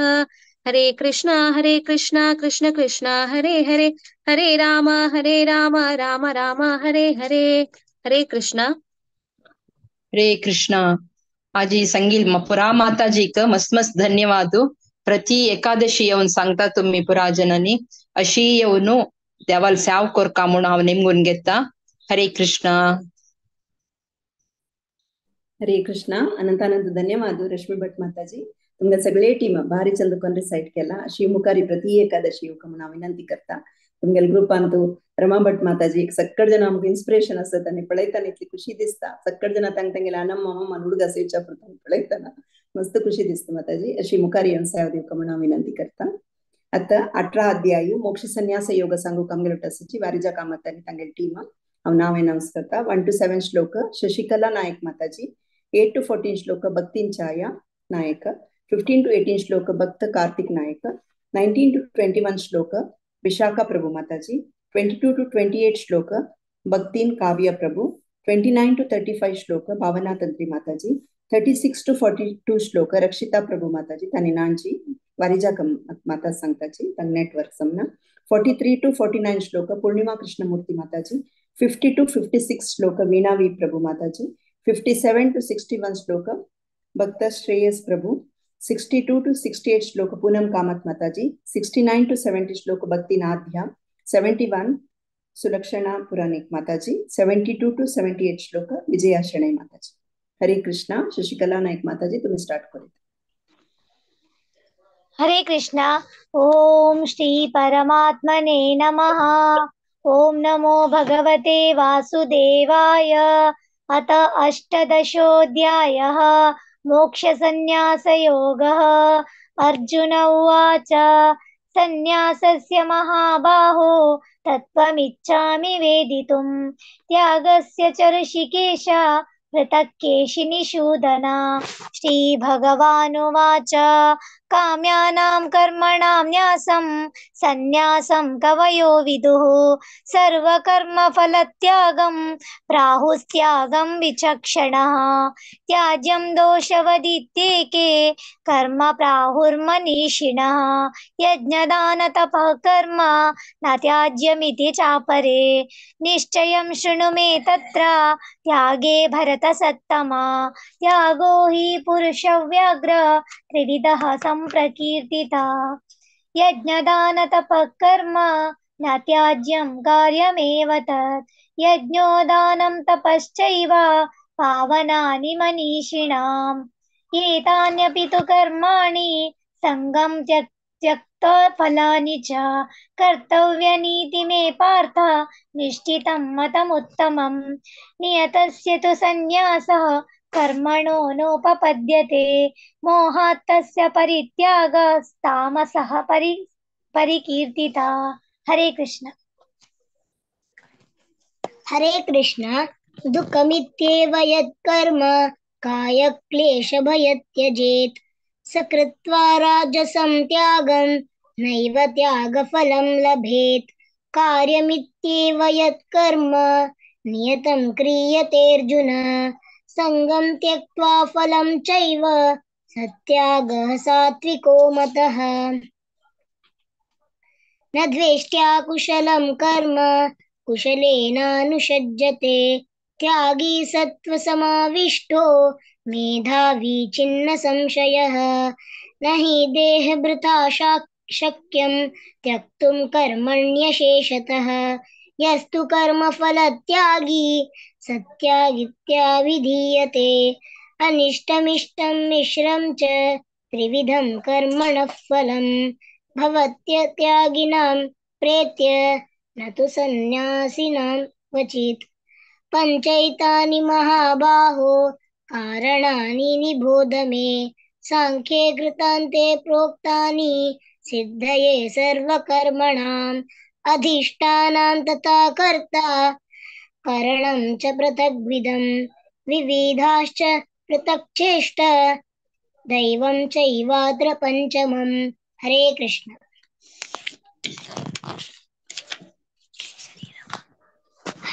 हरे कृष्णा कृष्ण कृष्ण हरे हरे हरे राम राम राम हरे हरे। हरे कृष्ण। हरे कृष्ण। आजी संगील पुरा माताजीक मस्त मस्त धन्यवाद. प्रति एकादशी येऊन सांगता तुम्ही पुराजनांनी अशी येऊन देवाला सेव करका म्हणून हांव नेमून घेता. हरे कृष्ण. हरे कृष्ण. अनंतानंत धन्यवाद रश्मी भट माताजी. तुमगे सगळे टीम भारी चंद कोन रिसाइट केला. अशी मुखारी प्रति एकादशी येवक म्हणून हांव विनंती करता. तुमगेल ग्रुपांतू रमा भट माताजी एक सक्कड जन आमकां इन्स्पिरेशन असत आनी पळयतना इतली खुशी दिसता. सक्कड जन तांगेले अनम मामा हुडगा सेवच्या पुरता पळयतना मस्त खुशी दिसता माताजी. अशी मुखारी येवन सेवा दिवक म्हणून हांव विनंती करता. आता 18 अध्याय मोक्ष संन्यास योग सांगूक आमगेले टसाची वारिजा कामत आनी तांगेली टीम हांव नाव अनाउन्स करता. 1 to 7 श्लोक शशिकला नायक माताजी, 8 to 14 श्लोक भक्तीन छाया नायक, 15 to 18 श्लोक भक्त कार्तिक नायक, 19 to 21 श्लोक विशाखा प्रभु माताजी, 22 to 28 श्लोक भक्तीन काव्य प्रभु, 29 to 35 श्लोक भावना तंत्री माताजी, 36 to 42 श्लोक रक्षिता प्रभु माताजी तानी नांची वारिजा माता सांगताची तांग नेटवर्क समना, 43 to 49 श्लोक पूर्णिमा कृष्णमूर्ती माताजी, 50 to 56 श्लोक वीणा वी प्रभु माताजी, 57 to 61 श्लोक भक्त श्रेयस प्रभु, 62 to 68 श्लोक पूनम कामत माताजी, 69 to 70 श्लोक भक्ति नाध्या, 71 सुलक्षणा पुराणिक माताजी, 72 to 78 श्लोक विजया शणै माताजी. हरे कृष्णा. शशिकला नायक माताजी तुम्ही स्टार्ट करू. हरे कृष्णा. ओम श्री परमात्मने नमः. ओम नमो भगवते वासुदेवाय. अथ अष्टदशोऽध्यायः मोक्षसंन्यासयोगः. अर्जुन उवाच संन्यासस्य महाबाहो तत्त्वमिच्छामि वेदितुं त्यागस्य च ऋषिकेश पृथक् केशिनिषूदन. श्रीभगवानुवाच काम्यानां कर्मणां न्यासं संन्यासं कवयो विदुः सर्वकर्मफलत्यागं प्राहुस्त्यागं विचक्षणः. त्याज्यं दोषवदित्येके कर्म प्राहुर्मनीषिणः. यज्ञदानतपः कर्म न त्याज्यमिति चापरे. निश्चयं शृणु मे तत्र त्यागे भरतसत्तमा. त्यागो हि पुरुषव्याघ्र त्रिविधः सम्प्रकीर्तिता. यज्ञदानतपः कर्म न त्याज्यं कार्यमेव तत्. यज्ञो दानं तपश्चैव पावनानि मनीषिणाम्. एतान्यपि तु कर्माणि सङ्गं त्यक्त्वा फलानि च कर्तव्यनीति मे पार्थ निश्चितं मतमुत्तमम्. नियतस्य तु संन्यासः कर्मणो नोपपद्यते. मोहात् तस्य परित्यागस्तामसः परिकीर्तिता. हरे कृष्ण. हरे कृष्ण. दुःखमित्येव यत्कर्म कायक्लेशभयं त्यजेत् स कृत्वा राजसं त्यागं नैव त्यागफलं लभेत्. कार्यमित्येव यत्कर्म नियतं क्रियतेऽर्जुन संगं त्यक्त्वा फलं चैव सत्यागः सात्विको मतः. न द्वेष्ट्या कुशलं कर्म कुशलेनानुषज्यते त्यागी सत्त्वसमाविष्टो मेधावी छिन्न संशयः न हि देहभृता शक्यं त्यक्तुं कर्मण्यशेषतः यस्तु कर्मफलत्यागी सत्यागित्या विधीयते अनिष्टमिष्टं मिश्रं च त्रिविधं कर्मणः फलं भवत्यत्यागिनां प्रेत्य न तु सन्न्यासिनां क्वचित् पञ्चैतानि महाबाहो कारणानि निबोध मे साङ्ख्ये कृतान्ते प्रोक्तानि सिद्धये सर्वकर्मणाम् अधिष्ठानां तथा कर्ता करणं च पृथग्विधं विविधाश्च पृथक् चेष्ट दैवं चैवात्र पञ्चमम्। हरे कृष्ण।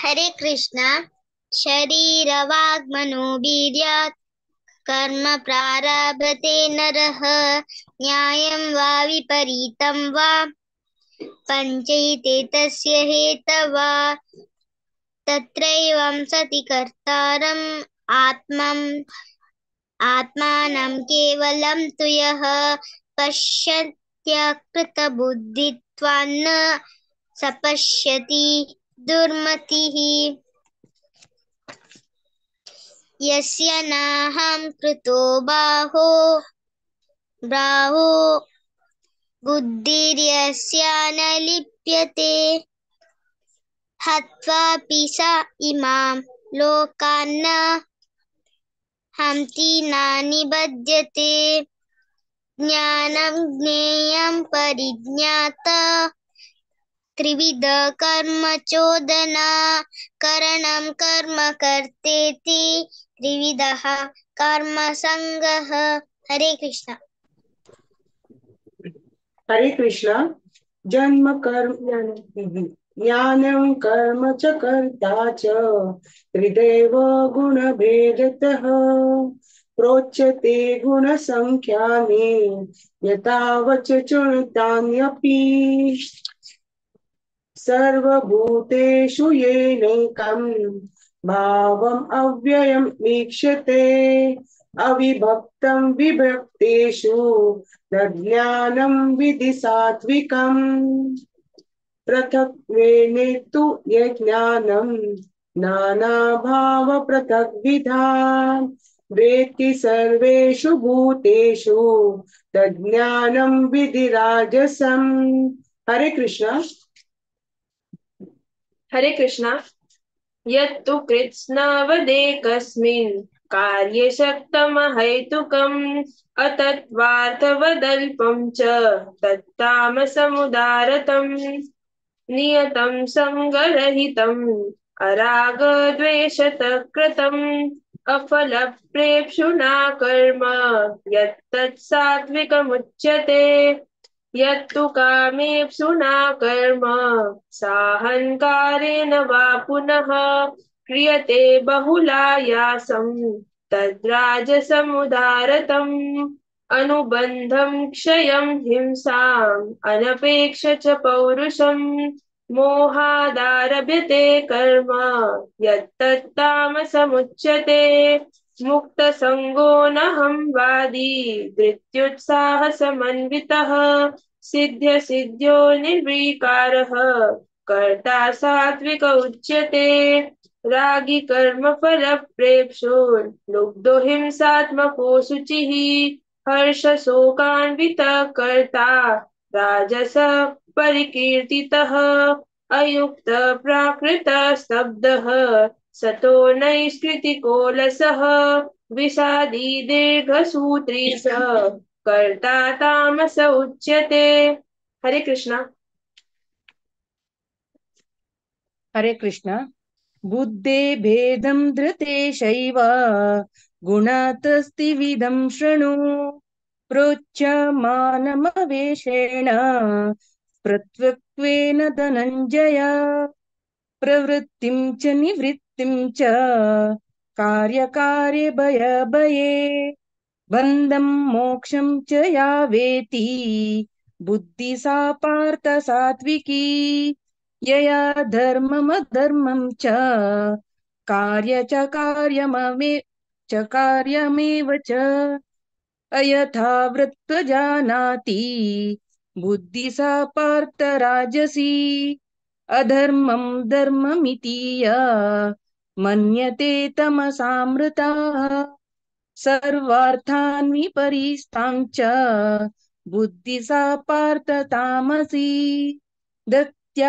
हरे कृष्ण। शरीरवाग्मनोवीर्यात् कर्म प्रारभते नरः न्यायं वा विपरीतं वा पञ्चैते तस्य हेतवा तत्रैवं सति कर्तारम् आत्मानं केवलं तु यः पश्यत्यकृतबुद्धित्वान्न स पश्यति दुर्मतिः यस्य नाहं कृतो बाहो बुद्धिर्यस्य न लिप्यते हत्वापि स इमां लोकान् हन्ति न निबध्यते ज्ञानं ज्ञेयं परिज्ञाता त्रिविध कर्म चोदना करणं कर्म कर्तेति त्रिविधः कर्म संगः। हरे कृष्ण। हरे कृष्ण। जन्म कर्म ज्ञानं कर्म च कर्ता च त्रिदेव गुणभेदतः प्रोच्यते गुणसंख्यानि यथावच चुणतान्यपि सर्वभूतेषु येनैकं भावम् अव्ययम् ईक्षते अविभक्तं विभक्तेषु तज्ज्ञानं विधि सात्विकम् पृथक्त्वेनेतु यज्ञानं नानाभाव पृथग्विधान् वेत्ति सर्वेषु भूतेषु तज्ज्ञानं विधि राजसम्। हरे कृष्ण। हरे कृष्ण। यत्तु कृत्स्नवदेकस्मिन् कार्ये शक्तमहैतुकम् अतत्त्वार्थवदल्पं च तत्तामसमुदारतम् नियतं सङ्गरहितम् अरागद्वेषतः कृतम् अफलप्रेप्सुना कर्म यत्तत् सात्विकमुच्यते यत्तु कामेप्सुना कर्म साहङ्कारेण वा पुनः क्रियते बहुलायासं तद्राजसमुदारतम् अनुबन्धं क्षयं हिंसाम् अनपेक्ष च पौरुषम् मोहादारभ्यते कर्म यत्तत्तामसमुच्यते मुक्तसङ्गो नहं वादी धृत्युत्साहसमन्वितः सिद्ध्यो निर्विकारः कर्ता सात्विक उच्यते रागी कर्मफलप्रेप्सुर् लुब्धो हिंसात्मको शुचिः हर्षशोकान्वितः कर्ता राजसः परिकीर्तितः अयुक्त प्राकृत स्तब्धः सतो नैष्कृतिकोलसः विषादी दीर्घसूत्री स कर्ता तामस उच्यते। हरे कृष्ण। हरे कृष्ण। बुद्धे भेदं धृतेशैव गुणातस्ति विधं शृणु प्रोच्यमानमवेशेण प्रत्वत्वेन धनञ्जय प्रवृत्तिं च निवृत्तिं च कार्यकार्ये भये बन्धं मोक्षं च या वेति बुद्धि सा पार्थ सात्विकी यया धर्ममधर्मं च कार्यमेव च अयथावृत्त्व जानाति बुद्धि सा पार्थ राजसी अधर्मं धर्ममिति या मन्यते तमसामृता सर्वार्थान् विपरीतांश्च बुद्धि सा पार्थ तामसी दत्याययदारयते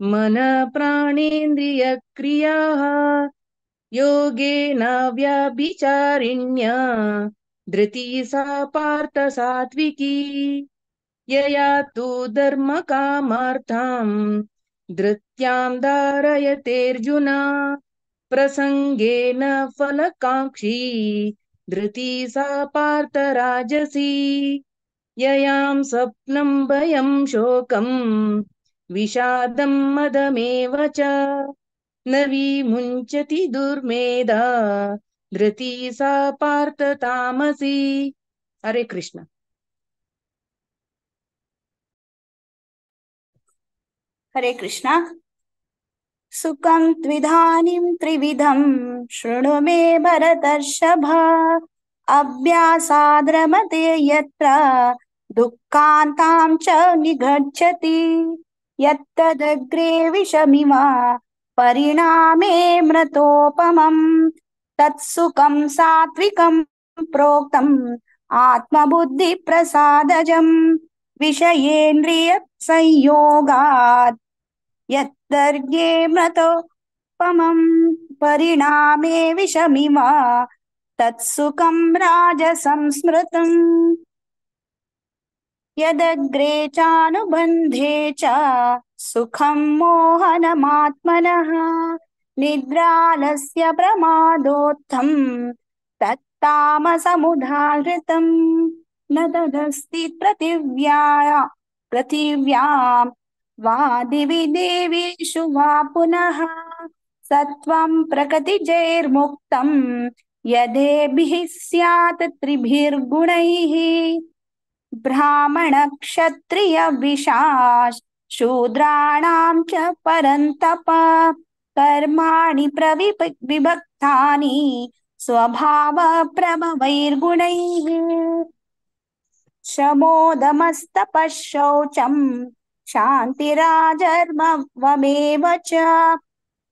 मन प्राणेन्द्रियक्रियाः योगेन व्याभिचारिण्या धृति सा पार्थ सात्विकी यया तु धर्मकामार्थं धृत्यां धारयतेऽर्जुन प्रसंगेन फलकांक्षी धृति सा पार्थ राजसी ययां स्वप्नं भयं शोकं विषादं मदमेव च न विमुञ्चति दुर्मेधा धृति सा पार्थ तामसी हरे कृष्ण हरे कृष्णा सुखं त्विधानीं त्रिविधं शृणु मे भरतर्षभ अभ्यासाद्रमते यत्र दुःखान्तां च निगच्छति यत्तदग्रे विषमिव परिणामे मृतोपमम् तत्सुखं सात्विकं प्रोक्तम् आत्मबुद्धिप्रसादजम् विषयेन्द्रियसंयोगात् यत्तर्गे मृतोपमम् परिणामे विषमिव तत्सुखं राजसंस्मृतम् यदग्रे चानुबन्धे च सुखं मोहनमात्मनः निद्रालस्य प्रमादोत्थं तत्तामसमुदाहृतम् न तदस्ति पृथिव्यां वादिवि देवेषु वा पुनः सत्वं प्रकृतिजैर्मुक्तं यदेभिः स्यात् त्रिभिर्गुणैः ब्राह्मणक्षत्रियविशाः शूद्राणां च परन्तप कर्माणि विभक्तानि स्वभावप्रभवैर्गुणैः शमोदमस्तपः शौचं शान्तिराजर्मवमेव च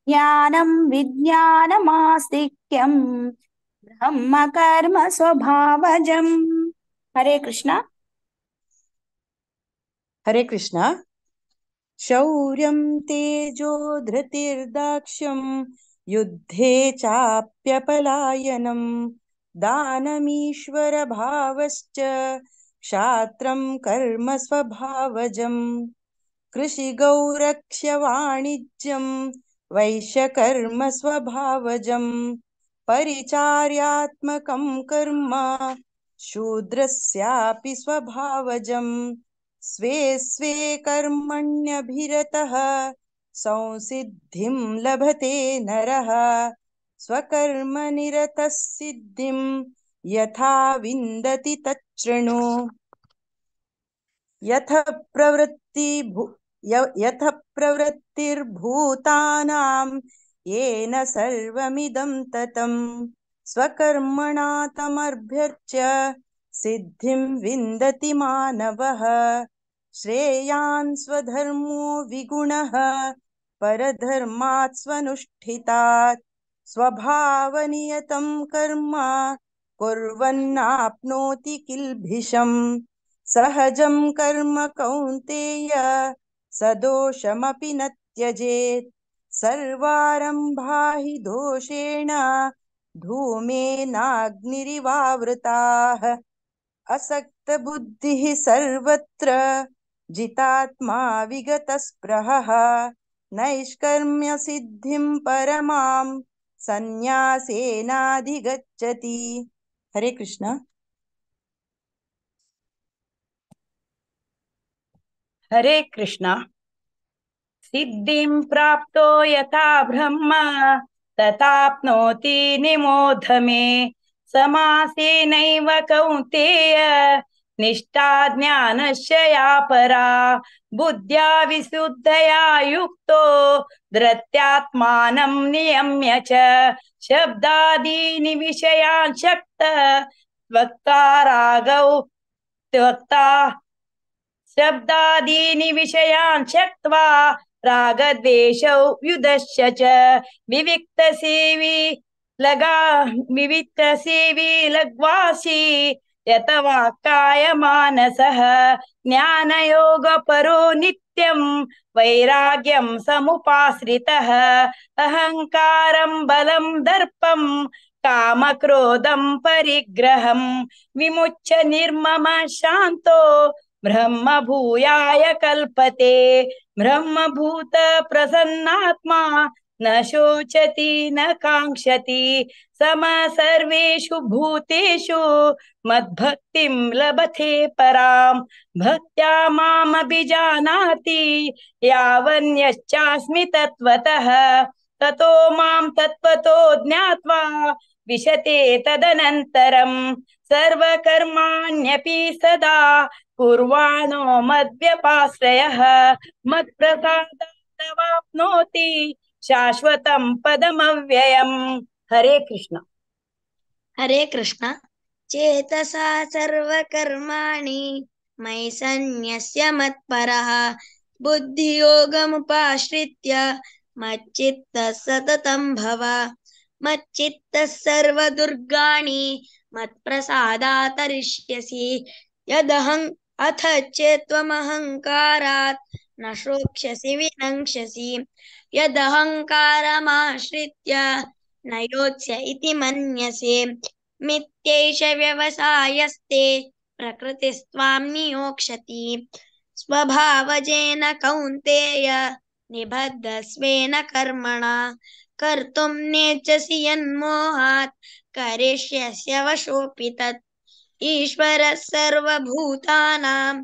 ज्ञानं विज्ञानमास्तिक्यं ब्रह्म कर्म स्वभावजम् हरे कृष्णा हरे कृष्णा शौर्यं तेजो धृतिर्दाक्ष्यं युद्धे चाप्यपलायनं दानमीश्वरभावश्च क्षात्रं कर्म स्वभावजम् कृषिगौरक्ष्य वाणिज्यं वैश्यकर्म स्वभावजम् परिचार्यात्मकं कर्म शूद्रस्यापि स्वभावजम् स्वे स्वे कर्मण्यभिरतः संसिद्धिं लभते नरः स्वकर्मनिरतः सिद्धिं यथा विन्दति तच्छृणु यथ प्रवृत्तिर्भूतानां येन सर्वमिदं ततं स्वकर्मणा तमभ्यर्च्य सिद्धिं विन्दति मानवः श्रेयान् स्वधर्मो विगुणः परधर्मात् स्वनुष्ठितात् स्वभावनियतं कर्म कुर्वन्नाप्नोति किल्बिषम् सहजं कर्म कौन्तेय सदोषमपि न त्यजेत् सर्वारम्भा हि दोषेण धूमेनाग्निरिवावृताः असक्तबुद्धिः सर्वत्र जितात्मा विगतस्पृहः नैष्कर्म्यसिद्धिं परमां सन्न्यासेनाधिगच्छति हरे कृष्ण हरे कृष्णा सिद्धिं प्राप्तो यथा ब्रह्म तथाप्नोति निमोध मे समासेनैव कौन्तेय निष्ठा ज्ञानस्य या परा बुद्ध्या विशुद्धया युक्तो धृत्यात्मानं नियम्य च शब्दादीनि विषयान् शक्त वक्ता रागौ वक्ता शब्दादीनि विषयान् त्यक्त्वा रागद्वेषौ व्युदश्य च विविक्तसेवी लग्वासी यतवाक्काय मानसः ज्ञानयोगपरो नित्यं वैराग्यं समुपाश्रितः अहङ्कारं बलं दर्पं कामक्रोधं परिग्रहं विमुच्य निर्मम शान्तो ब्रह्म भूयाय कल्पते ब्रह्मभूत प्रसन्नात्मा न शोचति न काङ्क्षति सम सर्वेषु भूतेषु मद्भक्तिं लभते परां भक्त्या मामभिजानाति यावन्यश्चास्मि तत्त्वतः ततो मां तत्त्वतो ज्ञात्वा विशते तदनन्तरं सर्वकर्माण्यपि सदा कुर्वाणो मद्व्यपाश्रयः मत्प्रसादावाप्नोति शाश्वतं पदमव्ययम्। हरे कृष्ण। हरे कृष्ण। चेतसा सर्वकर्माणि मयि सन्न्यस्य मत्परः बुद्धियोगमुपाश्रित्य मच्चित्तः सततं भव मच्चित्तः सर्वदुर्गाणि मत्प्रसादात् तरिष्यसि यदहं अथ चेत्त्वमहङ्कारात् न शोक्ष्यसि विनङ्क्ष्यसि यदहङ्कारमाश्रित्य न योत्स्य इति मन्यसे मिथ्यैष व्यवसायस्ते प्रकृतिस्त्वां नियोक्ष्यति स्वभावजेन कौन्तेय निबद्धस्वेन कर्मणा कर्तुं नेच्छसि यन्मोहात् करिष्यस्य वशोऽपि तत् ईश्वरः सर्वभूतानां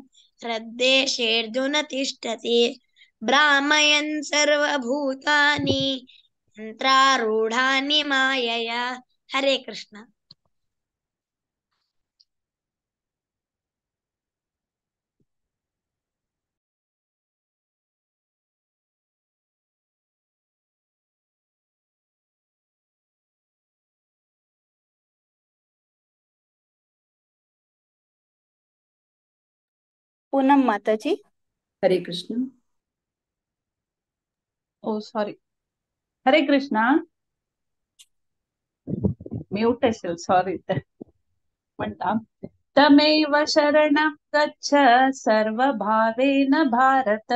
हृद्देशेऽर्जुन तिष्ठति भ्रामयन् सर्वभूतानि यन्त्रारूढानि मायया। हरे कृष्ण। पूनम माताजी। हरे कृष्ण। ओ सॉरी. हरे कृष्णा. म्यूट असेल, सॉरी. म्हणता तमेव शरणं गच्छ सर्वभावेन भारत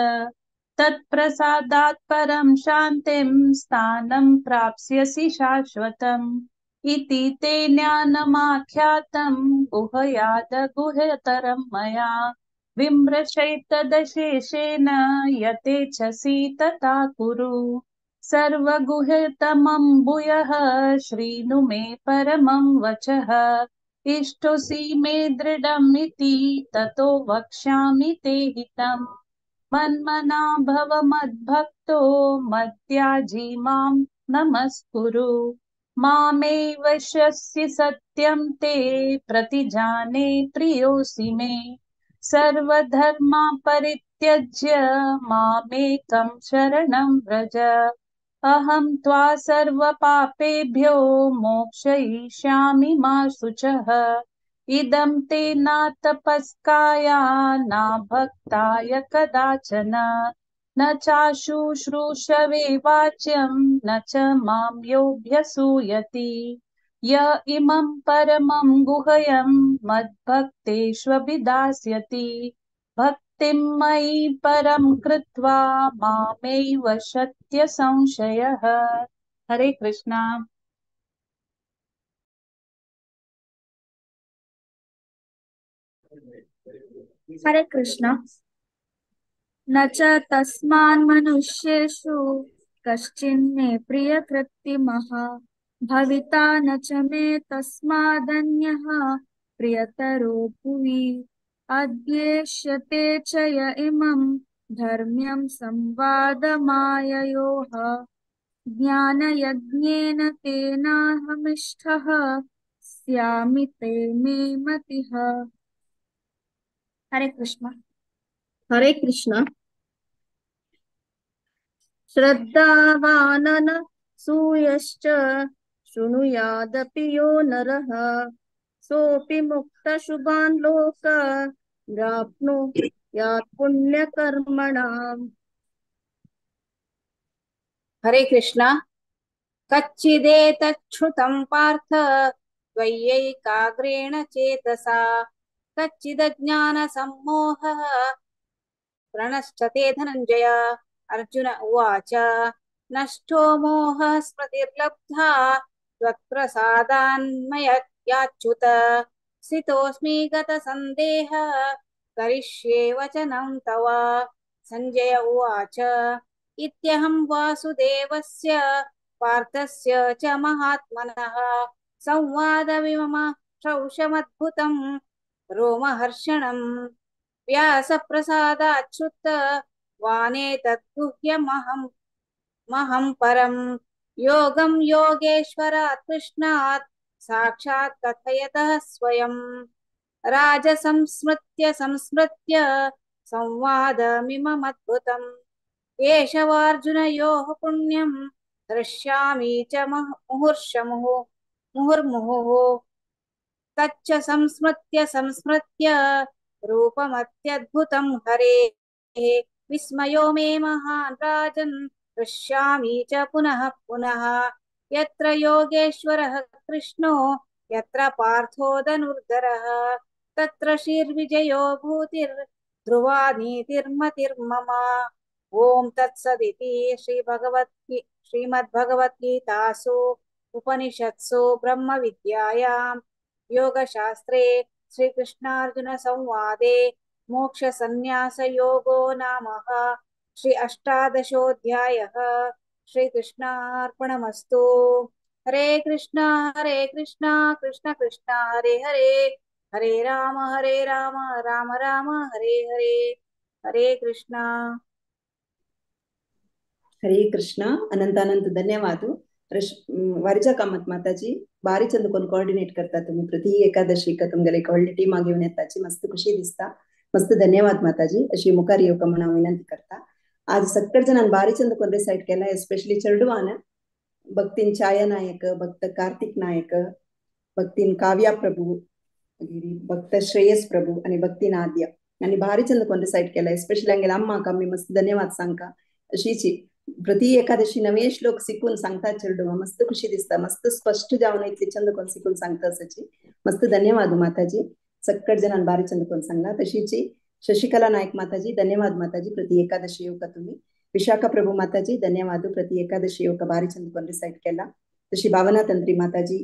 तत्प्रसादात् परं शान्तिं स्थानं प्राप्स्यसि शाश्वतम् इति ते ज्ञानमाख्यातं गुह्याद् गुह्यतरं मया विमृशैतदशेषेण यतेच्छसि तथा कुरु सर्वगुह्यतमं भूयः शृणु मे परमं वचः इष्टोऽसि मे दृढमिति ततो वक्ष्यामि ते हितम् मन्मना भव मद्भक्तो मद्याजी मां नमस्कुरु मामे वश्यसि सत्यं ते प्रतिजाने प्रियोऽसि मे सर्वधर्मा परित्यज्य मामेकं शरणं व्रज अहं त्वा सर्वपापेभ्यो मोक्षयिष्यामि मा शुचः इदं ते न तपस्काय न भक्ताय कदाचन न चाशुश्रूषवे वाच्यं न च मां योऽभ्यसूयति य इमं परमं गुह्यं मद्भक्तेष्वभिधास्यति भक्तिं मयि परं कृत्वा मामेव शत्य संशयः। हरे कृष्णा। हरे कृष्ण। न च तस्मान् मनुष्येषु कश्चिन्मे प्रियकृत्तिमः भविता न च मे तस्मादन्यः प्रियतरो भुवि अद्येष्यते च य इमं धर्म्यं संवादमाययोः ज्ञानयज्ञेन तेनाहमिष्टः स्यामि ते मे मतिः। हरे कृष्ण। हरे कृष्ण। श्रद्धावानन सूयश्च शृणुयादपि यो नरः सोऽपि मुक्तशुभान् लोकान् पुण्यकर्मणाम्। हरे कृष्ण। कच्चिदेतच्छ्रुतं पार्थ त्वय्यैकाग्रेण चेतसा कच्चिदज्ञानसम्मोहः प्रणश्चते धनञ्जय। अर्जुन उवाच नष्टो मोहः स्मृतिर्लब्धा त्वत्प्रसादान्मययाच्युत स्थितोऽस्मि गतसन्देहः करिष्ये वचनं तव। संजय उवाच इत्यहं वासुदेवस्य पार्थस्य च महात्मनः संवादमिमम श्रौषमद्भुतं रोमहर्षणं व्यासप्रसादाच्छ्रुत वानेतद्गुह्यमहं परं योगं योगेश्वरात् कृष्णात् साक्षात् कथयतः स्वयं राजसंस्मृत्य संस्मृत्य संवादमिममद्भुतम् केशवार्जुनयोः पुण्यं हृष्यामि च मुहुर्मुहुः तच्च संस्मृत्य संस्मृत्य रूपमत्यद्भुतं हरेः विस्मयो मे महान् राजन् हृष्यामि च पुनः पुनः यत्र योगेश्वरः कृष्णो यत्र पार्थो धनुर्धरः तत्र श्रीर्विजयो भूतिर्ध्रुवा नीतिर्मतिर्मम। ओम तत्सदिति श्रीमद्भगवद्गीतासु उपनिषत्सु ब्रह्मविद्यायां योगशास्त्रे श्रीकृष्णार्जुन संवादे मोक्षसन्न्यासयोगो नामः श्री अष्टादशोऽध्यायः। श्रीकृष्णार्पणमस्तु। हरे कृष्णा कृष्ण कृष्ण हरे हरे हरे राम राम राम हरे हरे। हरे कृष्णा। హరే కృష్ణ. अनंत धन्यवाद. वारीचा कामत माताजी बारी चंदकोन कोऑर्डिनेट करता तुम्ही प्रति एकादशी का तुमगेले कळली टीम घेऊन येताची मस्त खुशी दिसता. मस्त धन्यवाद माताजी. अशी मुखार येवका म्हणून विनंती करता. आज सत्तर जणांनी बारी चंदकोन रिसाइट केला. एस्पेशली चेडवान भक्तीन छाया नायक, भक्त कार्तिक नायक, भक्तीन काव्या प्रभू, भक्त श्रेयस प्रभू आणि भक्तीन आद्य आणि बारी चंदकोन रिसाइट केला. एस्पेशली हांगेला अम्माक आम्ही मस्त धन्यवाद सांगता. अशीची प्रति एकादशी नवे श्लोक शिकून सांगतात चेडवा. मस्त खुशी दिसता. मस्त स्पष्ट जाऊन इतले चंद कोण शिकून सांगता असाची मस्त धन्यवाद माताजी. सक्कट जणांनी बारी चंद कोण सांगला. तशीची शशिकला नायक माताजी धन्यवाद माताजी. प्रति एकादशी येवका तुम्ही. विशाखा प्रभू माताजी धन्यवाद. प्रति एकादशी येवका बारी चंद कोण रिसाइट केला. तशी भावना तंत्री माताजी,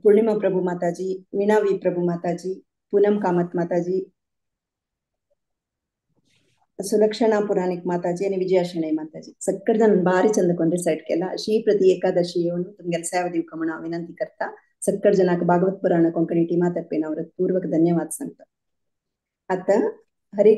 पूर्णिमा प्रभू माताजी, मीनावी प्रभू माताजी, पूनम कामत माताजी, सुलक्षणा पुराणिक माताजी आणि विजया शेणय माताजी सक्कट जण बारी चंदकोन रिसाइट केला. अशी प्रति एकादशी येऊन तुमगेला सेवा दिवका म्हणून विनंती करता. सक्कट जणांक भागवत पुराण कोंकणी टीमा तर्फे नवरत पूर्वक धन्यवाद सांगता. आता हरे